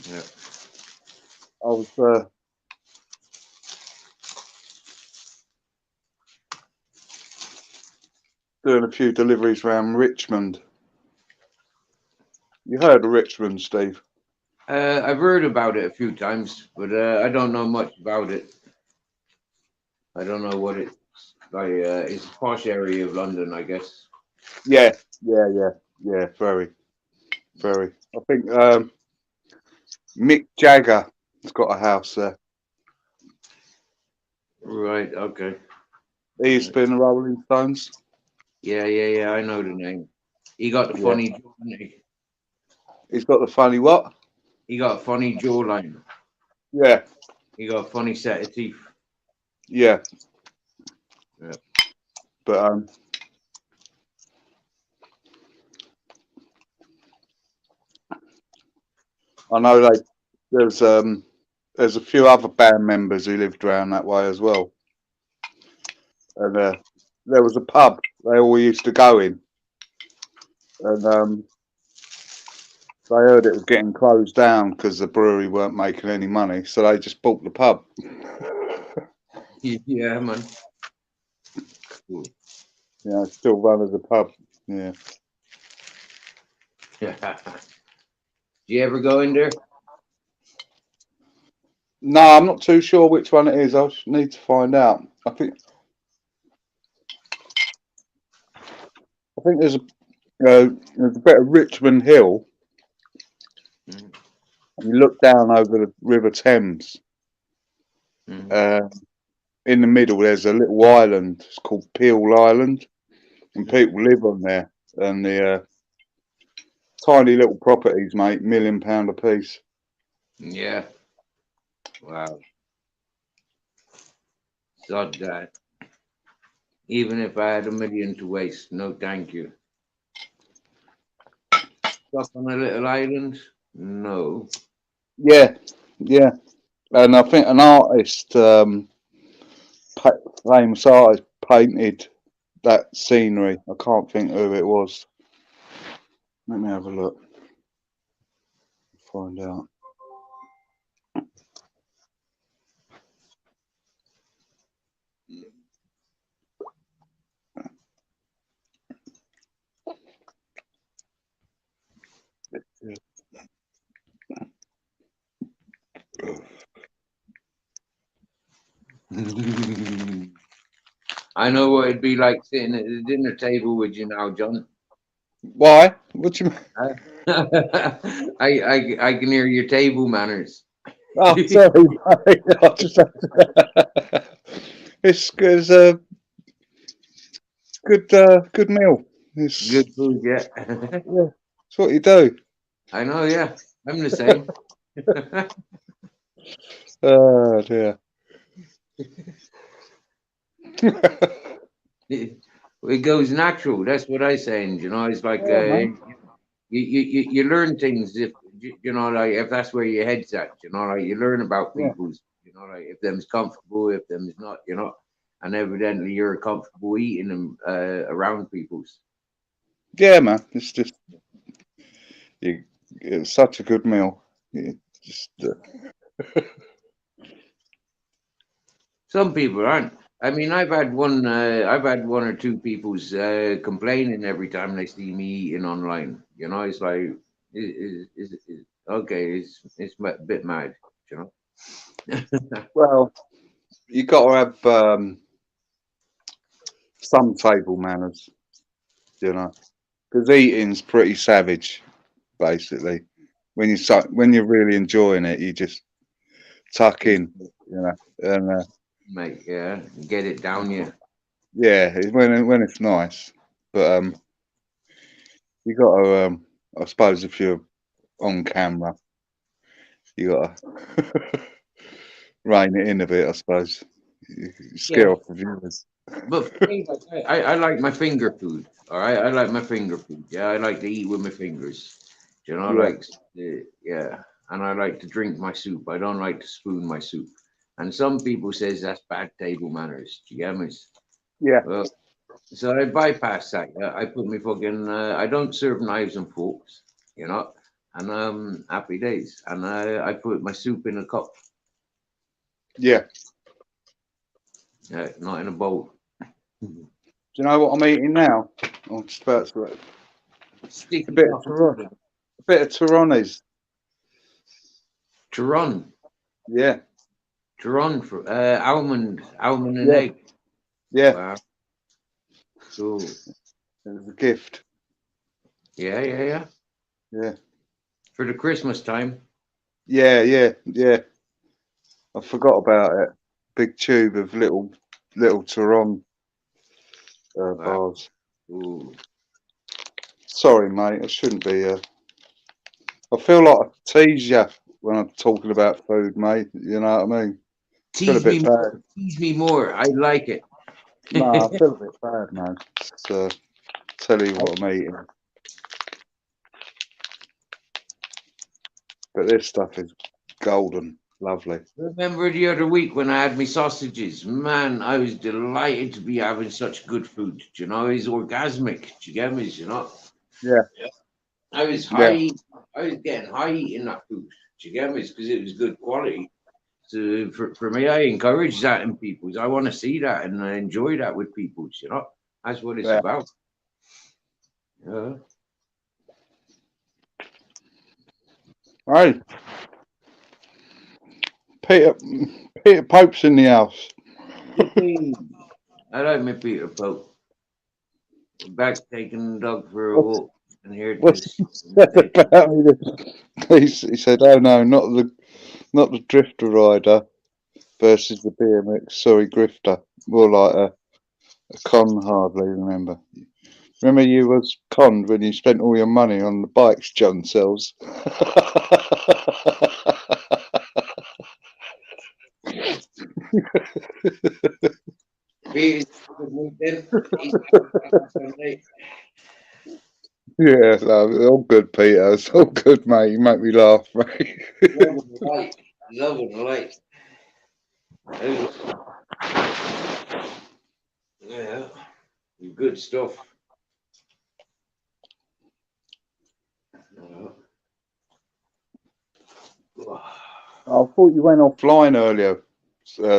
Yeah. I was doing a few deliveries around Richmond. You heard of Richmond, Steve? I've heard about it a few times, but I don't know much about it. I don't know what it's like. It's a posh area of London, I guess. Yeah, very, very. I think Mick Jagger has got a house there. Right. Okay. He used to be in the Rolling Stones. Yeah. I know the name. He got the funny jaw, didn't he? He's got the funny what? He got a funny jawline. Yeah. He got a funny set of teeth. Yeah. Yeah. But I know there's a few other band members who lived around that way as well. And there was a pub they all used to go in. And they heard it was getting closed down because the brewery weren't making any money, so they just bought the pub. Yeah, man. Cool. Yeah, it's still run as a pub. Yeah. Do you ever go in there? No, I'm not too sure which one it is. I need to find out. I think there's a bit of Richmond Hill. Mm. You look down over the River Thames. In the middle, there's a little island. It's called Peel Island, and people live on there. And the tiny little properties, mate, £1 million a piece. Yeah. Wow. God, that. Even if I had $1 million to waste, no, thank you. Stuck on a little island? No. Yeah. And I think an artist, famous artist, painted that scenery. I can't think who it was. Let me have a look. Find out. I know what it'd be like sitting at the dinner table with you now, John. Why? What do you mean? I can hear your table manners. Oh, sorry, mate. I just it's a good meal. It's Good food, yeah. yeah, it's what you do. I know, yeah. I'm the same. Oh dear. It goes natural. That's what I saying. You know, it's like Yeah, man. you learn things if you know, like if that's where your head's at. You know, like you learn about Yeah. people's. You know, like if them's comfortable, if them's not. You know, and evidently you're comfortable eating them around people's. Yeah, man. It's just you. It's such a good meal. You just Some people aren't. I mean, I've had one or two people's complaining every time they see me eating online. You know, it's like, okay, it's a bit mad. You know. well, you got to have some table manners, you know, because eating's pretty savage, basically. When you're really enjoying it, you just tuck in, you know, and Mate, yeah, get it down, yeah. yeah, when it's nice, but you got to I suppose if you're on camera, you got to rein it in a bit. I suppose you scare Yeah, off the viewers. but for me, like, I like my finger food. All right, I like my finger food. Yeah, I like to eat with my fingers. You know, Yeah, like yeah, and I like to drink my soup. I don't like to spoon my soup. And some people says that's bad table manners. Do you get me? yeah, Well, so I bypass that. Yeah? I put my fucking. I don't serve knives and forks. You know, and happy days. And I put my soup in a cup, yeah. not in a bowl. Do you know what I'm eating now? I'm just about to a Sticky bit of toffee pudding. a bit of Tyrannies. Turon. Yeah, Turon for almond and yeah, egg. yeah. Wow, cool. It was a gift. Yeah, yeah, yeah. Yeah, For the Christmas time. yeah. I forgot about it. Big tube of little Tyrone Wow. bars. Ooh. Sorry, mate. I shouldn't be. I feel like I tease you when I'm talking about food, mate. You know what I mean? Feel a Tease me bit bad. more. Tease me more. I like it. No, I feel a bit bad, man. Just, tell you what I'm eating. But this stuff is golden, lovely. Remember the other week when I had my sausages? Man, I was delighted to be having such good food. Do you know, it's orgasmic. Do you get me? You know, Yeah, I was yeah, high. I was getting high eating that food. Do you get me? Because it was good quality. So for me, I encourage that in people. I want to see that and I enjoy that with people. You know, that's what it's yeah. about. Yeah. Hey, Peter, Peter Pope's in the house. Yippee. I like my Peter Pope. Back taking the dog for a What's walk, and here it what's is. he said about me? He said, "Oh no, not the drifter rider versus the BMX. Sorry, grifter. More like a con. Hardly remember. Remember you was conned when you spent all your money on the bikes John sells." Peter's good mood then. He's back on Sunday. Yeah, no, it's all good, Peter. It's all good, mate. You make me laugh, mate. Loving the light. Loving the light. Yeah. Good stuff. I thought you went offline earlier,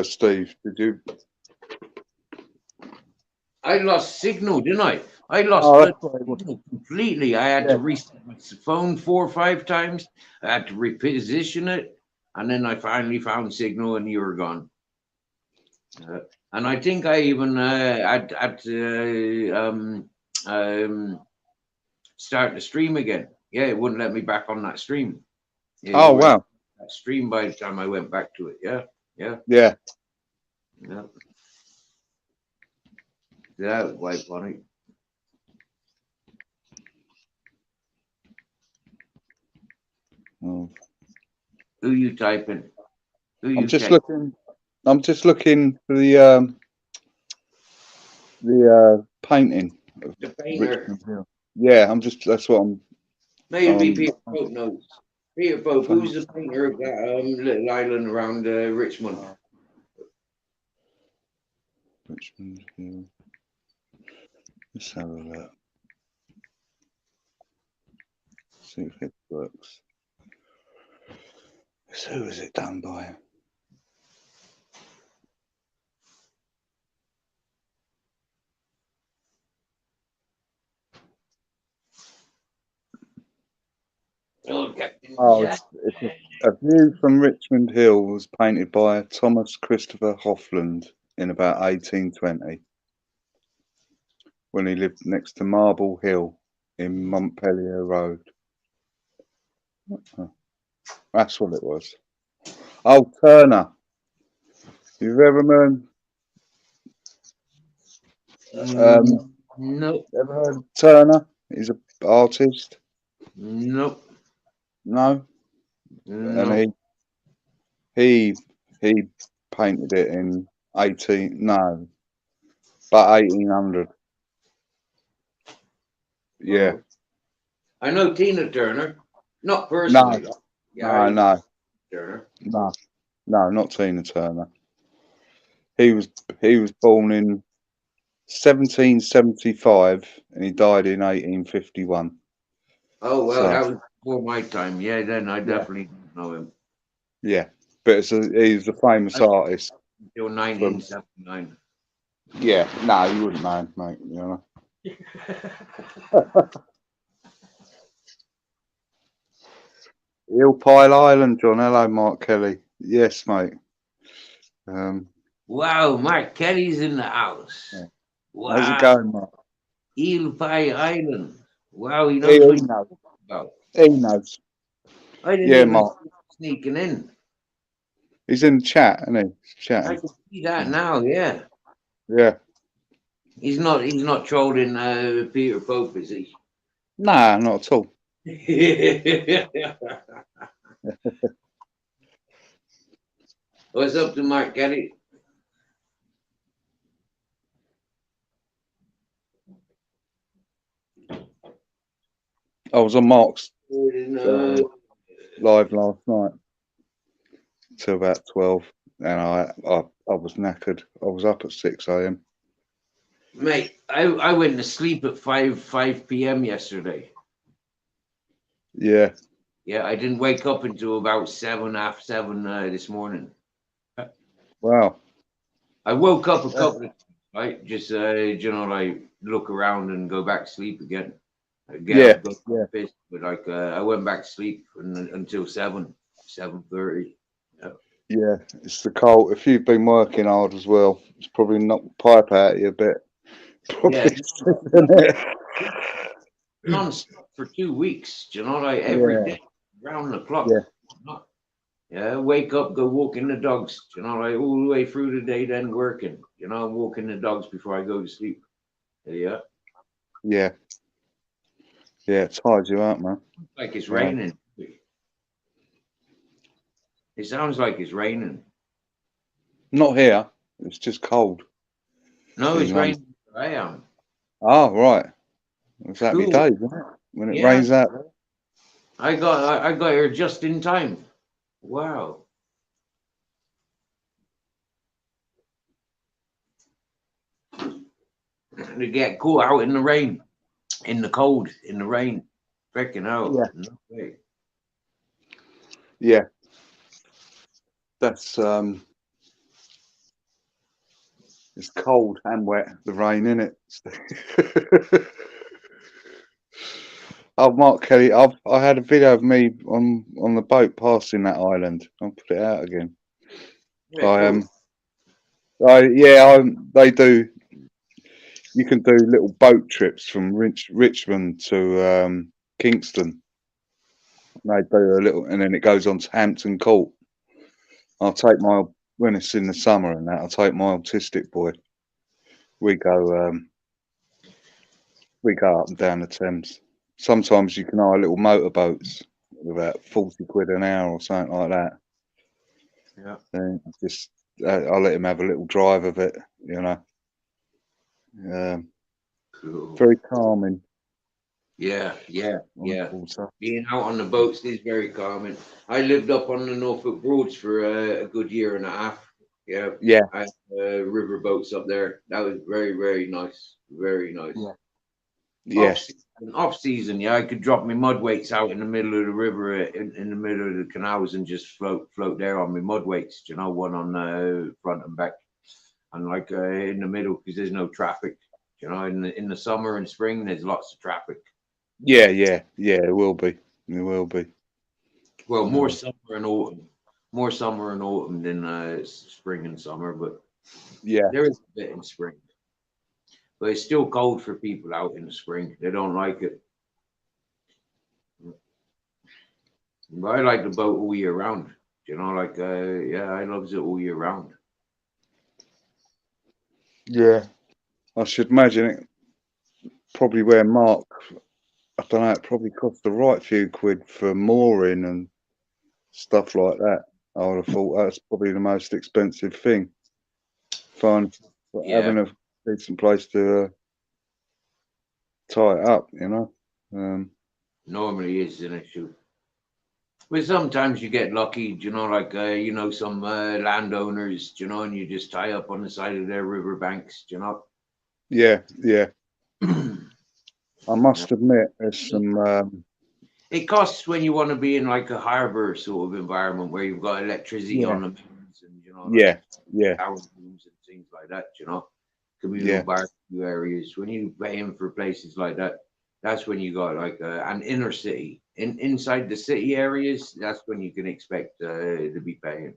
Steve. Did you? I lost signal, didn't I? I lost Oh, blood that's what it was. signal completely. I had Yeah. to reset my phone 4 or 5 times. I had to reposition it, and then I finally found signal, and you were gone. And I think I even had to start the stream again. Yeah, it wouldn't let me back on that stream. Yeah, Oh, you were wow. that stream by the time I went back to it. Yeah, yeah, Yeah. yeah. That was quite funny. Oh. Who you typing? Who you I'm just typing? looking. I'm just looking for the painting of The painter. Richmond Hill. Yeah, I'm just. That's what I'm. Maybe Peter Pope knows. Peter Pope, Fun. who's the painter of that little island around Richmond? Richmond Hill. Let's have a look. See if it works. So who is it done by? Oh, Captain Oh, Jack. it's a view from Richmond Hill was painted by Thomas Christopher Hoffland in about 1820 when he lived next to Marble Hill in Montpellier Road. That's what it was. Oh, Turner. You've ever Nope. ever heard of Turner? He's an artist. Nope. No, No. and he painted it in 1800. Yeah. Oh. I know Tina Turner. Not No, personally. Yeah, no, Turner. no, not Tina Turner. He was born in 1775 and he died in 1851. Oh, well, So that was before my time. Yeah, then I definitely don't know him. yeah, but he's a famous artist. Until 1979. Yeah, no, you wouldn't know him, mate. You know. Hill Pile Island, John. Hello, Mark Kelly. Yes, mate. Wow, Mark Kelly's in the house. Yeah. Wow. How's it going, Mark? Eel Pie Island. Wow, he He knows what he's knows. about. He knows. I didn't Yeah, even Mark. see him sneaking in. He's in the chat, isn't he? He's I chatting. can see that now, yeah. Yeah. He's not trolling Peter Pope, is he? Nah, not at all. What's up to Mark Kelly? I was on Mark's No. live last night till about 12, and I was knackered. I was up at 6 a.m. Mate, I went to sleep at 5 p.m. yesterday. Yeah. Yeah, I didn't wake up until about 7, half 7 this morning. Wow. I woke up a couple of times, right? Just like look around and go back to sleep again. Yeah. Go piss, but like I went back to sleep until 7:30. Yeah. It's the cold. If you've been working hard as well, it's probably knocked the pipe out of you a bit. Probably, Yeah. Non-stop for 2 weeks. Do you know, like every day, round the clock. Yeah. Yeah, wake up, go walking the dogs. You know, like all the way through the day, then working. You know, walking the dogs before I go to sleep. Yeah. Yeah. Yeah, it tires you out, man. Like it's raining. It sounds like it's raining. Not here. It's just cold. No, In it's London. raining where I am. Oh, right. It's happy Cool. days, isn't it? When it Yeah. rains out there. I got here just in time. Wow. They get caught out in the rain, in the cold, in the rain. Freaking out. Yeah. No way. Yeah, that's it's cold and wet. The rain, in it. Oh, Mark Kelly, I had a video of me on the boat passing that island. I'll put it out again. Yeah, I cool. they do. You can do little boat trips from Richmond to Kingston. They do a little, and then it goes on to Hampton Court. I'll take my when it's in the summer and that. I'll take my autistic boy. We go up and down the Thames. Sometimes you can hire little motorboats, about 40 quid an hour or something like that. Yeah. And just I'll let him have a little drive of it, you know. Cool. Very calming. Yeah. Also. Being out on the boats is very calming. I lived up on the Norfolk Broads for a good year and a half. Yeah. Yeah. I had river boats up there. That was very, very nice. Very nice. Yeah. Off season, yeah, I could drop my mud weights out in the middle of the river, in the middle of the canals, and just float there on my mud weights. You know, one on the front and back, and like in the middle because there's no traffic. You know, in the summer and spring, there's lots of traffic. Yeah. It will be. It will be. Well, more summer and autumn than spring and summer, but Yeah. there is a bit in spring. But it's still cold for people out in the spring. They don't like it. But I like the boat all year round. You know, like I loves it all year round. Yeah. I should imagine it probably where Mark. I don't know. It probably cost the right few quid for mooring and stuff like that. I would have thought that's probably the most expensive thing. Having a decent place to tie it up, you know. Normally is an issue. But sometimes you get lucky, you know, like some landowners, you know, and you just tie up on the side of their riverbanks, you know. Yeah. I must admit, there's some. It costs when you want to be in like a harbour sort of environment where you've got electricity on the mains and like power rooms and things like that, you know, communal barbecue areas. When you pay in for places like that, that's when you got like an inner city. Inside the city areas, that's when you can expect to be paying.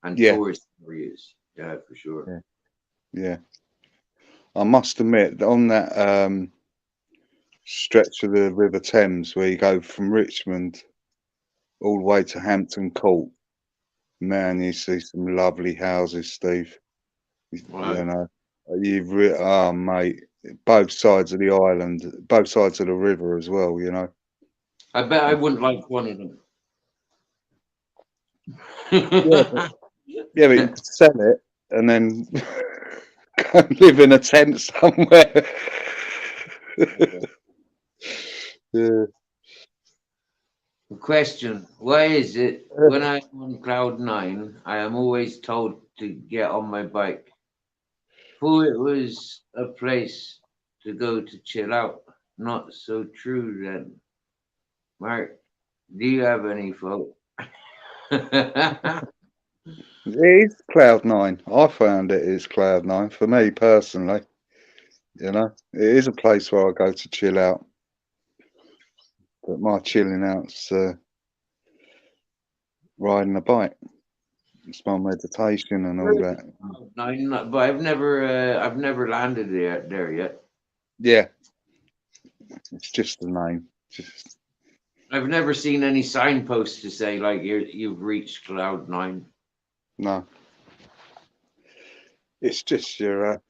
And tourist areas, yeah, for sure. Yeah. I must admit, on that stretch of the River Thames where you go from Richmond all the way to Hampton Court, man, you see some lovely houses, Steve. Right. You know, mate, both sides of the island, both sides of the river as well, you know. I bet I wouldn't like one of them. But you could sell it and then go and live in a tent somewhere. Yeah. Question: why is it when I'm on cloud 9, I am always told to get on my bike? Thought it was a place to go to chill out. Not so true then. Mark, do you have any thought? It is cloud 9. I found it is cloud 9 for me personally. You know, it is a place where I go to chill out. But my chilling out's riding a bike. It's my meditation and all that. But I've never landed there yet. Yeah, it's just the name. I've never seen any signposts to say like you've reached cloud 9. No, it's just your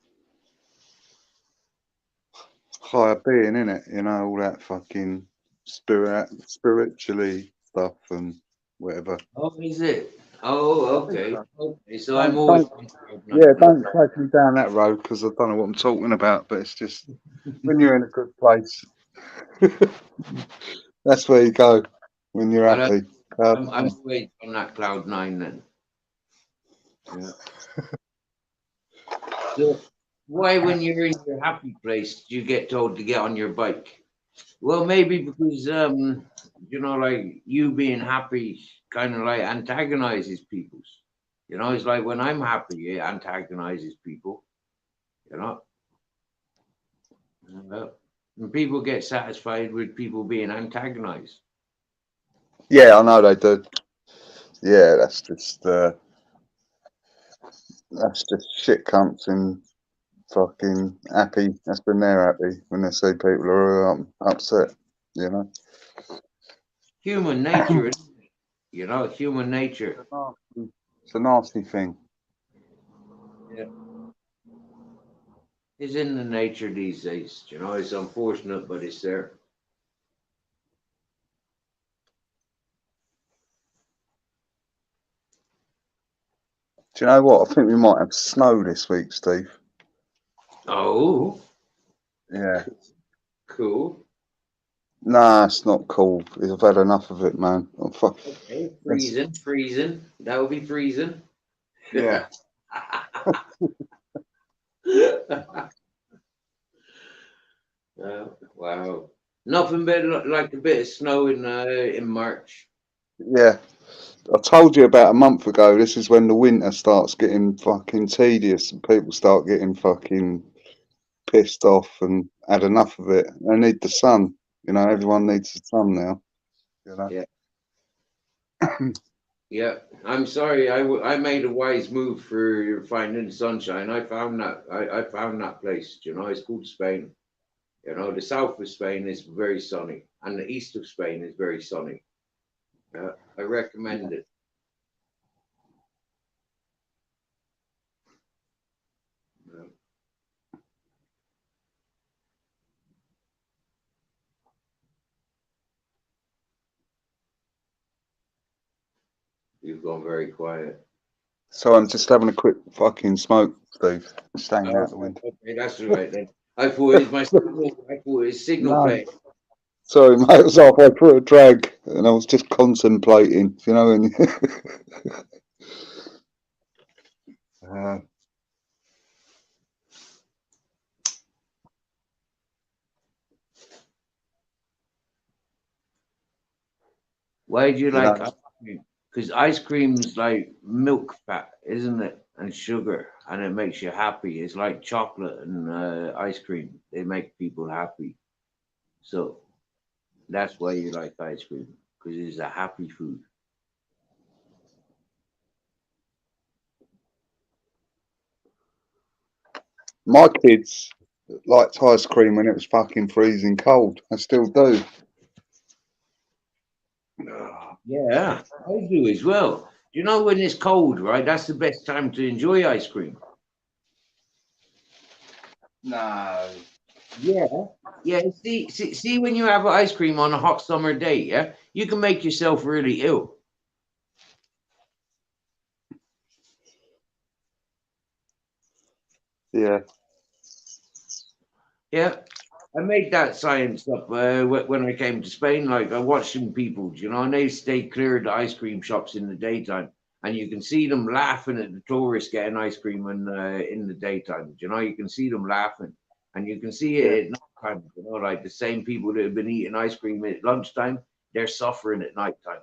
higher being, innit? You know, all that fucking spiritually stuff and whatever. Oh, is it? Oh, okay. Okay, so I'm Don't always. don't take me down that road because I don't know what I'm talking about. But it's just when you're in a good place, that's where you go when you're happy. I'm always on that cloud 9 then. Yeah. why when you're in your happy place, you get told to get on your bike? Well, maybe because you know, like you being happy kind of like antagonizes people's. You know, it's like when I'm happy, it antagonizes people. You know, Uh, and people get satisfied with people being antagonized. Yeah, I know they do. Yeah, that's just shit cunts and fucking happy. That's when they're happy when they see people are upset. You know. Human nature, isn't it? You know, human nature. It's a nasty thing. Yeah. Is in the nature these days. You know, it's unfortunate, but it's there. Do you know what? I think we might have snow this week, Steve. Oh, Yeah. cool. Nah, it's not cool. I've had enough of it, man. Okay, freezing, freezing. That would be freezing. Yeah. Wow. Nothing better like a bit of snow in March. Yeah. I told you about a month ago, this is when the winter starts getting fucking tedious and people start getting fucking pissed off and had enough of it. They need the sun. You know, everyone needs the sun now. You know. Yeah. Yeah. I'm sorry. I made a wise move for finding sunshine. I found that place. You know, it's called Spain. You know, the south of Spain is very sunny, and the east of Spain is very sunny. I recommend it. Uh, You've gone very quiet. So I'm just having a quick fucking smoke, Steve. Staying Oh, out the window. okay, that's all right then. I thought it was my signal. I thought it was signal No. playing. Sorry, mate, I was halfway through a drag and I was just contemplating, you know, and uh, Why do you you like know, ice cream? Because ice cream's like milk fat, isn't it? And sugar, and it makes you happy. It's like chocolate and ice cream. They make people happy. So that's why you like ice cream, because it's a happy food. my kids liked ice cream when it was fucking freezing cold. I still do. Yeah, I do as well. Do you know when it's cold, right? That's the best time to enjoy ice cream. No. Yeah, yeah. See, when you have ice cream on a hot summer day, yeah, you can make yourself really ill. Yeah. Yeah, I made that science up when I came to Spain. Like I watched some people, you know, and they stay clear of the ice cream shops in the daytime, and you can see them laughing at the tourists getting ice cream in the daytime. You know, you can see them laughing, and you can see Yeah. it at nighttime. You know, like the same people that have been eating ice cream at lunchtime, they're suffering at nighttime.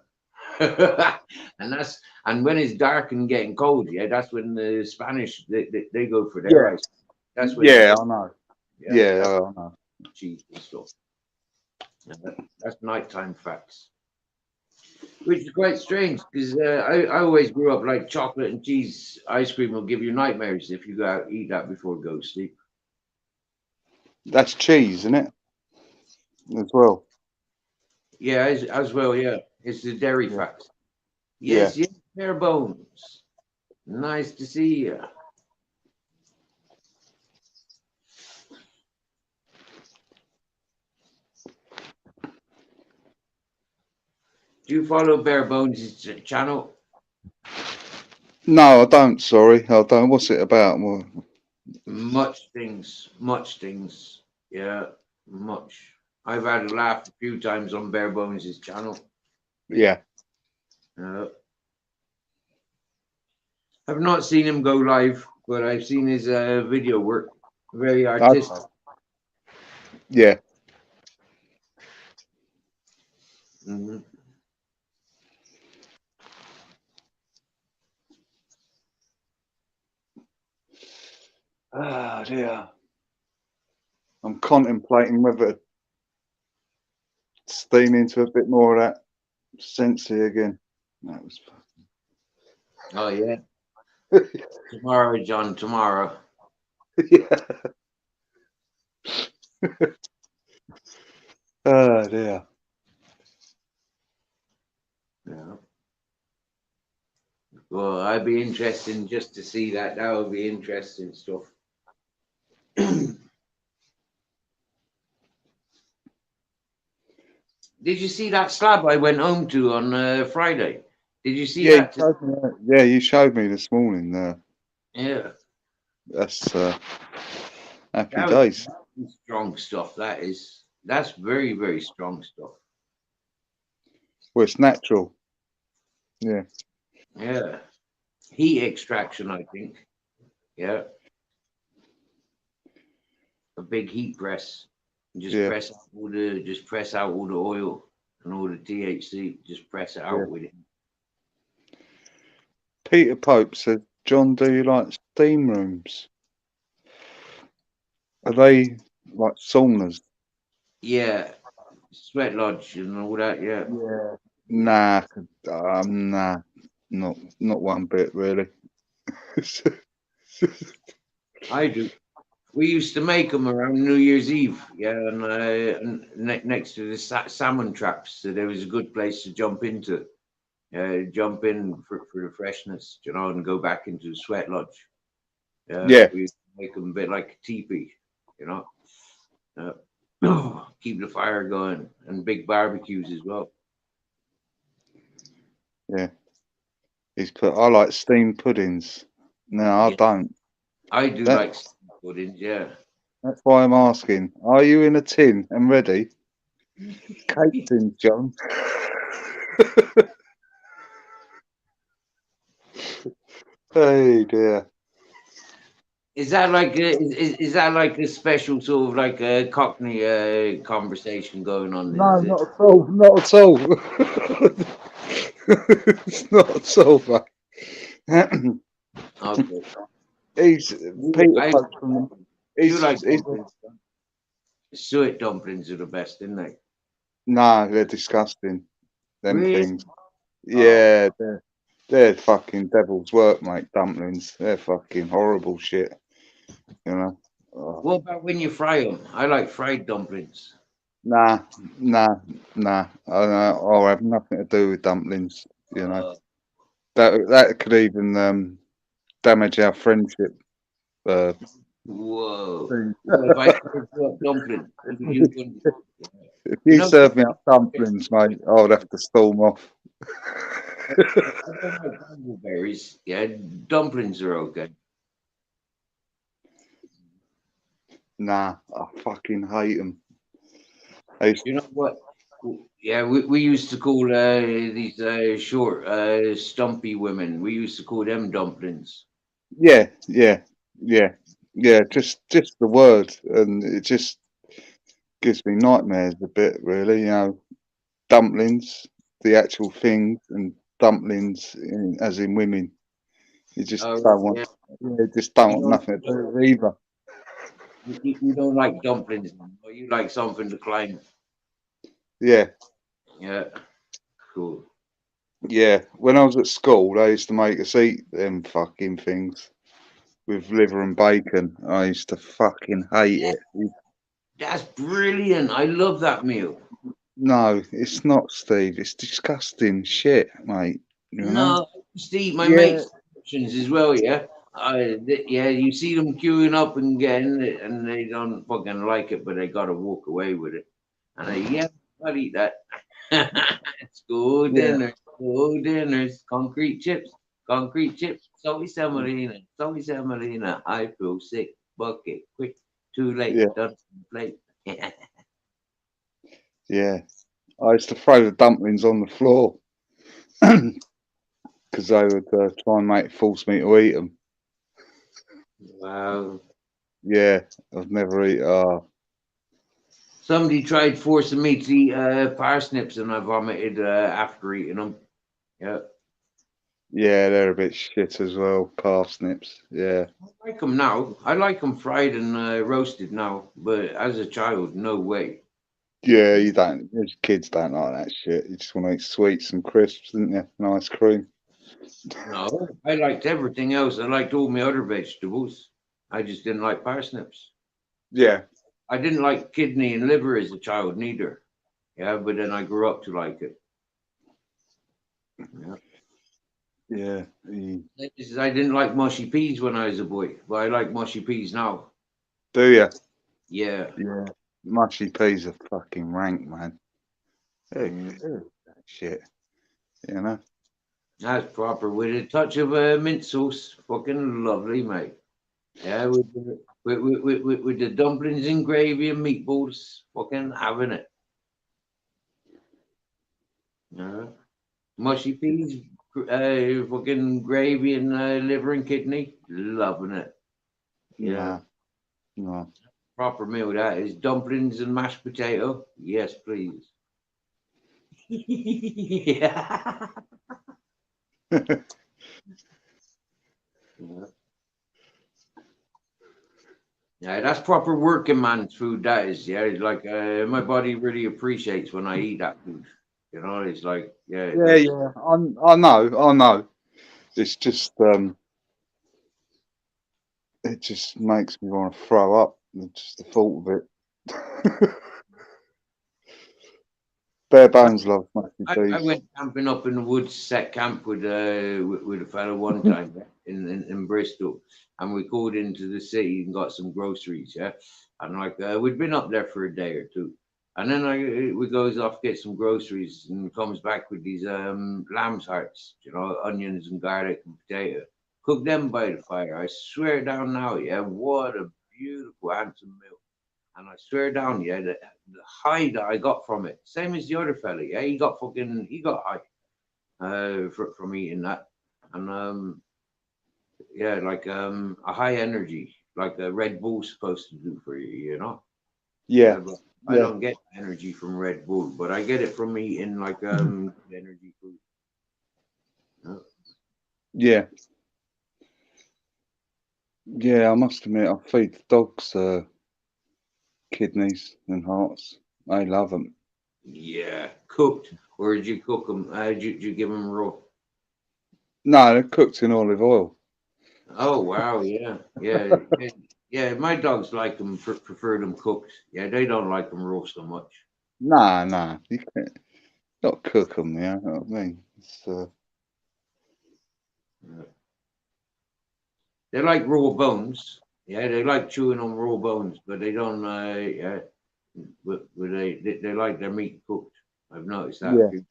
And when it's dark and getting cold, yeah, that's when the Spanish they go for their Yeah. ice. That's when Yeah, they I know. yeah, Yeah, that's I know. cheese and stuff. Yeah, that's nighttime facts, which is quite strange because I always grew up like chocolate and cheese ice cream will give you nightmares if you go out eat that before go to sleep. That's cheese, isn't it? As well. Yeah, as well. Yeah, it's the dairy Yeah. facts. Yeah. Yes, yes, bare bones. Nice to see you. Do you follow Bare Bones' channel? No, I don't, sorry. I don't. What's it about? Well, Much things, much things. Yeah, much. I've had a laugh a few times on Bare Bones' channel. yeah. Uh, I've not seen him go live, but I've seen his video work. Very artistic. Yeah. Mhm. Ah, dear. I'm contemplating whether to steam into a bit more of that Sensi again. That was Oh yeah. Tomorrow, John. Tomorrow. yeah. Oh dear. Yeah. Well, I'd be interested just to see that. That would be interesting stuff. Did you see that slab I went home to on Friday? Did you see Yeah, that? you showed me this morning. Yeah, That's happy that days. was strong stuff. That's very, very strong stuff. Well, it's natural. Yeah. Yeah, heat extraction, I think. Yeah, a big heat press. Just Yeah. press out all the oil and all the THC. Just press it out Yeah. with it. Peter Pope said, "John, do you like steam rooms? Are they like saunas?" Yeah, sweat lodge and all that. Yeah, Yeah. Nah, nah, not one bit really. I do. We used to make them around New Year's Eve, yeah, and next to the salmon traps. So there was a good place to jump into, jump in for the freshness, you know, and go back into the sweat lodge. Yeah, We used to make them a bit like a teepee, you know, keep the fire going, and big barbecues as well. yeah. He's put. I like steamed puddings. No, I Yeah, don't. I do That like puddings, yeah. that's why I'm asking. Are you in a tin and ready? Cake tin, John. Hey dear. Is that like is that like a special sort of like a Cockney conversation going on there? No, Is it? not at all. Not at all. It's not at all, mate. Okay. He's Peter I Pope from. do like He's dumplings. Suet dumplings are the best, isn't they? no, they're disgusting. Them Really? things. Oh. Yeah, they're fucking devil's work, mate. Dumplings. They're fucking horrible shit. You know. Oh, What about when you fry them? I like fried dumplings. nah, nah, nah. I'll have nothing to do with dumplings. You know. Uh, That could even damage our friendship. Uh, whoa. if Well, if I serve you up dumplings, you wouldn't. You you know, serve me up dumplings, mate, I'll have to storm off. I don't like dangleberries. Yeah, dumplings are okay. Nah, I fucking hate them. I used, You know what? Yeah, we used to call these short, stumpy women. We used to call them dumplings. yeah, yeah, yeah, yeah. Just the word, and it just gives me nightmares a bit, really. You know, dumplings, the actual things, and dumplings, as in women. You just Oh, don't want, yeah. you just don't You want don't, nothing to do with it either. you don't like dumplings, but you like something to climb. Yeah, Yeah, cool. yeah. When I was at school, they used to make us eat them fucking things with liver and bacon. I used to fucking hate it. That's brilliant. I love that meal. No, it's not, Steve. It's disgusting shit, mate. You know? No, I used to eat my Yeah, mates' options as well. Yeah, yeah. You see them queuing up and getting it, and they don't fucking like it, but they gotta walk away with it. And yeah, I'll eat that. School yeah, dinner, school dinners, concrete chips, salty semolina. I feel sick. Bucket, quick, too late, yeah, done plate. yeah. I used to throw the dumplings on the floor because they would try and force me to eat them. Wow. Yeah, I've never eaten. Oh, Somebody tried forcing me to eat parsnips, and I vomited after eating them. Yeah, yeah, they're a bit shit as well. Parsnips. Yeah, I like them now. I like them fried and roasted now, but as a child, no way. yeah. You don't. Those kids don't like that shit. You just want to eat sweets and crisps, don't you? And ice cream. No, I liked everything else. I liked all my other vegetables. I just didn't like parsnips. Yeah, I didn't like kidney and liver as a child neither. Yeah, but then I grew up to like it. Yeah. yeah. I didn't like mushy peas when I was a boy, but I like mushy peas now. Do you? Yeah. Yeah. Mushy peas are fucking rank, man. Mm. That shit. You know. That's proper with a touch of mint sauce. Fucking lovely, mate. Yeah, with the dumplings and gravy and meatballs. Fucking having it. Yeah. Mushy peas, fucking gravy and liver and kidney. Loving it. Yeah. Nah, no. Proper meal that is. Dumplings and mashed potato. Yes, please. Yeah. Yeah. Yeah, that's proper working man's food. That is, yeah. It's like my body really appreciates when I eat that food. You know, it's like, yeah, Yeah, like yeah. I know. I know. It's just it just makes me want to throw up. Just the thought of it. Bare bones love mushy I peas. went camping up in the woods, set camp with a fellow one time, yeah, in Bristol, and we called into the city and got some groceries, yeah, and like we'd been up there for a day or two, and then we goes off get some groceries and comes back with these lamb's hearts, you know, onions and garlic and potato, cook them by the fire. I swear down now, yeah, what a beautiful handsome meal. And I swear down, yeah, the high that I got from it, same as the other fella, yeah, he got high from eating that. And yeah, like a high energy, like a Red Bull's supposed to do for you, you know? Yeah, Yeah, but I yeah, don't get energy from Red Bull, but I get it from eating like energy food. Yeah. yeah, yeah. I must admit, I feed the dogs kidneys and hearts. They love them. Yeah, cooked. Or did you cook them? Did you give them raw? No, they're cooked in olive oil. Oh wow, yeah, yeah, yeah, yeah. My dogs like them, prefer them cooked. Yeah, they don't like them raw so much. Nah, nah. You can't not cook them. Yeah, you know what I mean. It's, Yeah. They like raw bones. Yeah, they like chewing on raw bones, but they don't. Yeah, but they like their meat cooked. I've noticed that a yeah, few.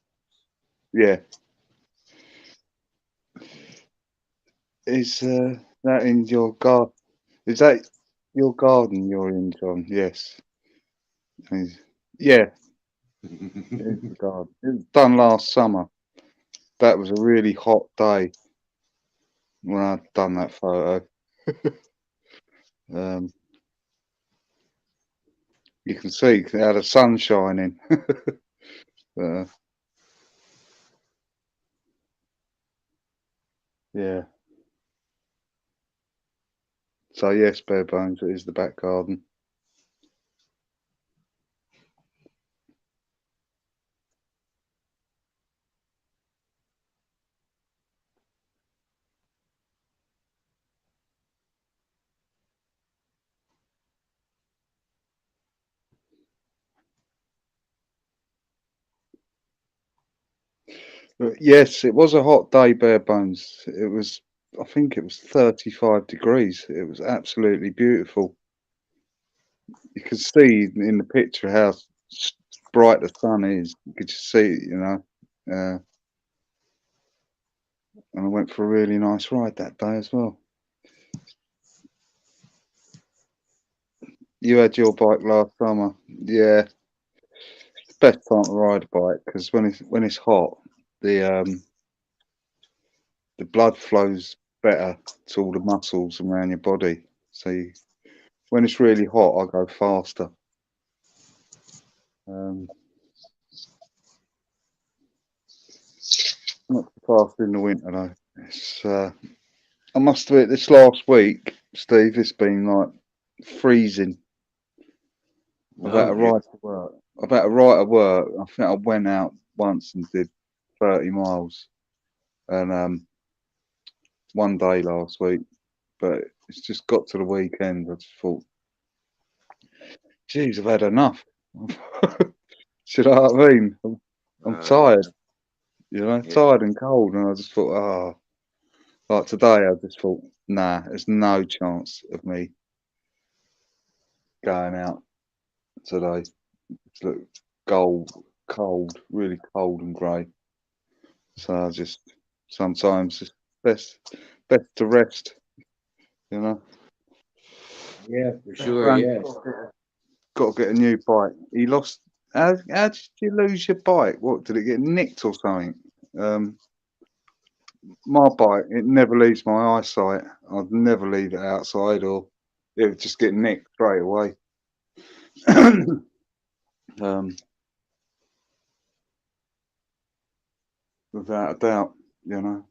yeah. Is that in your garden? Is that your garden you're in, John? Yes. Is- Yeah, it is the garden. It was done last summer. That was a really hot day when I'd done that photo. Um, you can see how the sun's shining. uh, yeah. So yes, bare bones. It is the back garden. But yes, it was a hot day, bare bones. It was. I think it was 35 degrees. It was absolutely beautiful. You could see in the picture how bright the sun is. You could just see it, you know. And I went for a really nice ride that day as well. You had your bike last summer, yeah. It's the best time to ride a bike because when it's hot, the um the blood flows better to all the muscles around your body. So when it's really hot, I go faster. Not so fast in the winter though. It's I must admit, this last week, Steve, it's been like freezing. I've had No, to ride to work. I've had to ride to work. I think I went out once and did 30 miles, and one day last week. But it's just got to the weekend. I just thought, geez, I've had enough. Do you know what I mean? I'm tired, tired and cold, and I just thought, like today, I just thought, nah, there's no chance of me going out today. It's look cold, really cold and grey. So I just sometimes it's best to rest, you know. yeah, for sure. Yeah. Got to get a new bike. He lost. How did you lose your bike? What, did it get nicked or something? My bike, it never leaves my eyesight. I'd never leave it outside, or it would just get nicked straight away. Without a doubt, you know.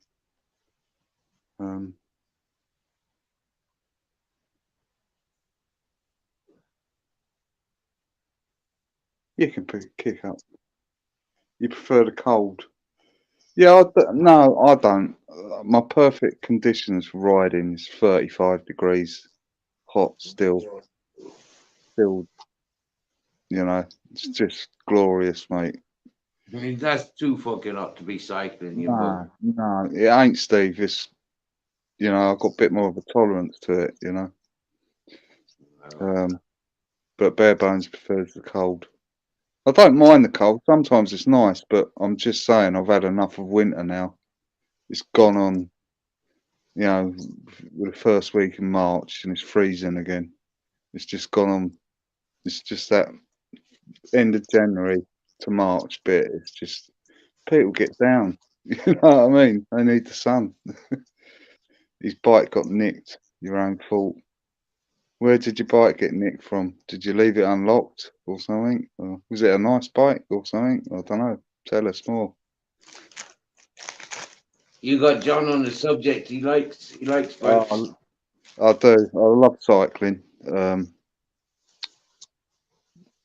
You can kick up. You prefer the cold. Yeah, no, I don't. My perfect conditions for riding is 35 degrees, hot still, you know, it's just glorious, mate. I mean, that's too fucking hot to be cycling, you No, bug. no, it ain't, Steve. It's, I've got a bit more of a tolerance to it, but bare bones prefers the cold. I don't mind the cold. Sometimes it's nice, but I'm just saying I've had enough of winter now. It's gone on, with the first week in March and it's freezing again. It's just gone on. It's just that end of January to March bit. It's just people get down. You know what I mean? They need the sun. His bike got nicked. Your own fault. Where did your bike get nicked from? Did you leave it unlocked or something? Or was it a nice bike or something? I don't know. Tell us more. You got John on the subject. He likes bikes. I do. I love cycling.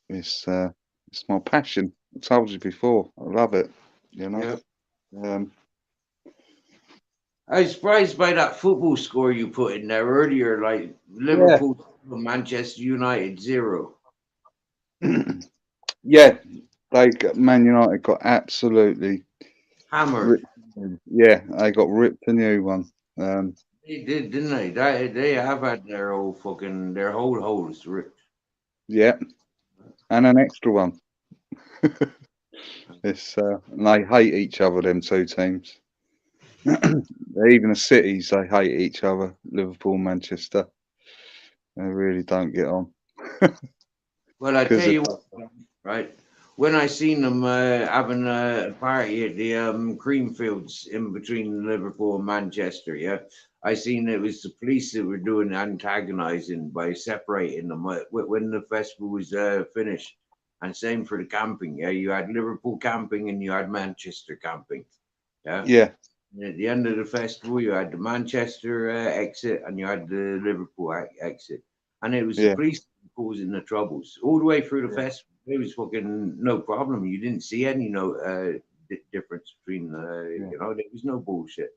It's my passion. I told you before. I love it. Yeah. Um, I was surprised by that football score you put in there earlier, like yeah. Liverpool, Manchester United 0. Yeah. Man United got absolutely Hammered. ripped. Yeah, they got ripped a new one. They did, didn't they? They have had their whole holes ripped. Yeah, and an extra one. And they hate each other. Them two teams. Even the cities, they hate each other. Liverpool, Manchester. They really don't get on. Well, I tell Because you what, right? When I seen them having a party at the Creamfields in between Liverpool and Manchester, yeah, I seen it was the police that were doing antagonizing by separating them when the festival was finished. And same for the camping. Yeah, you had Liverpool camping and you had Manchester camping. Yeah. yeah, And at the end of the festival, you had the Manchester exit and you had the Liverpool exit, and it was the yeah, police causing the troubles all the way through the festival. It was fucking no problem. You didn't see any difference between yeah, there was no bullshit.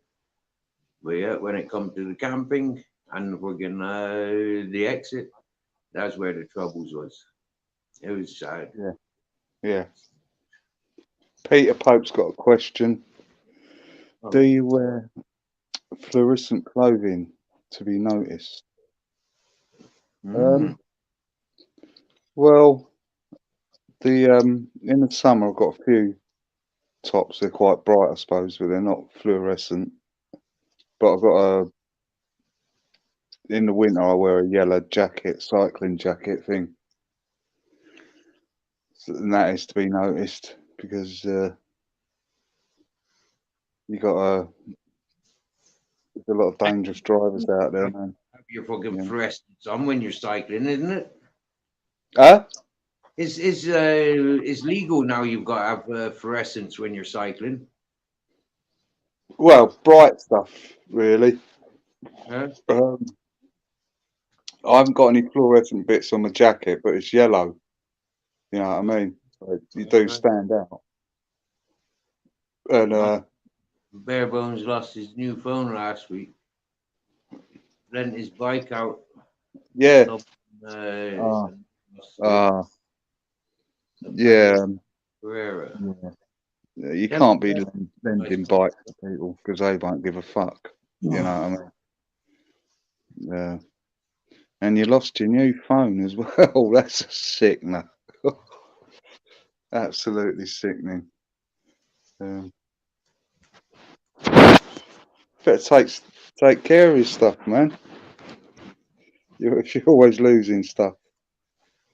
But yeah, when it comes to the camping and fucking the exit, that's where the troubles was. It was sad. yeah, yeah. Peter Pope's got a question. Oh. Do you wear fluorescent clothing to be noticed? Mm. Well, in the summer I've got a few tops. They're quite bright, I suppose, but they're not fluorescent. But I've got in the winter I wear a yellow jacket, cycling jacket thing, and that is to be noticed because you got there's a lot of dangerous drivers out there, man. your fucking Yeah. fluorescence on when you're cycling, isn't it? Huh? It's legal now. You've got to have fluorescence when you're cycling. Well, bright stuff, really. Huh? I haven't got any fluorescent bits on my jacket, but it's yellow. You know what I mean? So you do stand out. And Barebones lost his new phone last week. Lent his bike out. yeah, Uh, uh, yeah, Pereira. yeah, you Them- can't be lending bikes to people because they won't give a fuck. You know what I mean? Yeah. And you lost your new phone as well. That's a sickener. Absolutely sickening. Better take care of your stuff, man. You're always losing stuff.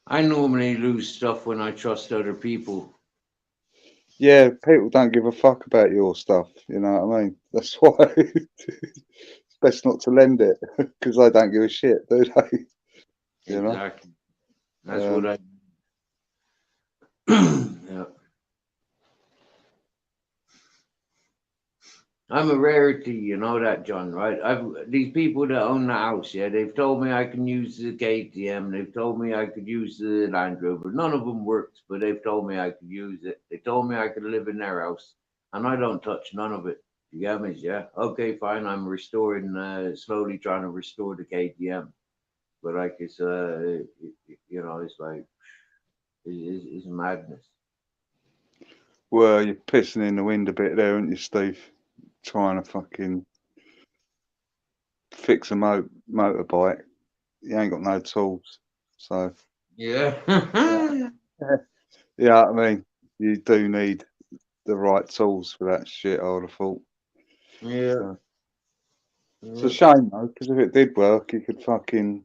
I normally lose stuff when I trust other people. Yeah, people don't give a fuck about your stuff. You know what I mean? That's why it's best not to lend it because they don't give a shit, do they? You know? Exactly. That's what I. Yeah. I'm a rarity, you know that, John, right? These people that own the house, yeah, they've told me I can use the KTM. They've told me I could use the Land Rover. None of them works, but they've told me I could use it. They told me I could live in their house, and I don't touch none of it. You get me? Yeah. Okay, fine. I'm restoring, slowly trying to restore the KTM, but like it's, you know, it's like it's madness. Well, you're pissing in the wind a bit there, aren't you, Steve? Trying to fucking fix a motorbike. You ain't got no tools. So, Yeah. yeah, I mean, you do need the right tools for that shit, I would have thought. Yeah. So, it's a shame, though, because if it did work, you could fucking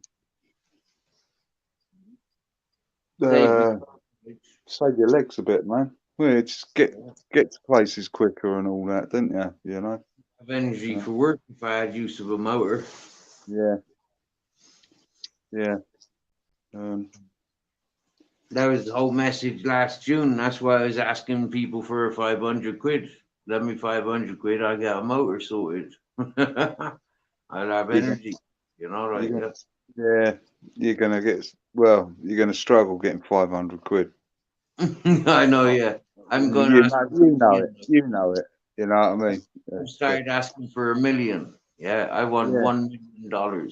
save your legs a bit, man. Well, you just get to places quicker and all that, didn't you? You know? Have energy for work if I had use of a motor. Yeah. Yeah. That was the whole message last June. That's why I was asking people for 500 quid. Let me 500 quid, I got a motor sorted. I'll have energy. You know, like that. Yeah, you're gonna you're gonna struggle getting 500 quid. I know, yeah. I'm going You to know, ask. you know it. You know it. You know what I mean? I started asking for $1 million. Yeah, I want $1 million.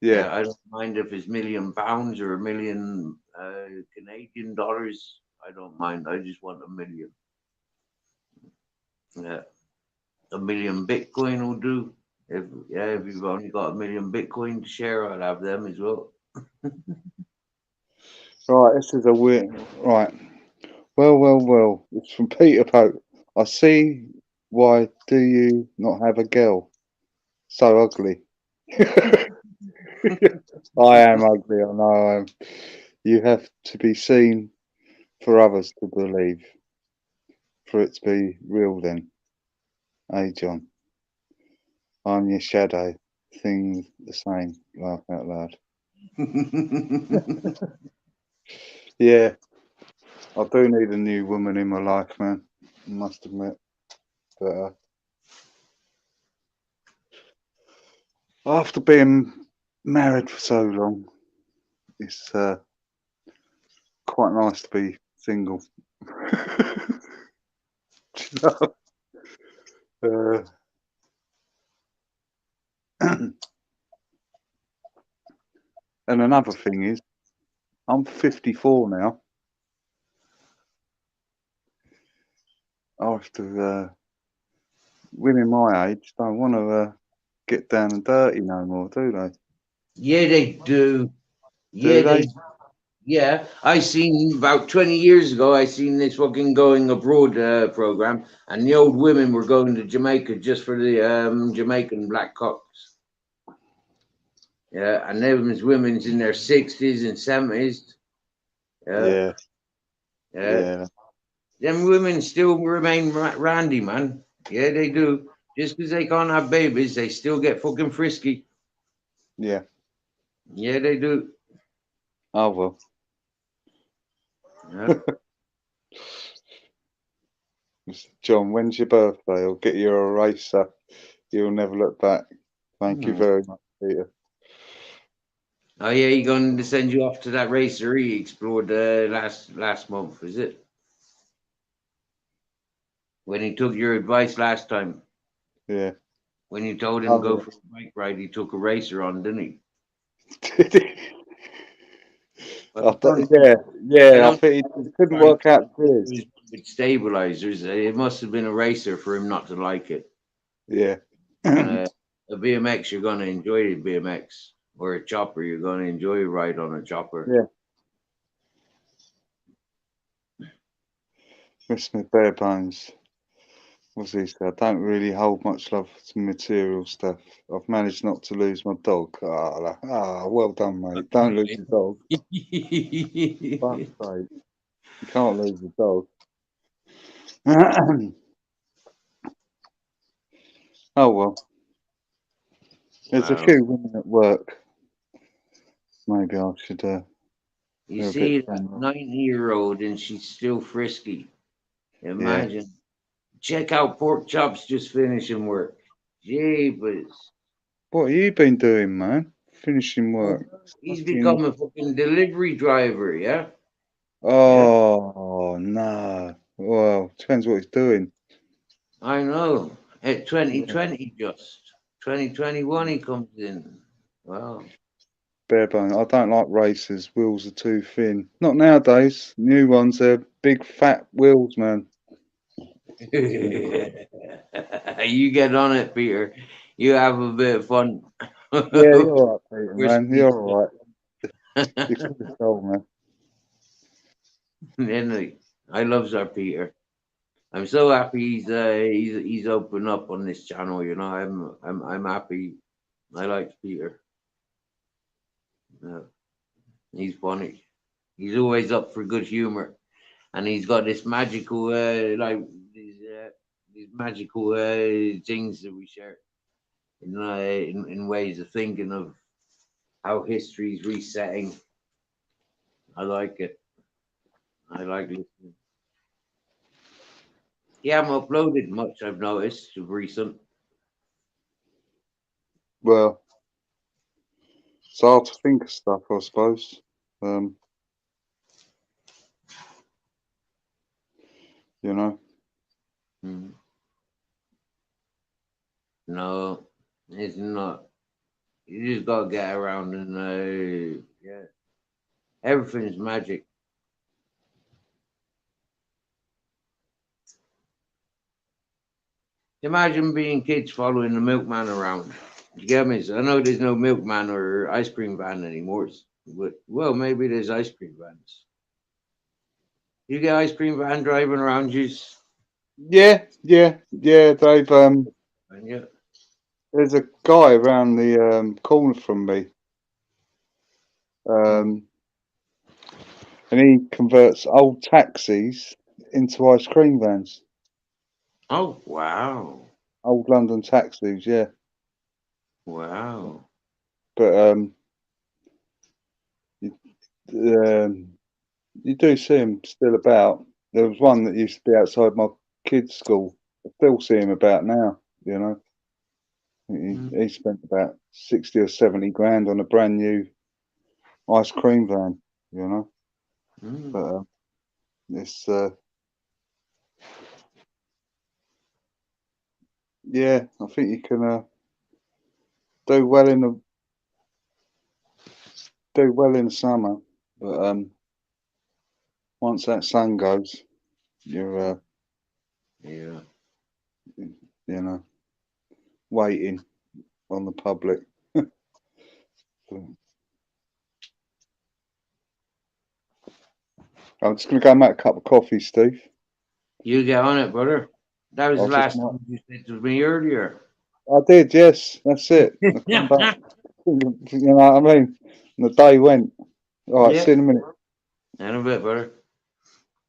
Yeah. I don't mind if it's £1,000,000 or $1 million Canadian dollars. I don't mind. I just want $1 million. Yeah, $1 million Bitcoin will do. If you've only got $1 million Bitcoin to share, I'll have them as well. Right, this is a weird. Right. Well. It's from Peter Pope. I see. Why do you not have a girl? So ugly. I am ugly. I know I am. You have to be seen for others to believe. For it to be real, then. Hey, John. I'm your shadow. Things the same. Laugh out loud. Yeah, I do need a new woman in my life, man. I must admit. But after being married for so long, it's quite nice to be single. uh, and another thing is, I'm 54 now. After women my age don't want to get down and dirty no more, do they? Yeah, they do. Yeah, Do they? Yeah, I seen about 20 years ago. I seen this fucking going abroad program, and the old women were going to Jamaica just for the Jamaican black cocks. Yeah, and them was women's in their 60s and 70s. Yeah. Them women still remain randy, man. Yeah, they do. Just because they can't have babies, they still get fucking frisky. Yeah. Yeah, they do. Oh well. Yeah. Mr. John, when's your birthday? I'll get you a racer. You'll never look back. Thank you Hmm. very much, Peter. Oh yeah, he going to send you off to that racer he explored last month, is it? When he took your advice last time, Yeah. when you told him go Oh, for a bike ride, he took a racer on, didn't he? yeah. But I Yeah, yeah. I don't think he couldn't think work out it this. was with stabilizers. It must have been a racer for him not to like it. Yeah. A BMX, you're going to enjoy the BMX, or a chopper, you're going to enjoy a ride on a chopper. Yeah. Miss me bare bones. What's he said? I don't really hold much love to material stuff. I've managed not to lose my dog. Well done, mate. Don't lose your dog. Fuck's sake. You can't lose your dog. Oh well. There's a Wow. few women at work. Maybe I should You they're a see bit that friendly. 90-year-old and she's still frisky. Yeah. Imagine. Check out Pork Chops just finishing work. Jeepers. What have you been doing, man? Finishing work. He's Fucking become a fucking delivery driver, yeah? Yeah, oh no. Well, depends what he's doing. I know. At Yeah. 2020 just. 2021 he comes in. Wow. Bare bone. I don't like racers. Wheels are too thin. Not nowadays. New ones, they're big fat wheels, man. You get on it, Peter. You have a bit of fun. Yeah, you're all right, Peter, man. Risky You're stuff. all right. You're full of soul, man. Anyway, I loves our Peter. I'm so happy he's opened up on this channel. You know, I'm happy. I like Peter. Yeah, he's funny. He's always up for good humor, and he's got this magical these magical things that we share in ways of thinking of how history's resetting. I like it. I like listening. He haven't uploaded much. I've noticed of recent. Well, it's hard to think of stuff, I suppose. You know. Hmm. No, it's not. You just gotta get around and yeah, everything's magic. Imagine being kids following the milkman around. You get me? So I know there's no milkman or ice cream van anymore, but well, maybe there's ice cream vans. You get ice cream van driving around you, Yeah, yeah, yeah. They've and yeah. there's a guy around the corner from me, um, and he converts old taxis into ice cream vans. Oh wow, Old London taxis, yeah. wow. But you, you do see him still about. There was one that used to be outside my kids' school. I still see him about now. You know, Mm, he spent about 60 or 70 grand on a brand new ice cream van. You know, mm. but it's yeah. I think you can do well in the summer, but once that sun goes, you're Yeah. you know waiting on the public. I'm just going to go make a cup of coffee, Steve. You get on it, brother. That was I the just last might. time you said to me earlier. I did, yes. That's it. I come back. You know what I mean? And the day went. All right, Yeah. see you in a minute. And a bit, brother.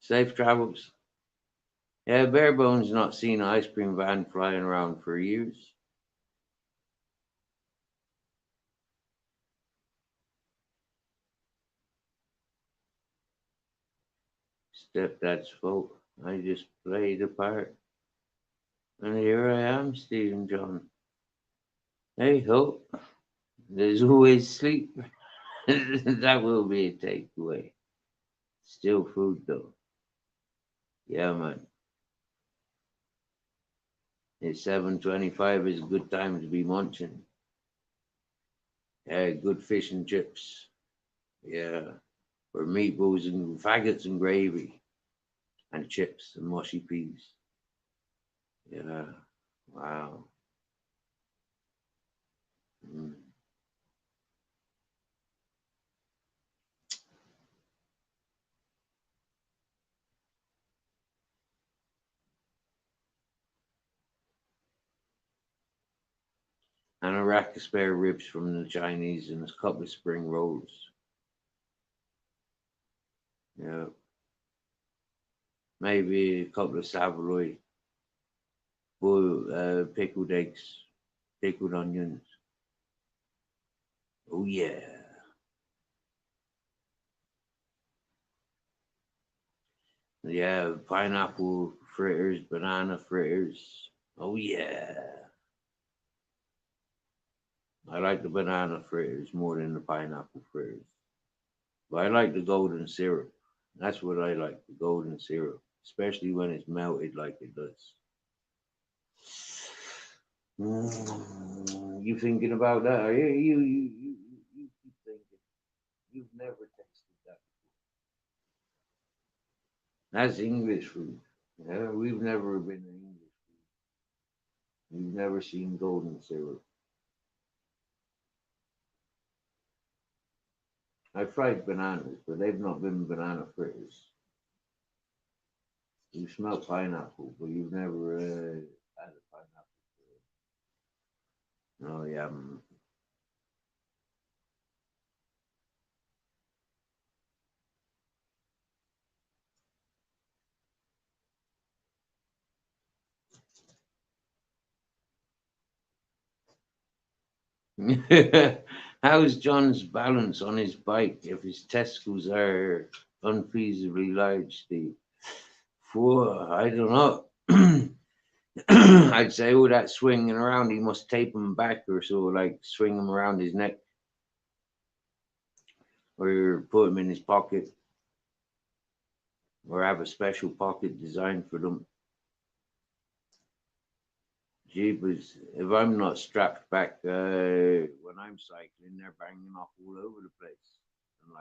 Safe travels. Yeah, bare bones not seen an ice cream van flying around for years. Stepdad's fault. I just played a part. And here I am, Stephen John. Hey ho, there's always sleep. That will be a takeaway. Still food though. Yeah, man. It's 7:25 is a good time to be munching. Yeah, good fish and chips. Yeah. Or meatballs and faggots and gravy. And chips and mushy peas. Yeah. Wow. Mm. And a rack of spare ribs from the Chinese and a couple of spring rolls. Yeah. Maybe a couple of Savoy pickled eggs, pickled onions. Oh yeah. Yeah, pineapple fritters, banana fritters. Oh yeah. I like the banana fritters more than the pineapple fritters. But I like the golden syrup. That's what I like, the golden syrup. Especially when it's melted like it does. You thinking about that? You keep thinking. You've never tasted that. That's English food. Yeah, we've never been in English food. We've never seen golden syrup. I fried bananas, but they've not been banana fritters. You smell pineapple, but you've never had a pineapple fritter. Oh yeah. How's John's balance on his bike if his testicles are unfeasibly large, Steve? I don't know. I'd say all that swinging around, he must tape them back or so, like swing them around his neck, or put them in his pocket, or have a special pocket designed for them. Jeepers, if I'm not strapped back when I'm cycling, they're banging off all over the place. And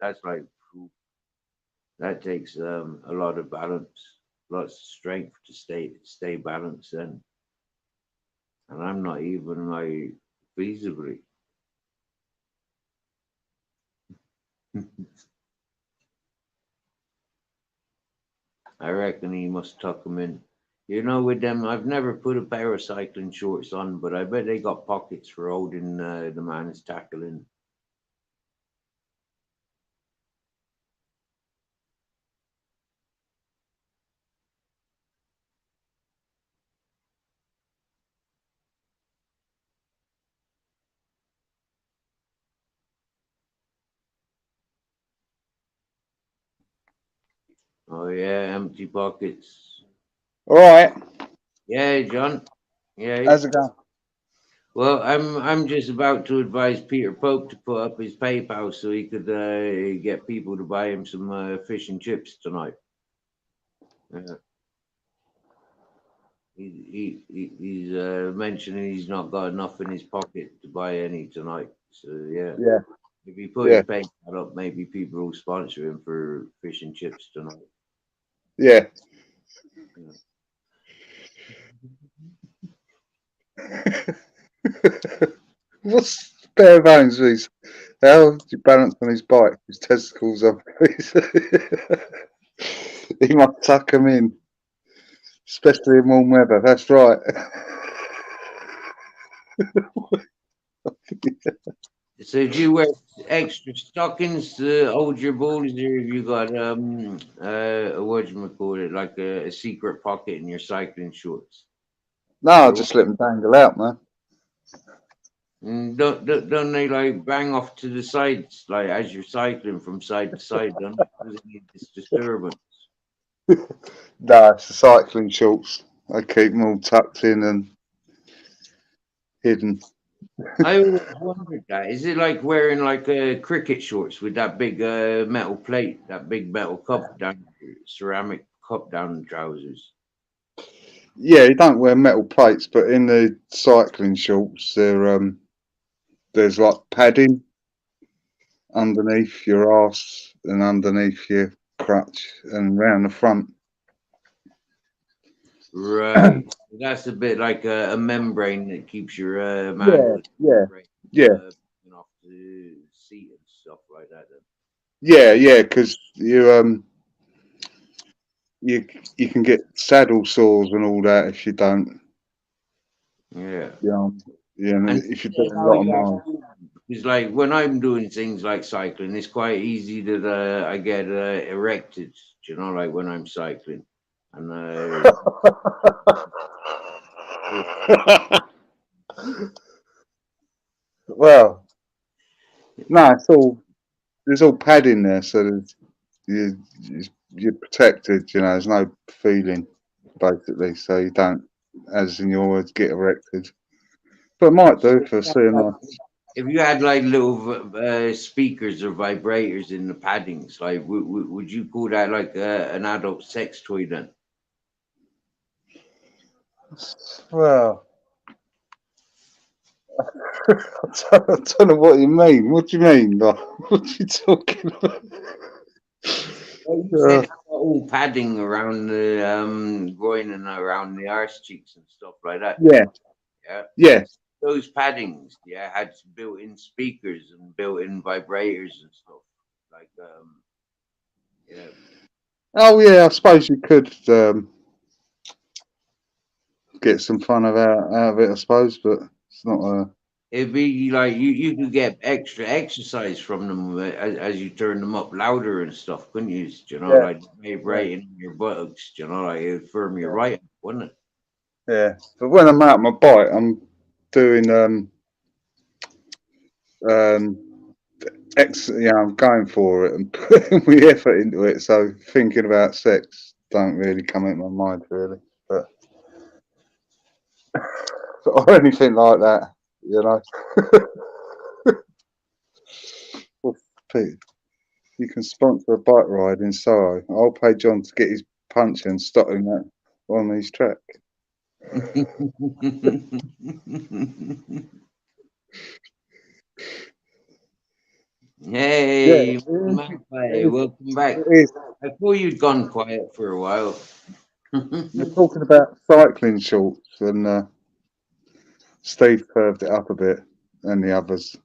that's like, that takes a lot of balance, lots of strength to stay balanced then. And I'm not even like feasibly. I reckon he must tuck them in. You know, with them, I've never put a pair of cycling shorts on, but I bet they got pockets for holding the man's tackle in. Oh yeah, empty pockets. All right. Yeah, John. Yeah. How's it going? Well, I'm just about to advise Peter Pope to put up his PayPal so he could get people to buy him some fish and chips tonight. He's mentioning he's not got enough in his pocket to buy any tonight. So yeah, Yeah. if he put his PayPal up, maybe people will sponsor him for fish and chips tonight. Yeah. What's bare bones these? How do you balance on his bike? His testicles up. He might tuck them in, especially in warm weather. That's right. So do you wear extra stockings to hold your balls, or have you got what do you call it, like a secret pocket in your cycling shorts? No, I'll just let them dangle out, man. Don't they like bang off to the sides like as you're cycling from side to side? Don't it? Doesn't need this disturbance. No, it's the cycling shorts. I keep them all tucked in and hidden. I always wondered that. Is it like wearing like cricket shorts with that big metal plate, that big metal cup down, ceramic cup down the trousers? Yeah, you don't wear metal plates, but in the cycling shorts, there's like padding underneath your arse and underneath your crutch and round the front. Right. That's a bit like a membrane that keeps your Yeah, manhood yeah, right, yeah, off the seat and stuff like that. yeah, because you can get saddle sores and all that if you don't. Yeah. Yeah, and And if you're doing a lot of miles. because like when I'm doing things like cycling, it's quite easy that I get erected. You know, like when I'm cycling, and Well, no, there's all padding there, so you're protected. You know, there's no feeling basically, so you don't, as in your words, get erected. But it might do for seeing nice. if you had like little speakers or vibrators in the paddings, like would you call that like an adult sex toy then? Well, I don't know what you mean. What do you mean? Like, what are you talking about? Well, you said it's got all padding around the groin and around the arse cheeks and stuff like that. Yeah, Yeah. yeah. Those paddings, yeah, had built-in speakers and built-in vibrators and stuff. Like, yeah, Oh, yeah. I suppose you could get some fun out of it. I suppose, but it's not a. it'd be like you could get extra exercise from them as you turn them up louder and stuff, couldn't you? You know, Yeah, like yeah, vibrating your buttocks. You know, like it'd firm your yeah, right up, wouldn't it? yeah. But when I'm out on my bike, I'm doing um I'm going for it and putting my effort into it. So thinking about sex don't really come into my mind really, but or anything like that, you know. Well, Pete, you can sponsor a bike ride in Soho. I'll pay John to get his punch and stop him that on his track. Yeah, Hey, Magpie, welcome back. it is. I thought you'd gone quiet for a while. We're talking about cycling shorts, and Steve curved it up a bit, and the others.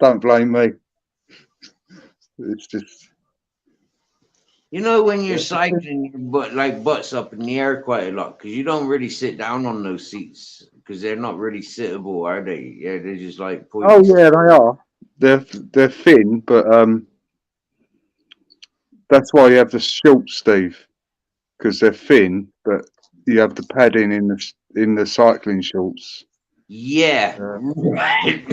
Don't blame me. It's just. You know, when you're cycling, your butts up in the air quite a lot because you don't really sit down on those seats because they're not really sittable, are they? Yeah, they're just like Oh pointy. yeah, they are. They're thin, but that's why you have the shorts, Steve, because they're thin, but you have the padding in the cycling shorts. Yeah, Uh, right.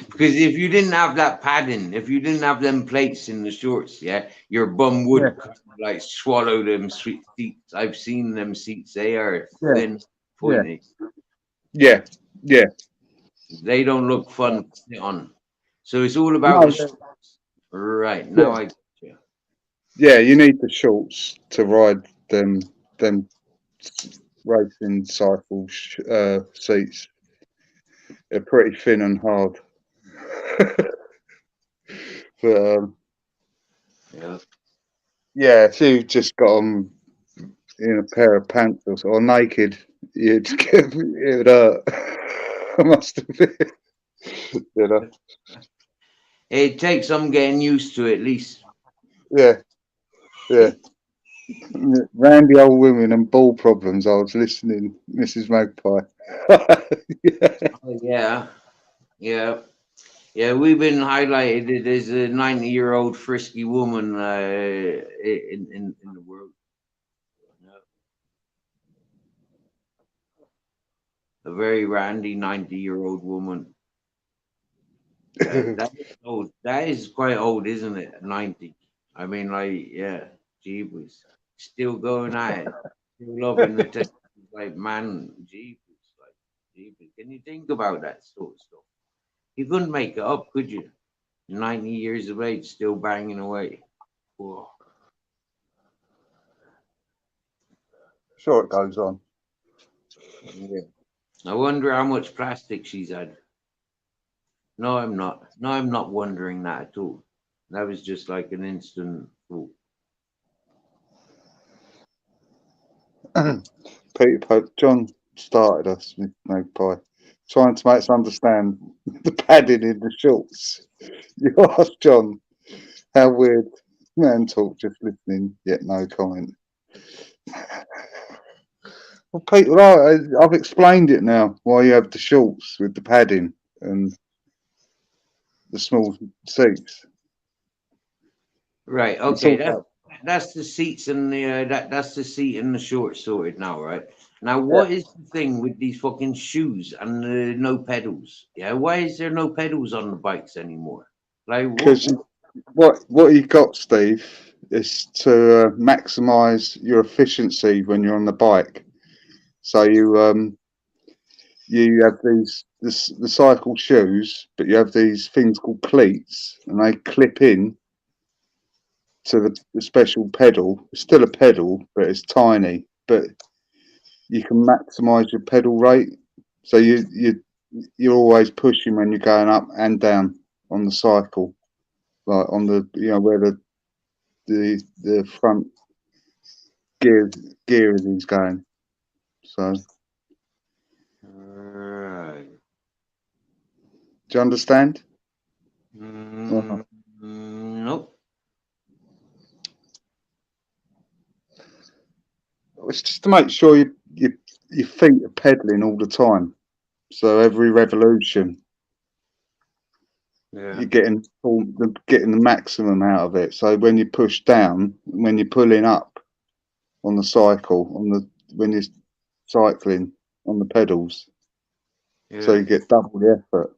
Because if you didn't have that padding, if you didn't have them plates in the shorts, yeah, your bum yeah, would kind of like swallow them sweet seats. I've seen them seats; they are yeah, thin, yeah, pointy. yeah, yeah. They don't look fun to sit on. So it's all about No, the shorts. Right now, yeah, I get you. yeah. You need the shorts to ride them racing cycle seats. They're pretty thin and hard. But Yeah. yeah, if you just got them in a pair of pants or naked, you'd get it would hurt. I must admit, you know. It takes some getting used to at least. Yeah, yeah. Randy old women and ball problems. I was listening, Mrs. Magpie. Yeah. Oh, yeah, yeah, yeah. We've been highlighted as a 90-year-old frisky woman in the world. Yeah. a very randy 90-year-old woman. That is old. That is quite old, isn't it? 90. I mean, like, yeah, jeepers. Still going at it. Still loving the test. Like, man, jeepers. Like, jeepers. Can you think about that sort of stuff? You couldn't make it up, could you? 90 years of age, still banging away. Whoa. Sure, it goes on. Yeah. I wonder how much plastic she's had. No, I'm not. No, I'm not wondering that at all. That was just like an instant thought. John started us with Magpie, trying to make us understand the padding in the shorts. You asked John how weird. Man talk, just listening, yet no comment. Well, Pete, I've explained it now. Why you have the shorts with the padding and the small seats. Right. It's Okay. all That's the seats and the that's the seat and the shorts sorted now, right? Now, yeah. what is the thing with these fucking shoes and the no pedals? Yeah. Why is there no pedals on the bikes anymore? Like Because what you got, Steve, is to maximise your efficiency when you're on the bike. So you have the cycle shoes, but you have these things called cleats, and they clip in to the special pedal. It's still a pedal, but it's tiny. But you can maximise your pedal rate, so you're always pushing when you're going up and down on the cycle, like on the where the front gear is going. So right. do you understand? Nope. It's just to make sure your feet are pedaling all the time. So every revolution, Yeah. you're getting the maximum out of it. So when you push down, when you're pulling up on the cycle, when you're cycling on the pedals, so Yeah. you get double the effort.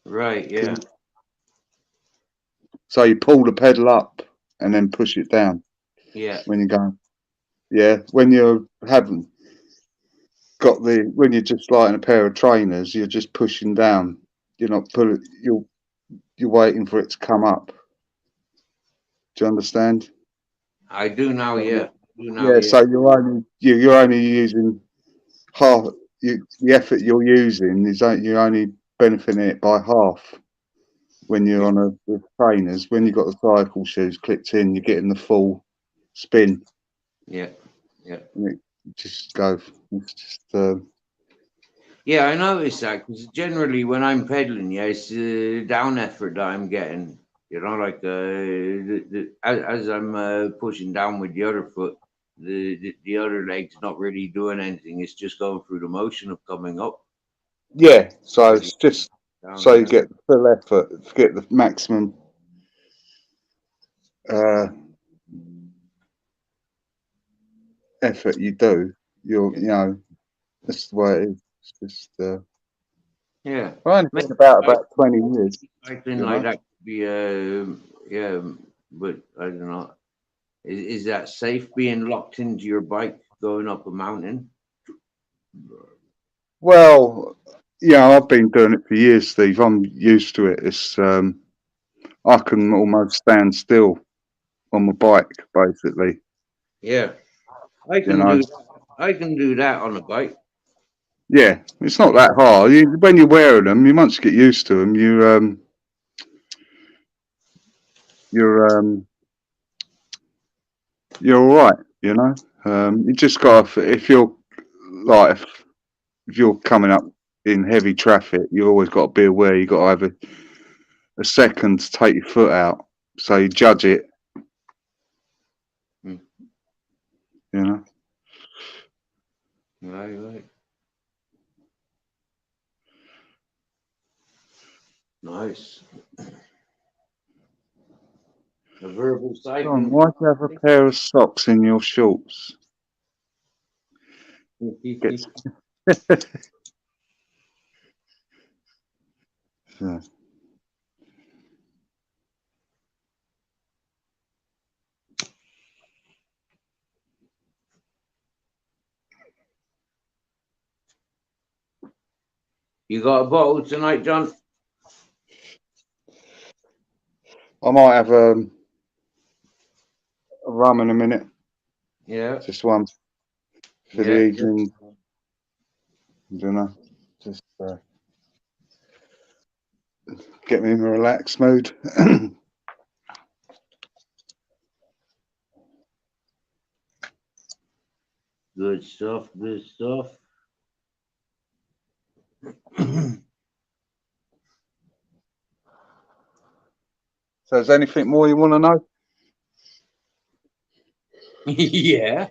Right. Yeah. So you pull the pedal up and then push it down Yeah. when you're going. Yeah, when you haven't got when you're just like in a pair of trainers, you're just pushing down. You're not pulling. You're waiting for it to come up. Do you understand? I do now. Yeah. I do now. Yeah. Yeah. So you're only using half. The effort you're using is you're only benefiting it by half when you're Yeah. on with trainers. When you've got the cycle shoes clipped in, you're getting the full spin. Yeah. Yeah. And it just goes. It's just Yeah, I noticed that because generally when I'm pedaling, yeah, it's the down effort that I'm getting. You know, like as I'm pushing down with the other foot, the other leg's not really doing anything. It's just going through the motion of coming up. yeah. So Really it's just down, so you yeah. get the full effort, get the maximum uh, effort you do. That's the way it is. It's just Yeah. I've only Maybe been about 20 years. cycling You like know. that could be yeah, but I don't know. Is that safe being locked into your bike going up a mountain? Well, yeah, I've been doing it for years, Steve. I'm used to it. It's I can almost stand still on my bike, basically. Yeah, I You can know. do I can do that on a bike. Yeah, it's not that hard. When you're wearing them, you once you get used to them, you're all right. You know. You just got to, if you're like if you're coming up in heavy traffic, you always got to be aware. You got to have a second to take your foot out, so you judge it. Hmm. You know. Right. Nice. A verbal John, cycling. why do you have a pair of socks in your shorts? Gets Yeah. You got a bottle tonight, John? I might have a rum in a minute. Yeah. Just one for the Yeah. evening. You know, just get me in a relaxed mood. Good stuff. Good stuff. So, is there anything more you want to know? Yeah.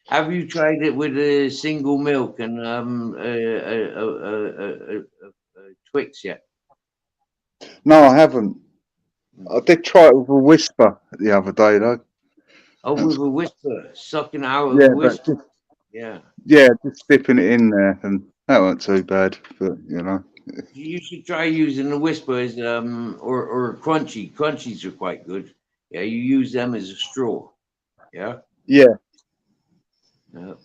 Have you tried it with a single milk and Twix yet? No, I haven't. I did try it with a whisper the other day, though. Oh, with a whisper, sucking out of a Yeah, but whisper. Yeah. just dipping it in there, and that wasn't too bad. But you know, You should try using the whispers, or crunchy. Crunchies are quite good. Yeah, you use them as a straw. Yeah. yeah,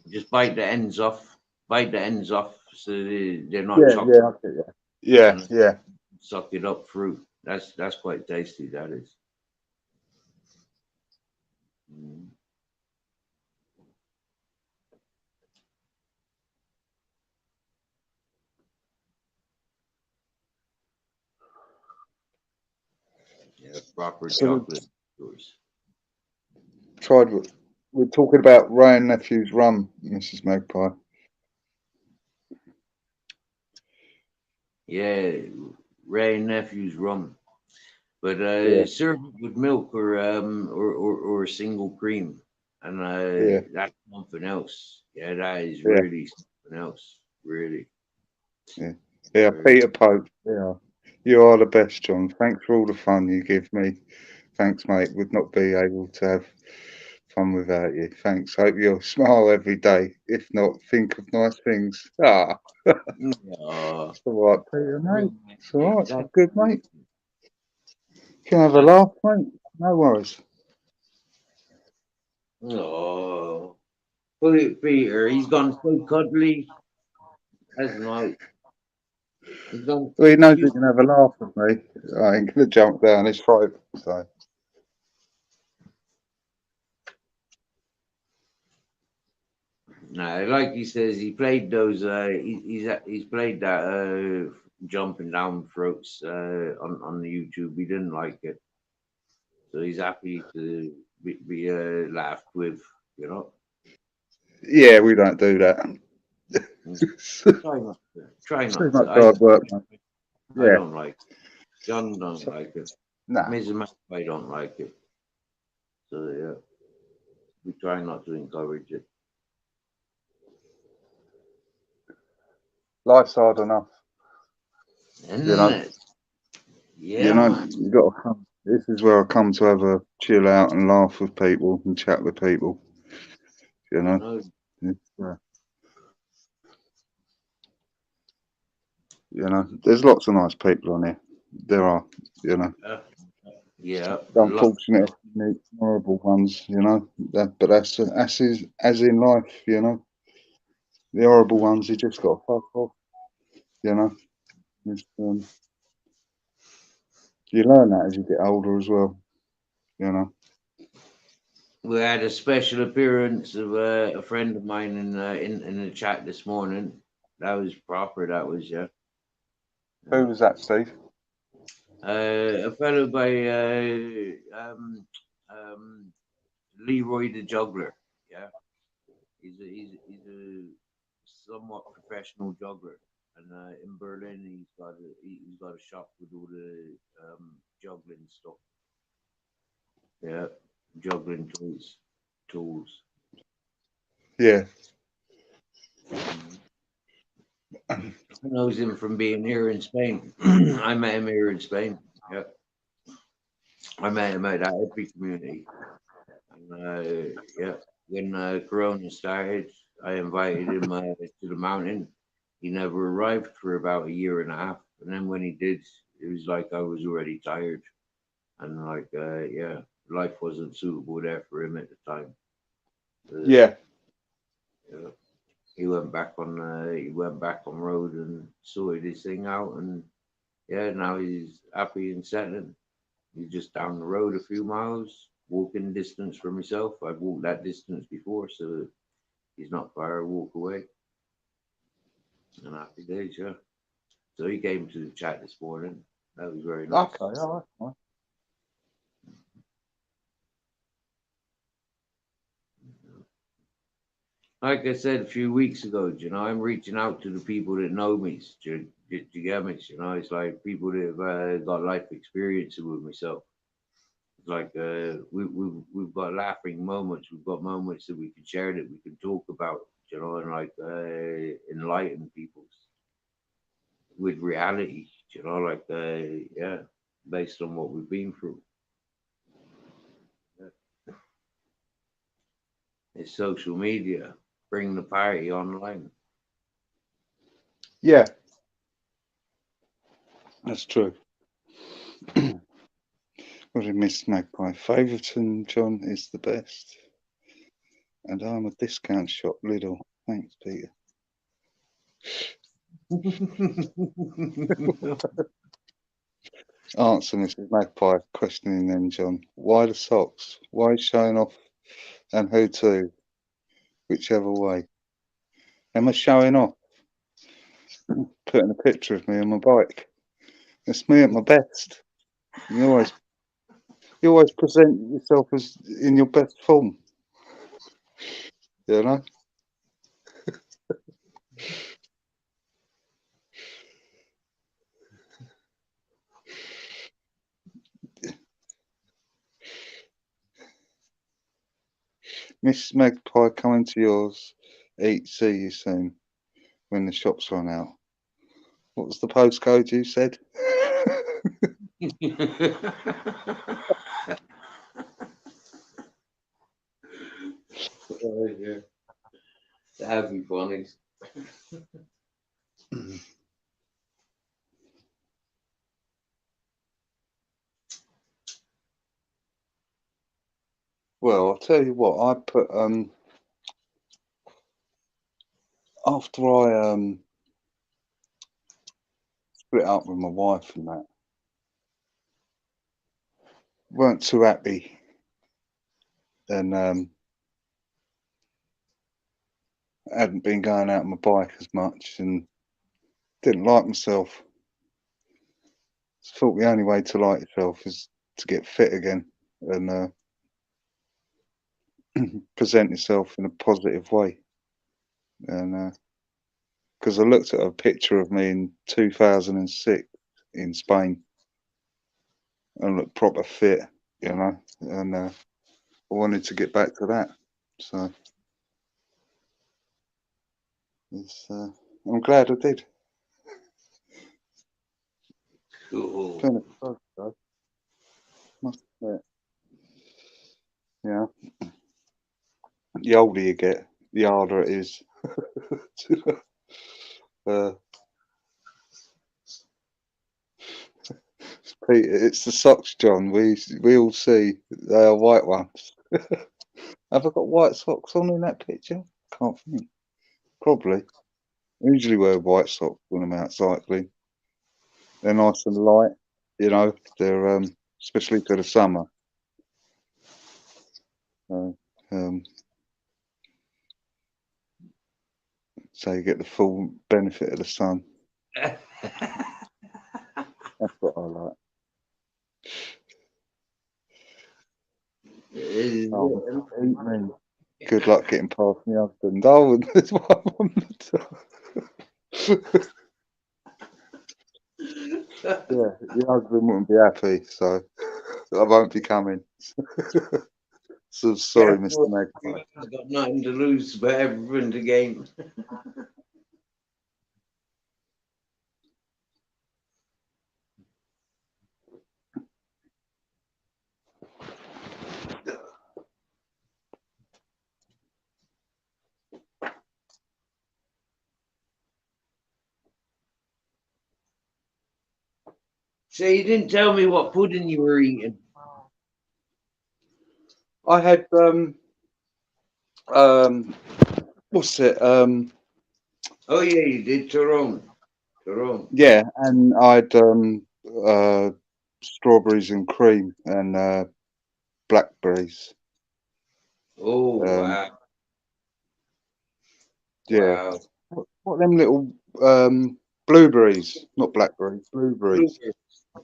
Just bite the ends off. Bite the ends off so they're not yeah, chocolate, okay, yeah, and yeah. suck it up through. That's quite tasty. That is. Mm. Yeah, proper So we chocolate. Yours. tried. We're talking about Ryan Nephew's rum, Mrs. Magpie. Yeah, Ray and Nephew's rum. But Yeah, serve it with milk or a single cream, and yeah, that's something else. Yeah, that is yeah, really something else. Really, yeah, yeah. really. Peter Pope. Yeah, you are the best, John. Thanks for all the fun you give me. Thanks, mate. Would not be able to have fun without you. Thanks. Hope you'll smile every day. If not, think of nice things. Ah, Oh, it's all right, Peter, mate. It's all right. I'm that's good, good. mate. Can have a laugh, mate. No worries. Oh, look at Peter. He's gone so cuddly. That's nice. He's gone Well, he so knows he cute. can have a laugh with me. I ain't gonna jump down his throat. So No, like he says, he played those. He's played that jumping down throats on the YouTube. He didn't like it, so he's happy to be laughed with. You know, yeah, we don't do that. Mm. Too Try not to. Try not much to. hard work, mate. I Yeah. don't like it. John don't So, like it. nah. Ms. I don't like it. So yeah, we try not to encourage it. Life's hard enough. You Isn't know. it? Yeah, man. You got to come. This is where I come to have a chill out and laugh with people and chat with people. You You know. know. It's, there's lots of nice people on here. There are. You know. Uh, yeah. Unfortunate, horrible ones. You know. But that's as in life. You know. The horrible ones, you just got to fuck off. You know. It's, you learn that as you get older as well. You know. We had a special appearance of a friend of mine in the chat this morning. That was proper. That was, yeah. Who was that, Steve? A fellow by Leroy the Juggler. Yeah, he's a somewhat professional juggler, and in Berlin he's got a shop with all the juggling stuff. Yeah, juggling tools. Yeah. I knows him from being here in Spain. I met him here in Spain. Yeah, I met him at that hippie community. And, yeah, when Corona started, I invited him to the mountain. He never arrived for about a year and a half. And then when he did, it was like I was already tired, and like yeah, life wasn't suitable there for him at the time. Yeah. Yeah. He went back on road and sorted his thing out, and yeah, now he's happy and settling. He's just down the road a few miles, walking distance from himself. I've walked that distance before, so he's not far a walk away. And happy days, yeah. So he came to the chat this morning. That was very nice. Okay. All right. Like I said a few weeks ago, you know, I'm reaching out to the people that know me. Do you get me? You know, it's like people that have got life experience with myself. It's like we've got laughing moments. We've got moments that we can share, that we can talk about. You know, and like enlighten people with reality. You know, like yeah, based on what we've been through. It's social media. Bring the party online. Yeah. That's true. What did Miss Magpie? Faverton John is the best. And I'm a discount shop Lidl. Thanks, Peter. Answer Mrs. Magpie, questioning then, John. Why the socks? Why showing off, and who to? Whichever way. Am I showing off? Putting a picture of me on my bike. It's me at my best. You always present yourself as in your best form. You know? Miss Magpie coming to yours. Eat, see you soon. When the shops run out. What was the postcode you said? Oh, yeah. That'd be funny. Well, I'll tell you what, I put after I split up with my wife and that, weren't too happy, and hadn't been going out on my bike as much, and didn't like myself. Thought the only way to like yourself is to get fit again and present yourself in a positive way. And because I looked at a picture of me in 2006 in Spain and looked proper fit, you know, and I wanted to get back to that. So I'm glad I did. Cool. Been a fun, though, must admit. Yeah, the older you get, the harder it is. uh, Peter, it's the socks, John. We all see they are white ones. Have I got white socks on in that picture? Can't think. Probably. I usually wear white socks when I'm out cycling. They're nice and light, you know. They're especially for the summer. Uh, um, so you get the full benefit of the sun. That's what I like. Oh, eat me. Good luck getting past my husband. Oh, that's what I want. Yeah, your husband wouldn't be happy, so I won't be coming. So sorry, Mr. Magpie. He's got nothing to lose but everything to gain. So you didn't tell me what pudding you were eating. I had what's it? Oh yeah, you did Tyrone. Tyrone. Yeah, and I had strawberries and cream and blackberries. Oh Um, wow. yeah, Wow. what them little blueberries? Not blackberries, blueberries. Blueberries.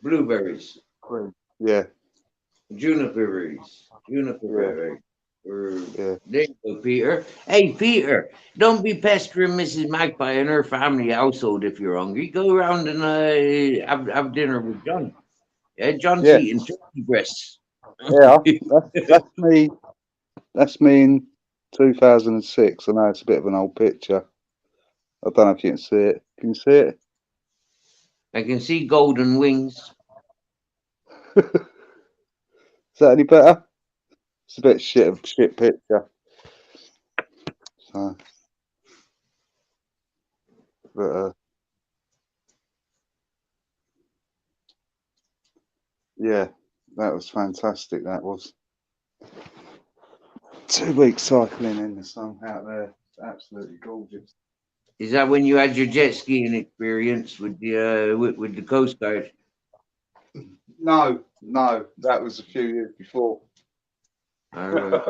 Blueberries. Cream. Yeah, Juniper berries. Juniper yeah, berries. yeah. There you go, Peter. Hey, Peter, don't be pestering Mrs. Magpie and her family household if you're hungry. Go around and have dinner with John. Yeah, John's Yeah, eating turkey breasts. yeah. That's me. That's me in 2006. I know it's a bit of an old picture. I don't know if you can see it. Can you see it? I can see golden wings. Is that any better? It's a bit shit picture. So, but yeah, that was fantastic. That was 2 weeks cycling in the sun out there. It's absolutely gorgeous. Is that when you had your jet skiing experience with the with the Coast Guard? No, no, that was a few years before. All right.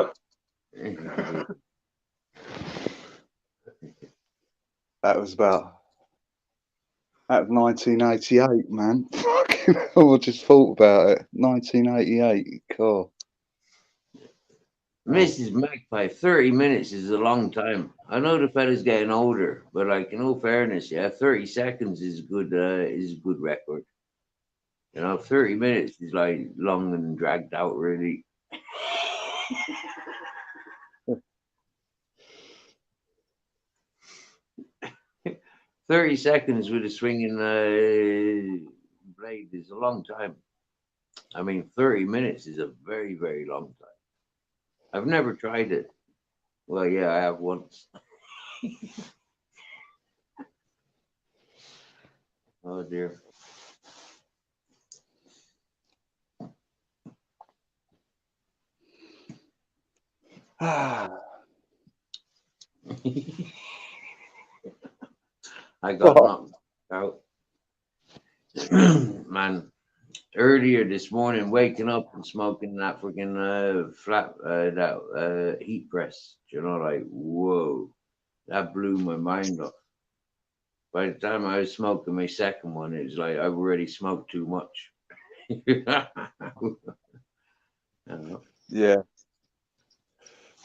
That was 1988, man. Fucking hell, I just thought about it. 1988, cool. Mrs. Magpie, 30 minutes is a long time. I know the fella's getting older, but like in all fairness, yeah, 30 seconds is a good record. 30 minutes is like long and dragged out really. 30 seconds with a swinging blade is a long time. I mean, 30 minutes is a very, very long time. I've never tried it. Well, yeah, I have once. Oh dear. Ah, I got what? knocked out. Man, earlier this morning, waking up and smoking that freaking heat press. Like, whoa, that blew my mind off. By the time I was smoking my second one, it was like I've already smoked too much. Yeah,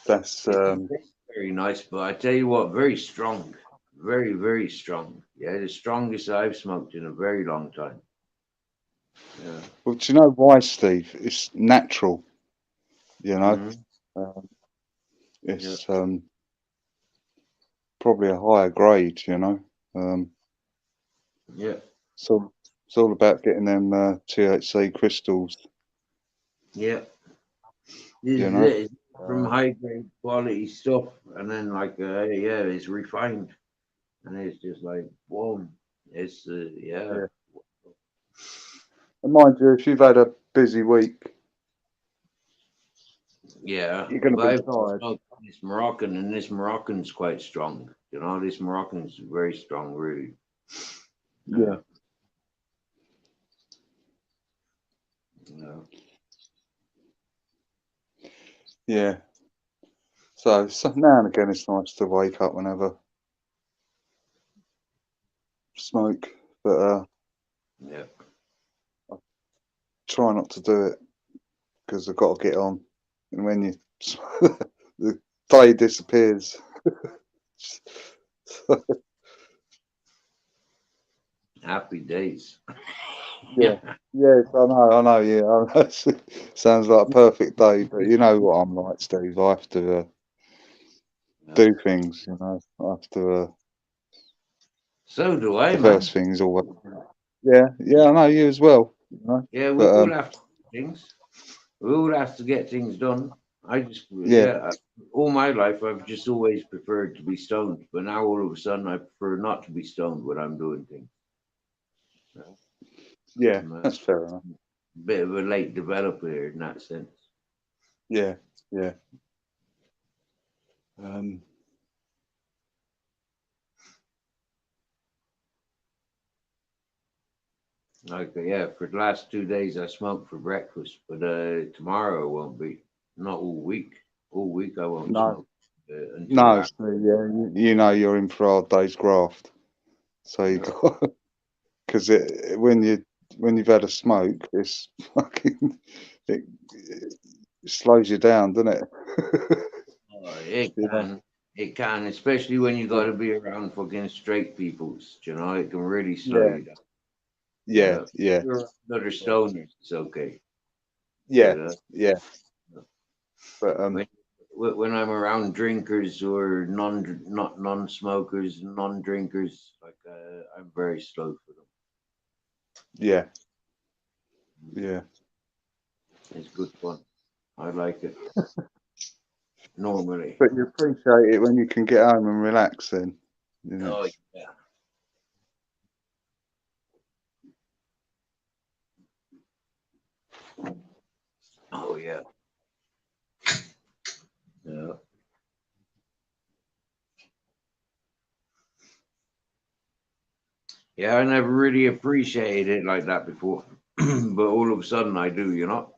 that's It's very nice, but I tell you what, very strong, very, very strong. Yeah, the strongest I've smoked in a very long time. Yeah. well, do you know why, Steve? It's natural, you know. Hmm. Um, Yeah. it's probably a higher grade, you know. Um, Yeah. so it's all about getting them THC crystals, Yeah. This you is know. it. It's from Uh, high grade quality stuff, and then like yeah, it's refined, and it's just like boom. It's yeah. yeah. And mind you, if you've had a busy week, Yeah, you're going to but be I've tired. smoked this Moroccan, and this Moroccan's quite strong. This Moroccan's very strong, really. Yeah. Yeah. Yeah. So now and again, it's nice to wake up and have a smoke, but Yeah. try not to do it because I've got to get on. And when you the day disappears. Happy days. Yeah. Yes, I know. Yeah, I know. Sounds like a perfect day, but you know what I'm like, Steve. I have to do things. You know, I have to. So do I, The man. first thing is always. Yeah, yeah, I know you as well. You know, Yeah, we but all have to do things. We all have to get things done. I just, yeah, yeah, all my life I've just always preferred to be stoned, but now all of a sudden I prefer not to be stoned when I'm doing things. Yeah, I'm that's fair enough. a bit of a late developer in that sense. Yeah, yeah. Um, Like, yeah, for the last 2 days I smoked for breakfast, but tomorrow I won't be. Not all week. All week I won't no, smoke until no, after. so, yeah, you know you're in for hard day's graft. So you Yeah. got because when you've had a smoke, it's fucking it slows you down, doesn't it? It You know? can. It can, especially when you got to be around fucking straight peoples. You know, it can really slow Yeah, you down. yeah, Yeah. yeah, You're around other stoners, it's okay. yeah, But yeah. But when when I'm around drinkers or not non-smokers, non-drinkers, like I'm very slow for them. yeah, yeah. It's good fun. I like it normally. But you appreciate it when you can get home and relax. Then, you know. Oh yeah. Oh yeah. Yeah. Yeah, I never really appreciated it like that before, but all of a sudden I do, you know.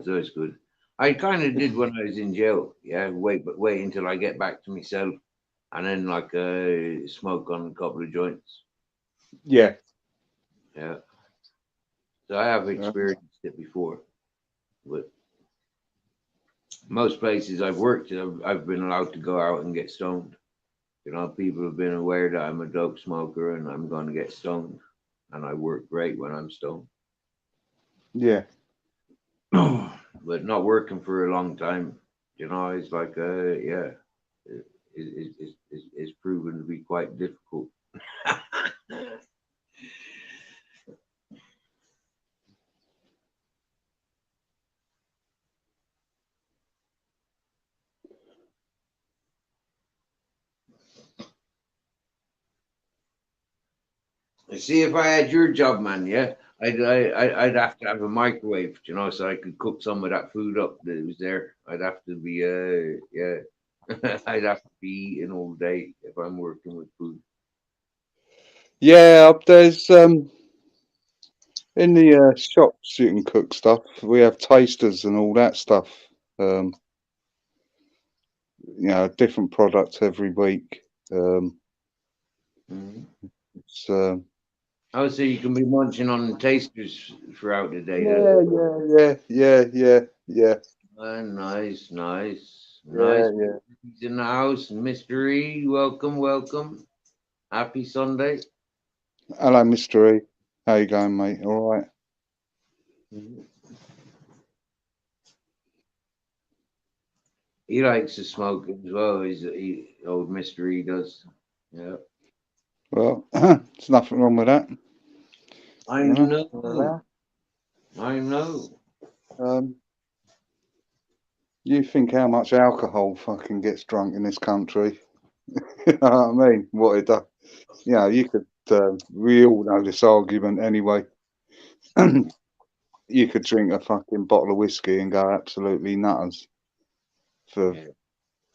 So it's good. I kind of did when I was in jail. Yeah, wait until I get back to myself, and then like smoke on a couple of joints. Yeah, Yeah, so I have yeah, experienced it before, but most places I've worked, I've been allowed to go out and get stoned. You know, people have been aware that I'm a dope smoker and I'm going to get stoned, and I work great when I'm stoned. yeah. But not working for a long time, you know, it's like, yeah, it's proven to be quite difficult. See, if I had your job, man, yeah, I'd have to have a microwave, you know, so I could cook some of that food up that was there. I'd have to be, yeah, I'd have to be eating all day if I'm working with food. Yeah, there's in the shops you can cook stuff. We have tasters and all that stuff. Um, different products every week. Mhm. It's I would say you can be munching on tasters throughout the day, huh? yeah, yeah. Nice, nice, Yeah, nice. yeah. He's in the house. Mystery, welcome, welcome. Happy Sunday. Hello, Mr. E. How you going, mate? All right. He likes to smoke as well. Old Mystery does. Yeah. Well, there's nothing wrong with that. I You know. know. I know. Um, you think how much alcohol fucking gets drunk in this country? You know what I mean? What it does. You know, you could. We all know this argument anyway. You could drink a fucking bottle of whiskey and go absolutely nutters for Yeah.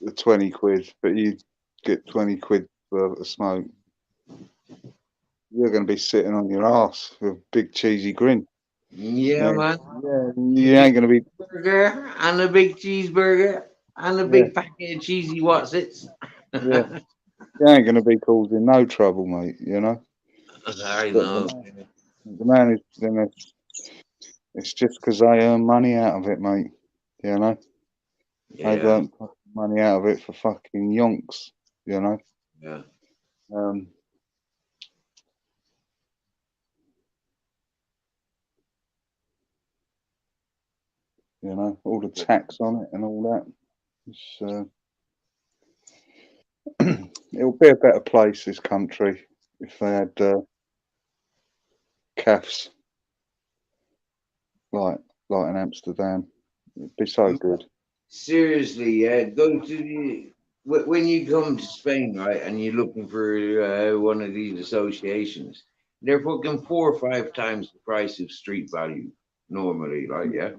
the 20 quid, but you get 20 quid for a smoke. You're going to be sitting on your ass with a big cheesy grin. Yeah, Yeah, man. yeah, you ain't going to be. Burger and a big cheeseburger and a Yeah, big packet of cheesy Watsits. yeah. You ain't going to be causing no trouble, mate. You know. I But know. the man is. It's just because they earn money out of it, mate. You know. They've Yeah. earned fucking money out of it for fucking yonks. You know. Yeah. Um, all the tax on it and all that. It's, it'll be a better place, this country, if they had calves like in Amsterdam. It'd be so good. Seriously, yeah. Go to the when you come to Spain, right, and you're looking for one of these associations. they're fucking 4 or 5 times the price of street value normally. Like, yeah,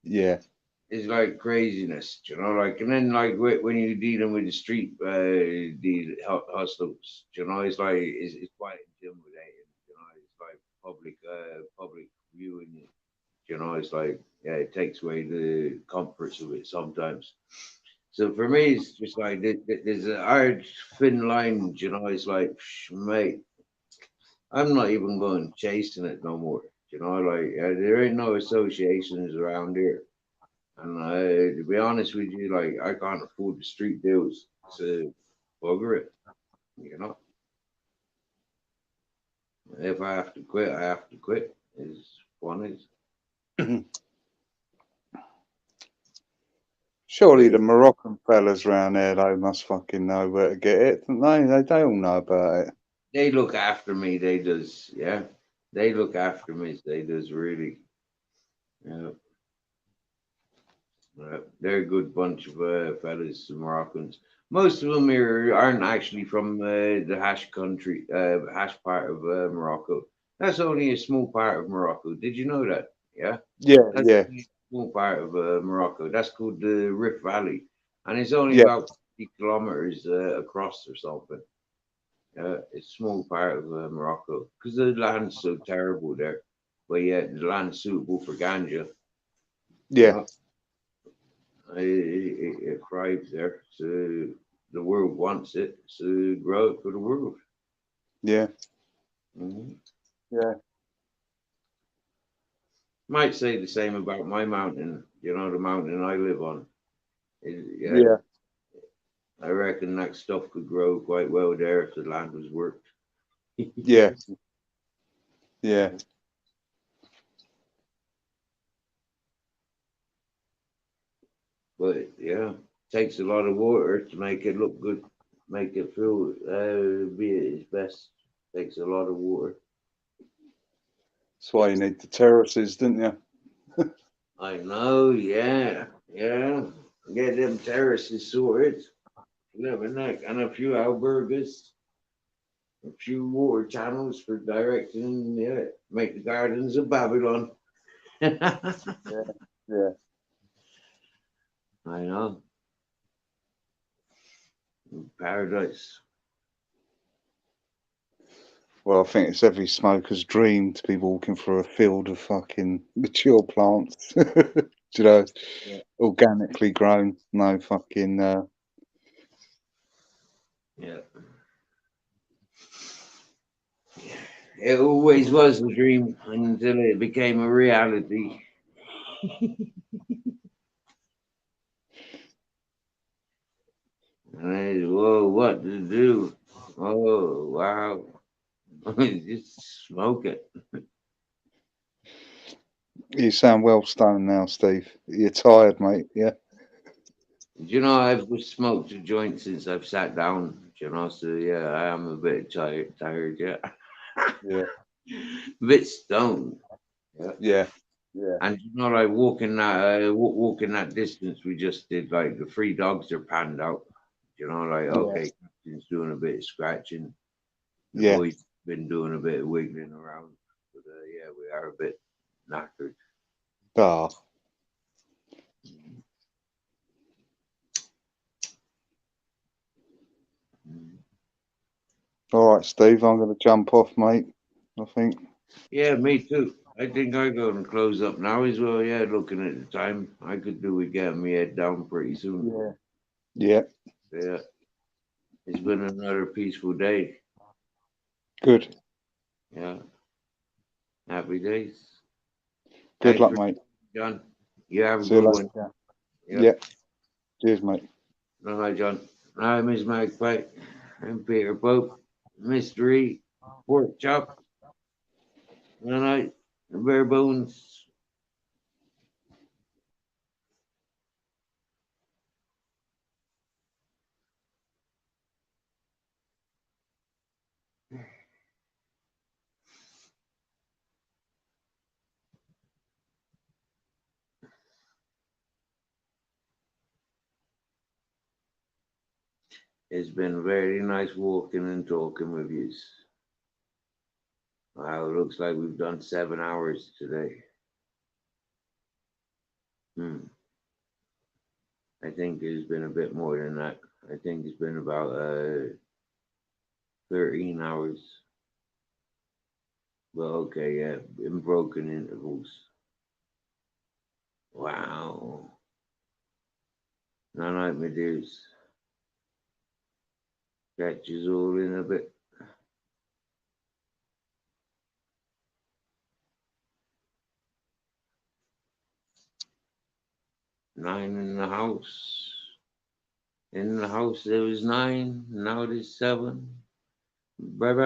Yeah. it's like craziness, you know. Like, and then like when you're dealing with the street hustlers, you know, it's quite intimidating. You know, it's like public viewing it. You know, it's like yeah, it takes away the comforts of it sometimes. So for me, it's just like there's a hard thin line. You know, it's like mate, I'm not even going chasing it no more. You know, like there ain't no associations around here. And to be honest with you, like I can't afford the street deals, so bugger it. You know, if I have to quit, I have to quit. Is one is. Surely the Moroccan fellas round there, they must fucking know where to get it, don't they? They all know about it. They look after me. They does, yeah. They look after me. They does really. Yeah. They're a good bunch of fellas, Moroccans. Most of them here aren't actually from the Hash country, Hash part of Morocco. That's only a small part of Morocco. Did you know that? Yeah, Yeah, that's yeah, only a small part of Morocco. That's called the Rift Valley, and it's only yeah, about 50 kilometers across or something. It's a small part of Morocco because the land's so terrible there. But yeah, the land's suitable for ganja. You yeah, know, it thrives there. So the world wants it. So grow it for the world. yeah, Mhm. yeah, Might say the same about my mountain. You know, the mountain I live on. Yeah, yeah, I reckon that stuff could grow quite well there if the land was worked. yeah, yeah. But yeah, takes a lot of water to make it look good, make it feel be at its best. Takes a lot of water. That's why you need the terraces, didn't you? I know, yeah, yeah. Get them terraces sorted. Living that and a few albergas, a few water channels for directing. Yeah, make the gardens of Babylon. I Yeah, yeah. know, paradise. Well, I think it's every smoker's dream to be walking through a field of fucking mature plants. Do you know, Yeah, organically grown, no fucking. yeah. It always was a dream until it became a reality. And I, whoa, what to do? Oh, wow. Just smoke it. You sound well stoned now, Steve. You're tired, mate. Yeah, You know, I've smoked a joint since I've sat down, you know, so yeah, I am a bit tired, yeah. yeah, A bit stoned. Yeah. yeah, yeah, And you know, like walking that distance we just did, like the three dogs are panned out. You know, like yeah, okay, Captain's doing a bit of scratching. The yeah. boys been doing a bit of wiggling around. But yeah, we are a bit knackered. Ah, Mm. all right, Steve. I'm going to jump off, mate. I think. Yeah, me too. I think I go and close up now as well. Yeah, looking at the time, I could do with getting my head down pretty soon. Yeah. Yeah. Yeah, it's been another peaceful day. Good. Yeah, happy days. Good Thanks luck, for mate. John. You have a See you good one. later. Yeah. Yeah. Cheers, mate. All right, John. All right, Miss Magpie. I'm Peter Pope. Mystery. Pork chop. All right. Bare bones. It's been very nice walking and talking with you. Wow, it looks like we've done 7 hours today. I think it's been a bit more than that. I think it's been about 13 hours. But okay, yeah, in broken intervals. Wow. Not like my dudes. Catches all in a bit. 9 in the house. In the house there was 9. Now there's 7. Bye bye.